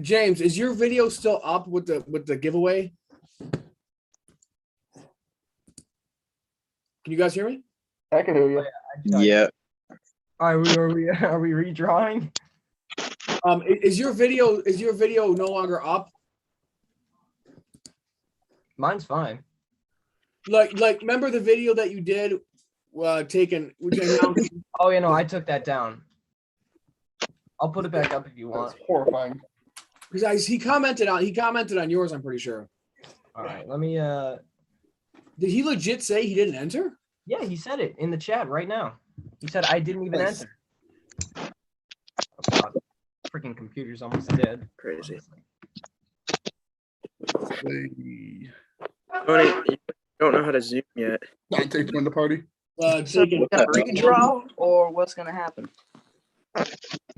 Speaker 1: James, is your video still up with the giveaway? Can you guys hear me?
Speaker 6: I can hear you.
Speaker 8: Yeah.
Speaker 2: Are we redrawing?
Speaker 1: Is your video no longer up?
Speaker 2: Mine's fine.
Speaker 1: Like remember the video that you did taking
Speaker 2: Oh, you know, I took that down. I'll put it back up if you want.
Speaker 6: That's horrifying.
Speaker 1: because he commented on yours, I'm pretty sure.
Speaker 2: All right, let me
Speaker 1: Did he legit say he didn't enter?
Speaker 2: yeah, he said it in the chat right now. He said I didn't even
Speaker 1: Nice.
Speaker 2: enter. Oh, God. Freaking computer's almost dead.
Speaker 4: Crazy.
Speaker 6: Hey.
Speaker 4: Tony, you don't know how to zoom yet.
Speaker 6: Dante joined the party.
Speaker 8: So
Speaker 1: Taking
Speaker 8: we got a redraw, or what's gonna happen?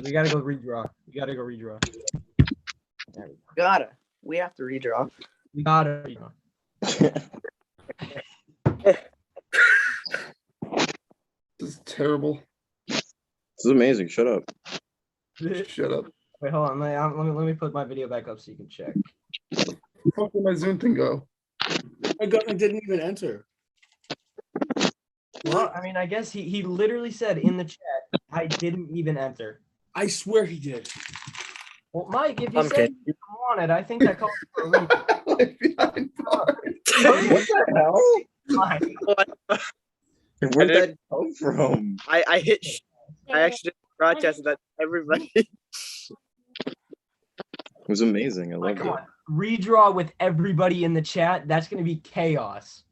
Speaker 2: We gotta go redraw. We gotta go redraw.
Speaker 8: Gotta. We have to redraw.
Speaker 2: We gotta redraw.
Speaker 6: This is terrible.
Speaker 8: This is amazing. Shut up.
Speaker 6: Shut up.
Speaker 2: Wait, hold on. Let me put my video back up so you can check.
Speaker 6: Where the fuck did my Zoom thing go?
Speaker 1: I didn't even enter.
Speaker 2: Well, I mean, I guess he literally said in the chat, I didn't even enter.
Speaker 1: I swear he did.
Speaker 2: Well, Mike, if you
Speaker 4: I'm
Speaker 2: said
Speaker 4: kidding.
Speaker 2: you wanted, I think that calls for a redraw.
Speaker 6: Like behind bars.
Speaker 8: What the hell?
Speaker 2: Mike,
Speaker 8: Where'd that come from?
Speaker 4: I hit. I actually broadcasted that to everybody.
Speaker 8: It was amazing. I
Speaker 2: Mike,
Speaker 8: loved
Speaker 2: come
Speaker 8: it.
Speaker 2: on. Redraw with everybody in the chat. That's gonna be chaos.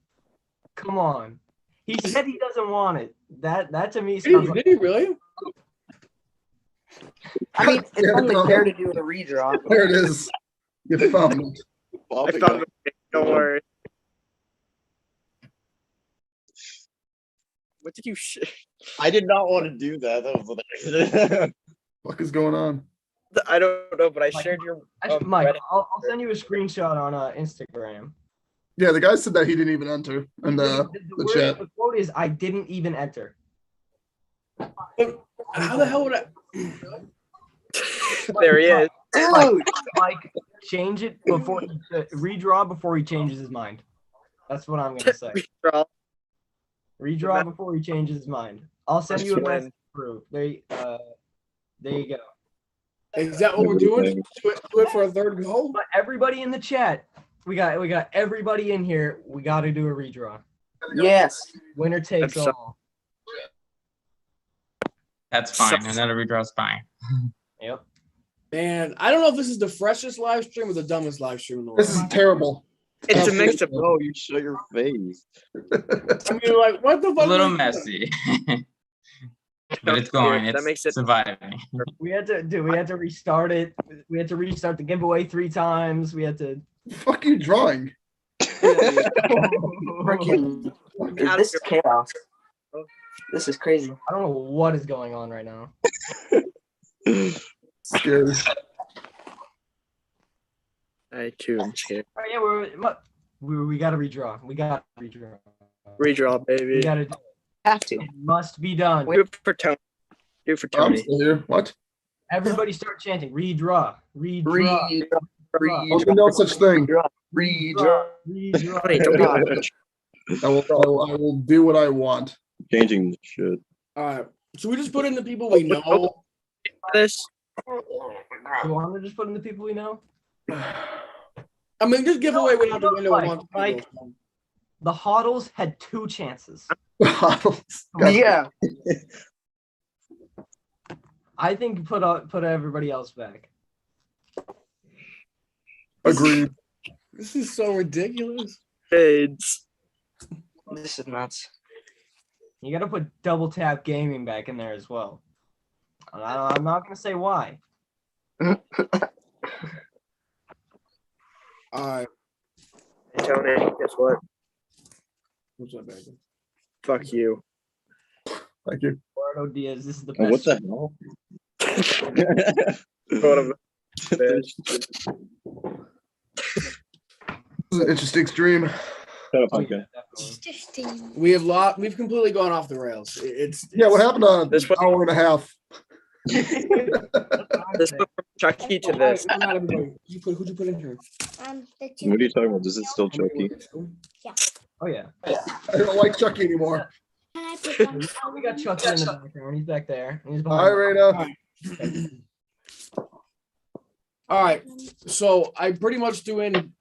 Speaker 2: Come on. He said he doesn't want it. That to me sounds like
Speaker 1: Did he really?
Speaker 8: I mean, it's
Speaker 6: Yeah,
Speaker 8: only
Speaker 6: no.
Speaker 8: fair to do a redraw.
Speaker 6: There it is. You found it.
Speaker 4: I found it. Don't worry. What did you?
Speaker 8: I did not want to do that. That was an accident.
Speaker 6: What is going on?
Speaker 4: I don't know, but I shared your.
Speaker 2: Mike,
Speaker 4: Reddit.
Speaker 2: I'll send you a screenshot on Instagram.
Speaker 6: Yeah, the guy said that he didn't even enter in the chat.
Speaker 2: The quote is, I didn't even enter.
Speaker 1: How the hell would I?
Speaker 4: There he is.
Speaker 8: Dude!
Speaker 2: Mike, change it before redraw before he changes his mind. That's what I'm gonna say. Redraw before he changes his mind. I'll send you a message through. There you go.
Speaker 1: Is that what we're doing? Do it for a third goal?
Speaker 2: But everybody in the chat, we got everybody in here. We got to do a redraw.
Speaker 8: Yes.
Speaker 2: Winner takes
Speaker 4: That's so-
Speaker 2: all.
Speaker 5: That's fine. Another redraw is fine.
Speaker 2: Yep.
Speaker 1: Man, I don't know if this is the freshest live stream or the dumbest live stream in the world.
Speaker 6: This is terrible.
Speaker 4: It's a mix of.
Speaker 8: Oh, you shut your face.
Speaker 1: I mean, like, what the fuck?
Speaker 5: A little messy. But it's going.
Speaker 4: That
Speaker 5: It's
Speaker 4: makes it-
Speaker 5: surviving.
Speaker 2: We had to restart it. We had to restart the giveaway 3 times. We had to.
Speaker 6: Fuck you drawing.
Speaker 8: Freaking. This is chaos. This is crazy.
Speaker 2: I don't know what is going on right now.
Speaker 6: Scary.
Speaker 4: I too am scared.
Speaker 2: All right, yeah, we got to redraw. We got to redraw.
Speaker 4: Redraw,
Speaker 2: We
Speaker 4: baby.
Speaker 2: got to do it.
Speaker 8: Have to.
Speaker 2: It must be done.
Speaker 4: Do it for Tony. Do it for
Speaker 6: I'm
Speaker 4: Tony.
Speaker 6: still here. What?
Speaker 2: Everybody start chanting. Redraw. Redraw.
Speaker 6: There's no such thing.
Speaker 8: Redraw.
Speaker 2: Redraw.
Speaker 4: Tony, don't be a bitch.
Speaker 6: I will do what I want.
Speaker 8: Changing the shit.
Speaker 1: All right. So we just put in the people we know.
Speaker 4: This.
Speaker 2: You want to just put in the people we know?
Speaker 1: I mean, just give away without the window.
Speaker 2: Mike. The Hoddles had 2 chances.
Speaker 8: Yeah.
Speaker 2: I think put everybody else back.
Speaker 6: Agreed.
Speaker 1: This is so ridiculous.
Speaker 4: Kids.
Speaker 8: This is nuts.
Speaker 2: You got to put Double Tap Gaming back in there as well. I'm not gonna say why.
Speaker 1: All right.
Speaker 4: Hey, Tony, guess what?
Speaker 1: What's up, baby?
Speaker 4: Fuck you.
Speaker 6: Thank you.
Speaker 2: Eduardo Diaz, this is the
Speaker 8: Oh,
Speaker 2: best.
Speaker 8: what the hell?
Speaker 4: What a-
Speaker 6: This is an interesting stream.
Speaker 8: Shut up,
Speaker 2: Oh,
Speaker 8: okay.
Speaker 2: yeah, definitely.
Speaker 1: We've completely gone off the rails.
Speaker 6: Yeah, what happened on
Speaker 4: This
Speaker 6: an
Speaker 4: one-
Speaker 6: hour and a half?
Speaker 4: This went from Chucky to this.
Speaker 1: Not everybody. Who'd you put in here?
Speaker 3: The two.
Speaker 8: What are you talking about? This is still Chucky.
Speaker 2: Oh yeah.
Speaker 6: I don't like Chucky anymore.
Speaker 3: Can I pick one?
Speaker 2: We got Chucky in the background. He's back there. And he's
Speaker 6: Hi,
Speaker 2: behind.
Speaker 6: Rita.
Speaker 1: All right. So I'm pretty much doing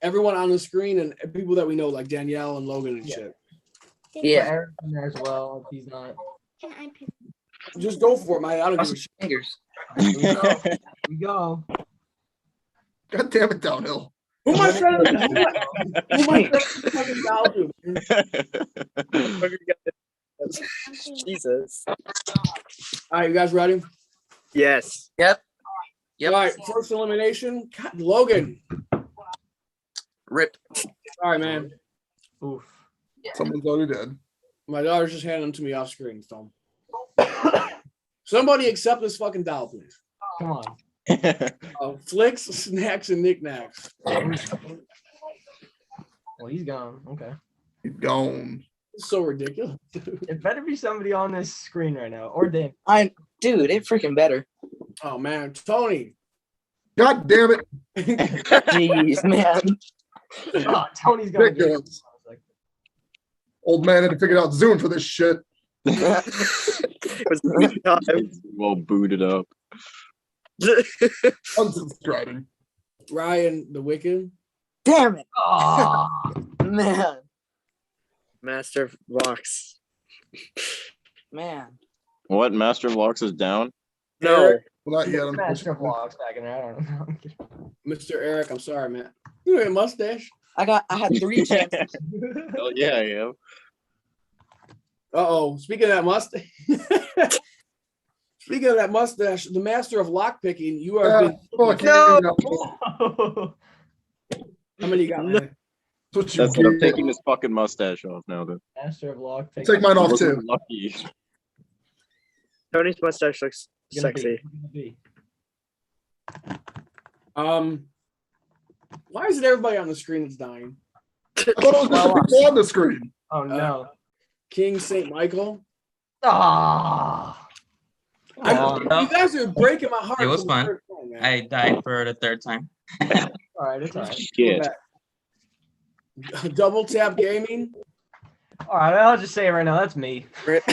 Speaker 1: everyone on the screen and people that we know, like Danielle and Logan and shit.
Speaker 3: Yeah.
Speaker 2: Eric's in there as well. If he's not.
Speaker 3: Can I pick?
Speaker 1: Just go for it, man. I don't give a shit.
Speaker 10: Fingers.
Speaker 2: Here we go. Here we go.
Speaker 6: God damn it, downhill.
Speaker 1: Who am I trying to fucking down to?
Speaker 4: Jesus.
Speaker 1: All right, you guys ready?
Speaker 4: Yes.
Speaker 10: Yep.
Speaker 1: All right, first elimination. God, Logan.
Speaker 10: Rip.
Speaker 1: Sorry, man.
Speaker 2: Oof.
Speaker 6: Someone's already dead.
Speaker 1: My daughter's just handing them to me off screen. So somebody accept this fucking doll, please.
Speaker 2: Come on.
Speaker 1: Flicks, snacks, and knickknacks.
Speaker 2: Well, he's gone. Okay.
Speaker 6: He's gone.
Speaker 1: It's so ridiculous.
Speaker 2: It better be somebody on this screen right now, or Dan.
Speaker 10: Dude, it freaking better.
Speaker 1: Oh man, Tony.
Speaker 6: God damn it.
Speaker 10: Jeez, man.
Speaker 2: Oh, Tony's gonna get
Speaker 6: Ridiculous. Old man had to figure out Zoom for this shit.
Speaker 4: It was the time.
Speaker 8: Well booted up.
Speaker 6: Unsubscribing.
Speaker 1: Ryan, the Wicked.
Speaker 10: Damn it.
Speaker 2: Oh,
Speaker 10: Man.
Speaker 4: Master of Locks.
Speaker 10: Man.
Speaker 8: What? Master of Locks is down?
Speaker 4: No.
Speaker 6: Well, not yet.
Speaker 2: Master of
Speaker 6: unfortunately.
Speaker 2: Vlogs back in there. I don't know. I'm kidding.
Speaker 1: Mr. Eric, I'm sorry, man. You have a mustache.
Speaker 10: I had 3 chances.
Speaker 8: Hell yeah, I am.
Speaker 1: Uh-oh. Speaking of that mustache. Speaking of that mustache, the master of lockpicking, you are
Speaker 6: Yeah,
Speaker 1: been.
Speaker 6: fuck
Speaker 10: No.
Speaker 6: you.
Speaker 1: How many you got, man?
Speaker 6: That's what you
Speaker 8: That's what I'm
Speaker 6: get.
Speaker 8: taking his fucking mustache off now. Then.
Speaker 2: Master of Vlog.
Speaker 6: Take mine off too.
Speaker 8: Lucky.
Speaker 4: Tony's mustache looks sexy.
Speaker 1: Why is it everybody on the screen that's dying?
Speaker 6: I thought it was just the people on the screen.
Speaker 2: Oh no.
Speaker 1: King St. Michael.
Speaker 2: Ah.
Speaker 1: You guys are breaking my heart.
Speaker 5: It was
Speaker 1: for the
Speaker 5: fun.
Speaker 1: third time, man.
Speaker 5: I died for the 3rd time.
Speaker 2: All right, it's all right.
Speaker 8: Shit.
Speaker 1: Double tap gaming.
Speaker 2: All right, I'll just say it right now. That's me.
Speaker 10: Rip. Oh,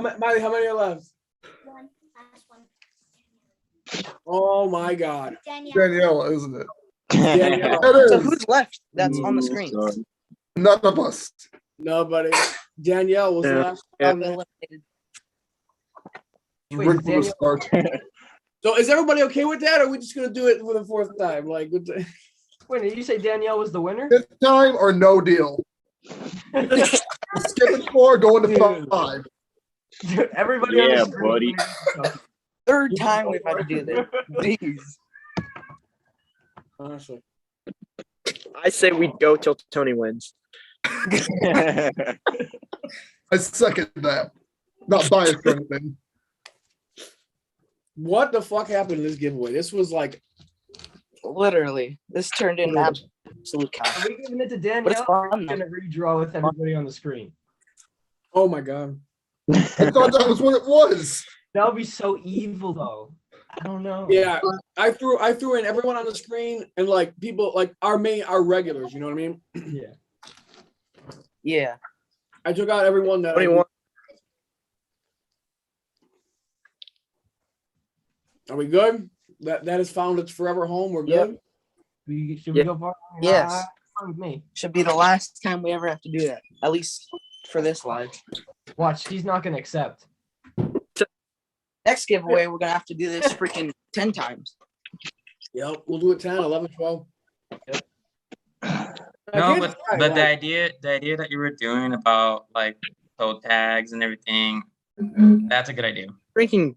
Speaker 10: man.
Speaker 1: Miley, how many are left?
Speaker 3: One. Last one.
Speaker 1: Oh my God.
Speaker 3: Danielle.
Speaker 6: Danielle, isn't it?
Speaker 1: Danielle.
Speaker 6: It
Speaker 10: So
Speaker 6: is.
Speaker 10: who's left that's on the screen?
Speaker 6: None of us.
Speaker 1: Nobody. Danielle was the
Speaker 4: Yeah.
Speaker 1: last
Speaker 4: Yeah.
Speaker 1: one.
Speaker 10: Eliminated.
Speaker 2: Wait,
Speaker 6: Rick with a
Speaker 2: Danielle-
Speaker 6: start.
Speaker 1: So is everybody okay with that, or are we just gonna do it for the 4th time? Like,
Speaker 2: Wait, did you say Danielle was the winner?
Speaker 6: This time or no deal. Skipping 4, going to 5.
Speaker 2: Dude, everybody on
Speaker 8: Yeah,
Speaker 2: the screen.
Speaker 8: buddy.
Speaker 10: 3rd time we've had to do this. Jeez.
Speaker 1: honestly,
Speaker 4: I say we go till Tony wins.
Speaker 6: I second that. Not biased or anything.
Speaker 1: what the fuck happened in this giveaway? This was like,
Speaker 10: Literally. This turned into absolute chaos.
Speaker 2: Are we giving it to
Speaker 10: But it's
Speaker 2: Danielle? Or are we
Speaker 10: fun.
Speaker 2: gonna redraw with everybody on the screen?
Speaker 1: oh my God.
Speaker 6: I thought that was what it was.
Speaker 2: That would be so evil, though. I don't know.
Speaker 1: Yeah, I threw in everyone on the screen and like people like our regulars. You know what I mean?
Speaker 2: Yeah.
Speaker 10: Yeah.
Speaker 1: I took out everyone that.
Speaker 4: 21.
Speaker 1: Are we good? That has found its forever home. We're
Speaker 10: Yep.
Speaker 1: good.
Speaker 2: Should we
Speaker 4: Yeah.
Speaker 2: go far?
Speaker 10: Yes.
Speaker 2: Fine with me.
Speaker 10: Should be the last time we ever have to do that. At least for this live.
Speaker 2: Watch, he's not gonna accept.
Speaker 10: Next giveaway, we're gonna have to do this freaking 10 times.
Speaker 1: Yep, we'll do it 10, 11, 12.
Speaker 5: No, but the idea that you were doing about like toe tags and everything, that's a good idea.
Speaker 4: Freaking.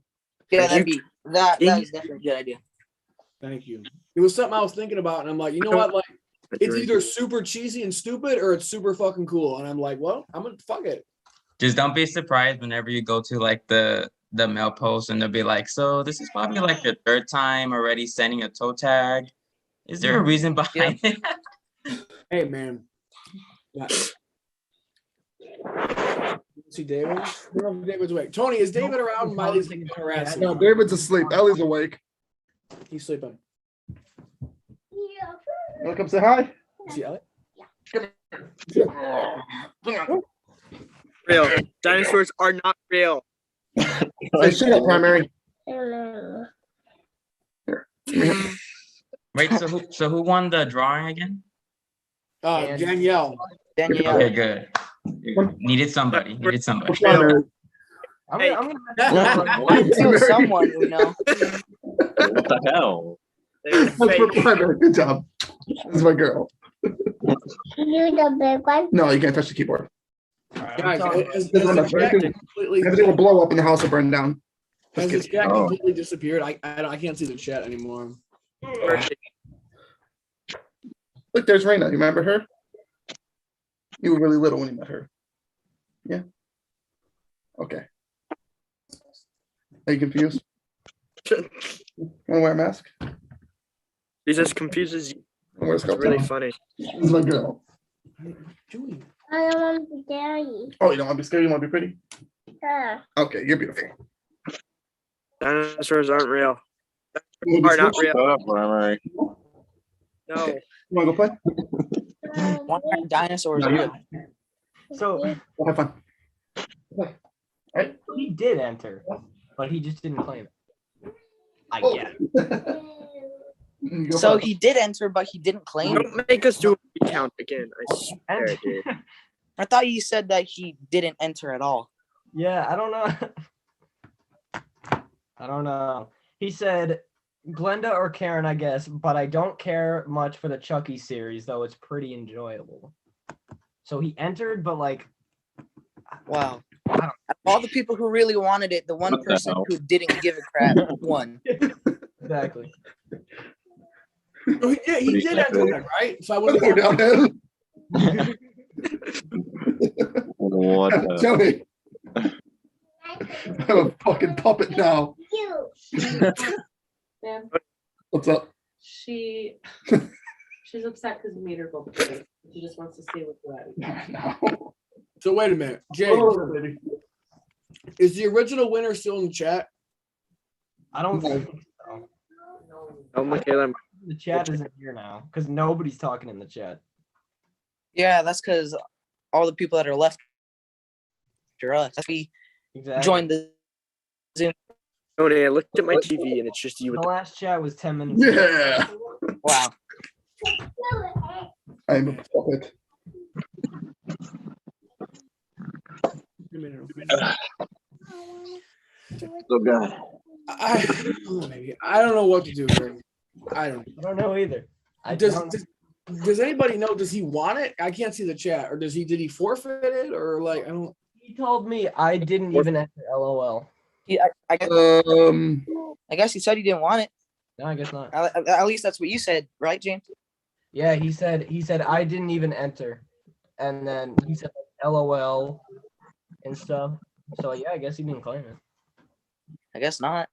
Speaker 10: Yeah, that is definitely a good idea.
Speaker 1: Thank you. It was something I was thinking about, and I'm like, you know what? Like, it's either super cheesy and stupid, or it's super fucking cool. And I'm like, well, I'm gonna fuck it.
Speaker 5: Just don't be surprised whenever you go to like the mail post and they'll be like, so this is probably like your 3rd time already sending a toe tag. Is there a reason behind it?
Speaker 1: Hey, man. See David? David's awake. Tony, is David around? Miley's harassing.
Speaker 6: No, David's asleep. Ellie's awake.
Speaker 1: He's sleeping.
Speaker 3: Yeah.
Speaker 6: Wanna come say hi?
Speaker 1: See Elliot?
Speaker 4: Real. Dinosaurs are not real.
Speaker 6: Say shut up, primary.
Speaker 5: Wait, so who won the drawing again?
Speaker 1: Danielle.
Speaker 10: Danielle.
Speaker 5: Okay, good. Needed somebody. Needed somebody.
Speaker 6: Primary.
Speaker 2: I'm
Speaker 4: Hey.
Speaker 2: gonna
Speaker 10: I feel someone, Uno.
Speaker 8: What the hell?
Speaker 6: That's for primary. Good job. This is my girl.
Speaker 3: You the big one.
Speaker 6: No, you can't touch the keyboard.
Speaker 1: Guys, has
Speaker 6: This is
Speaker 1: the
Speaker 6: my
Speaker 1: chat
Speaker 6: everything.
Speaker 1: completely,
Speaker 6: Everything will blow up and the house will burn down.
Speaker 1: has
Speaker 6: Just
Speaker 1: the
Speaker 6: kidding.
Speaker 1: chat completely disappeared? I can't see the chat anymore.
Speaker 6: Look, there's Raina. You remember her? You were really little when you met her. Yeah. Okay. Are you confused? Want to wear a mask?
Speaker 4: He's just confused as you.
Speaker 6: Wear a
Speaker 4: It's
Speaker 6: scarf
Speaker 4: really
Speaker 6: on.
Speaker 4: funny.
Speaker 6: This is my girl.
Speaker 1: Julie.
Speaker 3: I don't want to be dirty.
Speaker 6: Oh, you don't want to be scared? You want to be pretty?
Speaker 3: Yeah.
Speaker 6: Okay, you're beautiful.
Speaker 4: Dinosaurs aren't real.
Speaker 6: You
Speaker 4: Are not real.
Speaker 8: Shut up, primary.
Speaker 4: No.
Speaker 6: want to go play?
Speaker 10: Why aren't dinosaurs real?
Speaker 2: So
Speaker 6: We'll have fun.
Speaker 2: he did enter, but he just didn't claim it. I
Speaker 6: Oh.
Speaker 2: guess.
Speaker 6: You go
Speaker 10: So
Speaker 6: first.
Speaker 10: he did enter, but he didn't claim.
Speaker 4: Don't make us do a recount again. I swear,
Speaker 2: Enter.
Speaker 4: dude.
Speaker 10: I thought you said that he didn't enter at all.
Speaker 2: Yeah, I don't know. I don't know. He said Glenda or Karen, I guess, but I don't care much for the Chucky series, though it's pretty enjoyable. So he entered, but like,
Speaker 10: Wow.
Speaker 2: I don't-
Speaker 10: Out of all the people who really wanted it, the one
Speaker 8: What the
Speaker 10: person
Speaker 8: hell?
Speaker 10: who didn't give a crap won.
Speaker 2: exactly.
Speaker 1: Oh, he did enter that, right? So I wasn't
Speaker 6: Go downhill.
Speaker 8: What the?
Speaker 6: Joey. I'm a fucking puppet now.
Speaker 9: Man,
Speaker 6: What's up?
Speaker 9: she's upset because we made her go play. She just wants to stay with Daddy.
Speaker 6: No.
Speaker 1: So wait a minute, James.
Speaker 6: Oh, baby.
Speaker 1: Is the original winner still in the chat?
Speaker 2: I don't think so.
Speaker 4: Oh, Michaela.
Speaker 2: The chat isn't here now because nobody's talking in the chat.
Speaker 10: Yeah, that's because all the people that are left are us. We
Speaker 2: Exactly.
Speaker 10: joined the Zoom.
Speaker 4: Tony, I looked at my TV and it's just you
Speaker 2: The
Speaker 4: with the
Speaker 2: last chat was 10 minutes. ago.
Speaker 6: Yeah.
Speaker 10: Wow.
Speaker 6: I'm a puppet.
Speaker 8: So good.
Speaker 1: I don't know what to do here. I don't.
Speaker 2: I don't know either.
Speaker 1: Does anybody know? Does he want it? I can't see the chat. Or did he forfeit it? Or like I don't.
Speaker 2: He told me I didn't even enter LOL.
Speaker 10: I guess he said he didn't want it.
Speaker 2: No, I guess not.
Speaker 10: At least that's what you said, right, James?
Speaker 2: Yeah, he said I didn't even enter, and then he said LOL and stuff. So yeah, I guess he didn't claim it.
Speaker 10: I guess not.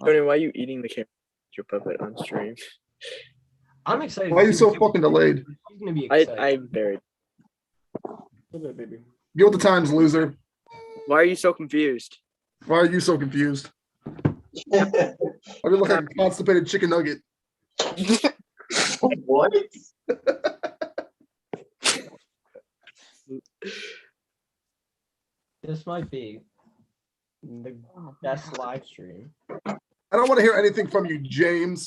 Speaker 4: Tony, why are you eating the camera? Your puppet on stream.
Speaker 2: I'm excited.
Speaker 6: Why are
Speaker 2: to
Speaker 6: you
Speaker 2: see
Speaker 6: so
Speaker 2: what
Speaker 6: fucking delayed?
Speaker 2: He's gonna be excited.
Speaker 4: I'm buried.
Speaker 1: Baby.
Speaker 6: Get with the times, loser.
Speaker 4: Why are you so confused?
Speaker 6: Why are you so confused? I look like a constipated chicken nugget.
Speaker 8: What?
Speaker 2: This might be the best live stream.
Speaker 6: I don't want to hear anything from you, James.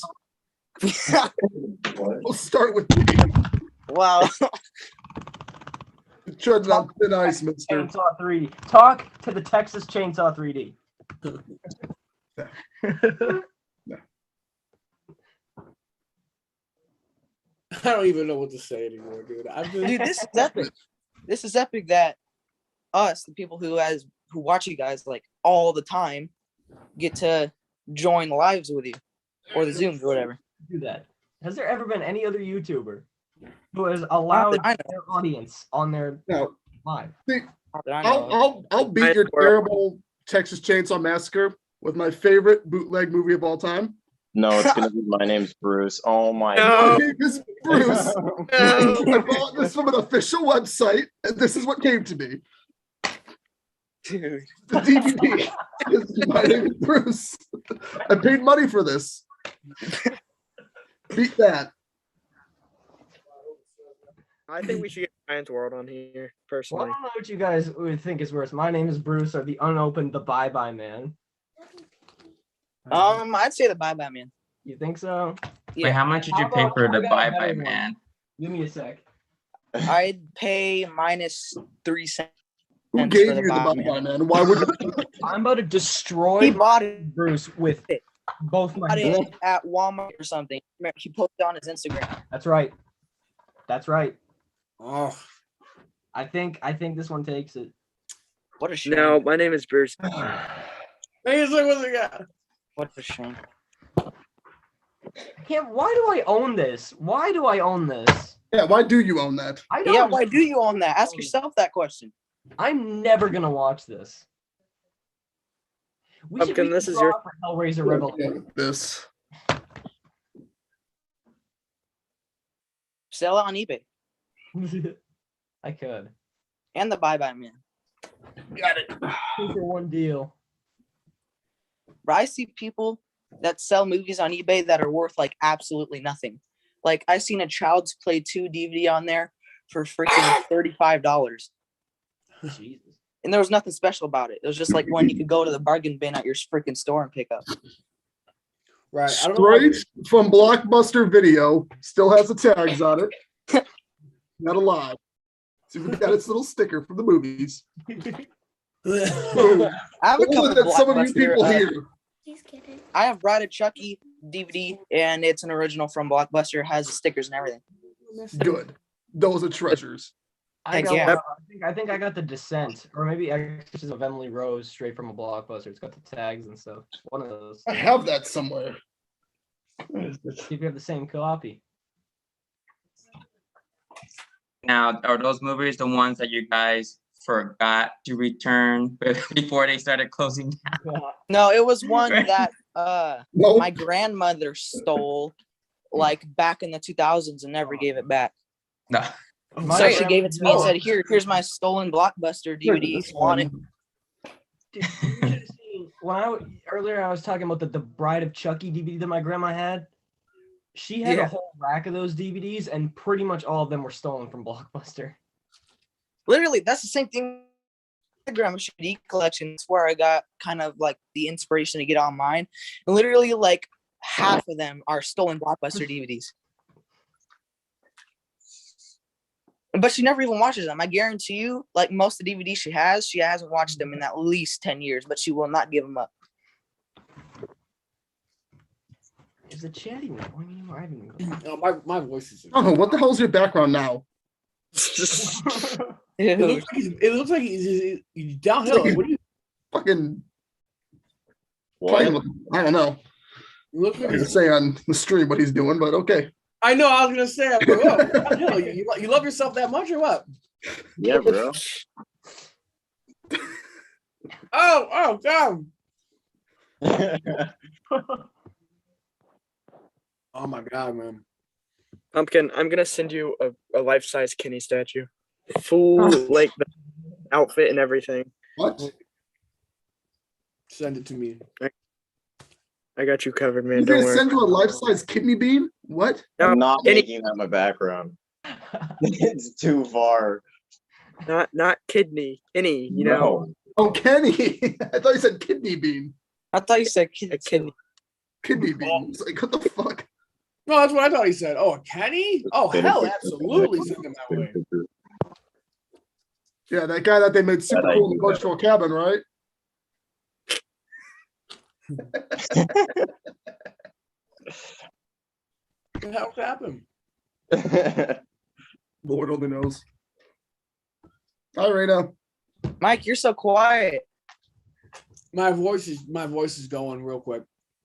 Speaker 6: We'll start with me.
Speaker 10: Wow.
Speaker 6: Treading on thin ice, mister.
Speaker 2: Chainsaw 3D. Talk to the Texas Chainsaw 3D.
Speaker 1: I don't even know what to say anymore, dude.
Speaker 10: Dude, this is epic. This is epic that us, the people who watch you guys like all the time, get to join lives with you or the Zooms or whatever.
Speaker 2: Do that. Has there ever been any other YouTuber who has allowed
Speaker 10: I know.
Speaker 2: their audience on their
Speaker 6: No.
Speaker 2: live?
Speaker 6: See,
Speaker 10: Not that I know of.
Speaker 6: I'll beat your terrible Texas Chainsaw Massacre with my favorite bootleg movie of all time.
Speaker 8: No, it's gonna be My Name's Bruce. Oh my
Speaker 4: No.
Speaker 6: My
Speaker 8: god.
Speaker 6: name is Bruce. I bought this from an official website, and this is what came to me.
Speaker 10: Dude.
Speaker 6: The DVD is My Name is Bruce. I paid money for this. Beat that.
Speaker 4: I think we should get Ryan's World on here,
Speaker 2: Well, I
Speaker 4: personally.
Speaker 2: don't know what you guys would think is worse. My name is Bruce, or the unopened, the Bye Bye Man.
Speaker 10: I'd say the Bye Bye Man.
Speaker 2: You think so?
Speaker 5: Wait, how much did you
Speaker 2: How
Speaker 5: pay
Speaker 2: about-
Speaker 5: for
Speaker 2: I
Speaker 5: the
Speaker 2: got a
Speaker 5: Bye
Speaker 2: better
Speaker 5: Bye
Speaker 2: one.
Speaker 5: Man?
Speaker 2: Give me a sec.
Speaker 10: I'd pay -3 cents.
Speaker 6: Who
Speaker 10: for
Speaker 6: gave
Speaker 10: the
Speaker 6: you the
Speaker 10: Bye
Speaker 6: Bye
Speaker 10: Man.
Speaker 6: Bye Man? Why would you?
Speaker 2: I'm about to destroy
Speaker 10: He bought it
Speaker 2: Bruce with both my hands.
Speaker 10: at Walmart or something. He posted on his Instagram.
Speaker 2: That's right. That's right.
Speaker 1: Oh,
Speaker 2: I think this one takes it.
Speaker 10: What a shame.
Speaker 4: No, my name is Bruce.
Speaker 1: hey, look what they got.
Speaker 10: What a shame.
Speaker 2: Why do I own this? Why do I own this?
Speaker 6: Yeah, why do you own that?
Speaker 2: I don't
Speaker 10: Yeah, why do you own that? Ask yourself that question.
Speaker 2: I'm never gonna watch this.
Speaker 4: Pumpkin, this is your-
Speaker 2: for Hellraiser Revelation.
Speaker 6: This.
Speaker 10: Sell it on eBay.
Speaker 2: I could.
Speaker 10: And the Bye Bye Man.
Speaker 6: Got it.
Speaker 2: Two for one deal.
Speaker 10: But I see people that sell movies on eBay that are worth like absolutely nothing. Like I seen a Child's Play 2 DVD on there for freaking $35.
Speaker 2: Jesus.
Speaker 10: And there was nothing special about it. It was just like one you could go to the bargain bin at your freaking store and pick up.
Speaker 1: Right. I don't know.
Speaker 6: Straight from Blockbuster Video. Still has the tags on it. Not a lie. See, we got its little sticker from the movies.
Speaker 10: I have a couple
Speaker 6: Only that some of you
Speaker 10: Blockbuster,
Speaker 6: people here.
Speaker 3: He's kidding.
Speaker 10: I have Bride of Chucky DVD, and it's an original from Blockbuster. It has the stickers and everything.
Speaker 6: Good. Those are treasures.
Speaker 2: I got
Speaker 10: yeah.
Speaker 2: I think I got the Descent, or maybe Exorcism of Emily Rose straight from a Blockbuster. It's got the tags and stuff. One of those.
Speaker 6: I have that somewhere.
Speaker 2: See if you have the same copy.
Speaker 5: Now, are those movies the ones that you guys forgot to return before they started closing down?
Speaker 10: No, it was one that
Speaker 6: Nope.
Speaker 10: my grandmother stole like back in the 2000s and never gave it back.
Speaker 5: No.
Speaker 10: So she gave it to me and said, here's my stolen Blockbuster DVD. Want it?
Speaker 2: Dude, you should have seen earlier I was talking about the Bride of Chucky DVD that my grandma had. She had a whole rack of those DVDs, and pretty much all of them were stolen from Blockbuster.
Speaker 10: Literally, that's the same thing. My grandma's DVD collection is where I got kind of like the inspiration to get on mine. And literally, like half of them are stolen Blockbuster DVDs. But she never even watches them. I guarantee you, like most of the DVDs she hasn't watched them in at least 10 years, but she will not give them up.
Speaker 2: Is it chatting? What do you mean? I haven't even
Speaker 1: No, my voice is.
Speaker 6: Oh, what the hell's your background now?
Speaker 1: It looks like he's downhill. Like, what do you?
Speaker 6: Fucking
Speaker 8: What?
Speaker 6: playing with, I don't know.
Speaker 1: It looks like
Speaker 6: I can
Speaker 1: he's,
Speaker 6: say on the stream what he's doing, but okay.
Speaker 1: I know. I was gonna say. I'm like, oh, downhill. You love yourself that much or what?
Speaker 8: Yeah, bro.
Speaker 1: Oh God. Oh my God, man.
Speaker 4: Pumpkin, I'm gonna send you a life-size Kenny statue. Full like the outfit and everything.
Speaker 6: What?
Speaker 1: Send it to me.
Speaker 4: I got you covered, man.
Speaker 6: You're
Speaker 4: Don't
Speaker 6: gonna
Speaker 4: worry.
Speaker 6: send you a life-size kidney bean? What?
Speaker 4: No,
Speaker 8: I'm not
Speaker 4: Kenny,
Speaker 8: making that my background. It's too far.
Speaker 4: not kidney. Kenny, you know.
Speaker 8: No.
Speaker 6: Oh, Kenny. I thought you said kidney bean.
Speaker 10: I thought you said
Speaker 4: A kidney.
Speaker 6: Kidney bean. It's like, what the fuck?
Speaker 1: No, that's what I thought he said. Oh, a Kenny? Oh, hell, absolutely send him that way.
Speaker 6: Yeah, that guy that they made super
Speaker 8: That
Speaker 6: cool in the
Speaker 8: idea.
Speaker 6: virtual cabin, right?
Speaker 1: What the hell happened?
Speaker 6: Lord only knows. All right,
Speaker 10: Mike, you're so quiet.
Speaker 1: My voice is going real quick.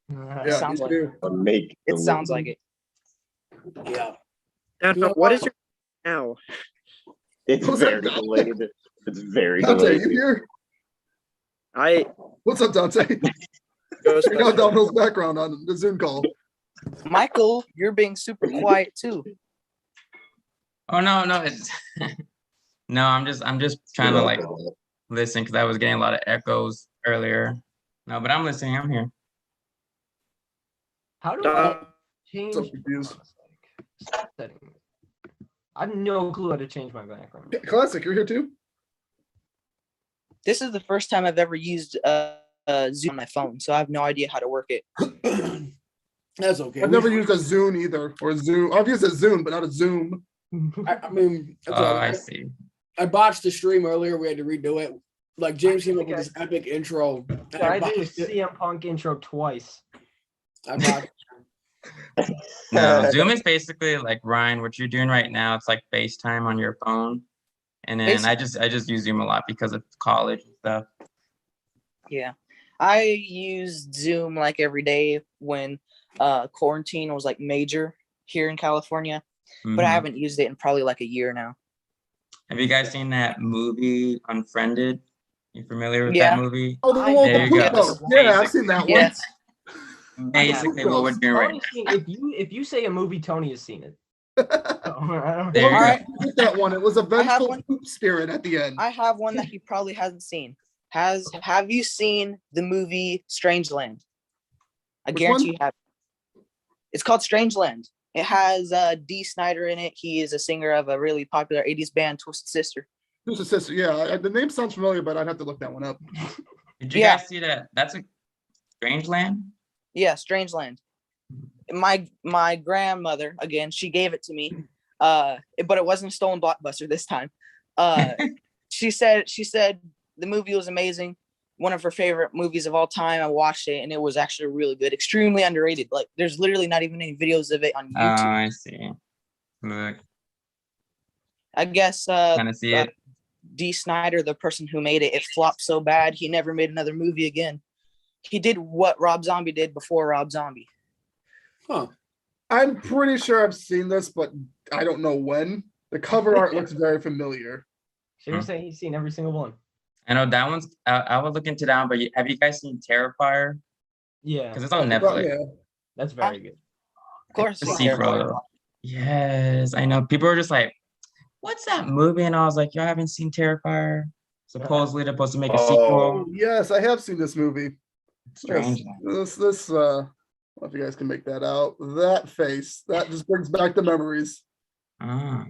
Speaker 6: yeah,
Speaker 10: sounds
Speaker 6: you
Speaker 10: like
Speaker 6: do.
Speaker 8: Make
Speaker 10: It sounds like it.
Speaker 1: Yeah.
Speaker 4: What is your now?
Speaker 8: It's
Speaker 6: What's
Speaker 8: very
Speaker 6: up, Dante?
Speaker 8: delayed. It's very
Speaker 6: Dante,
Speaker 8: delayed.
Speaker 6: you here?
Speaker 4: I
Speaker 6: What's up, Dante? I got Domino's background on the Zoom call.
Speaker 10: Michael, you're being super quiet too.
Speaker 5: Oh no, it's no. I'm just trying to like listen because I was getting a lot of echoes earlier. No, but I'm listening. I'm here.
Speaker 2: How do I change
Speaker 6: So confused.
Speaker 2: settings? I have no clue how to change my background.
Speaker 6: Classic, you're here too?
Speaker 10: This is the first time I've ever used Zoom on my phone, so I have no idea how to work it.
Speaker 1: That's okay.
Speaker 6: I've never used a Zune either, or a Zoom. I've used a Zune, but not a Zoom.
Speaker 1: I mean, that's all
Speaker 5: Oh, I
Speaker 1: right.
Speaker 5: see.
Speaker 1: I botched the stream earlier. We had to redo it. Like James came up with this epic intro. and
Speaker 2: I did a
Speaker 1: botched it.
Speaker 2: CM Punk intro twice.
Speaker 1: I botched
Speaker 5: No, Zoom is basically like Ryan, what you're doing right now. It's like FaceTime on your phone. And then I just use Zoom a lot because of college and stuff.
Speaker 10: Yeah. I used Zoom like every day when quarantine was like major here in California, but I
Speaker 5: Mhm.
Speaker 10: haven't used it in probably like a year now.
Speaker 5: Have you guys seen that movie Unfriended? You familiar with
Speaker 10: Yeah.
Speaker 5: that movie?
Speaker 6: Oh, the one with
Speaker 5: There
Speaker 6: the
Speaker 5: you go.
Speaker 6: poop though. Yeah, I've seen that one.
Speaker 10: Yes.
Speaker 5: Basically what we're doing right
Speaker 2: Tony's seen, if you say a movie, Tony has seen it.
Speaker 5: There
Speaker 6: Well,
Speaker 5: you go.
Speaker 6: I get that one. It was a
Speaker 10: have
Speaker 6: vengeful
Speaker 10: one.
Speaker 6: poop spirit at the end.
Speaker 10: I have one that he probably hasn't seen. Have you seen the movie Strangeland? I
Speaker 6: Which
Speaker 10: guarantee
Speaker 6: one?
Speaker 10: you have. It's called Strangeland. It has D. Snyder in it. He is a singer of a really popular 80s band, Twisted Sister.
Speaker 6: Who's a sister? Yeah, the name sounds familiar, but I'd have to look that one up.
Speaker 5: Did you
Speaker 10: Yeah.
Speaker 5: guys see that? That's a Strangeland?
Speaker 10: Yeah, Strangeland. My grandmother, again, she gave it to me. But it wasn't a stolen Blockbuster this time. She said the movie was amazing. One of her favorite movies of all time. I watched it and it was actually really good. Extremely underrated. Like there's literally not even any videos of it on
Speaker 5: Oh,
Speaker 10: YouTube.
Speaker 5: I see. Look,
Speaker 10: I guess
Speaker 5: kind of see it.
Speaker 10: D. Snyder, the person who made it, it flopped so bad he never made another movie again. He did what Rob Zombie did before Rob Zombie.
Speaker 1: Huh.
Speaker 6: I'm pretty sure I've seen this, but I don't know when. The cover art looks very familiar.
Speaker 2: She was saying he's seen every single one.
Speaker 5: I know that one's. I will look into that one. But have you guys seen Terrifier?
Speaker 2: Yeah,
Speaker 5: Because it's on
Speaker 6: But,
Speaker 5: Netflix.
Speaker 6: yeah.
Speaker 2: that's very good.
Speaker 10: Of course.
Speaker 5: The
Speaker 10: it's
Speaker 5: sequel.
Speaker 10: Terrifier.
Speaker 5: Yes, I know. People are just like, "What's that movie?" And I was like, "Y'all haven't seen Terrifier?" Supposedly they're supposed to make a
Speaker 6: Oh,
Speaker 5: sequel.
Speaker 6: yes, I have seen this movie.
Speaker 5: Strange.
Speaker 6: This I don't know if you guys can make that out. That face, that just brings back the memories.
Speaker 5: Ah.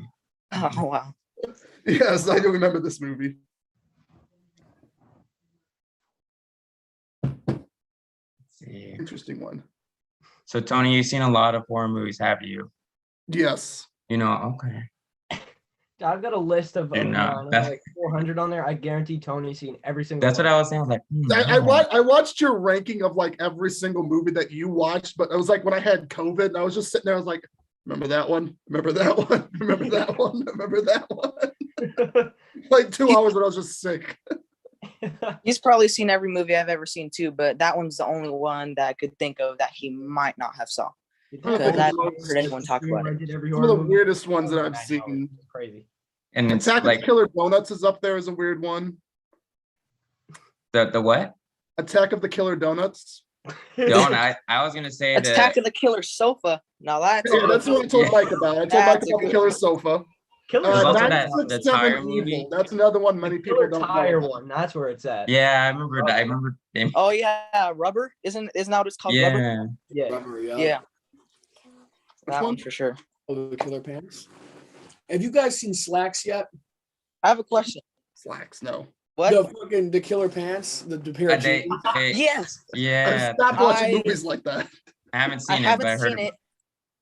Speaker 10: Oh wow.
Speaker 6: Yes, I do remember this movie.
Speaker 5: Let's see.
Speaker 6: Interesting one.
Speaker 5: So Tony, you've seen a lot of horror movies, have you?
Speaker 6: Yes.
Speaker 5: You know, okay.
Speaker 2: I've got a list of
Speaker 5: Dude, no, that's-
Speaker 2: like 400 on there. I guarantee Tony's seen every single
Speaker 5: That's
Speaker 2: one.
Speaker 5: what I was saying. I was like,
Speaker 6: I watched your ranking of like every single movie that you watched, but it was like when I had COVID and I was just sitting there, I was like, remember that one? Remember that one? Remember that one? Remember that one? Like 2 hours when I was just sick.
Speaker 10: He's probably seen every movie I've ever seen too, but that one's the only one that I could think of that he might not have saw. Because I haven't heard anyone talk about it.
Speaker 6: Some of the weirdest ones that I've seen.
Speaker 2: It's crazy.
Speaker 5: and it's
Speaker 6: Attack of
Speaker 5: like
Speaker 6: the Killer Donuts is up there as a weird one.
Speaker 5: the what?
Speaker 6: Attack of the Killer Donuts.
Speaker 5: Don't I was gonna say
Speaker 10: Attack
Speaker 5: that.
Speaker 10: of the Killer Sofa. Now that's
Speaker 6: Yeah, that's what I told
Speaker 5: Yeah.
Speaker 6: Mike about. I told Mike
Speaker 10: That's a
Speaker 6: about the
Speaker 10: good
Speaker 6: Killer
Speaker 10: one.
Speaker 6: Sofa.
Speaker 2: Killer
Speaker 5: There's also
Speaker 2: Sofa,
Speaker 5: that-
Speaker 6: 967
Speaker 5: tire
Speaker 6: Evil.
Speaker 5: movie.
Speaker 6: That's another one many
Speaker 2: the
Speaker 6: people
Speaker 2: Killer
Speaker 6: don't
Speaker 2: Tire
Speaker 6: know.
Speaker 2: one. That's where it's at.
Speaker 5: Yeah, I remember that. I remember.
Speaker 10: Oh yeah, Rubber. Isn't that what it's called? Rubber?
Speaker 5: Yeah.
Speaker 2: Yeah.
Speaker 1: Rubber,
Speaker 10: Yeah. That
Speaker 6: one?
Speaker 10: one for sure.
Speaker 1: Oh, the Killer Pants. Have you guys seen Slacks yet?
Speaker 10: I have a question.
Speaker 6: Slacks, no.
Speaker 10: What?
Speaker 1: The Killer Pants, the pair of
Speaker 5: They-
Speaker 1: jeans.
Speaker 10: Yes.
Speaker 5: yeah.
Speaker 6: I stopped watching
Speaker 10: I-
Speaker 6: movies like that.
Speaker 5: I haven't
Speaker 10: I
Speaker 5: seen it, but I
Speaker 10: haven't
Speaker 5: heard
Speaker 10: seen
Speaker 5: of
Speaker 10: it,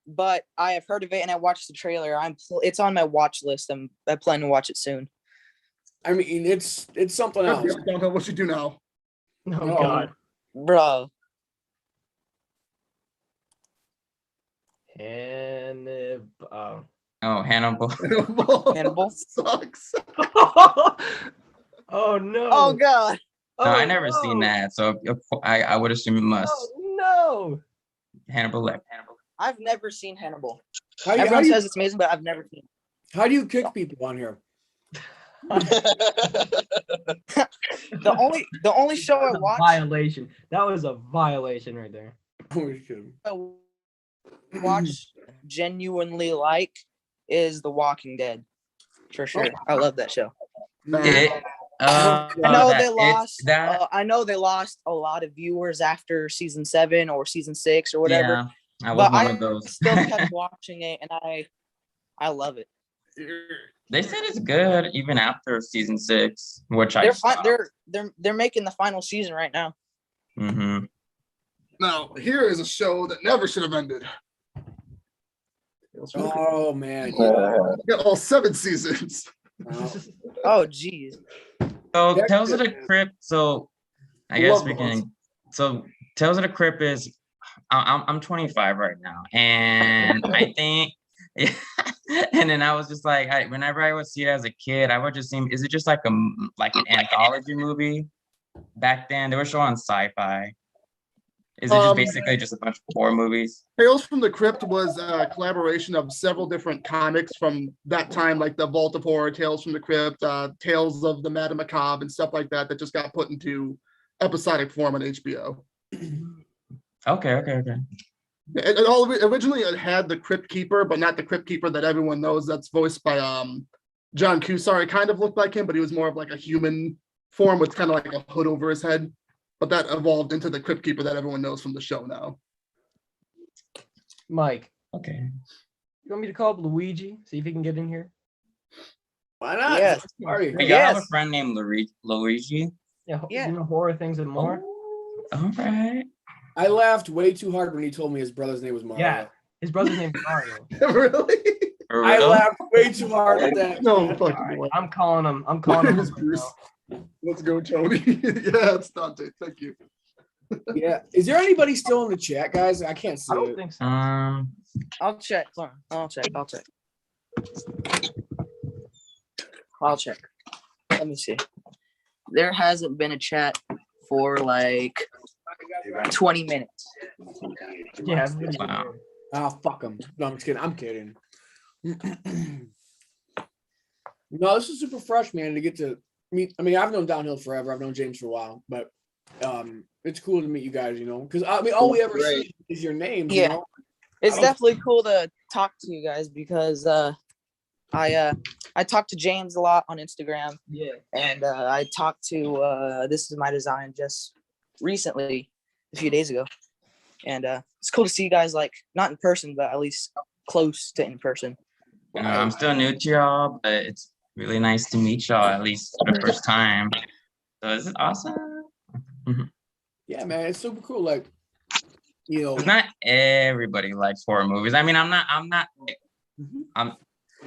Speaker 10: but I have heard of it and I watched the trailer. It's on my watch list. I plan to watch it soon.
Speaker 1: I mean, it's something else.
Speaker 6: I don't know what you do now.
Speaker 2: Oh
Speaker 1: Uh-oh.
Speaker 2: god.
Speaker 10: Bro.
Speaker 2: And
Speaker 5: Oh, Hannibal.
Speaker 10: Hannibal?
Speaker 6: Sucks.
Speaker 2: oh no.
Speaker 10: Oh god.
Speaker 5: No, I never seen that, so I would assume it must.
Speaker 2: Oh no.
Speaker 5: Hannibal Lecter.
Speaker 10: I've never seen Hannibal.
Speaker 1: How do you,
Speaker 10: Everyone says it's amazing, but I've never seen it.
Speaker 1: how do you kick people on here?
Speaker 10: The only show I watched
Speaker 2: Violation. That was a violation right there.
Speaker 10: genuinely like is The Walking Dead. For sure. I love that show.
Speaker 5: It,
Speaker 10: I know
Speaker 5: that-
Speaker 10: they
Speaker 5: it's
Speaker 10: lost.
Speaker 5: that.
Speaker 10: I know they lost a lot of viewers after season 7 or season 6 or whatever.
Speaker 5: Yeah, I was
Speaker 10: But
Speaker 5: one
Speaker 10: I
Speaker 5: of those.
Speaker 10: still kept watching it, and I love it.
Speaker 5: They said it's good even after season 6, which I
Speaker 10: They're
Speaker 5: stopped.
Speaker 10: they're making the final season right now.
Speaker 5: Mm-hmm.
Speaker 6: Now, here is a show that never should have ended.
Speaker 1: Oh man.
Speaker 6: Got all 7 seasons.
Speaker 10: Oh geez.
Speaker 5: So
Speaker 1: That's
Speaker 5: Tales of the
Speaker 1: it.
Speaker 5: Crypt. So I guess
Speaker 6: Love
Speaker 5: we
Speaker 6: those.
Speaker 5: can. So Tales of the Crypt is. I'm 25 right now, and I think. Yeah. And then I was just like, whenever I would see it as a kid, I would just see. Is it just like like an anthology movie? Back then, they were showing sci-fi. Is it just basically just a bunch of horror movies?
Speaker 6: Tales from the Crypt was a collaboration of several different comics from that time, like the Vault of Horror, Tales from the Crypt, Tales of the Madame Macabre, and stuff like that, that just got put into episodic form on HBO.
Speaker 5: Okay.
Speaker 6: It all originally it had the Crypt Keeper, but not the Crypt Keeper that everyone knows. That's voiced by John Cusack. It kind of looked like him, but he was more of like a human form with kind of like a hood over his head. But that evolved into the Crypt Keeper that everyone knows from the show now.
Speaker 2: Mike,
Speaker 5: Okay.
Speaker 2: you want me to call up Luigi, see if he can get in here?
Speaker 1: Why not?
Speaker 10: Yes.
Speaker 1: Sorry.
Speaker 5: Wait, y'all have a
Speaker 10: Yes.
Speaker 5: friend named Luigi?
Speaker 2: Yeah,
Speaker 10: Yeah.
Speaker 2: you know, horror things and more.
Speaker 5: All right.
Speaker 1: I laughed way too hard when he told me his brother's name was Mario.
Speaker 2: Yeah, his brother's name is Mario.
Speaker 6: Really?
Speaker 5: For
Speaker 1: I
Speaker 5: real?
Speaker 1: laughed way too hard at that.
Speaker 6: No fucking way.
Speaker 2: I'm calling him. I'm calling him.
Speaker 6: It's Bruce. Let's go, Tony. Yeah, it's Dante. Thank you.
Speaker 1: Yeah. Is there anybody still in the chat, guys? I can't see
Speaker 2: I don't
Speaker 1: it.
Speaker 2: think so.
Speaker 10: I'll check. Hold on. I'll check. I'll check. Let me see. There hasn't been a chat for like 20 minutes.
Speaker 2: Yeah.
Speaker 5: Wow.
Speaker 1: Oh, fuck him. No, I'm just kidding. I'm kidding. No, this is super fresh, man, to get to meet. I mean, I've known Downhill forever. I've known James for a while, but it's cool to meet you guys, you know, because I mean, all we ever see is your names,
Speaker 10: Yeah.
Speaker 1: you know?
Speaker 10: It's definitely cool to talk to you guys because I talk to James a lot on Instagram.
Speaker 2: Yeah.
Speaker 10: And I talked to This Is My Design just recently, a few days ago. And it's cool to see you guys, like, not in person, but at least close to in person.
Speaker 5: You know, I'm still new to y'all, but it's really nice to meet y'all at least for the first time. So this is awesome.
Speaker 1: Yeah, man, it's super cool. Like, you know,
Speaker 5: It's not everybody likes horror movies. I mean, I'm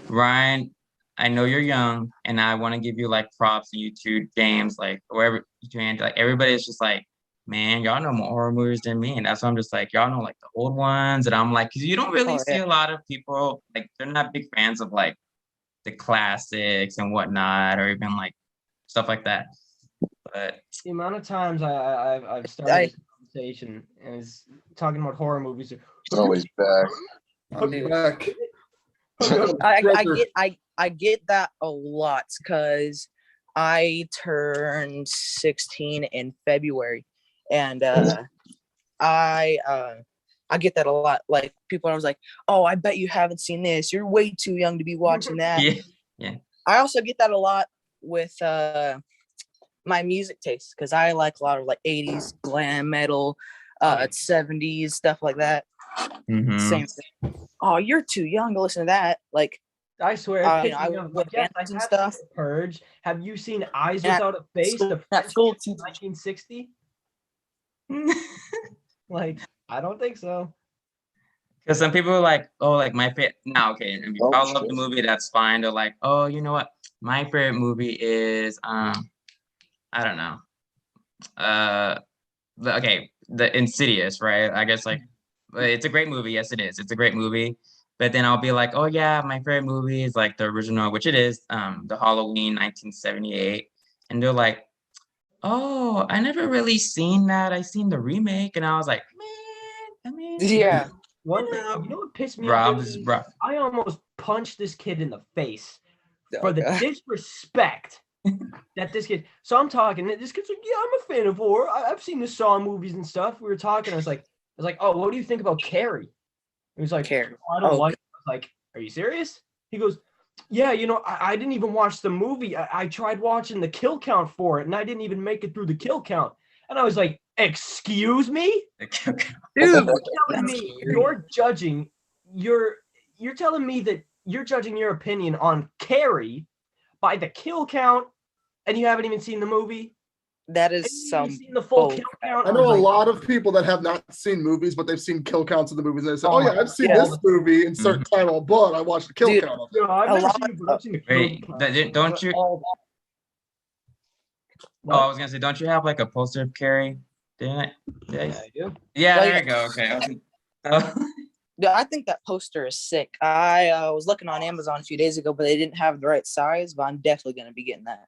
Speaker 5: Ryan. I know you're young, and I want to give you like props to you two, James, like wherever you can. Like everybody is just like, man, y'all know more horror movies than me, and that's why I'm just like, y'all know like the old ones, and I'm like, because you don't really see a lot of people like they're not big fans of like the classics and whatnot, or even like stuff like that. But
Speaker 2: The amount of times I've started this conversation and is talking about horror movies.
Speaker 8: Oh, he's back.
Speaker 6: I'm back.
Speaker 10: I get that a lot because I turned 16 in February, and I get that a lot. Like people are always like, "Oh, I bet you haven't seen this. You're way too young to be watching that."
Speaker 5: yeah.
Speaker 10: I also get that a lot with my music taste because I like a lot of like 80s glam metal, 70s stuff like that. Same thing. Oh, you're too young to listen to that. Like,
Speaker 2: I swear,
Speaker 10: I
Speaker 2: it's pissing me off.
Speaker 10: would
Speaker 2: Yes, I
Speaker 10: dance and
Speaker 2: have
Speaker 10: stuff.
Speaker 2: seen The Purge. Have you seen Eyes
Speaker 10: And
Speaker 2: Without a Face?
Speaker 10: school-
Speaker 2: The
Speaker 10: at
Speaker 2: French
Speaker 10: school
Speaker 2: film from 1960? Like, I don't think so.
Speaker 5: Because some people are like, oh, like my favorite. No, okay. If you
Speaker 8: Oh,
Speaker 5: all love
Speaker 8: shit.
Speaker 5: the movie, that's fine. They're like, oh, you know what? My favorite movie is I don't know. The Insidious, right? I guess like it's a great movie. Yes, it is. It's a great movie. But then I'll be like, oh yeah, my favorite movie is like the original, which it is, the Halloween 1978. And they're like, oh, I never really seen that. I seen the remake, and I was like, man, I mean,
Speaker 10: Yeah.
Speaker 2: One thing, you know what pissed me
Speaker 5: Rob
Speaker 2: off?
Speaker 5: is rough.
Speaker 2: I almost punched this kid in the face
Speaker 10: Oh,
Speaker 2: for the
Speaker 10: God.
Speaker 2: disrespect that this kid. So I'm talking. This kid's like, "Yeah, I'm a fan of horror. I've seen the Saw movies and stuff." We were talking. I was like, "Oh, what do you think about Carrie?" He was like,
Speaker 10: Carrie.
Speaker 2: "I don't
Speaker 10: Oh,
Speaker 2: like." I was like, "Are you serious?" He goes, "Yeah, you know, I didn't even watch the movie. I tried watching the kill count for it, and I didn't even make it through the kill count." And I was like, "Excuse me,
Speaker 10: Dude,
Speaker 2: you're telling me you're judging? You're telling me that you're judging your opinion on Carrie by the kill count, and you haven't even seen the movie.
Speaker 10: That
Speaker 2: And
Speaker 10: is
Speaker 2: you haven't
Speaker 10: some.
Speaker 2: seen the full
Speaker 10: bull
Speaker 2: kill
Speaker 10: crap.
Speaker 2: count.
Speaker 6: I know a lot of people that have not seen movies, but they've seen kill counts of the movies. And they say,
Speaker 2: Oh
Speaker 6: "Oh yeah,
Speaker 2: my
Speaker 6: I've seen
Speaker 10: God.
Speaker 6: this movie in certain title, but I watched the kill
Speaker 10: Dude,
Speaker 6: count of it."
Speaker 2: No, I've
Speaker 10: A
Speaker 2: never
Speaker 10: lot
Speaker 2: seen it, but I've seen the kill
Speaker 5: Wait,
Speaker 2: count.
Speaker 5: don't you?
Speaker 2: All-
Speaker 5: Oh, I was gonna say, don't you have like a poster of Carrie? Didn't I?
Speaker 2: Yeah, I do.
Speaker 5: Yeah,
Speaker 10: Oh,
Speaker 5: there
Speaker 10: yeah.
Speaker 5: you go. Okay. Oh,
Speaker 10: Dude, I think that poster is sick. I was looking on Amazon a few days ago, but they didn't have the right size. But I'm definitely gonna be getting that.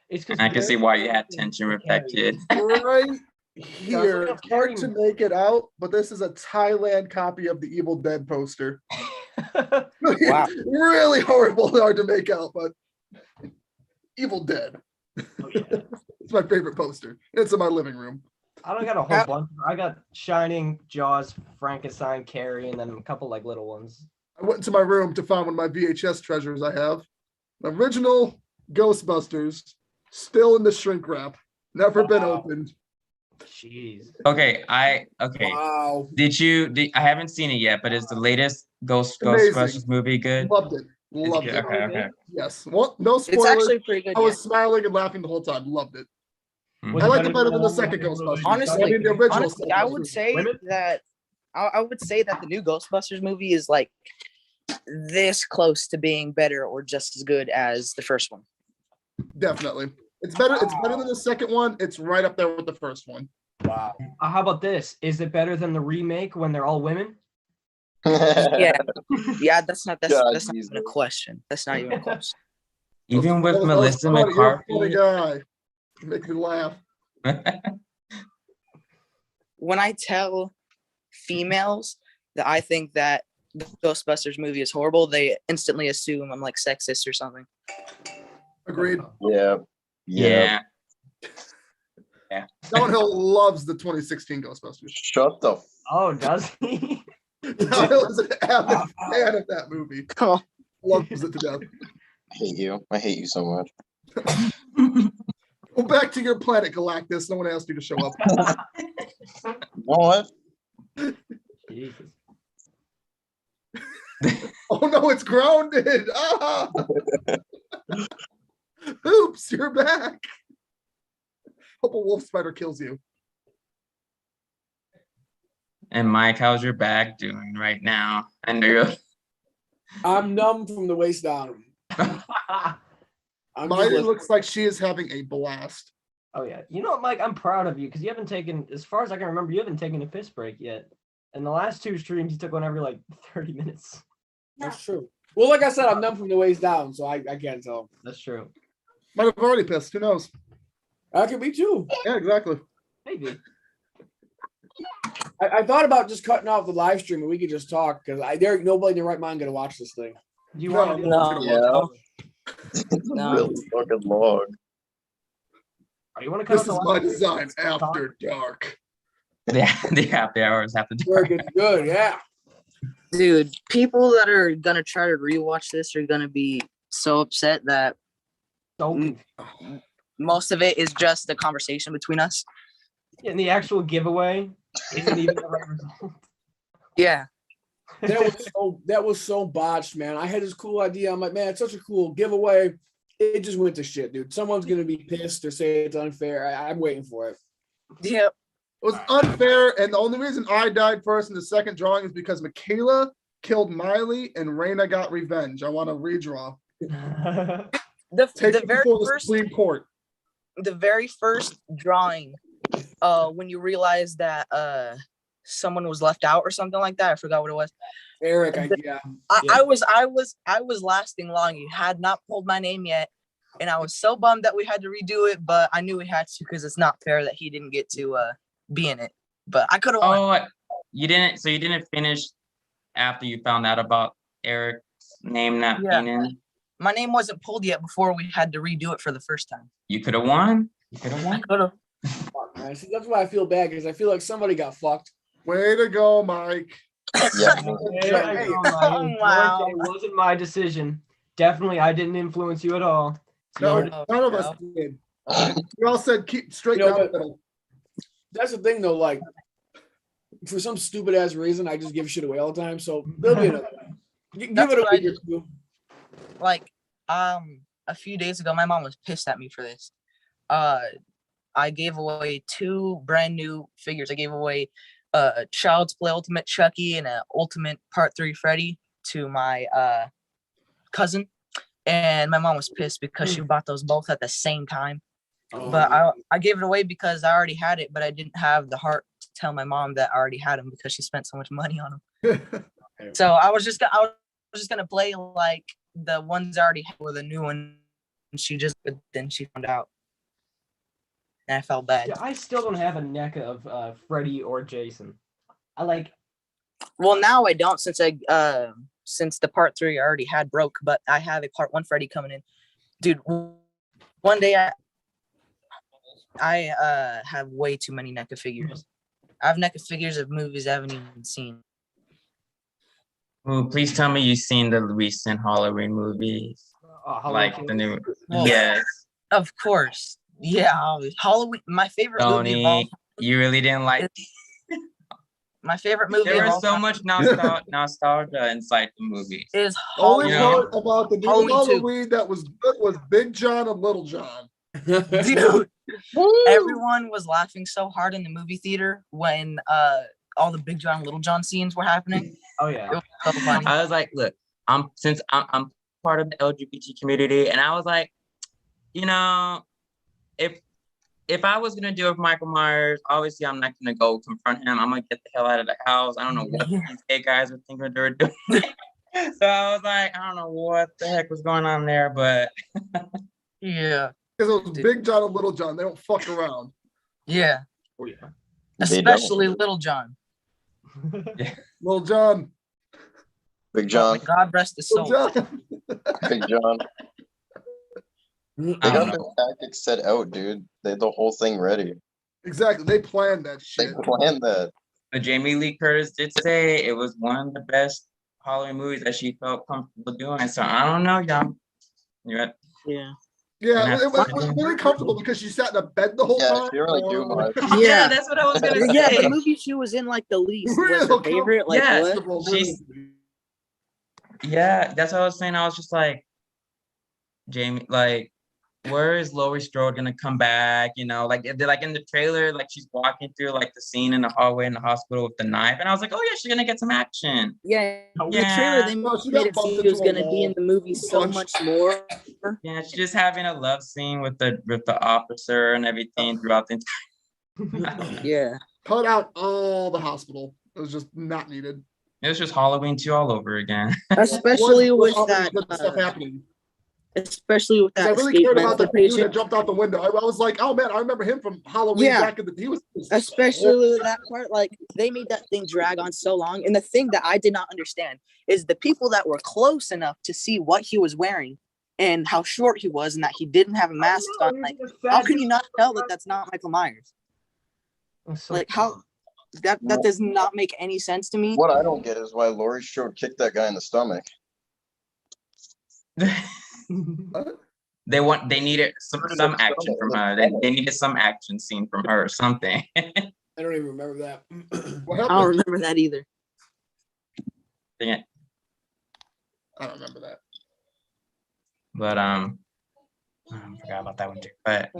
Speaker 2: It's because
Speaker 5: I can see why you had tension with that kid.
Speaker 6: Right
Speaker 2: Sounds
Speaker 6: here,
Speaker 2: like a
Speaker 6: it's hard to
Speaker 2: Carrie-
Speaker 6: make it out, but this is a Thailand copy of the Evil Dead poster.
Speaker 10: Wow.
Speaker 6: Really horrible, hard to make out, but Evil Dead.
Speaker 2: Oh, yeah.
Speaker 6: It's my favorite poster. It's in my living room.
Speaker 2: I don't got a whole bunch. I got Shining, Jaws, Frankenstein, Carrie, and then a couple like little ones.
Speaker 6: I went into my room to find one of my VHS treasures I have. Original Ghostbusters, still in the shrink wrap, never been
Speaker 2: Wow.
Speaker 6: opened.
Speaker 2: Jeez.
Speaker 5: Okay, okay.
Speaker 1: Wow.
Speaker 5: I haven't seen it yet, but is the latest
Speaker 6: Amazing.
Speaker 5: Ghostbusters movie good?
Speaker 6: Loved it.
Speaker 5: It's
Speaker 6: Loved
Speaker 5: good.
Speaker 6: it.
Speaker 5: Okay.
Speaker 6: Yes. Well, no
Speaker 10: It's
Speaker 6: spoilers.
Speaker 10: actually pretty good.
Speaker 6: I
Speaker 10: Yeah.
Speaker 6: was smiling and laughing the whole time. Loved it.
Speaker 2: Was
Speaker 6: I liked it
Speaker 2: better
Speaker 6: better than the
Speaker 2: one
Speaker 6: second
Speaker 2: with
Speaker 6: Ghostbusters.
Speaker 10: Honestly,
Speaker 6: I mean, the original.
Speaker 10: Honestly, I would
Speaker 6: Ghostbusters.
Speaker 10: say
Speaker 2: Women?
Speaker 10: that I would say that the new Ghostbusters movie is like this close to being better or just as good as the first one.
Speaker 6: Definitely. It's better. It's better than the second one. It's right up there with the first one.
Speaker 1: Wow.
Speaker 2: How about this? Is it better than the remake when they're all women?
Speaker 10: Yeah, yeah, that's not
Speaker 8: God,
Speaker 10: even
Speaker 8: Jesus.
Speaker 10: a question. That's not even a question.
Speaker 5: Even with
Speaker 6: That was
Speaker 5: Melissa
Speaker 6: funny. You're a funny
Speaker 5: McCarthy.
Speaker 6: guy. You make me laugh.
Speaker 10: When I tell females that I think that the Ghostbusters movie is horrible, they instantly assume I'm like sexist or something.
Speaker 6: Agreed.
Speaker 8: Yeah.
Speaker 5: Yeah.
Speaker 6: Downhill loves the 2016 Ghostbusters.
Speaker 8: Shut the f-
Speaker 2: Oh, does he?
Speaker 6: Downhill is an avid fan of that movie. Loves it to death.
Speaker 8: I hate you. I hate you so much.
Speaker 6: Go back to your planet, Galactus. No one asked you to show up.
Speaker 8: What?
Speaker 2: Jesus.
Speaker 6: Oh no, it's grounded. Ah! Oops, you're back. Hope a wolf spider kills you.
Speaker 5: And Mike, how's your back doing right now? I know you're.
Speaker 1: I'm numb from the waist down. I'm
Speaker 6: Maya
Speaker 1: just-
Speaker 6: looks like she is having a blast.
Speaker 2: Oh yeah. You know what, Mike? I'm proud of you because you haven't taken, as far as I can remember, you haven't taken a piss break yet. In the last two streams, you took one every like 30 minutes.
Speaker 1: That's true. Well, like I said, I'm numb from the waist down, so I can't tell.
Speaker 2: That's true.
Speaker 6: Might have already pissed. Who knows?
Speaker 1: That could be too.
Speaker 6: Yeah, exactly.
Speaker 2: Maybe.
Speaker 1: I thought about just cutting off the live stream and we could just talk because there nobody in their right mind gonna watch this thing.
Speaker 2: Do you
Speaker 6: No,
Speaker 2: want to do
Speaker 6: no.
Speaker 8: Yeah. It's
Speaker 10: No.
Speaker 8: really fucking long.
Speaker 2: Oh, you want to cut
Speaker 6: This
Speaker 2: off
Speaker 6: is
Speaker 2: the
Speaker 6: my
Speaker 2: live stream?
Speaker 6: design after dark.
Speaker 5: Yeah, they always have to do
Speaker 1: Work is good, yeah.
Speaker 10: Dude, people that are gonna try to rewatch this are gonna be so upset that
Speaker 2: So
Speaker 10: most of it is just a conversation between us.
Speaker 2: and the actual giveaway isn't even the right result.
Speaker 10: Yeah.
Speaker 1: That was so botched, man. I had this cool idea. I'm like, man, it's such a cool giveaway. It just went to shit, dude. Someone's gonna be pissed or say it's unfair. I'm waiting for it.
Speaker 10: Yep.
Speaker 6: It was unfair, and the only reason I died first in the second drawing is because Michaela killed Miley and Raina got revenge. I want to redraw. Take
Speaker 10: The
Speaker 6: it
Speaker 10: very
Speaker 6: before the
Speaker 10: first
Speaker 6: Supreme Court.
Speaker 10: the very first drawing, when you realized that someone was left out or something like that. I forgot what it was.
Speaker 1: Eric, yeah.
Speaker 10: I was lasting long. You had not pulled my name yet. And I was so bummed that we had to redo it, but I knew we had to because it's not fair that he didn't get to be in it. But I could have won.
Speaker 5: Oh, you didn't finish after you found out about Eric's name not being in?
Speaker 10: My name wasn't pulled yet before we had to redo it for the first time.
Speaker 5: You could have won. You could have
Speaker 10: I
Speaker 5: won.
Speaker 10: could have.
Speaker 1: Fuck, man. See, that's why I feel bad because I feel like somebody got fucked.
Speaker 6: Way to go, Mike.
Speaker 8: Yeah.
Speaker 2: There you go, Mike.
Speaker 10: Wow.
Speaker 2: It wasn't my decision. Definitely, I didn't influence you at all.
Speaker 6: No,
Speaker 10: Oh,
Speaker 6: none of us did. We all said keep straight
Speaker 1: You know,
Speaker 6: down the
Speaker 1: but-
Speaker 6: middle.
Speaker 1: That's the thing, though. Like, for some stupid ass reason, I just give shit away all the time. So there'll be another one. Give
Speaker 10: That's
Speaker 1: it a
Speaker 10: what I
Speaker 1: week or
Speaker 10: did.
Speaker 1: two.
Speaker 10: Like a few days ago, my mom was pissed at me for this. I gave away 2 brand new figures. I gave away Child's Play Ultimate Chucky and a Ultimate Part 3 Freddy to my cousin, and my mom was pissed because she bought those both at the same time. But I gave it away because I already had it, but I didn't have the heart to tell my mom that I already had them because she spent so much money on them. So I was just gonna play like the ones I already had with a new one. And then she found out, and I felt bad.
Speaker 2: Yeah, I still don't have a NECA of Freddy or Jason.
Speaker 10: Well, now I don't since since the part 3 I already had broke, but I have a part 1 Freddy coming in. Dude, one day I have way too many NECA figures. I have NECA figures of movies I haven't even seen.
Speaker 5: Ooh, please tell me you've seen the recent Halloween movies. Like the new.
Speaker 10: Well,
Speaker 5: Yes.
Speaker 10: Of course. Yeah, Halloween. My favorite movie of all.
Speaker 5: Tony, you really didn't like.
Speaker 10: My favorite movie
Speaker 5: There
Speaker 10: of
Speaker 5: was
Speaker 10: all
Speaker 5: so
Speaker 10: time
Speaker 5: much nostalgia inside the movie.
Speaker 10: is
Speaker 6: The only
Speaker 10: Halloween.
Speaker 6: part about the new
Speaker 10: Halloween 2.
Speaker 6: Halloween that was good was Big John and Little John.
Speaker 10: Dude, everyone was laughing so hard in the movie theater when all the Big John and Little John scenes were happening.
Speaker 2: Oh
Speaker 10: It
Speaker 2: yeah.
Speaker 10: was so funny.
Speaker 5: I was like, look, I'm part of the LGBT community, and I was like, you know, if I was gonna do it with Michael Myers, obviously I'm not gonna go confront him. I'm gonna get the hell out of the house. I don't know what these gay guys were thinking they were doing. So I was like, I don't know what the heck was going on there, but
Speaker 10: Yeah.
Speaker 6: Because it was Big John and Little John. They don't fuck around.
Speaker 10: Yeah.
Speaker 2: Oh yeah.
Speaker 10: Especially Little John.
Speaker 6: Little John.
Speaker 8: Big John.
Speaker 10: May God rest his soul.
Speaker 6: Little John.
Speaker 8: Big John. They
Speaker 5: I
Speaker 8: got
Speaker 5: don't
Speaker 8: the
Speaker 5: know.
Speaker 8: tactics set out, dude. They had the whole thing ready.
Speaker 6: Exactly. They planned that
Speaker 8: They
Speaker 6: shit.
Speaker 8: planned that.
Speaker 5: But Jamie Lee Curtis did say it was one of the best Halloween movies that she felt comfortable doing. So I don't know, y'all.
Speaker 10: Yeah.
Speaker 6: Yeah, it was very comfortable because she sat in a bed the whole time.
Speaker 8: She didn't really do much.
Speaker 10: Yeah,
Speaker 5: that's what I was gonna say.
Speaker 10: Yeah, the movie she was in like the least was her favorite. Like
Speaker 5: Yeah,
Speaker 10: what?
Speaker 5: Yeah, that's what I was saying. I was just like, Jamie, like, where is Laurie Strode gonna come back? You know, like they're like in the trailer, like she's walking through like the scene in the hallway in the hospital with the knife, and I was like, oh yeah, she's gonna get some action.
Speaker 10: Yeah, in the
Speaker 5: Yeah.
Speaker 10: trailer they
Speaker 6: No, she
Speaker 10: made
Speaker 6: got
Speaker 10: it
Speaker 6: bumped
Speaker 10: seem she was
Speaker 6: into a
Speaker 10: gonna be in
Speaker 6: wall.
Speaker 10: the movie so
Speaker 6: Punched.
Speaker 10: much more.
Speaker 5: Yeah, she's just having a love scene with the officer and everything throughout the entire.
Speaker 10: Yeah.
Speaker 6: Cut out all the hospital. It was just not needed.
Speaker 5: It was just Halloween 2 all over again.
Speaker 10: Especially with
Speaker 6: all
Speaker 10: that
Speaker 6: good stuff happening.
Speaker 10: especially with
Speaker 6: 'Cause
Speaker 10: that
Speaker 6: I really
Speaker 10: escape
Speaker 6: cared about
Speaker 10: rifle
Speaker 6: the dude that
Speaker 10: patient.
Speaker 6: jumped out the window. I was like, oh man, I remember him from Halloween
Speaker 10: Yeah.
Speaker 6: back in the. He was
Speaker 10: Especially with that part, like they made that thing drag on so long. And the thing that I did not understand is the people that were close enough to see what he was wearing and how short he was and that he didn't have a mask on. Like, how can you not tell that that's not Michael Myers? Like, how that does not make any sense to me.
Speaker 8: What I don't get is why Laurie Strode kicked that guy in the stomach.
Speaker 5: They needed some action from her. They needed some action scene from her or something.
Speaker 1: I don't even remember that.
Speaker 6: What
Speaker 10: I
Speaker 6: happened?
Speaker 10: don't remember that either.
Speaker 5: Dang it.
Speaker 6: I don't remember that.
Speaker 5: But I forgot about that one too. But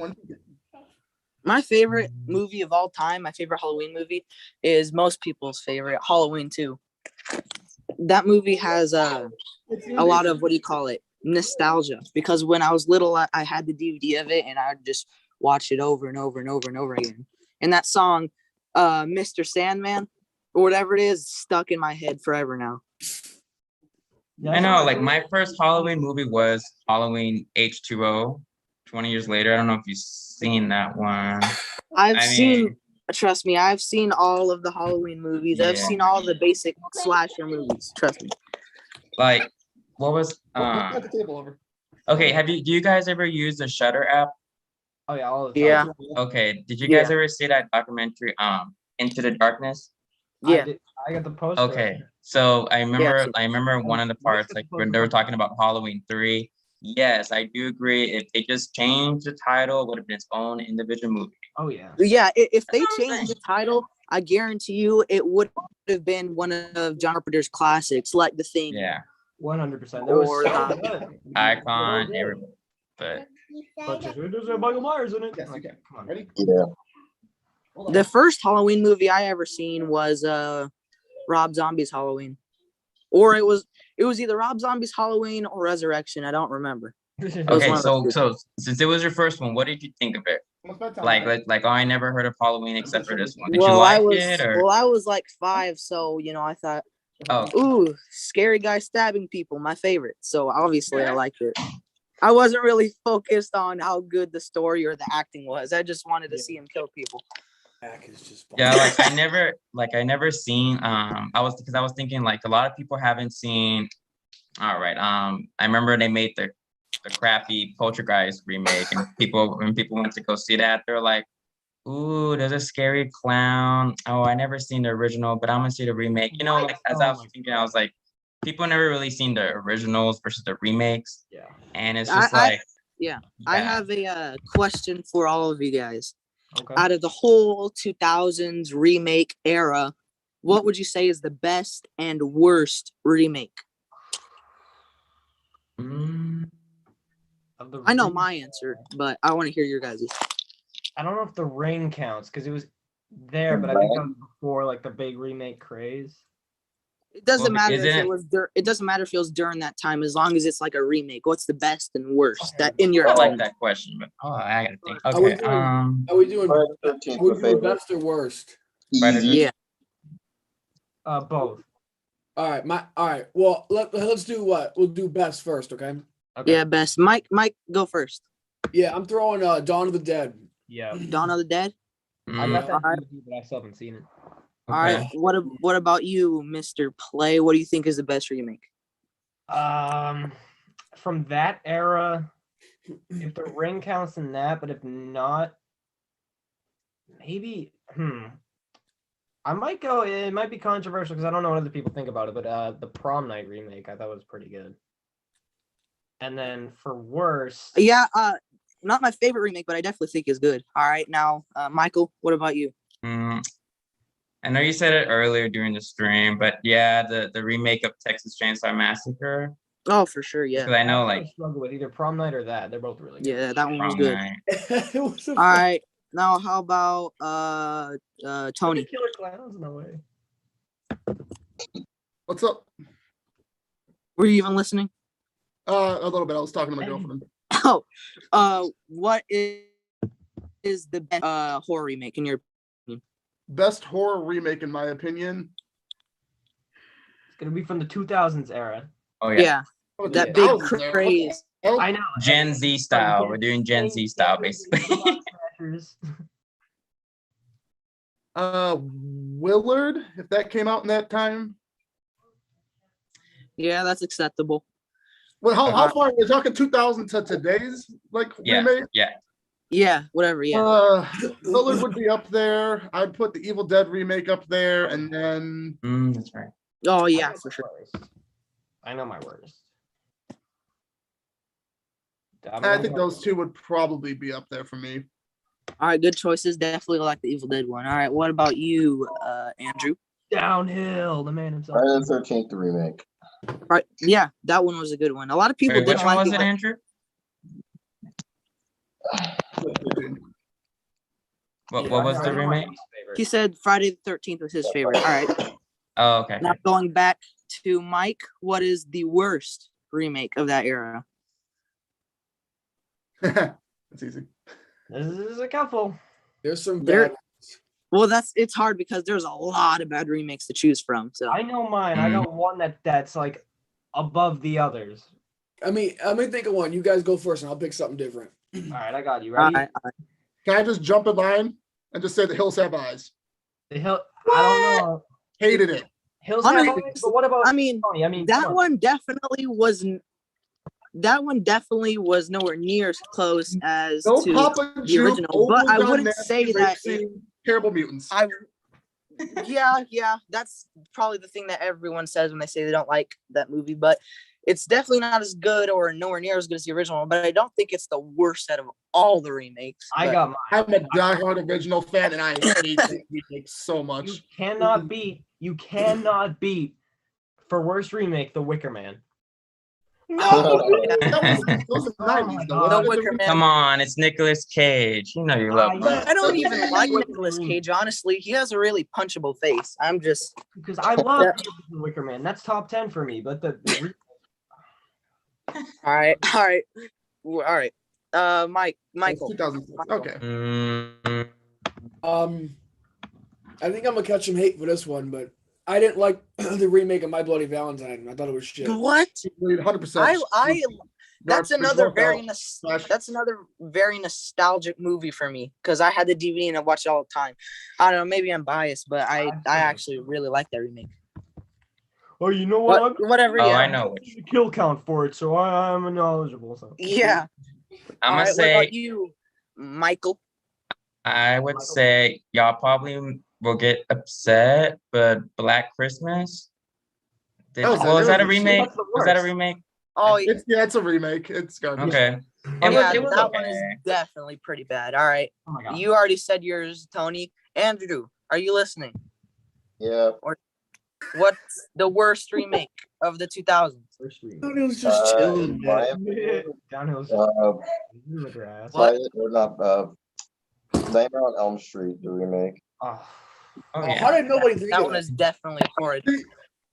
Speaker 10: My favorite movie of all time, my favorite Halloween movie, is most people's favorite, Halloween 2. That movie has a lot of, what do you call it, nostalgia. Because when I was little, I had the DVD of it, and I would just watch it over and over and over and over again. And that song, Mr. Sandman, or whatever it is, stuck in my head forever now.
Speaker 5: I know, like my first Halloween movie was Halloween H2O. 20 years later. I don't know if you've seen that one.
Speaker 10: I've seen all of the Halloween movies.
Speaker 5: Yeah.
Speaker 10: I've seen all the basic slasher movies. Trust me.
Speaker 5: Like, what was
Speaker 6: Got the table over.
Speaker 5: okay, do you guys ever use the Shutter app?
Speaker 2: Oh yeah, all the time.
Speaker 10: Yeah.
Speaker 5: Okay, did you guys ever see that documentary, Into the Darkness?
Speaker 10: Yeah.
Speaker 2: I got the poster.
Speaker 5: Okay, so I remember
Speaker 10: Yeah.
Speaker 5: one of the parts, like when they were talking about Halloween 3. Yes, I do agree. If they just changed the title, it would have been its own individual movie.
Speaker 2: Oh yeah.
Speaker 10: Yeah, if they changed the title, I guarantee you it would have been one of John Carpenter's classics, like The Thing.
Speaker 5: Yeah.
Speaker 2: 100%. That was
Speaker 10: Or
Speaker 2: so
Speaker 10: the
Speaker 2: good.
Speaker 5: Icon, everybody. But
Speaker 2: But there's a Michael Myers in it.
Speaker 6: Yes,
Speaker 2: Like,
Speaker 6: okay.
Speaker 2: come on.
Speaker 6: Ready?
Speaker 8: Yeah.
Speaker 10: the first Halloween movie I ever seen was Rob Zombie's Halloween. Or it was either Rob Zombie's Halloween or Resurrection. I don't remember. was
Speaker 5: okay,
Speaker 10: one of the two.
Speaker 5: so since it was your first one, what did you think of it?
Speaker 6: Almost bedtime,
Speaker 5: Like,
Speaker 6: right?
Speaker 5: oh, I never heard of Halloween except for this one. Did you
Speaker 10: Well,
Speaker 5: like it or?
Speaker 10: I was like 5, so I thought,
Speaker 5: Oh,
Speaker 10: ooh, scary guy stabbing people, my favorite. So obviously I liked it. I wasn't really focused on how good the story or the acting was. I just wanted to see him kill people.
Speaker 1: Back is just
Speaker 5: yeah, like I never seen I was thinking like a lot of people haven't seen. All right, I remember they made the crappy Poltergeist remake, and when people went to go see that, they're like, ooh, there's a scary clown. Oh, I never seen the original, but I'm gonna see the remake. Like as I was thinking, I was like, people never really seen the originals versus the remakes.
Speaker 2: Yeah.
Speaker 5: And it's just I
Speaker 10: have a question for all of you guys.
Speaker 2: Okay.
Speaker 10: Out of the whole 2000s remake era, what would you say is the best and worst remake? I know my answer, but I want to hear your guys'.
Speaker 2: I don't know if The Ring counts because it was there, but I think that was before like the big remake craze.
Speaker 10: It doesn't
Speaker 5: Well,
Speaker 10: matter if
Speaker 5: isn't
Speaker 10: it
Speaker 5: it-
Speaker 10: was it doesn't matter if it was during that time, as long as it's like a remake. What's the best and worst that in your
Speaker 5: I like
Speaker 10: opinion?
Speaker 5: that question, but I gotta think.
Speaker 1: Are we
Speaker 5: Okay,
Speaker 1: doing- Are we doing,
Speaker 8: Friday the 13th,
Speaker 1: are we
Speaker 8: my
Speaker 1: doing
Speaker 8: favorite.
Speaker 1: best or worst?
Speaker 5: Friday the-
Speaker 8: Easy.
Speaker 10: Yeah.
Speaker 2: Both.
Speaker 1: All right. Well, let's do what? We'll do best first, okay?
Speaker 2: Okay.
Speaker 10: Yeah, best. Mike, go first.
Speaker 1: Yeah, I'm throwing Dawn of the Dead.
Speaker 2: Yeah.
Speaker 10: Dawn of the Dead.
Speaker 2: I
Speaker 5: Mm,
Speaker 2: got that
Speaker 10: Alright.
Speaker 2: DVD, but I still haven't seen it.
Speaker 10: All right.
Speaker 5: okay.
Speaker 10: What about you, Mr. Play? What do you think is the best remake?
Speaker 2: From that era, if The Ring counts in that, but if not, maybe. I might go. It might be controversial because I don't know what other people think about it, but the Prom Night remake I thought was pretty good. And then for worst,
Speaker 10: Yeah. Not my favorite remake, but I definitely think is good. All right. Now, Michael, what about you?
Speaker 5: I know you said it earlier during the stream, but yeah, the remake of Texas Chainsaw Massacre.
Speaker 10: Oh, for sure. Yeah.
Speaker 5: Because I know
Speaker 2: I
Speaker 5: like
Speaker 2: struggle with either Prom Night or that. They're both really good.
Speaker 10: Yeah, that one was
Speaker 5: Prom
Speaker 10: good.
Speaker 5: Night.
Speaker 1: It was a
Speaker 10: All right. Now, how about Tony?
Speaker 2: Killer Clowns, no way.
Speaker 6: What's up?
Speaker 10: Were you even listening?
Speaker 6: A little bit. I was talking to my girlfriend.
Speaker 10: Oh, what is the best horror remake in your opinion?
Speaker 6: Best horror remake, in my opinion.
Speaker 2: It's gonna be from the 2000s era.
Speaker 5: Oh
Speaker 10: Yeah,
Speaker 5: yeah,
Speaker 6: Oh,
Speaker 10: that
Speaker 6: dude,
Speaker 10: big
Speaker 6: I was there.
Speaker 10: craze.
Speaker 6: Oh,
Speaker 2: I know.
Speaker 5: Gen Z style. We're doing Gen Z style basically.
Speaker 6: Willard, if that came out in that time.
Speaker 10: Yeah, that's acceptable.
Speaker 6: Well, how far are we talking? 2000 to today's
Speaker 5: Yeah,
Speaker 6: remake?
Speaker 5: yeah.
Speaker 10: Yeah, whatever. Yeah.
Speaker 6: Willard would be up there. I'd put the Evil Dead remake up there, and then
Speaker 5: That's right.
Speaker 10: Oh yeah, for sure.
Speaker 2: I know my worst.
Speaker 6: I think those two would probably be up there for me.
Speaker 10: All right, good choices. Definitely like the Evil Dead one. All right, what about you, Andrew?
Speaker 2: Downhill, the man himself.
Speaker 8: Friday the 13th remake.
Speaker 10: Right, yeah, that one was a good one. A lot of people
Speaker 5: Wait,
Speaker 10: did
Speaker 5: which one
Speaker 10: like
Speaker 5: was
Speaker 10: it.
Speaker 5: it, Andrew? What was the remake?
Speaker 10: He said Friday the 13th was his favorite. All right.
Speaker 5: Oh, okay.
Speaker 10: Now going back to Mike, what is the worst remake of that era?
Speaker 6: That's easy.
Speaker 2: This is a couple.
Speaker 1: There's some
Speaker 10: There-
Speaker 1: bad.
Speaker 10: Well, it's hard because there's a lot of bad remakes to choose from. So
Speaker 2: I know mine. I got one that's like above the others.
Speaker 1: I mean, let me think of one. You guys go first, and I'll pick something different.
Speaker 2: All right, I got you.
Speaker 10: all
Speaker 2: Ready?
Speaker 10: right,
Speaker 6: Can I just jump in line and just say the Hills Have Eyes?
Speaker 2: The hill. I don't know.
Speaker 6: Hated it.
Speaker 2: Hills
Speaker 10: I
Speaker 2: have
Speaker 10: mean-
Speaker 2: eyes, but what about?
Speaker 10: I mean,
Speaker 2: Tony? I mean,
Speaker 10: that
Speaker 2: come on.
Speaker 10: one definitely wasn't. That one definitely was nowhere near as close as
Speaker 6: No
Speaker 10: to
Speaker 6: Papa
Speaker 10: the
Speaker 6: Juke,
Speaker 10: original. But I
Speaker 6: overly
Speaker 10: wouldn't
Speaker 6: nasty
Speaker 10: say
Speaker 6: rape
Speaker 10: that.
Speaker 6: scene, terrible mutants.
Speaker 10: Yeah, that's probably the thing that everyone says when they say they don't like that movie. But it's definitely not as good or nowhere near as good as the original. But I don't think it's the worst out of all the remakes.
Speaker 2: I
Speaker 10: but-
Speaker 2: got mine.
Speaker 6: I'm a diehard original fan, and I hate that remake so much.
Speaker 2: You cannot beat. You cannot beat. For worst remake, The Wicker Man.
Speaker 6: Those are
Speaker 2: Oh
Speaker 6: 90s,
Speaker 2: my
Speaker 6: though.
Speaker 2: God.
Speaker 10: The Wicker Man.
Speaker 5: Come on, it's Nicolas Cage. You know you love him.
Speaker 10: I don't even
Speaker 6: Okay.
Speaker 10: like Nicolas Cage, honestly. He has a really punchable face. I'm just
Speaker 2: Because I love the Wicker Man. That's top 10 for me. But
Speaker 10: all right. Michael.
Speaker 6: 2006. Okay.
Speaker 5: Mm,
Speaker 1: I think I'm gonna catch some hate for this one, but I didn't like the remake of My Bloody Valentine. I thought it was shit.
Speaker 10: What?
Speaker 6: 100%.
Speaker 10: That's another very
Speaker 6: Slash-
Speaker 10: that's another very nostalgic movie for me because I had the DVD and I watched it all the time. I don't know, maybe I'm biased, but I actually really like that remake.
Speaker 2: Oh, you know what?
Speaker 10: Whatever.
Speaker 5: oh,
Speaker 10: Yeah.
Speaker 5: I know.
Speaker 2: There's a kill count for it, so I'm knowledgeable. So.
Speaker 10: Yeah.
Speaker 5: I'm
Speaker 10: All
Speaker 5: gonna
Speaker 10: right, what
Speaker 5: say
Speaker 10: about you, Michael?
Speaker 5: I would say y'all probably will get upset, but Black Christmas. Was that a remake? Was that a remake?
Speaker 10: Oh,
Speaker 6: it's a remake. It's garbage.
Speaker 5: Okay.
Speaker 10: yeah,
Speaker 5: It was
Speaker 10: that
Speaker 5: okay.
Speaker 10: one is definitely pretty bad. All right.
Speaker 2: Oh my God.
Speaker 10: You already said yours, Tony. Andrew, are you listening?
Speaker 8: Yeah.
Speaker 10: What's the worst remake of the 2000s?
Speaker 1: It was just chilling.
Speaker 8: My
Speaker 1: man.
Speaker 2: Downhill's grass.
Speaker 10: What?
Speaker 8: Or not, Nightmare on Elm Street, the remake.
Speaker 2: Oh.
Speaker 5: Oh,
Speaker 1: How
Speaker 5: yeah.
Speaker 1: did nobody think
Speaker 10: That
Speaker 1: of
Speaker 10: one
Speaker 1: that?
Speaker 10: is definitely horrid.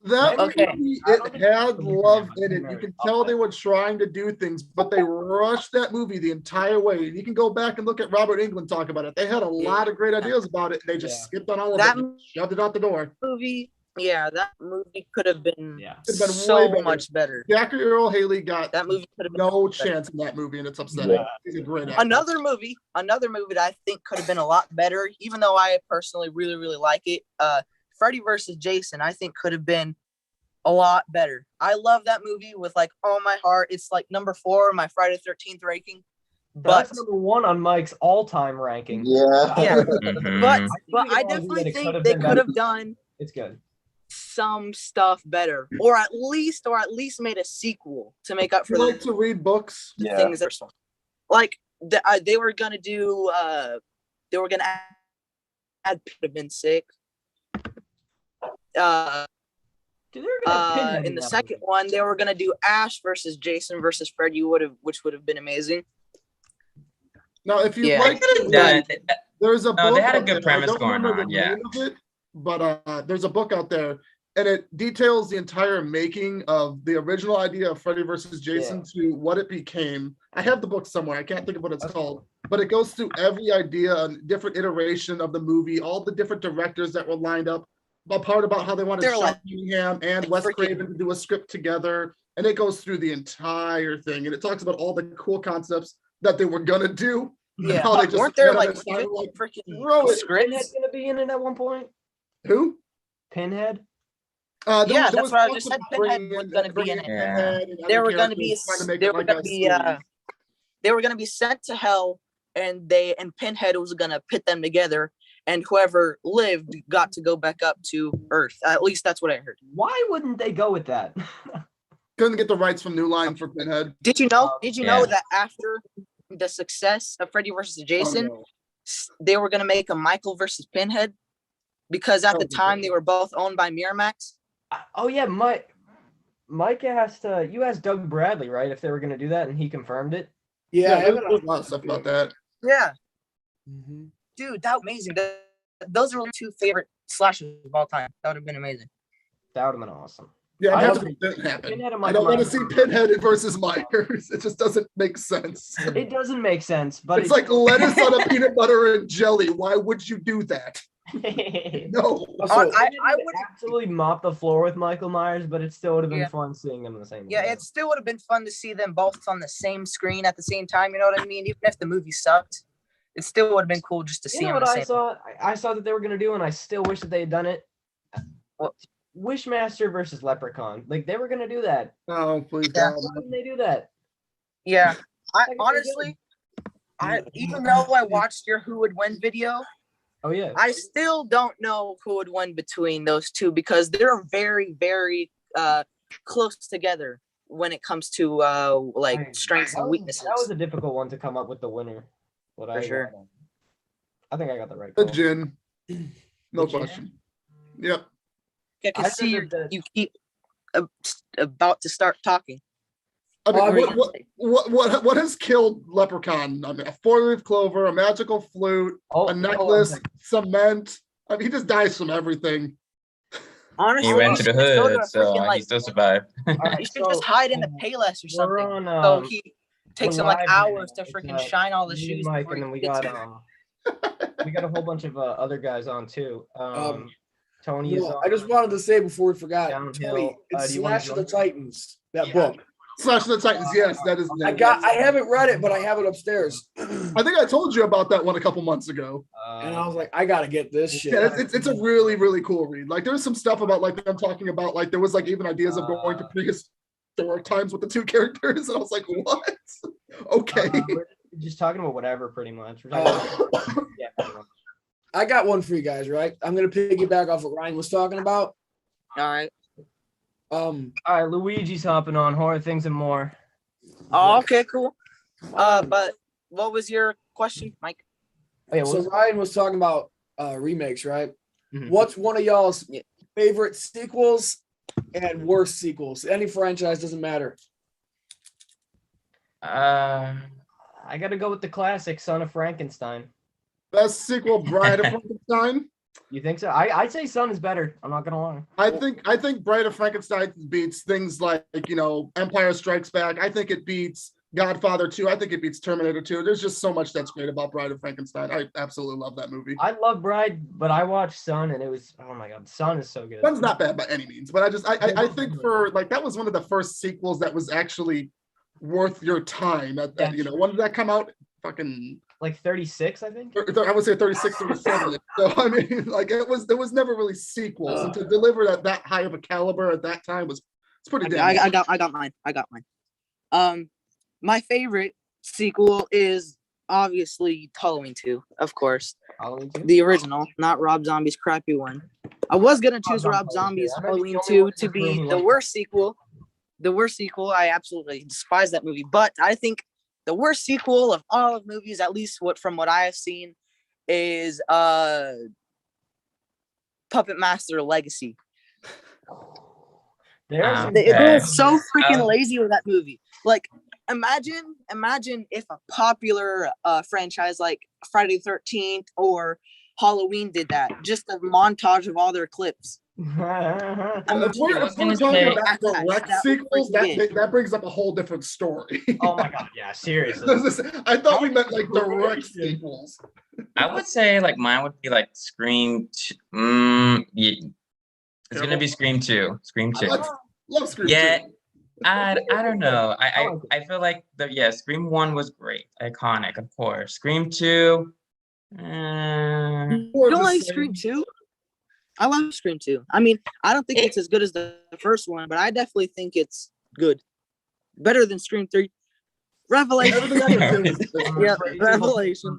Speaker 6: That
Speaker 10: Okay.
Speaker 6: movie, it had love in it. You can tell they were trying to do things, but they rushed that movie the entire way. You can go back and look at Robert Englund talk about it. They had a lot of great ideas about it. They just skipped on all of
Speaker 10: That
Speaker 6: it, and shoved it out the door.
Speaker 10: movie, yeah, that movie could have been
Speaker 6: Could've been way
Speaker 10: so
Speaker 6: better.
Speaker 10: much better.
Speaker 6: Jackie Earl Haley got
Speaker 10: That movie could have been
Speaker 6: no
Speaker 10: better.
Speaker 6: chance in that movie, and it's upsetting. He's a great actor.
Speaker 10: Another movie that I think could have been a lot better, even though I personally really, really like it. Freddy versus Jason, I think could have been a lot better. I love that movie with like all my heart. It's like number 4 on my Friday 13th ranking.
Speaker 2: That's number 1 on Mike's all-time ranking.
Speaker 8: Yeah.
Speaker 10: Yeah.
Speaker 5: Mhm.
Speaker 10: But I definitely think they could have done
Speaker 2: It's good.
Speaker 10: some stuff better, or at least made a sequel to make up for
Speaker 6: You
Speaker 10: the
Speaker 6: like to read books?
Speaker 8: Yeah.
Speaker 10: things that like they were gonna do. They were gonna add could have been sick.
Speaker 2: Dude, they were gonna Pinhead
Speaker 10: In the
Speaker 2: that
Speaker 10: second
Speaker 2: movie.
Speaker 10: one, they were gonna do Ash versus Jason versus Freddy, which would have been amazing.
Speaker 6: Now, if you
Speaker 10: Yeah.
Speaker 6: like,
Speaker 5: Yeah,
Speaker 6: there's a
Speaker 5: no,
Speaker 6: book.
Speaker 5: they had a
Speaker 6: out
Speaker 5: good
Speaker 6: there. I
Speaker 5: premise
Speaker 6: don't
Speaker 5: going
Speaker 6: remember
Speaker 5: on,
Speaker 6: the
Speaker 5: yeah.
Speaker 6: name of it, but there's a book out there, and it details the entire making of the original idea of Freddy versus Jason to what it became. I have the book somewhere. I can't think of what it's called, but it goes through every idea and different iteration of the movie, all the different directors that were lined up, a part about how they wanted
Speaker 10: They're
Speaker 6: Sean
Speaker 10: like-
Speaker 6: Cunningham and Wes Craven to do a script together, and it goes through the entire thing, and it talks about all the cool concepts that they were gonna do. and
Speaker 10: Yeah,
Speaker 6: how they just
Speaker 10: weren't there
Speaker 6: kinda
Speaker 10: like
Speaker 6: decided, like,
Speaker 10: freaking
Speaker 6: throw it.
Speaker 10: scripts?
Speaker 2: Pinhead's gonna be in it at one point.
Speaker 6: Who?
Speaker 2: Pinhead.
Speaker 6: There
Speaker 10: Yeah,
Speaker 6: there
Speaker 10: that's what I
Speaker 6: talks
Speaker 10: just said.
Speaker 6: about
Speaker 10: Pinhead
Speaker 6: bringing
Speaker 10: was
Speaker 6: in-
Speaker 10: gonna be
Speaker 6: bringing
Speaker 10: in it.
Speaker 6: Pinhead and
Speaker 10: They
Speaker 6: other
Speaker 10: were gonna be
Speaker 6: characters, trying to make
Speaker 10: they
Speaker 6: it
Speaker 10: were
Speaker 6: like
Speaker 10: gonna
Speaker 6: a
Speaker 10: be
Speaker 6: story.
Speaker 10: they were gonna be sent to hell, and Pinhead was gonna pit them together, and whoever lived got to go back up to Earth. At least that's what I heard.
Speaker 2: Why wouldn't they go with that?
Speaker 6: Couldn't get the rights from New Line for Pinhead.
Speaker 10: Did you know? Did you know
Speaker 5: Yeah.
Speaker 10: that after the success of Freddy versus Jason,
Speaker 6: Oh, no.
Speaker 10: they were gonna make a Michael versus Pinhead, because at the time they were both owned by Miramax.
Speaker 2: Oh yeah, Mike asked. You asked Doug Bradley, right, if they were gonna do that, and he confirmed it.
Speaker 1: Yeah, I
Speaker 6: there's
Speaker 1: haven't.
Speaker 6: a lot of stuff about that.
Speaker 10: Yeah,
Speaker 1: Mhm.
Speaker 10: dude, that was amazing. Those are my 2 favorite slashers of all time. That would have been amazing.
Speaker 2: That would have been awesome.
Speaker 6: Yeah,
Speaker 2: I
Speaker 6: I'm
Speaker 2: also-
Speaker 6: happy it didn't happen.
Speaker 2: Pinhead and
Speaker 6: I
Speaker 2: Michael
Speaker 6: don't want to
Speaker 2: Myers.
Speaker 6: see Pinhead versus Myers. It just doesn't make sense.
Speaker 2: It doesn't make sense, but
Speaker 6: It's like lettuce on a peanut butter and jelly. Why would you do that? No.
Speaker 1: Also,
Speaker 10: I would.
Speaker 2: absolutely mop the floor with Michael Myers, but it still would have been
Speaker 10: Yeah.
Speaker 2: fun seeing them in the same.
Speaker 10: Yeah,
Speaker 2: movie.
Speaker 10: it still would have been fun to see them both on the same screen at the same time. You know what I mean? Even if the movie sucked, it still would have been cool just to see
Speaker 2: You know
Speaker 10: them.
Speaker 2: what
Speaker 10: The
Speaker 2: I
Speaker 10: same.
Speaker 2: saw? I saw that they were gonna do, and I still wish that they had done it.
Speaker 10: What?
Speaker 2: Wishmaster versus Leprechaun. Like they were gonna do that.
Speaker 6: Oh, please
Speaker 10: Yeah.
Speaker 6: God.
Speaker 2: Why didn't they do that?
Speaker 10: Yeah, I
Speaker 2: Like,
Speaker 10: honestly, even though I watched your Who Would Win video,
Speaker 2: Oh yeah.
Speaker 10: I still don't know who would win between those two, because they're very, very close together when it comes to like strengths and weaknesses.
Speaker 2: That was a difficult one to come up with the winner. But
Speaker 10: For sure.
Speaker 2: I think I got the right
Speaker 6: The
Speaker 2: call.
Speaker 6: gin. No
Speaker 2: The gin?
Speaker 6: question. Yep.
Speaker 10: I can
Speaker 2: I
Speaker 10: see
Speaker 2: said that-
Speaker 10: you keep about to start talking.
Speaker 6: I mean,
Speaker 1: I mean-
Speaker 6: what has killed Leprechaun? I mean, a 4-leaf clover, a magical flute, a necklace, cement. I mean, he just dies from everything.
Speaker 10: Honestly,
Speaker 5: He went to the
Speaker 10: you should go
Speaker 5: hood,
Speaker 10: a
Speaker 5: so
Speaker 10: freaking,
Speaker 5: he still survived.
Speaker 10: you should just hide in the Payless or something.
Speaker 2: on,
Speaker 10: So he takes
Speaker 2: we're
Speaker 10: him like
Speaker 2: live
Speaker 10: hours
Speaker 2: now.
Speaker 10: to
Speaker 2: It's,
Speaker 10: freaking shine all the
Speaker 2: me,
Speaker 10: shoes.
Speaker 2: Mike,
Speaker 10: before
Speaker 2: and
Speaker 10: he
Speaker 2: then we
Speaker 10: gets
Speaker 2: got
Speaker 10: here.
Speaker 2: we got a whole bunch of other guys on too. Tony is
Speaker 1: No,
Speaker 2: on.
Speaker 1: I just wanted to say before we forgot,
Speaker 2: Downhill.
Speaker 1: Tony, it's
Speaker 2: Do you wanna
Speaker 1: Slash of the
Speaker 2: jump?
Speaker 1: Titans, that book.
Speaker 6: Slash of the Titans, yes, that is.
Speaker 1: I haven't read it, but I have it upstairs.
Speaker 6: I think I told you about that one a couple months ago.
Speaker 1: And I was like, I gotta get this shit.
Speaker 6: Yeah, it's a really, really cool read. Like there's some stuff about like them talking about like there was like even ideas of going to prehistoric times with the two characters, and I was like, what? Okay.
Speaker 2: We're just talking about whatever, pretty much. We're talking about, yeah, pretty much.
Speaker 1: I got one for you guys, right? I'm gonna piggyback off what Ryan was talking about.
Speaker 10: All right.
Speaker 2: All right, Luigi's hopping on horror things and more.
Speaker 10: Oh, okay, cool. But what was your question, Mike?
Speaker 2: Oh, yeah,
Speaker 1: So Ryan was talking about remakes, right?
Speaker 2: Mhm.
Speaker 1: What's one of y'all's favorite sequels and worst sequels? Any franchise, doesn't matter.
Speaker 2: I gotta go with the classic Son of Frankenstein.
Speaker 6: Best sequel, Bride of Frankenstein.
Speaker 2: You think so? I'd say Son is better. I'm not gonna lie.
Speaker 6: I think Bride of Frankenstein beats things like Empire Strikes Back. I think it beats Godfather 2. I think it beats Terminator 2. There's just so much that's great about Bride of Frankenstein. I absolutely love that movie.
Speaker 2: I love Bride, but I watched Son and it was, oh my god, Son is so good.
Speaker 6: Son's not bad by any means, but I think for like that was one of the first sequels that was actually worth your time. When did that come out? Fucking
Speaker 2: like 36, I think.
Speaker 6: I would say 36, 37. So I mean, like there was never really sequels, and to deliver that high of a caliber at that time it's pretty damn.
Speaker 10: I got mine. My favorite sequel is obviously Halloween 2, of course.
Speaker 2: Halloween 2?
Speaker 10: The original, not Rob Zombie's crappy one. I was gonna choose Rob Zombie's Halloween 2 to be the worst sequel. The worst sequel. I absolutely despise that movie, but I think the worst sequel of all of movies, at least from what I have seen, is Puppet Master Legacy. They're so freaking lazy with that movie. Like, imagine if a popular franchise like Friday the 13th or Halloween did that. Just a montage of all their clips.
Speaker 6: If we're talking about direct sequels, that brings up a whole different story.
Speaker 2: Oh my god, yeah, seriously.
Speaker 6: I thought we meant like direct sequels.
Speaker 5: I would say like mine would be like Scream. Yeah. It's gonna be Scream 2. Scream 2.
Speaker 6: Love Scream 2.
Speaker 5: Yeah. I don't know. I feel like Scream 1 was great, iconic, of course. Scream 2.
Speaker 10: You don't like Scream 2? I love Scream 2. I mean, I don't think it's as good as the first one, but I definitely think it's good. Better than Scream 3. Revelation. Yeah, Revelation.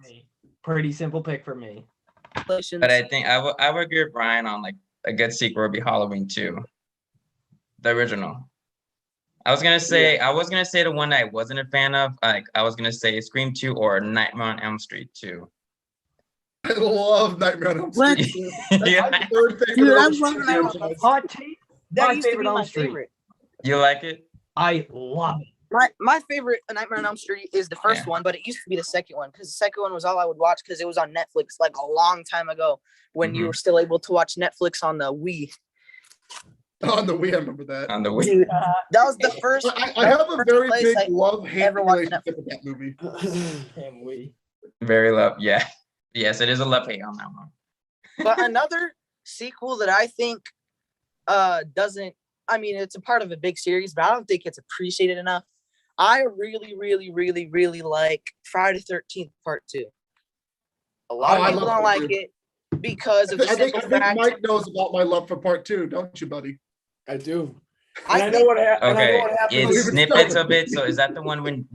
Speaker 2: Pretty simple pick for me.
Speaker 5: But I think I would agree with Brian on like a good sequel would be Halloween 2. The original. I was gonna say the one that I wasn't a fan of. Like I was gonna say Scream 2 or Nightmare on Elm Street 2.
Speaker 6: I love Nightmare on Elm Street.
Speaker 5: Yeah.
Speaker 6: My third favorite.
Speaker 10: Dude, I'm loving that.
Speaker 2: Hot take.
Speaker 10: That
Speaker 2: My
Speaker 10: used to be
Speaker 2: favorite
Speaker 10: my
Speaker 2: Elm Street.
Speaker 10: favorite.
Speaker 5: You like it?
Speaker 2: I love it.
Speaker 10: My favorite Nightmare on Elm Street is the first one, but it used to be the second one because the second one was all I would watch because it was on Netflix like a long time ago when you were still able to watch Netflix on the Wii.
Speaker 6: On the Wii, I remember that.
Speaker 5: On the Wii.
Speaker 10: Dude, that was the first.
Speaker 6: I have a very big
Speaker 10: I
Speaker 6: love-hate
Speaker 10: ever watched
Speaker 6: relationship with that movie.
Speaker 2: Damn Wii.
Speaker 5: Very love. Yeah. Yes, it is a love hate on that one.
Speaker 10: But another sequel that I think doesn't. I mean, it's a part of a big series, but I don't think it's appreciated enough. I really, really, really, really like Friday the 13th Part 2. A lot of people don't like it because of the simple fact.
Speaker 6: I think Mike knows about my love for Part 2, don't you, buddy?
Speaker 1: I do.
Speaker 10: I
Speaker 1: know what happened.
Speaker 5: Okay,
Speaker 1: what happened.
Speaker 5: it's snippets of it. So is that the one when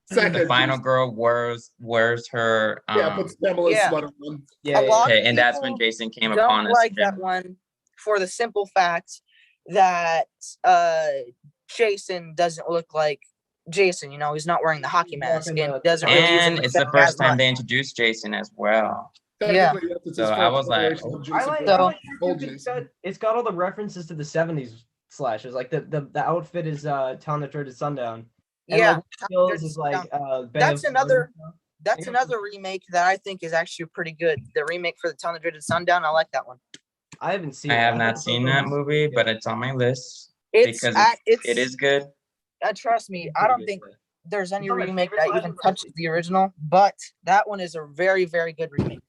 Speaker 5: the final girl wears her
Speaker 6: puts Pamela's sweater on.
Speaker 2: Yeah.
Speaker 5: okay, and that's when Jason came upon us.
Speaker 10: Don't like that one for the simple fact that Jason doesn't look like Jason. You know, he's not wearing the hockey mask and doesn't. Really
Speaker 5: And it's the first time they introduced Jason as well.
Speaker 10: Yeah.
Speaker 5: So I was like,
Speaker 2: I like
Speaker 10: So-
Speaker 2: it's got all the references to the 70s slashers. Like the outfit is Telling the Truth at Sundown. And
Speaker 10: Yeah,
Speaker 2: like, Kills is like
Speaker 10: that's another remake that I think is actually pretty good. The remake for the Telling the Truth at Sundown, I like that one.
Speaker 2: I haven't seen.
Speaker 5: I
Speaker 2: it.
Speaker 5: have not seen that movie, but it's on my list
Speaker 10: It's
Speaker 5: because it is good.
Speaker 10: Trust me, I don't think there's any remake that even touches the original, but that one is a very, very good remake.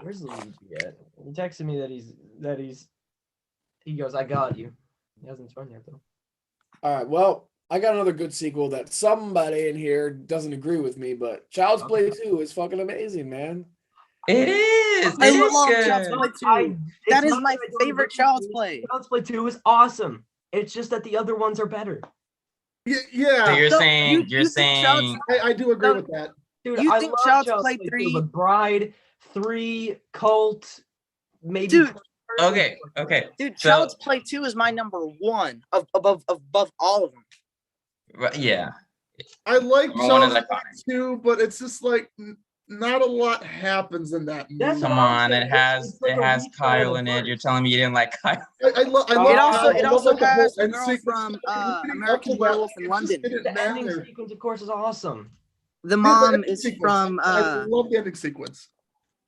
Speaker 2: Where's Luigi at? He texted me that he goes, I got you. He hasn't run yet though.
Speaker 1: All right, well, I got another good sequel that somebody in here doesn't agree with me, but Child's Play 2 is fucking amazing, man.
Speaker 5: It is.
Speaker 10: I
Speaker 5: It is
Speaker 10: love
Speaker 5: good.
Speaker 10: Child's Play 2. That is my favorite Child's Play.
Speaker 2: Child's Play 2 is awesome. It's just that the other ones are better.
Speaker 6: Yeah.
Speaker 5: So you're
Speaker 10: So
Speaker 5: saying
Speaker 10: you think Child's-
Speaker 6: I do agree with that.
Speaker 2: Dude,
Speaker 10: You
Speaker 2: I
Speaker 10: think
Speaker 2: love
Speaker 10: Child's Play
Speaker 2: 2,
Speaker 10: 3
Speaker 2: The Bride, 3, Cult, maybe.
Speaker 10: Dude,
Speaker 5: Okay.
Speaker 10: Dude,
Speaker 5: So-
Speaker 10: Child's Play 2 is my number one above all of them.
Speaker 5: Yeah.
Speaker 6: I like
Speaker 5: Number one is
Speaker 6: Child's Play
Speaker 5: iconic.
Speaker 6: 2, but it's just like not a lot happens in that movie.
Speaker 2: That's
Speaker 5: Come
Speaker 2: what I'm
Speaker 5: on,
Speaker 2: saying.
Speaker 5: it has
Speaker 2: It's like
Speaker 5: it
Speaker 2: a
Speaker 5: has
Speaker 2: retry of
Speaker 5: Kyle
Speaker 2: the
Speaker 5: in it.
Speaker 2: first.
Speaker 5: You're telling me you didn't like Kyle?
Speaker 6: I love
Speaker 10: It also
Speaker 6: like, the
Speaker 10: has
Speaker 6: whole
Speaker 10: the
Speaker 6: end
Speaker 10: girl
Speaker 6: sequence.
Speaker 10: from
Speaker 6: Leading up
Speaker 10: American
Speaker 6: to that,
Speaker 10: Werewolf in
Speaker 6: it just
Speaker 10: London.
Speaker 6: didn't
Speaker 2: The ending
Speaker 6: matter.
Speaker 2: sequence, of course, is awesome.
Speaker 10: The
Speaker 6: Yeah,
Speaker 10: mom
Speaker 6: ending
Speaker 10: is
Speaker 6: sequence.
Speaker 10: from
Speaker 6: I love the ending sequence.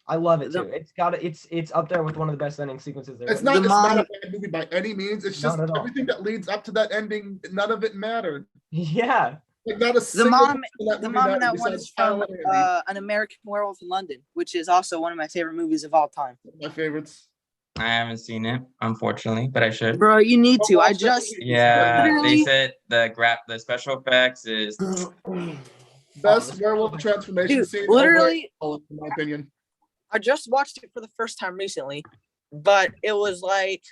Speaker 2: I love it
Speaker 10: The-
Speaker 2: too. It's up there with one of the best ending sequences there.
Speaker 6: It's
Speaker 10: The
Speaker 6: not
Speaker 10: mom-
Speaker 6: a bad movie by any means. It's
Speaker 2: Not
Speaker 6: just
Speaker 2: at all.
Speaker 6: everything that leads up to that ending. None of it mattered.
Speaker 2: Yeah.
Speaker 6: Like not a
Speaker 10: The
Speaker 6: single
Speaker 10: mom,
Speaker 6: person in that
Speaker 10: the
Speaker 6: movie
Speaker 10: mom in
Speaker 6: mattered
Speaker 10: that one
Speaker 6: besides
Speaker 10: is from
Speaker 6: Kyle and Andy.
Speaker 10: An American Werewolf in London, which is also one of my favorite movies of all time.
Speaker 6: My favorites.
Speaker 5: I haven't seen it, unfortunately, but I should.
Speaker 10: Bro, you need to. I
Speaker 6: Watch that
Speaker 10: just
Speaker 6: movie.
Speaker 5: Yeah, they
Speaker 10: Literally-
Speaker 5: said the special effects is
Speaker 6: Best werewolf transformation
Speaker 10: Dude,
Speaker 6: scene.
Speaker 10: literally-
Speaker 6: overall, in my opinion.
Speaker 10: I just watched it for the first time recently, but it was like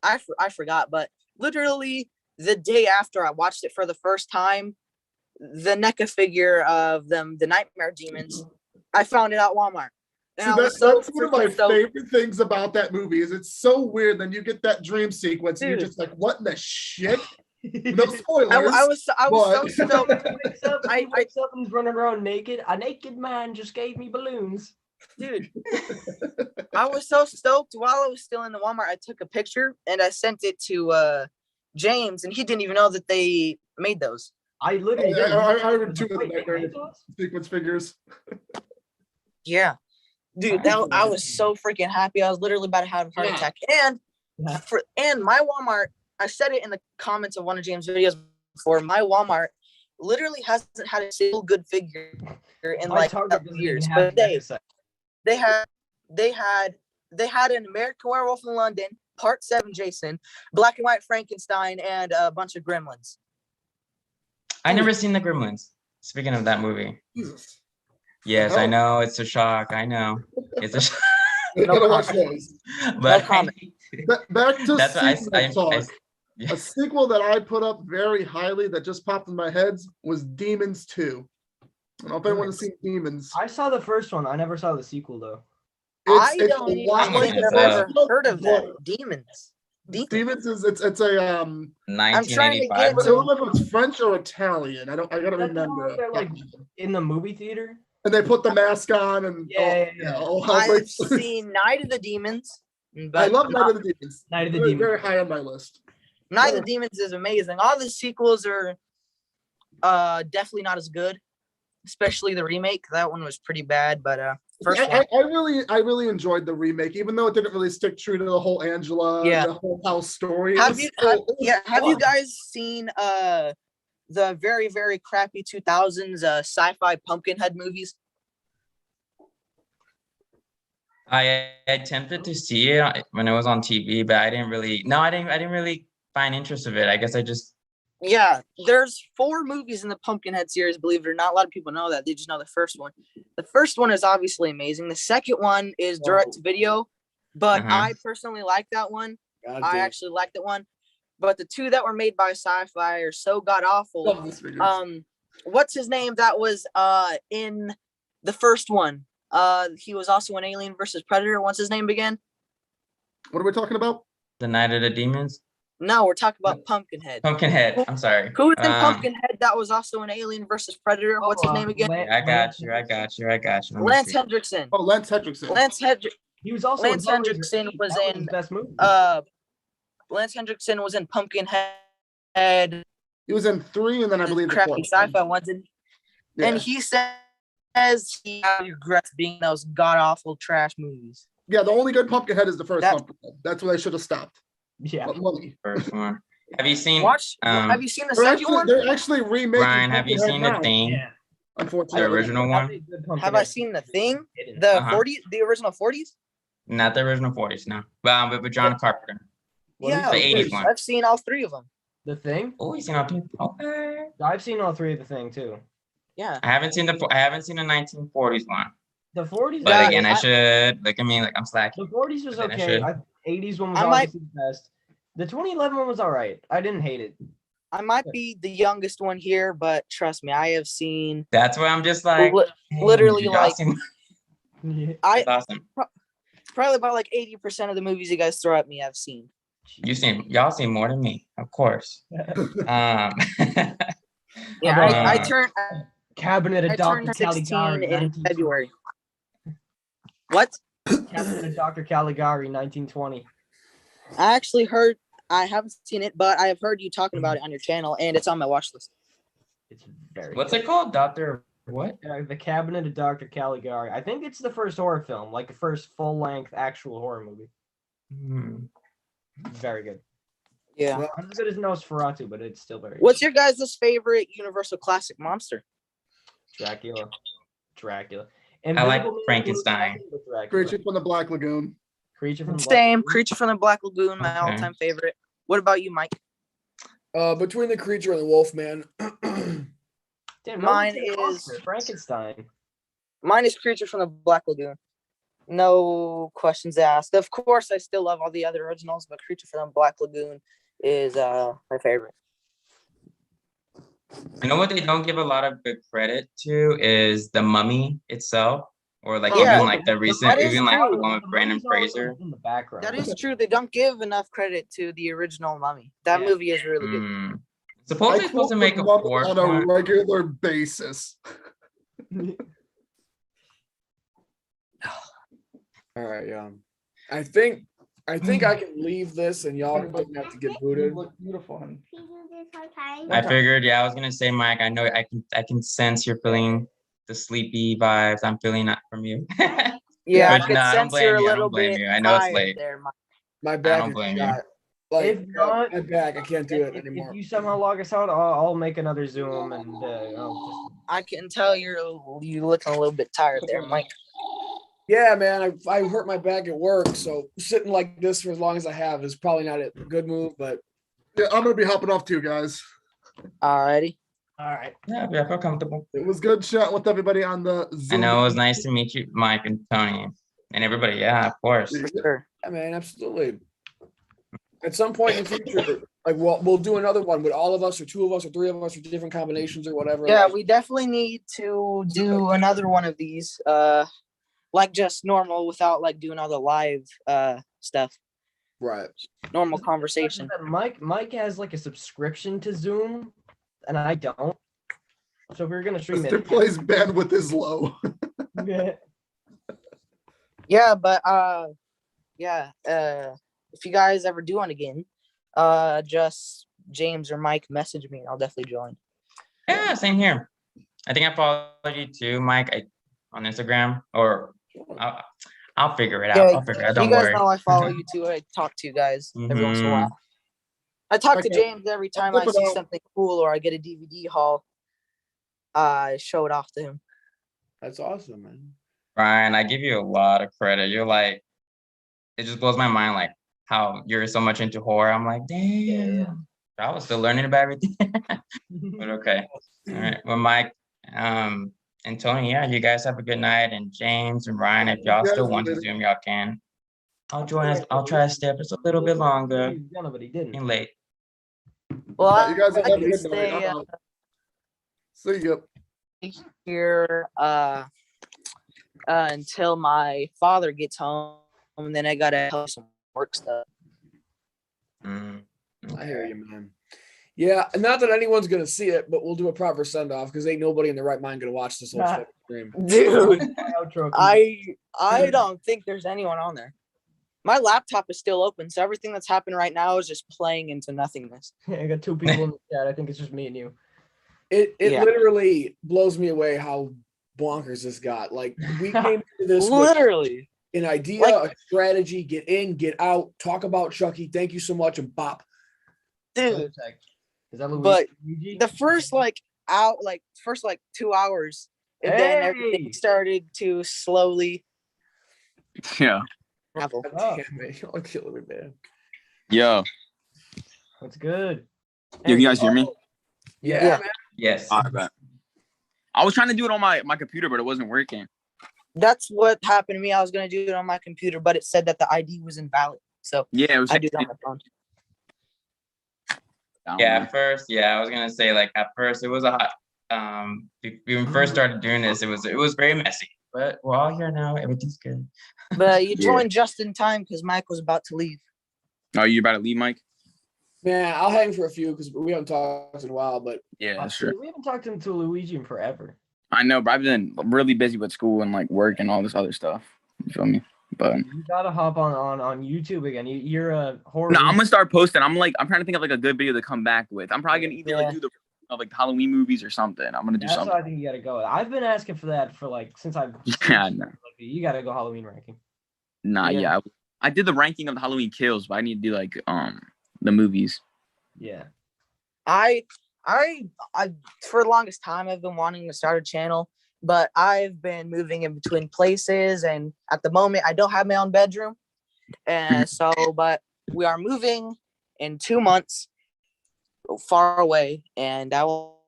Speaker 10: I forgot, but literally the day after I watched it for the first time, the NECA figure of them, the Nightmare Demons, I found it at Walmart. And
Speaker 6: See,
Speaker 10: I was so
Speaker 6: that's one of my
Speaker 10: freaking stoked.
Speaker 6: favorite things about that movie is it's so weird. Then you get that dream sequence, and you're
Speaker 10: Dude.
Speaker 6: just like, "What in the shit?" No spoilers.
Speaker 10: I was so
Speaker 6: but-
Speaker 10: stoked.
Speaker 2: I wakes up and he's running around naked. A naked man just gave me balloons.
Speaker 10: Dude, I was so stoked. While I was still in the Walmart, I took a picture and I sent it to James, and he didn't even know that they made those.
Speaker 2: I literally
Speaker 6: I read two of the
Speaker 2: Wait, they
Speaker 6: Nightmare
Speaker 2: made those?
Speaker 6: sequence figures.
Speaker 10: Yeah, dude, I was so freaking happy. I was literally about to have a heart
Speaker 1: Yeah.
Speaker 10: attack. And my Walmart, I said it in the comments of one of James' videos before. My Walmart literally hasn't had a single good figure in
Speaker 2: My
Speaker 10: like
Speaker 2: Target doesn't
Speaker 10: years,
Speaker 2: even
Speaker 10: but
Speaker 2: have NECA set.
Speaker 10: they had an American Werewolf in London, Part 7 Jason, Black and White Frankenstein, and a bunch of Gremlins.
Speaker 5: I never seen the Gremlins. Speaking of that movie,
Speaker 6: Jesus.
Speaker 5: yes,
Speaker 6: Oh.
Speaker 5: I know it's a shock. I know it's a shock,
Speaker 6: You gotta watch those.
Speaker 5: but
Speaker 10: comment.
Speaker 6: Back to
Speaker 5: that's what
Speaker 6: sequel talk.
Speaker 5: yeah.
Speaker 6: A sequel that I put up very highly that just popped in my head was Demons 2. I don't know if anyone has seen Demons.
Speaker 2: I saw the first one. I never saw the sequel though.
Speaker 10: I
Speaker 6: It's
Speaker 10: don't
Speaker 6: a
Speaker 10: even
Speaker 6: lot
Speaker 10: think
Speaker 6: like
Speaker 10: I've
Speaker 6: the
Speaker 10: ever
Speaker 6: first one,
Speaker 10: heard of that.
Speaker 6: but
Speaker 10: Demons.
Speaker 6: Demons is it's a
Speaker 10: I'm trying to
Speaker 5: 1985.
Speaker 10: get
Speaker 6: I don't remember if it's French or Italian. I gotta
Speaker 2: That's the
Speaker 6: remember.
Speaker 2: one they're, like, in the movie theater.
Speaker 6: And they put the mask on and
Speaker 2: Yeah.
Speaker 6: all hell
Speaker 10: I've
Speaker 6: breaks-
Speaker 10: seen Night of the Demons,
Speaker 6: I
Speaker 10: but
Speaker 6: love Night of the Demons.
Speaker 2: Night of the
Speaker 6: Very,
Speaker 2: Demons.
Speaker 6: very high on my list.
Speaker 10: Night of the Demons is amazing. All the sequels are definitely not as good, especially the remake. That one was pretty bad, but first one.
Speaker 6: I really enjoyed the remake, even though it didn't really stick true to the whole Angela
Speaker 10: Yeah.
Speaker 6: and the whole house story.
Speaker 10: Have you have you
Speaker 6: fun.
Speaker 10: guys seen the very, very crappy 2000s sci-fi Pumpkinhead movies?
Speaker 5: I attempted to see it when it was on TV, but I didn't really. No, I didn't really find interest of it. I guess I just.
Speaker 10: Yeah, there's 4 movies in the Pumpkinhead series, believe it or not. A lot of people know that. They just know the first one. The first one is obviously amazing. The second one is direct to video, but I personally like that one.
Speaker 1: God
Speaker 10: I
Speaker 1: damn.
Speaker 10: actually like that one. But the 2 that were made by sci-fi are so god awful.
Speaker 6: Love this figure.
Speaker 10: What's his name that was in the first one? He was also in Alien versus Predator. What's his name again?
Speaker 6: What are we talking about?
Speaker 5: The Night of the Demons.
Speaker 10: No, we're talking about Pumpkinhead.
Speaker 5: Pumpkinhead. I'm sorry.
Speaker 10: Who was in Pumpkinhead that was also in Alien versus Predator? What's his name again?
Speaker 5: I got you.
Speaker 10: Lance Hendrickson.
Speaker 6: Oh, Lance Hendrickson.
Speaker 10: Lance
Speaker 2: He was also
Speaker 10: Lance
Speaker 2: in Hellraiser
Speaker 10: Hendrickson
Speaker 2: 8.
Speaker 10: was
Speaker 2: That
Speaker 10: in
Speaker 2: his best movie.
Speaker 10: Lance Hendrickson was in Pumpkinhead.
Speaker 6: He was in 3, and then I believe the
Speaker 10: crappy
Speaker 6: 4th one.
Speaker 10: sci-fi ones,
Speaker 6: Yeah.
Speaker 10: and he says he regrets being in those god awful trash movies.
Speaker 6: Yeah, the only good Pumpkinhead is the first
Speaker 10: That-
Speaker 6: Pumpkinhead. That's where they should have stopped.
Speaker 2: Yeah.
Speaker 6: But money.
Speaker 5: First one. Have you seen?
Speaker 10: Have you seen the
Speaker 6: They're
Speaker 10: second
Speaker 6: actually,
Speaker 10: one?
Speaker 6: they're actually remaking.
Speaker 5: Ryan, have you
Speaker 6: Pumpkinhead
Speaker 5: seen The
Speaker 6: now,
Speaker 5: Thing?
Speaker 2: Yeah.
Speaker 5: The
Speaker 6: Unfortunately,
Speaker 5: original one?
Speaker 10: Have I seen the thing?
Speaker 2: Hidden.
Speaker 10: The
Speaker 5: Uh-huh.
Speaker 10: 40s, the original 40s?
Speaker 5: Not the original 40s, no. But with John Carpenter.
Speaker 10: Yeah,
Speaker 5: The
Speaker 10: of
Speaker 5: 80s
Speaker 10: course.
Speaker 5: one.
Speaker 10: I've seen all 3 of them.
Speaker 2: The Thing?
Speaker 5: Oh, you seen all three? Okay.
Speaker 2: I've seen all 3 of The Thing too.
Speaker 10: Yeah.
Speaker 5: I haven't seen the 1940s one.
Speaker 2: The 40s.
Speaker 5: But
Speaker 10: Guys,
Speaker 5: again, I should look at me like I'm
Speaker 2: The
Speaker 5: slacking.
Speaker 2: 40s was
Speaker 5: But then I
Speaker 2: okay.
Speaker 5: should.
Speaker 2: 80s one was
Speaker 10: I might-
Speaker 2: obviously the best. The 2011 one was all right. I didn't hate it.
Speaker 10: I might be the youngest one here, but trust me, I have seen
Speaker 5: That's why I'm just like
Speaker 10: literally
Speaker 5: y'all
Speaker 10: like
Speaker 5: seen-
Speaker 2: Yeah.
Speaker 10: I
Speaker 5: That's awesome.
Speaker 10: probably about like 80% of the movies you guys throw at me I've seen.
Speaker 5: Y'all seen more than me, of course.
Speaker 10: Yeah,
Speaker 2: about,
Speaker 10: I turned
Speaker 2: Cabinet of
Speaker 10: I
Speaker 2: Dr.
Speaker 10: turned 16
Speaker 2: Caligari.
Speaker 10: in
Speaker 2: 1920.
Speaker 10: February. What?
Speaker 2: Cabinet of Dr. Caligari, 1920.
Speaker 10: I actually heard I haven't seen it, but I have heard you talking about it on your channel, and it's on my watch list.
Speaker 2: It's very
Speaker 5: What's
Speaker 2: good.
Speaker 5: it called? Doctor what?
Speaker 2: The Cabinet of Dr. Caligari. I think it's the first horror film, like the first full-length actual horror movie.
Speaker 5: Hmm.
Speaker 2: Very good.
Speaker 10: Yeah.
Speaker 2: Not as good as Nosferatu, but it's still very
Speaker 10: What's your guys' favorite Universal classic monster?
Speaker 2: good. Dracula.
Speaker 5: I like
Speaker 2: Invisible Man
Speaker 5: Frankenstein.
Speaker 2: was with Dracula.
Speaker 6: Creature from the Black Lagoon.
Speaker 2: Creature from the Black
Speaker 10: Same.
Speaker 2: Lagoon.
Speaker 10: Creature from the Black Lagoon, my
Speaker 5: Okay.
Speaker 10: all-time favorite. What about you, Mike?
Speaker 1: Between the creature and the wolf man.
Speaker 2: Damn,
Speaker 10: Mine
Speaker 2: no one's
Speaker 10: is-
Speaker 2: a monster. Frankenstein.
Speaker 10: Mine is Creature from the Black Lagoon. No questions asked. Of course, I still love all the other originals, but Creature from the Black Lagoon is my favorite.
Speaker 5: You know what they don't give a lot of good credit to is the Mummy itself, or like
Speaker 10: Yeah,
Speaker 5: even like the recent,
Speaker 10: that is
Speaker 5: even like the
Speaker 10: true.
Speaker 5: one with
Speaker 2: The
Speaker 5: Brandon
Speaker 2: mummy's always
Speaker 5: Fraser.
Speaker 2: in the background.
Speaker 10: That is true. They don't give enough credit to the original Mummy. That
Speaker 2: Yeah.
Speaker 10: movie is really good.
Speaker 5: Hmm.
Speaker 6: I
Speaker 5: Supposedly supposed to
Speaker 6: quote
Speaker 5: make
Speaker 6: the
Speaker 5: a
Speaker 6: Mummy
Speaker 5: fourth
Speaker 6: on a
Speaker 5: one.
Speaker 6: regular basis.
Speaker 1: All right, yeah. I think I can leave this and y'all don't have to get booted.
Speaker 6: look beautiful, honey.
Speaker 5: I figured, yeah, I was gonna say, Mike. I know I can sense you're feeling the sleepy vibes. I'm feeling that from you.
Speaker 10: Yeah, I
Speaker 5: But
Speaker 10: could
Speaker 5: no, I don't
Speaker 10: sense
Speaker 5: blame
Speaker 10: you're a
Speaker 5: you. I
Speaker 10: little
Speaker 5: don't blame
Speaker 10: bit
Speaker 5: you. I know it's
Speaker 10: tired
Speaker 5: late.
Speaker 10: there, Mike.
Speaker 1: My back
Speaker 5: don't
Speaker 1: is
Speaker 5: blame you.
Speaker 1: shot. Like
Speaker 2: If not-
Speaker 1: my back, I can't do it
Speaker 2: If
Speaker 1: anymore.
Speaker 2: you somehow log us out, I'll make another Zoom and I'll
Speaker 10: I can tell you looking a little bit tired there, Mike.
Speaker 1: Yeah, man, I hurt my back at work, so sitting like this for as long as I have is probably not a good move. But
Speaker 6: Yeah, I'm gonna be hopping off too, guys.
Speaker 10: Alrighty.
Speaker 2: All right.
Speaker 5: Yeah, I feel comfortable.
Speaker 6: It was good chatting with everybody on the
Speaker 5: I
Speaker 6: Zoom.
Speaker 5: know it was nice to meet you, Mike and Tony, and everybody. Yeah, of course.
Speaker 10: For sure.
Speaker 1: yeah, man, absolutely. At some point in the future, like we'll do another one with all of us, or two of us, or three of us, or different combinations, or whatever.
Speaker 10: Yeah,
Speaker 1: like,
Speaker 10: we definitely need to do another one of these. Like just normal without like doing all the live stuff.
Speaker 1: right.
Speaker 10: Normal conversation.
Speaker 2: Mike has like a subscription to Zoom, and I don't. So we're gonna stream
Speaker 6: Mr.
Speaker 2: it.
Speaker 6: Play's bandwidth is low.
Speaker 10: Yeah, but if you guys ever do one again, just James or Mike message me and I'll definitely join.
Speaker 5: Yeah, same here. I think I followed you too, Mike, on Instagram, or I'll figure it out.
Speaker 10: Yeah,
Speaker 5: I'll figure it out.
Speaker 10: you
Speaker 5: Don't
Speaker 10: guys
Speaker 5: worry.
Speaker 10: know I follow you too. I talk to you guys every once in a
Speaker 5: Mhm.
Speaker 10: while. I talk to
Speaker 6: Okay.
Speaker 10: James every time I
Speaker 6: Flip it
Speaker 10: see
Speaker 6: out.
Speaker 10: something cool or I get a DVD haul. I show it off to him.
Speaker 1: That's awesome, man.
Speaker 5: Ryan, I give you a lot of credit. You're like, it just blows my mind, like how you're so much into horror. I'm like, damn, I was still learning about everything. But okay, all right. Well, Mike, and Tony, yeah, you guys have a good night. And James and Ryan, if y'all still want to Zoom, y'all can. I'll join us. I'll try to stay up just a little bit longer.
Speaker 2: He's gonna, but he didn't.
Speaker 5: Getting late.
Speaker 10: Well,
Speaker 6: You guys have
Speaker 10: I
Speaker 6: a
Speaker 10: can
Speaker 6: good
Speaker 10: stay
Speaker 6: night. I'm out. See you.
Speaker 10: here until my father gets home, and then I gotta help some work stuff.
Speaker 5: Mm,
Speaker 1: I hear you, man. Yeah, and not that anyone's gonna see it, but we'll do a proper send off because ain't nobody in the right mind gonna watch this whole fucking stream.
Speaker 10: Dude,
Speaker 2: Outro.
Speaker 10: I don't think there's anyone on there. My laptop is still open, so everything that's happened right now is just playing into nothingness.
Speaker 2: I got 2 people in the chat. I think it's just me and you.
Speaker 1: It
Speaker 10: Yeah.
Speaker 1: literally blows me away how bonkers this got. Like we came to this with
Speaker 10: Literally.
Speaker 1: an idea,
Speaker 10: Like-
Speaker 1: a strategy, get in, get out, talk about Chucky. Thank you so much, and bop.
Speaker 10: Dude,
Speaker 2: Is that Luigi?
Speaker 10: but the first first 2 hours, and then
Speaker 2: Hey!
Speaker 10: everything started to slowly
Speaker 11: Yeah.
Speaker 10: travel.
Speaker 2: Oh.
Speaker 1: Damn it, y'all killing me, man.
Speaker 11: Yo.
Speaker 2: What's good?
Speaker 11: Yo, you guys hear me?
Speaker 1: Yeah,
Speaker 10: Yeah.
Speaker 1: man.
Speaker 5: Yes.
Speaker 11: All right, bet. I was trying to do it on my computer, but it wasn't working.
Speaker 10: That's what happened to me. I was gonna do it on my computer, but it said that the ID was invalid. So
Speaker 11: Yeah, it was.
Speaker 10: I did it on my phone.
Speaker 5: Yeah, at first, I was gonna say like at first it was a hot. When we first started doing this, it was very messy, but we're all here now. Everything's good.
Speaker 10: But you
Speaker 11: Yeah.
Speaker 10: joined just in time because Mike was about to leave.
Speaker 11: Oh, you about to leave, Mike?
Speaker 1: Man, I'll hang for a few because we haven't talked in a while, but
Speaker 11: Yeah, that's true.
Speaker 2: We haven't talked to Luigi in forever.
Speaker 11: I know, but I've been really busy with school and like work and all this other stuff. You feel me? But
Speaker 2: You gotta hop on YouTube again. You're a horror.
Speaker 11: no, I'm gonna start posting. I'm trying to think of like a good video to come back with. I'm probably gonna either like do the like the Halloween movies or something. I'm gonna do
Speaker 2: That's
Speaker 11: something.
Speaker 2: what I think you gotta go. I've been asking for that for like since I've.
Speaker 11: Yeah, no.
Speaker 2: You gotta go Halloween ranking.
Speaker 11: Nah, yeah. I did the ranking of the Halloween kills, but I need to do like the movies.
Speaker 2: Yeah.
Speaker 10: I for the longest time I've been wanting to start a channel, but I've been moving in between places, and at the moment I don't have my own bedroom. And so, but we are moving in 2 months far away, and I will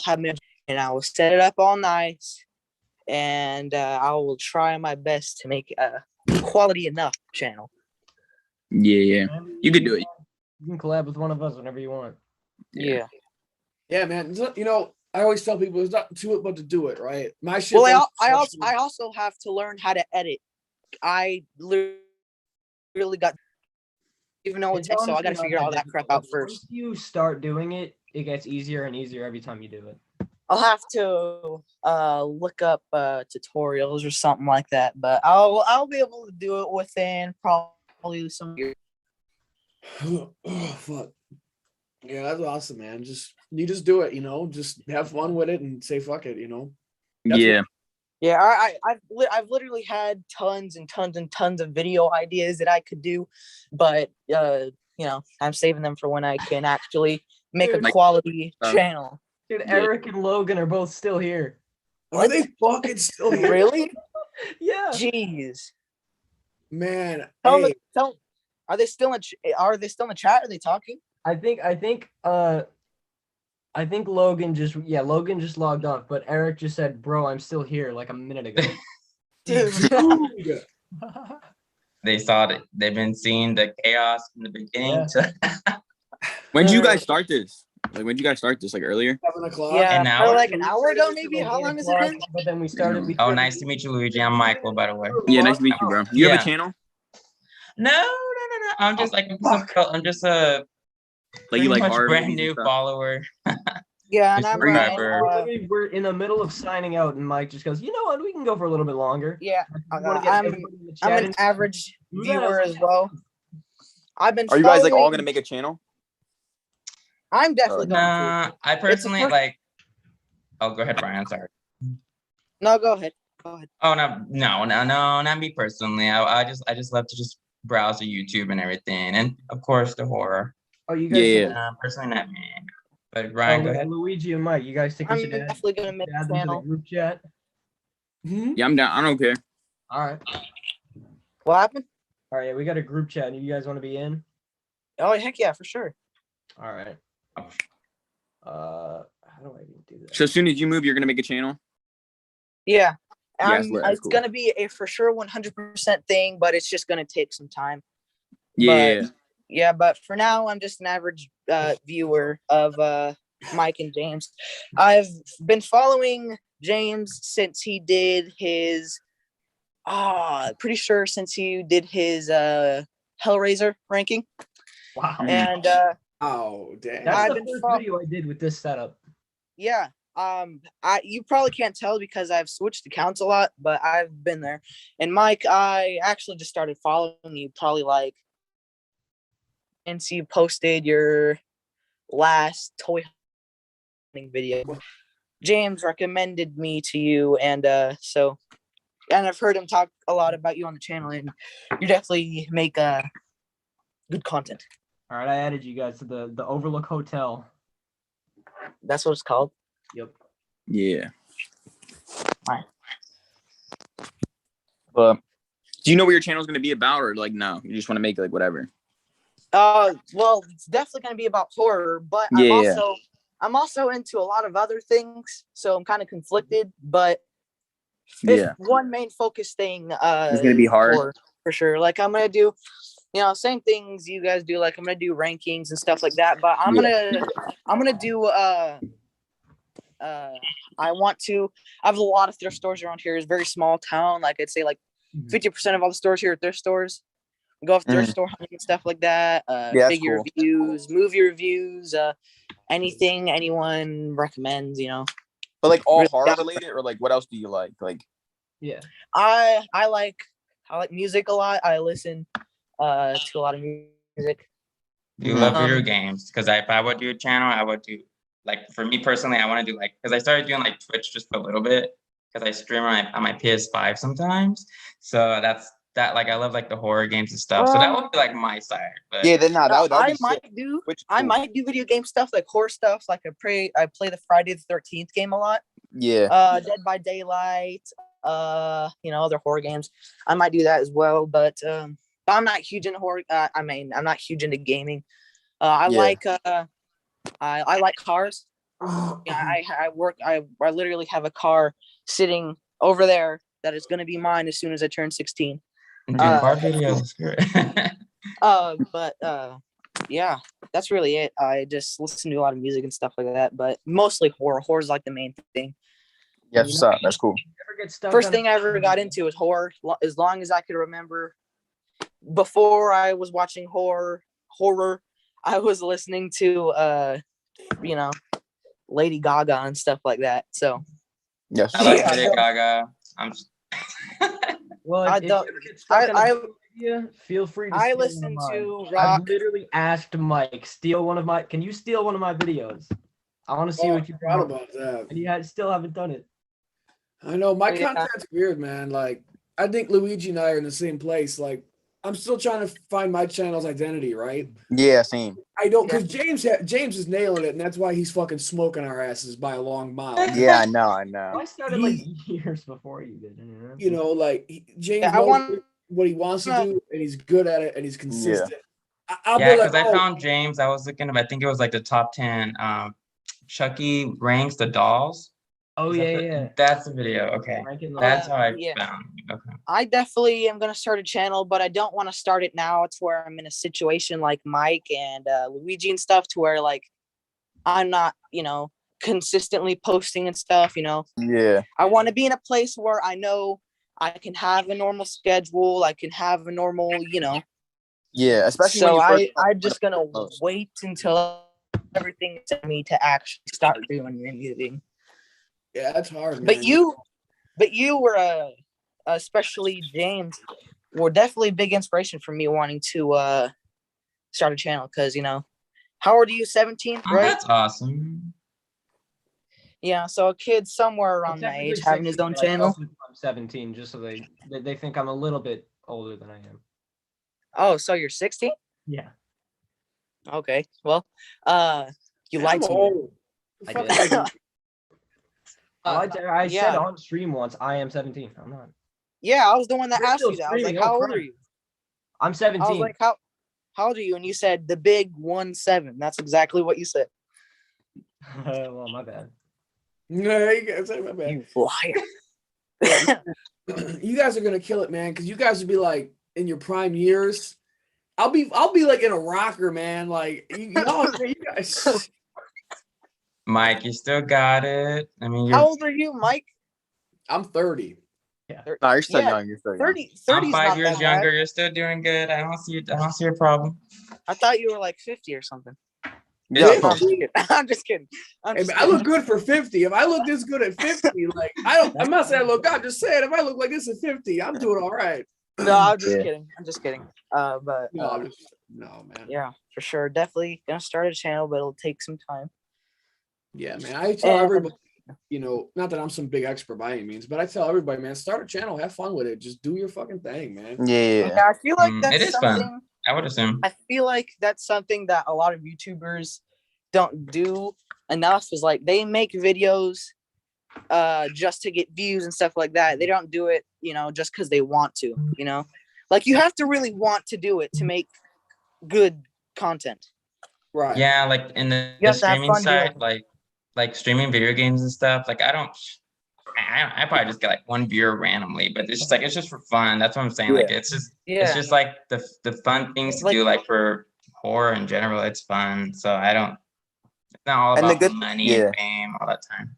Speaker 10: have my, and I will set it up all nice, and I will try my best to make a quality enough channel.
Speaker 11: Yeah. You could do it.
Speaker 2: You can collab with one of us whenever you want.
Speaker 10: Yeah.
Speaker 1: yeah, man. You know, I always tell people there's nothing to it but to do it, right? My shit.
Speaker 10: Well, I also have to learn how to edit. I literally got, even though it's so I got to figure all that crap out first.
Speaker 2: Once you start doing it, it gets easier and easier every time you do it.
Speaker 10: I'll have to look up tutorials or something like that, but I'll be able to do it within probably some years.
Speaker 1: Oh, fuck. Yeah, that's awesome, man. You just do it, you know, just have fun with it and say fuck it, you know. That's
Speaker 11: Yeah.
Speaker 10: Yeah, I've literally had tons and tons and tons of video ideas that I could do, but you know, I'm saving them for when I can actually make a quality channel.
Speaker 2: Dude, Eric and Logan are both still here.
Speaker 1: Are they fucking still here?
Speaker 10: Really?
Speaker 2: Yeah.
Speaker 10: Jeez.
Speaker 1: Man,
Speaker 10: Tell
Speaker 1: hey,
Speaker 10: them, are they still in the chat? Are they talking?
Speaker 2: I think Logan just logged off, but Eric just said, "Bro, I'm still here," like a minute ago.
Speaker 10: Dude.
Speaker 1: dude.
Speaker 5: They saw it. They've been seeing the chaos in the beginning.
Speaker 11: When did you guys start this? Like, when did you guys start this? Like earlier?
Speaker 1: 7 o'clock.
Speaker 10: Yeah,
Speaker 5: An hour?
Speaker 10: for like an hour ago, maybe. How long has it been?
Speaker 2: But then we started.
Speaker 5: Oh, nice to meet you, Luigi. I'm Michael, by the way.
Speaker 11: Yeah, nice to meet you, bro. You have
Speaker 5: Yeah.
Speaker 11: a channel?
Speaker 5: No. I'm just like I'm just a
Speaker 11: Like you
Speaker 5: pretty
Speaker 11: like
Speaker 5: much
Speaker 11: horror
Speaker 5: brand
Speaker 11: movies and
Speaker 5: new
Speaker 11: stuff?
Speaker 5: follower.
Speaker 10: Yeah, and
Speaker 5: Just
Speaker 10: I'm
Speaker 5: remember.
Speaker 2: We're in the middle of signing out, and Mike just goes, "You know what? We can go for a little bit longer."
Speaker 10: yeah.
Speaker 2: You wanna get
Speaker 10: I'm
Speaker 2: everybody in the chat
Speaker 10: an
Speaker 2: in?
Speaker 10: average
Speaker 2: Do that
Speaker 10: viewer
Speaker 2: as
Speaker 10: as well. I've been.
Speaker 11: Are you guys like all
Speaker 10: following-
Speaker 11: gonna make a channel?
Speaker 10: I'm definitely going
Speaker 5: Nah,
Speaker 10: to.
Speaker 5: I personally
Speaker 10: first-
Speaker 5: like. Oh, go ahead, Brian. Sorry.
Speaker 10: No, go ahead. Go ahead.
Speaker 5: Oh no, not me personally. I just love to just browse the YouTube and everything, and of course the horror.
Speaker 2: Oh, you guys.
Speaker 11: Yeah.
Speaker 5: Personally, not me. But Brian, go ahead.
Speaker 2: Luigi and Mike, you guys think we
Speaker 10: I'm
Speaker 2: should add
Speaker 10: definitely gonna make
Speaker 2: add
Speaker 10: a
Speaker 2: them to the
Speaker 10: channel.
Speaker 2: group chat?
Speaker 11: Yeah, I'm down. I don't care.
Speaker 2: All right.
Speaker 10: What happened?
Speaker 2: All right. Yeah, we got a group chat. You guys want to be in?
Speaker 10: Oh heck yeah, for sure.
Speaker 2: All right. How do I even do that?
Speaker 11: So as soon as you move, you're gonna make a channel?
Speaker 10: Yeah.
Speaker 11: Yeah, that's
Speaker 10: It's
Speaker 11: cool.
Speaker 10: gonna be a for sure 100% thing, but it's just gonna take some time.
Speaker 11: Yeah.
Speaker 10: Yeah, but for now, I'm just an average viewer of Mike and James. I've been following James since he did his, pretty sure since he did his Hellraiser ranking.
Speaker 2: Wow.
Speaker 10: And
Speaker 1: Oh, damn.
Speaker 2: That's
Speaker 10: I've
Speaker 2: the
Speaker 10: been
Speaker 2: first
Speaker 10: fo-
Speaker 2: video I did with this setup.
Speaker 10: Yeah. You probably can't tell because I've switched accounts a lot, but I've been there. And Mike, I actually just started following you probably like since you posted your last toy hunting video. James recommended me to you, and and I've heard him talk a lot about you on the channel, and you definitely make good content.
Speaker 2: All right, I added you guys to the Overlook Hotel.
Speaker 10: That's what it's called.
Speaker 2: Yep.
Speaker 11: Yeah.
Speaker 10: Alright.
Speaker 11: But do you know what your channel is going to be about, or like no, you just want to make like whatever?
Speaker 10: Well, it's definitely going to be about horror, but
Speaker 11: Yeah.
Speaker 10: I'm also into a lot of other things, so I'm kind of conflicted. But
Speaker 11: Yeah.
Speaker 10: one main focus thing
Speaker 11: It's going to be hard.
Speaker 10: horror, for sure. Like I'm gonna do, same things you guys do. Like I'm gonna do rankings and stuff like that. But I'm gonna do I have a lot of thrift stores around here. It's a very small town. Like I'd say like 50% of all the stores here are thrift stores. We go off thrift store hunting and stuff like that.
Speaker 11: Yeah,
Speaker 10: Figure
Speaker 11: cool.
Speaker 10: reviews, movie reviews, anything anyone recommends,
Speaker 11: But like all
Speaker 10: Really,
Speaker 11: horror
Speaker 10: yeah.
Speaker 11: related, or like what else do you like? Like
Speaker 2: Yeah.
Speaker 10: I like music a lot. I listen to a lot of music.
Speaker 5: You love video games? Because if I would do a channel, I would do like for me personally, I want to do like because I started doing like Twitch just a little bit because I stream on my PS5 sometimes. So that's that. Like I love like the horror games and stuff. So that would be like my side. But
Speaker 11: yeah, then that would
Speaker 10: I
Speaker 11: be
Speaker 10: might
Speaker 11: sick.
Speaker 10: do
Speaker 11: Which is
Speaker 10: I
Speaker 11: cool.
Speaker 10: might do video game stuff like horror stuff. Like I play the Friday the 13th game a lot.
Speaker 11: Yeah.
Speaker 10: Dead by Daylight. Other horror games. I might do that as well. But I'm not huge into horror. I'm not huge into gaming. I like cars. I literally have a car sitting over there that is going to be mine as soon as I turn 16.
Speaker 5: car videos.
Speaker 10: Yeah, that's really it. I just listen to a lot of music and stuff like that, but mostly horror. Horror is like the main thing.
Speaker 11: Yeah, what's up? That's cool.
Speaker 10: First thing I ever got into was horror. As long as I could remember, before I was watching horror, I was listening to Lady Gaga and stuff like that. So
Speaker 11: yes,
Speaker 5: I like Lady Gaga.
Speaker 2: Well,
Speaker 10: I
Speaker 2: if you
Speaker 10: don't-
Speaker 2: ever get stuck on
Speaker 10: I-
Speaker 2: a good idea, feel free to
Speaker 10: I
Speaker 2: steal
Speaker 10: listen
Speaker 2: one of mine.
Speaker 10: to
Speaker 2: I've
Speaker 10: rock.
Speaker 2: literally asked Mike, can you steal one of my videos? I want to see
Speaker 1: Oh,
Speaker 2: what you
Speaker 1: I forgot
Speaker 2: promote.
Speaker 1: about that.
Speaker 2: And you still haven't done it.
Speaker 1: I know my
Speaker 10: Yeah.
Speaker 1: content's weird, man. Like I think Luigi and I are in the same place. Like I'm still trying to find my channel's identity, right?
Speaker 11: Yeah, same.
Speaker 1: I don't because James is nailing it, and that's why he's fucking smoking our asses by a long mile.
Speaker 11: Yeah, I know.
Speaker 2: I started like years before you did.
Speaker 1: You know, like James
Speaker 10: Yeah, I
Speaker 1: knows
Speaker 10: want-
Speaker 1: what he wants to do, and he's good at it, and he's consistent. I'll
Speaker 5: Yeah,
Speaker 1: be
Speaker 5: because
Speaker 1: like,
Speaker 5: I found James. I was looking up. I think it was like the top 10. Chucky ranks the dolls.
Speaker 2: Oh yeah.
Speaker 5: That's the video. Okay, that's how I
Speaker 10: Yeah.
Speaker 5: found. Okay.
Speaker 10: I definitely am going to start a channel, but I don't want to start it now. It's where I'm in a situation like Mike and Luigi and stuff to where like I'm not, consistently posting and stuff,
Speaker 11: Yeah.
Speaker 10: I want to be in a place where I know I can have a normal schedule. I can have a normal,
Speaker 11: Yeah, especially
Speaker 10: So
Speaker 11: when you
Speaker 10: I'm just going to wait until everything to me to actually start doing anything.
Speaker 1: yeah, that's hard, man.
Speaker 10: But you were especially James were definitely a big inspiration for me wanting to start a channel because how old are you? 17,
Speaker 5: Oh,
Speaker 10: right?
Speaker 5: that's awesome.
Speaker 10: Yeah, so a kid somewhere around my age having his own channel.
Speaker 2: I'm 17, just so they think I'm a little bit older than I am.
Speaker 10: Oh, so you're 16?
Speaker 2: Yeah.
Speaker 10: Okay. Well, you lied to me.
Speaker 1: old.
Speaker 2: I
Speaker 1: Fuck
Speaker 2: did.
Speaker 1: you.
Speaker 2: I
Speaker 10: yeah.
Speaker 2: said on stream once, I am 17. I'm not.
Speaker 10: Yeah, I was the one that
Speaker 2: You're
Speaker 10: asked
Speaker 2: still
Speaker 10: you that. I was like,
Speaker 2: streaming,
Speaker 10: how
Speaker 2: oh,
Speaker 10: old are
Speaker 2: crap.
Speaker 10: you?
Speaker 2: I'm 17.
Speaker 10: I was like, how old are you? And you said the big 1-7. That's exactly what you said.
Speaker 2: Well, my bad.
Speaker 1: No, you guys, my bad.
Speaker 10: You liar.
Speaker 1: You guys are gonna kill it, man, because you guys would be like in your prime years. I'll be like in a rocker, man. Like you guys.
Speaker 5: Mike, you still got it. I mean,
Speaker 10: How old are you, Mike?
Speaker 1: I'm 30.
Speaker 11: No, you're still
Speaker 10: Yeah,
Speaker 11: young. You're still young.
Speaker 10: 30
Speaker 5: I'm
Speaker 10: 30's
Speaker 5: 5
Speaker 10: not
Speaker 5: years
Speaker 10: that
Speaker 5: younger.
Speaker 10: bad.
Speaker 5: You're still doing good. I don't see a problem.
Speaker 10: I thought you were like 50 or something. Yeah, I'm just kidding. I'm just kidding.
Speaker 1: I look good for 50. If I look this good at 50, like I'm not saying I look. I'm just saying if I look like this at 50, I'm doing all right.
Speaker 10: No, I'm just kidding. I'm just kidding. But
Speaker 1: no, man.
Speaker 10: Yeah, for sure. Definitely gonna start a channel, but it'll take some time.
Speaker 1: Yeah, man. I tell everybody, not that I'm some big expert by any means, but I tell everybody, man, start a channel, have fun with it. Just do your fucking thing, man.
Speaker 10: Yeah, I feel like that's
Speaker 5: it is
Speaker 10: something.
Speaker 5: fun. I would assume.
Speaker 10: I feel like that's something that a lot of YouTubers don't do enough. Is like they make videos just to get views and stuff like that. They don't do it, just because they want to. Like you have to really want to do it to make good content.
Speaker 1: Right.
Speaker 5: Yeah, like in the streaming side, like streaming video games and stuff. Like I probably just get like one viewer randomly, but it's just for fun. That's what I'm saying.
Speaker 10: Yeah.
Speaker 5: Like it's just like the fun things to do, like for horror in general. It's fun. So it's not all about money and fame all that time.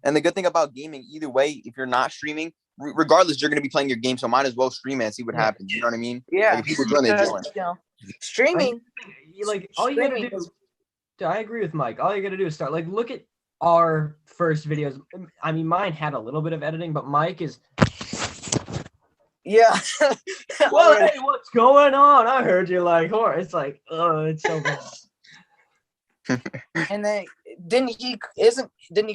Speaker 12: And the good thing about gaming, either way, if you're not streaming, regardless, you're going to be playing your game. So might as well stream it and see what happens. You know what I mean?
Speaker 10: Yeah.
Speaker 12: Like if people join, they join.
Speaker 10: Streaming.
Speaker 2: All you gotta do. I agree with Mike. All you gotta do is start. Like, look at our first videos. I mean, mine had a little bit of editing, but Mike is.
Speaker 10: Yeah.
Speaker 2: Well, hey, what's going on? I heard you like horror. It's like, oh, it's so bad.
Speaker 10: And then didn't he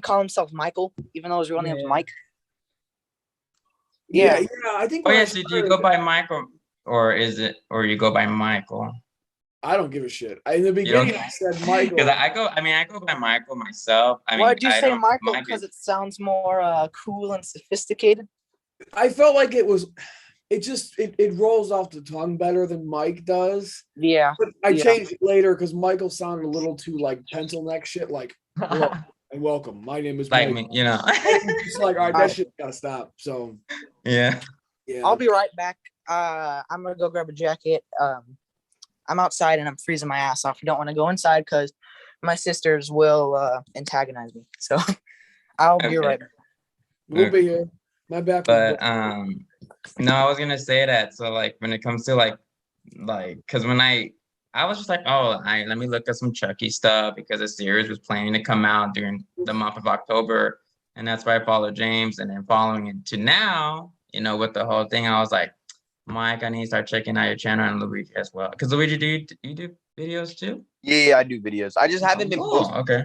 Speaker 10: call himself Michael, even though his real name was Mike?
Speaker 1: Yeah, I think.
Speaker 5: Oh yes, did you go by Michael, or you go by Michael?
Speaker 1: I don't give a shit. In the beginning, I said Michael.
Speaker 5: Because I go by Michael myself.
Speaker 10: Why'd you say Michael? Because it sounds more cool and sophisticated.
Speaker 1: I felt like it rolls off the tongue better than Mike does.
Speaker 10: Yeah.
Speaker 1: But I changed it later because Michael sounded a little too like pencil neck shit. Like, hello and welcome. My name is
Speaker 5: like
Speaker 1: Mike.
Speaker 5: me,
Speaker 1: It's like, all right, that shit gotta stop. So
Speaker 5: yeah.
Speaker 10: I'll be right back. I'm gonna go grab a jacket. I'm outside and I'm freezing my ass off. I don't want to go inside because my sisters will antagonize me. So I'll be right back.
Speaker 1: We'll be here. My back.
Speaker 5: But no, I was gonna say that. So like when it comes to like because when I was just like, let me look at some Chucky stuff because the series was planning to come out during the month of October, and that's why I followed James, and then following it to now, with the whole thing, I was like, Mike, I need to start checking out your channel, and Luigi as well. Because Luigi, do you do videos too?
Speaker 12: Yeah, I do videos. I just haven't been posting.
Speaker 5: Okay.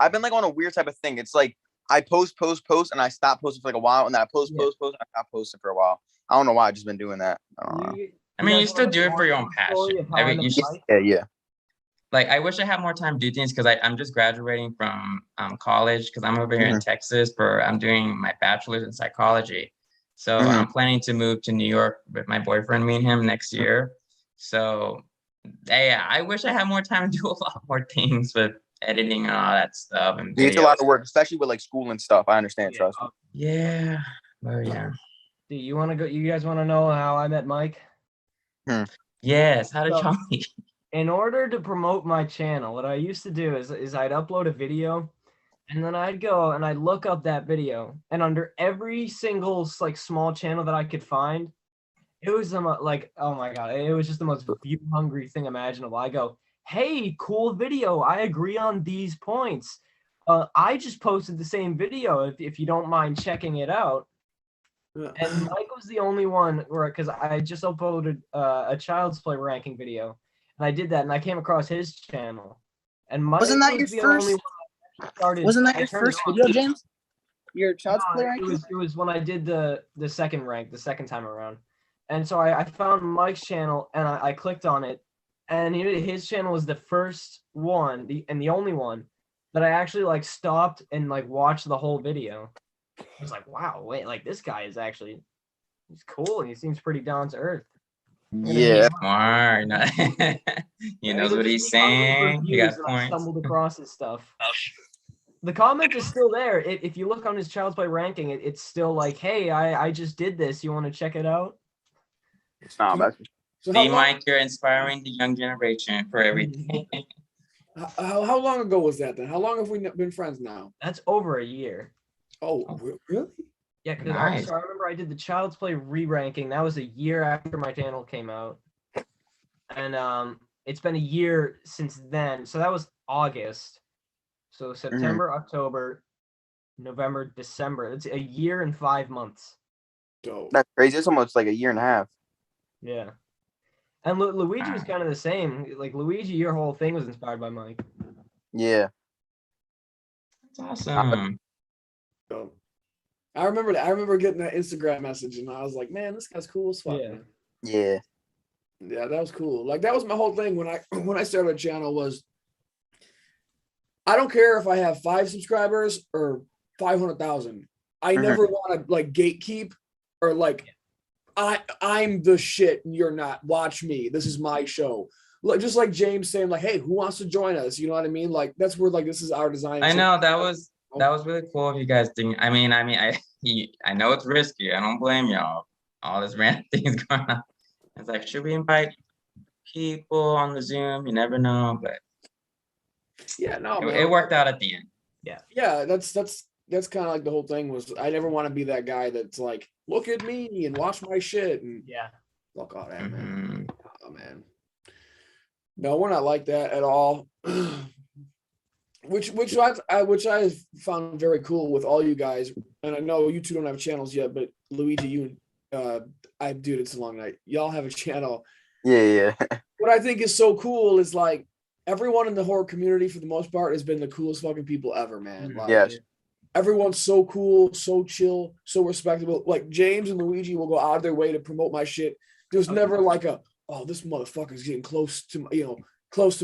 Speaker 12: I've been like on a weird type of thing. It's like I post, and I stop posting for like a while, and then I post, and I stop posting for a while. I don't know why. I've just been doing that. I don't know.
Speaker 5: I mean, you still do it for your own passion. I mean, you should.
Speaker 12: Yeah.
Speaker 5: Like, I wish I had more time to do things because I'm just graduating from college because I'm over here in Texas I'm doing my bachelor's in psychology. So I'm planning to move to New York with my boyfriend, me and him, next year. So yeah, I wish I had more time to do a lot more things with editing and all that stuff. And
Speaker 12: it's a lot of work, especially with like school and stuff. I understand, trust me.
Speaker 5: Yeah. Oh yeah.
Speaker 2: Do you want to go? You guys want to know how I met Mike?
Speaker 5: Yes. How did y'all meet?
Speaker 2: In order to promote my channel, what I used to do is I'd upload a video, and then I'd go and I'd look up that video, and under every single like small channel that I could find, it was like, oh my god, it was just the most view hungry thing imaginable. I go, hey, cool video. I agree on these points. I just posted the same video if you don't mind checking it out. And Mike was the only one because I just uploaded a Child's Play ranking video, and I did that, and I came across his channel. And Mike
Speaker 10: wasn't that your first? Wasn't that your first video, James? Your Child's Play ranking?
Speaker 2: It was when I did the second rank, the second time around. And so I found Mike's channel, and I clicked on it, and his channel was the first one, and the only one that I actually like stopped and like watched the whole video. I was like, wow, wait, like this guy is he's cool, and he seems pretty down to earth.
Speaker 12: Yeah.
Speaker 5: Smart. He knows what he's saying. He got points.
Speaker 2: I stumbled across his stuff. The comment is still there. If you look on his Child's Play ranking, it's still like, hey, I just did this. You want to check it out?
Speaker 12: It's not bad.
Speaker 5: See, Mike, you're inspiring the young generation for everything.
Speaker 1: How long ago was that then? How long have we been friends now?
Speaker 2: That's over a year.
Speaker 1: Oh, really?
Speaker 2: Yeah, because
Speaker 5: Nice.
Speaker 2: I remember I did the Child's Play re-ranking. That was a year after my channel came out. And it's been a year since then. So that was August. So September, October, November, December. It's a year and 5 months.
Speaker 1: Dope.
Speaker 12: That's crazy. It's almost like a year and a half.
Speaker 2: Yeah. And Luigi was kind of the same. Like Luigi, your whole thing was inspired by Mike.
Speaker 12: Yeah.
Speaker 5: That's awesome.
Speaker 1: Dope. I remember getting that Instagram message and I was like, man, this guy's cool as fuck.
Speaker 2: Yeah.
Speaker 1: Man.
Speaker 12: Yeah.
Speaker 1: Yeah, that was cool. Like that was my whole thing when I started a channel was I don't care if I have 5 subscribers or 500,000. I never want to like gatekeep or like I'm the shit and you're not. Watch me. This is my show. Like just like James saying like, hey, who wants to join us? You know what I mean? Like that's where like this is our design.
Speaker 5: I know that was really cool of you guys doing. I know it's risky. I don't blame y'all. All this random things going on. It's like, should we invite people on the Zoom? You never know, but
Speaker 1: yeah, no,
Speaker 5: it worked out at the end.
Speaker 1: Yeah, that's kind of like the whole thing was I never want to be that guy that's like, look at me and watch my shit and fuck all that, man. Oh man. No, we're not like that at all. which I found very cool with all you guys. And I know you two don't have channels yet, but Luigi, you dude, it's a long night. Y'all have a channel.
Speaker 12: Yeah.
Speaker 1: What I think is so cool is like everyone in the horror community for the most part has been the coolest fucking people ever, man. Like,
Speaker 12: yes.
Speaker 1: Everyone's so cool, so chill, so respectable. Like James and Luigi will go out of their way to promote my shit. There's never like this motherfucker's getting close to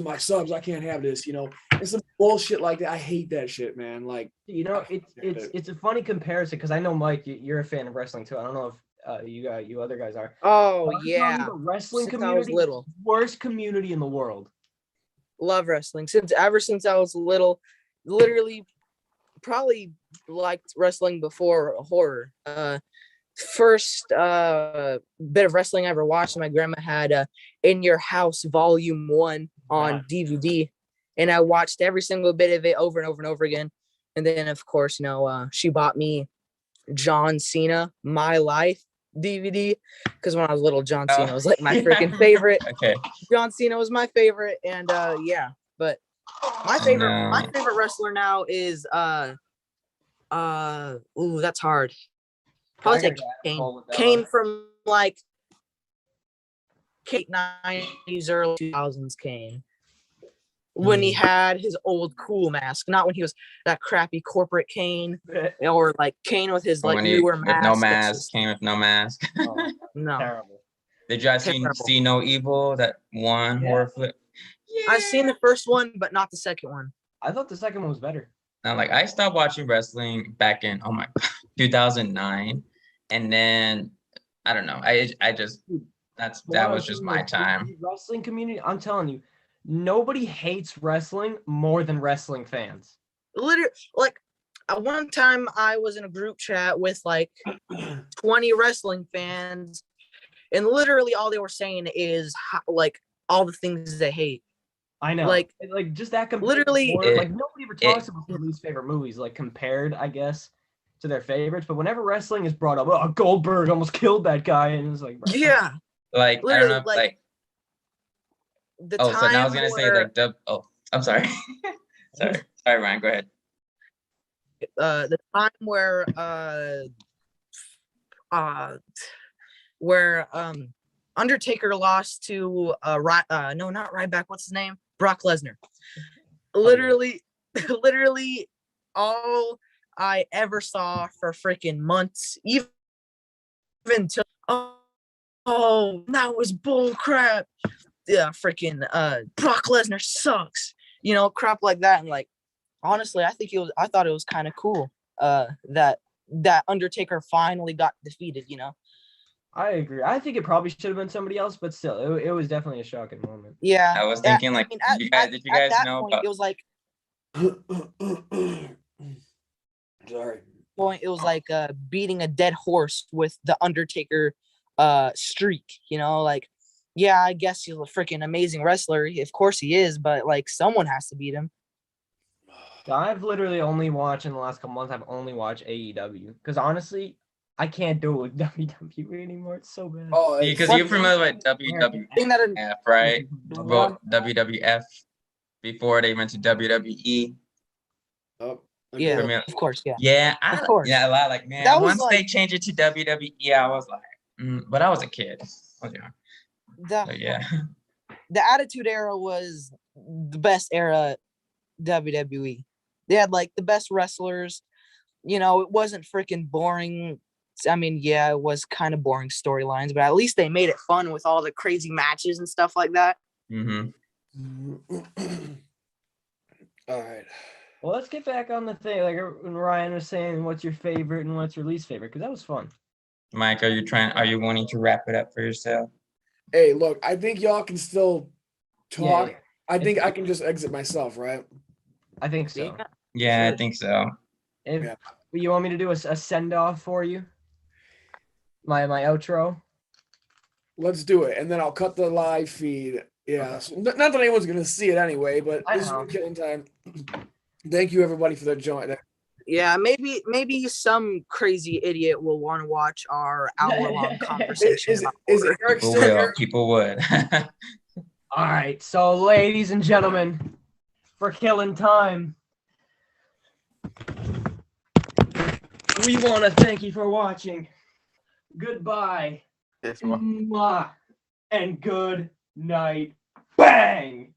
Speaker 1: my subs. I can't have this, It's some bullshit like that. I hate that shit, man. Like,
Speaker 2: it's a funny comparison because I know Mike, you're a fan of wrestling too. I don't know if you other guys are.
Speaker 10: Oh yeah,
Speaker 2: the wrestling
Speaker 10: since
Speaker 2: community,
Speaker 10: I was little,
Speaker 2: worst community in the world.
Speaker 10: Love wrestling ever since I was little. Literally, probably liked wrestling before horror. First bit of wrestling I ever watched, my grandma had In Your House Volume 1 on DVD, and I watched every single bit of it over and over and over again. And then of course, she bought me John Cena My Life DVD because when I was little, John Cena was like my freaking favorite.
Speaker 5: Okay.
Speaker 10: John Cena was my favorite, and but my favorite wrestler now is that's hard. Probably say Kane. Kane from like 90s, early 2000s Kane. When he had his old cool mask, not when he was that crappy corporate Kane, or like Kane with his like newer mask.
Speaker 5: With no mask, Kane with no mask.
Speaker 10: No.
Speaker 2: Terrible.
Speaker 5: Did you guys see No Evil, that one horror flip?
Speaker 10: Yeah. I've seen the first one, but not the second one.
Speaker 2: I thought the second one was better.
Speaker 5: Now, like I stopped watching wrestling back in 2009, and then I don't know. I just that was just my time.
Speaker 2: Wrestling community, I'm telling you, nobody hates wrestling more than wrestling fans.
Speaker 10: Literally, like at one time I was in a group chat with like 20 wrestling fans, and literally all they were saying is like all the things they hate.
Speaker 2: I know, like just that.
Speaker 10: Literally,
Speaker 2: like nobody ever talks about their least favorite movies, like compared, I guess, to their favorites. But whenever wrestling is brought up, Goldberg almost killed that guy, and it's like,
Speaker 10: yeah,
Speaker 5: like literally, I don't know, like
Speaker 10: the
Speaker 5: so
Speaker 10: time
Speaker 5: now I was gonna say like I'm sorry, sorry, Ryan, go ahead.
Speaker 10: The time where Undertaker lost to no, not Ryback, what's his name? Brock Lesnar. Literally all I ever saw for freaking months, even till that was bull crap. Yeah, freaking Brock Lesnar sucks. Crap like that. And like honestly, I thought it was kind of cool that Undertaker finally got defeated,
Speaker 2: I agree. I think it probably should have been somebody else, but still, it was definitely a shocking moment.
Speaker 10: Yeah,
Speaker 5: I was thinking did you guys know
Speaker 10: point, it was like
Speaker 1: sorry.
Speaker 10: Point it was like beating a dead horse with the Undertaker streak, like yeah, I guess he's a freaking amazing wrestler. Of course he is, but like someone has to beat him.
Speaker 2: I've literally only watched in the last couple months. I've only watched AEW because honestly, I can't do it with WWE anymore. It's so bad.
Speaker 5: Oh, because you're familiar with WWF, right? Well, WWF. before they went to WWE.
Speaker 1: Oh,
Speaker 10: Yeah,
Speaker 5: For me,
Speaker 10: of course, yeah.
Speaker 5: yeah,
Speaker 10: Of course.
Speaker 5: yeah, a lot. Like, man,
Speaker 10: That was
Speaker 5: once they
Speaker 10: like
Speaker 5: changed it to WWE, I was like, but I was a kid. I was young.
Speaker 10: the
Speaker 5: But yeah.
Speaker 10: the Attitude Era was the best era WWE. They had like the best wrestlers. You know, it wasn't freaking boring. I mean, yeah, it was kind of boring storylines, but at least they made it fun with all the crazy matches and stuff like that.
Speaker 5: Mm-hmm.
Speaker 1: All right.
Speaker 2: Well, let's get back on the thing. Like when Ryan was saying, what's your favorite and what's your least favorite? Because that was fun.
Speaker 5: Mike, are you wanting to wrap it up for yourself?
Speaker 1: Hey, look, I think y'all can still talk.
Speaker 2: Yeah.
Speaker 1: I think I can just exit myself, right?
Speaker 2: I think so.
Speaker 5: Yeah,
Speaker 10: Sure.
Speaker 5: I think so.
Speaker 2: If
Speaker 1: Yeah.
Speaker 2: you want me to do a send off for you, my outro.
Speaker 1: Let's do it, and then I'll cut the live feed. Yeah, so, not that anyone's gonna see it anyway, but
Speaker 2: I
Speaker 1: this is
Speaker 2: know.
Speaker 1: Killing Time. Thank you everybody for their join.
Speaker 10: Yeah, maybe some crazy idiot will want to watch our hour-long conversation.
Speaker 1: Is
Speaker 10: about
Speaker 1: Eric
Speaker 5: People
Speaker 1: still
Speaker 5: will.
Speaker 1: here?
Speaker 5: People would.
Speaker 2: All right, so ladies and gentlemen, for Killing Time, we want to thank you for watching. Goodbye.
Speaker 12: Yes, well.
Speaker 2: Mwah. And good night. Bang.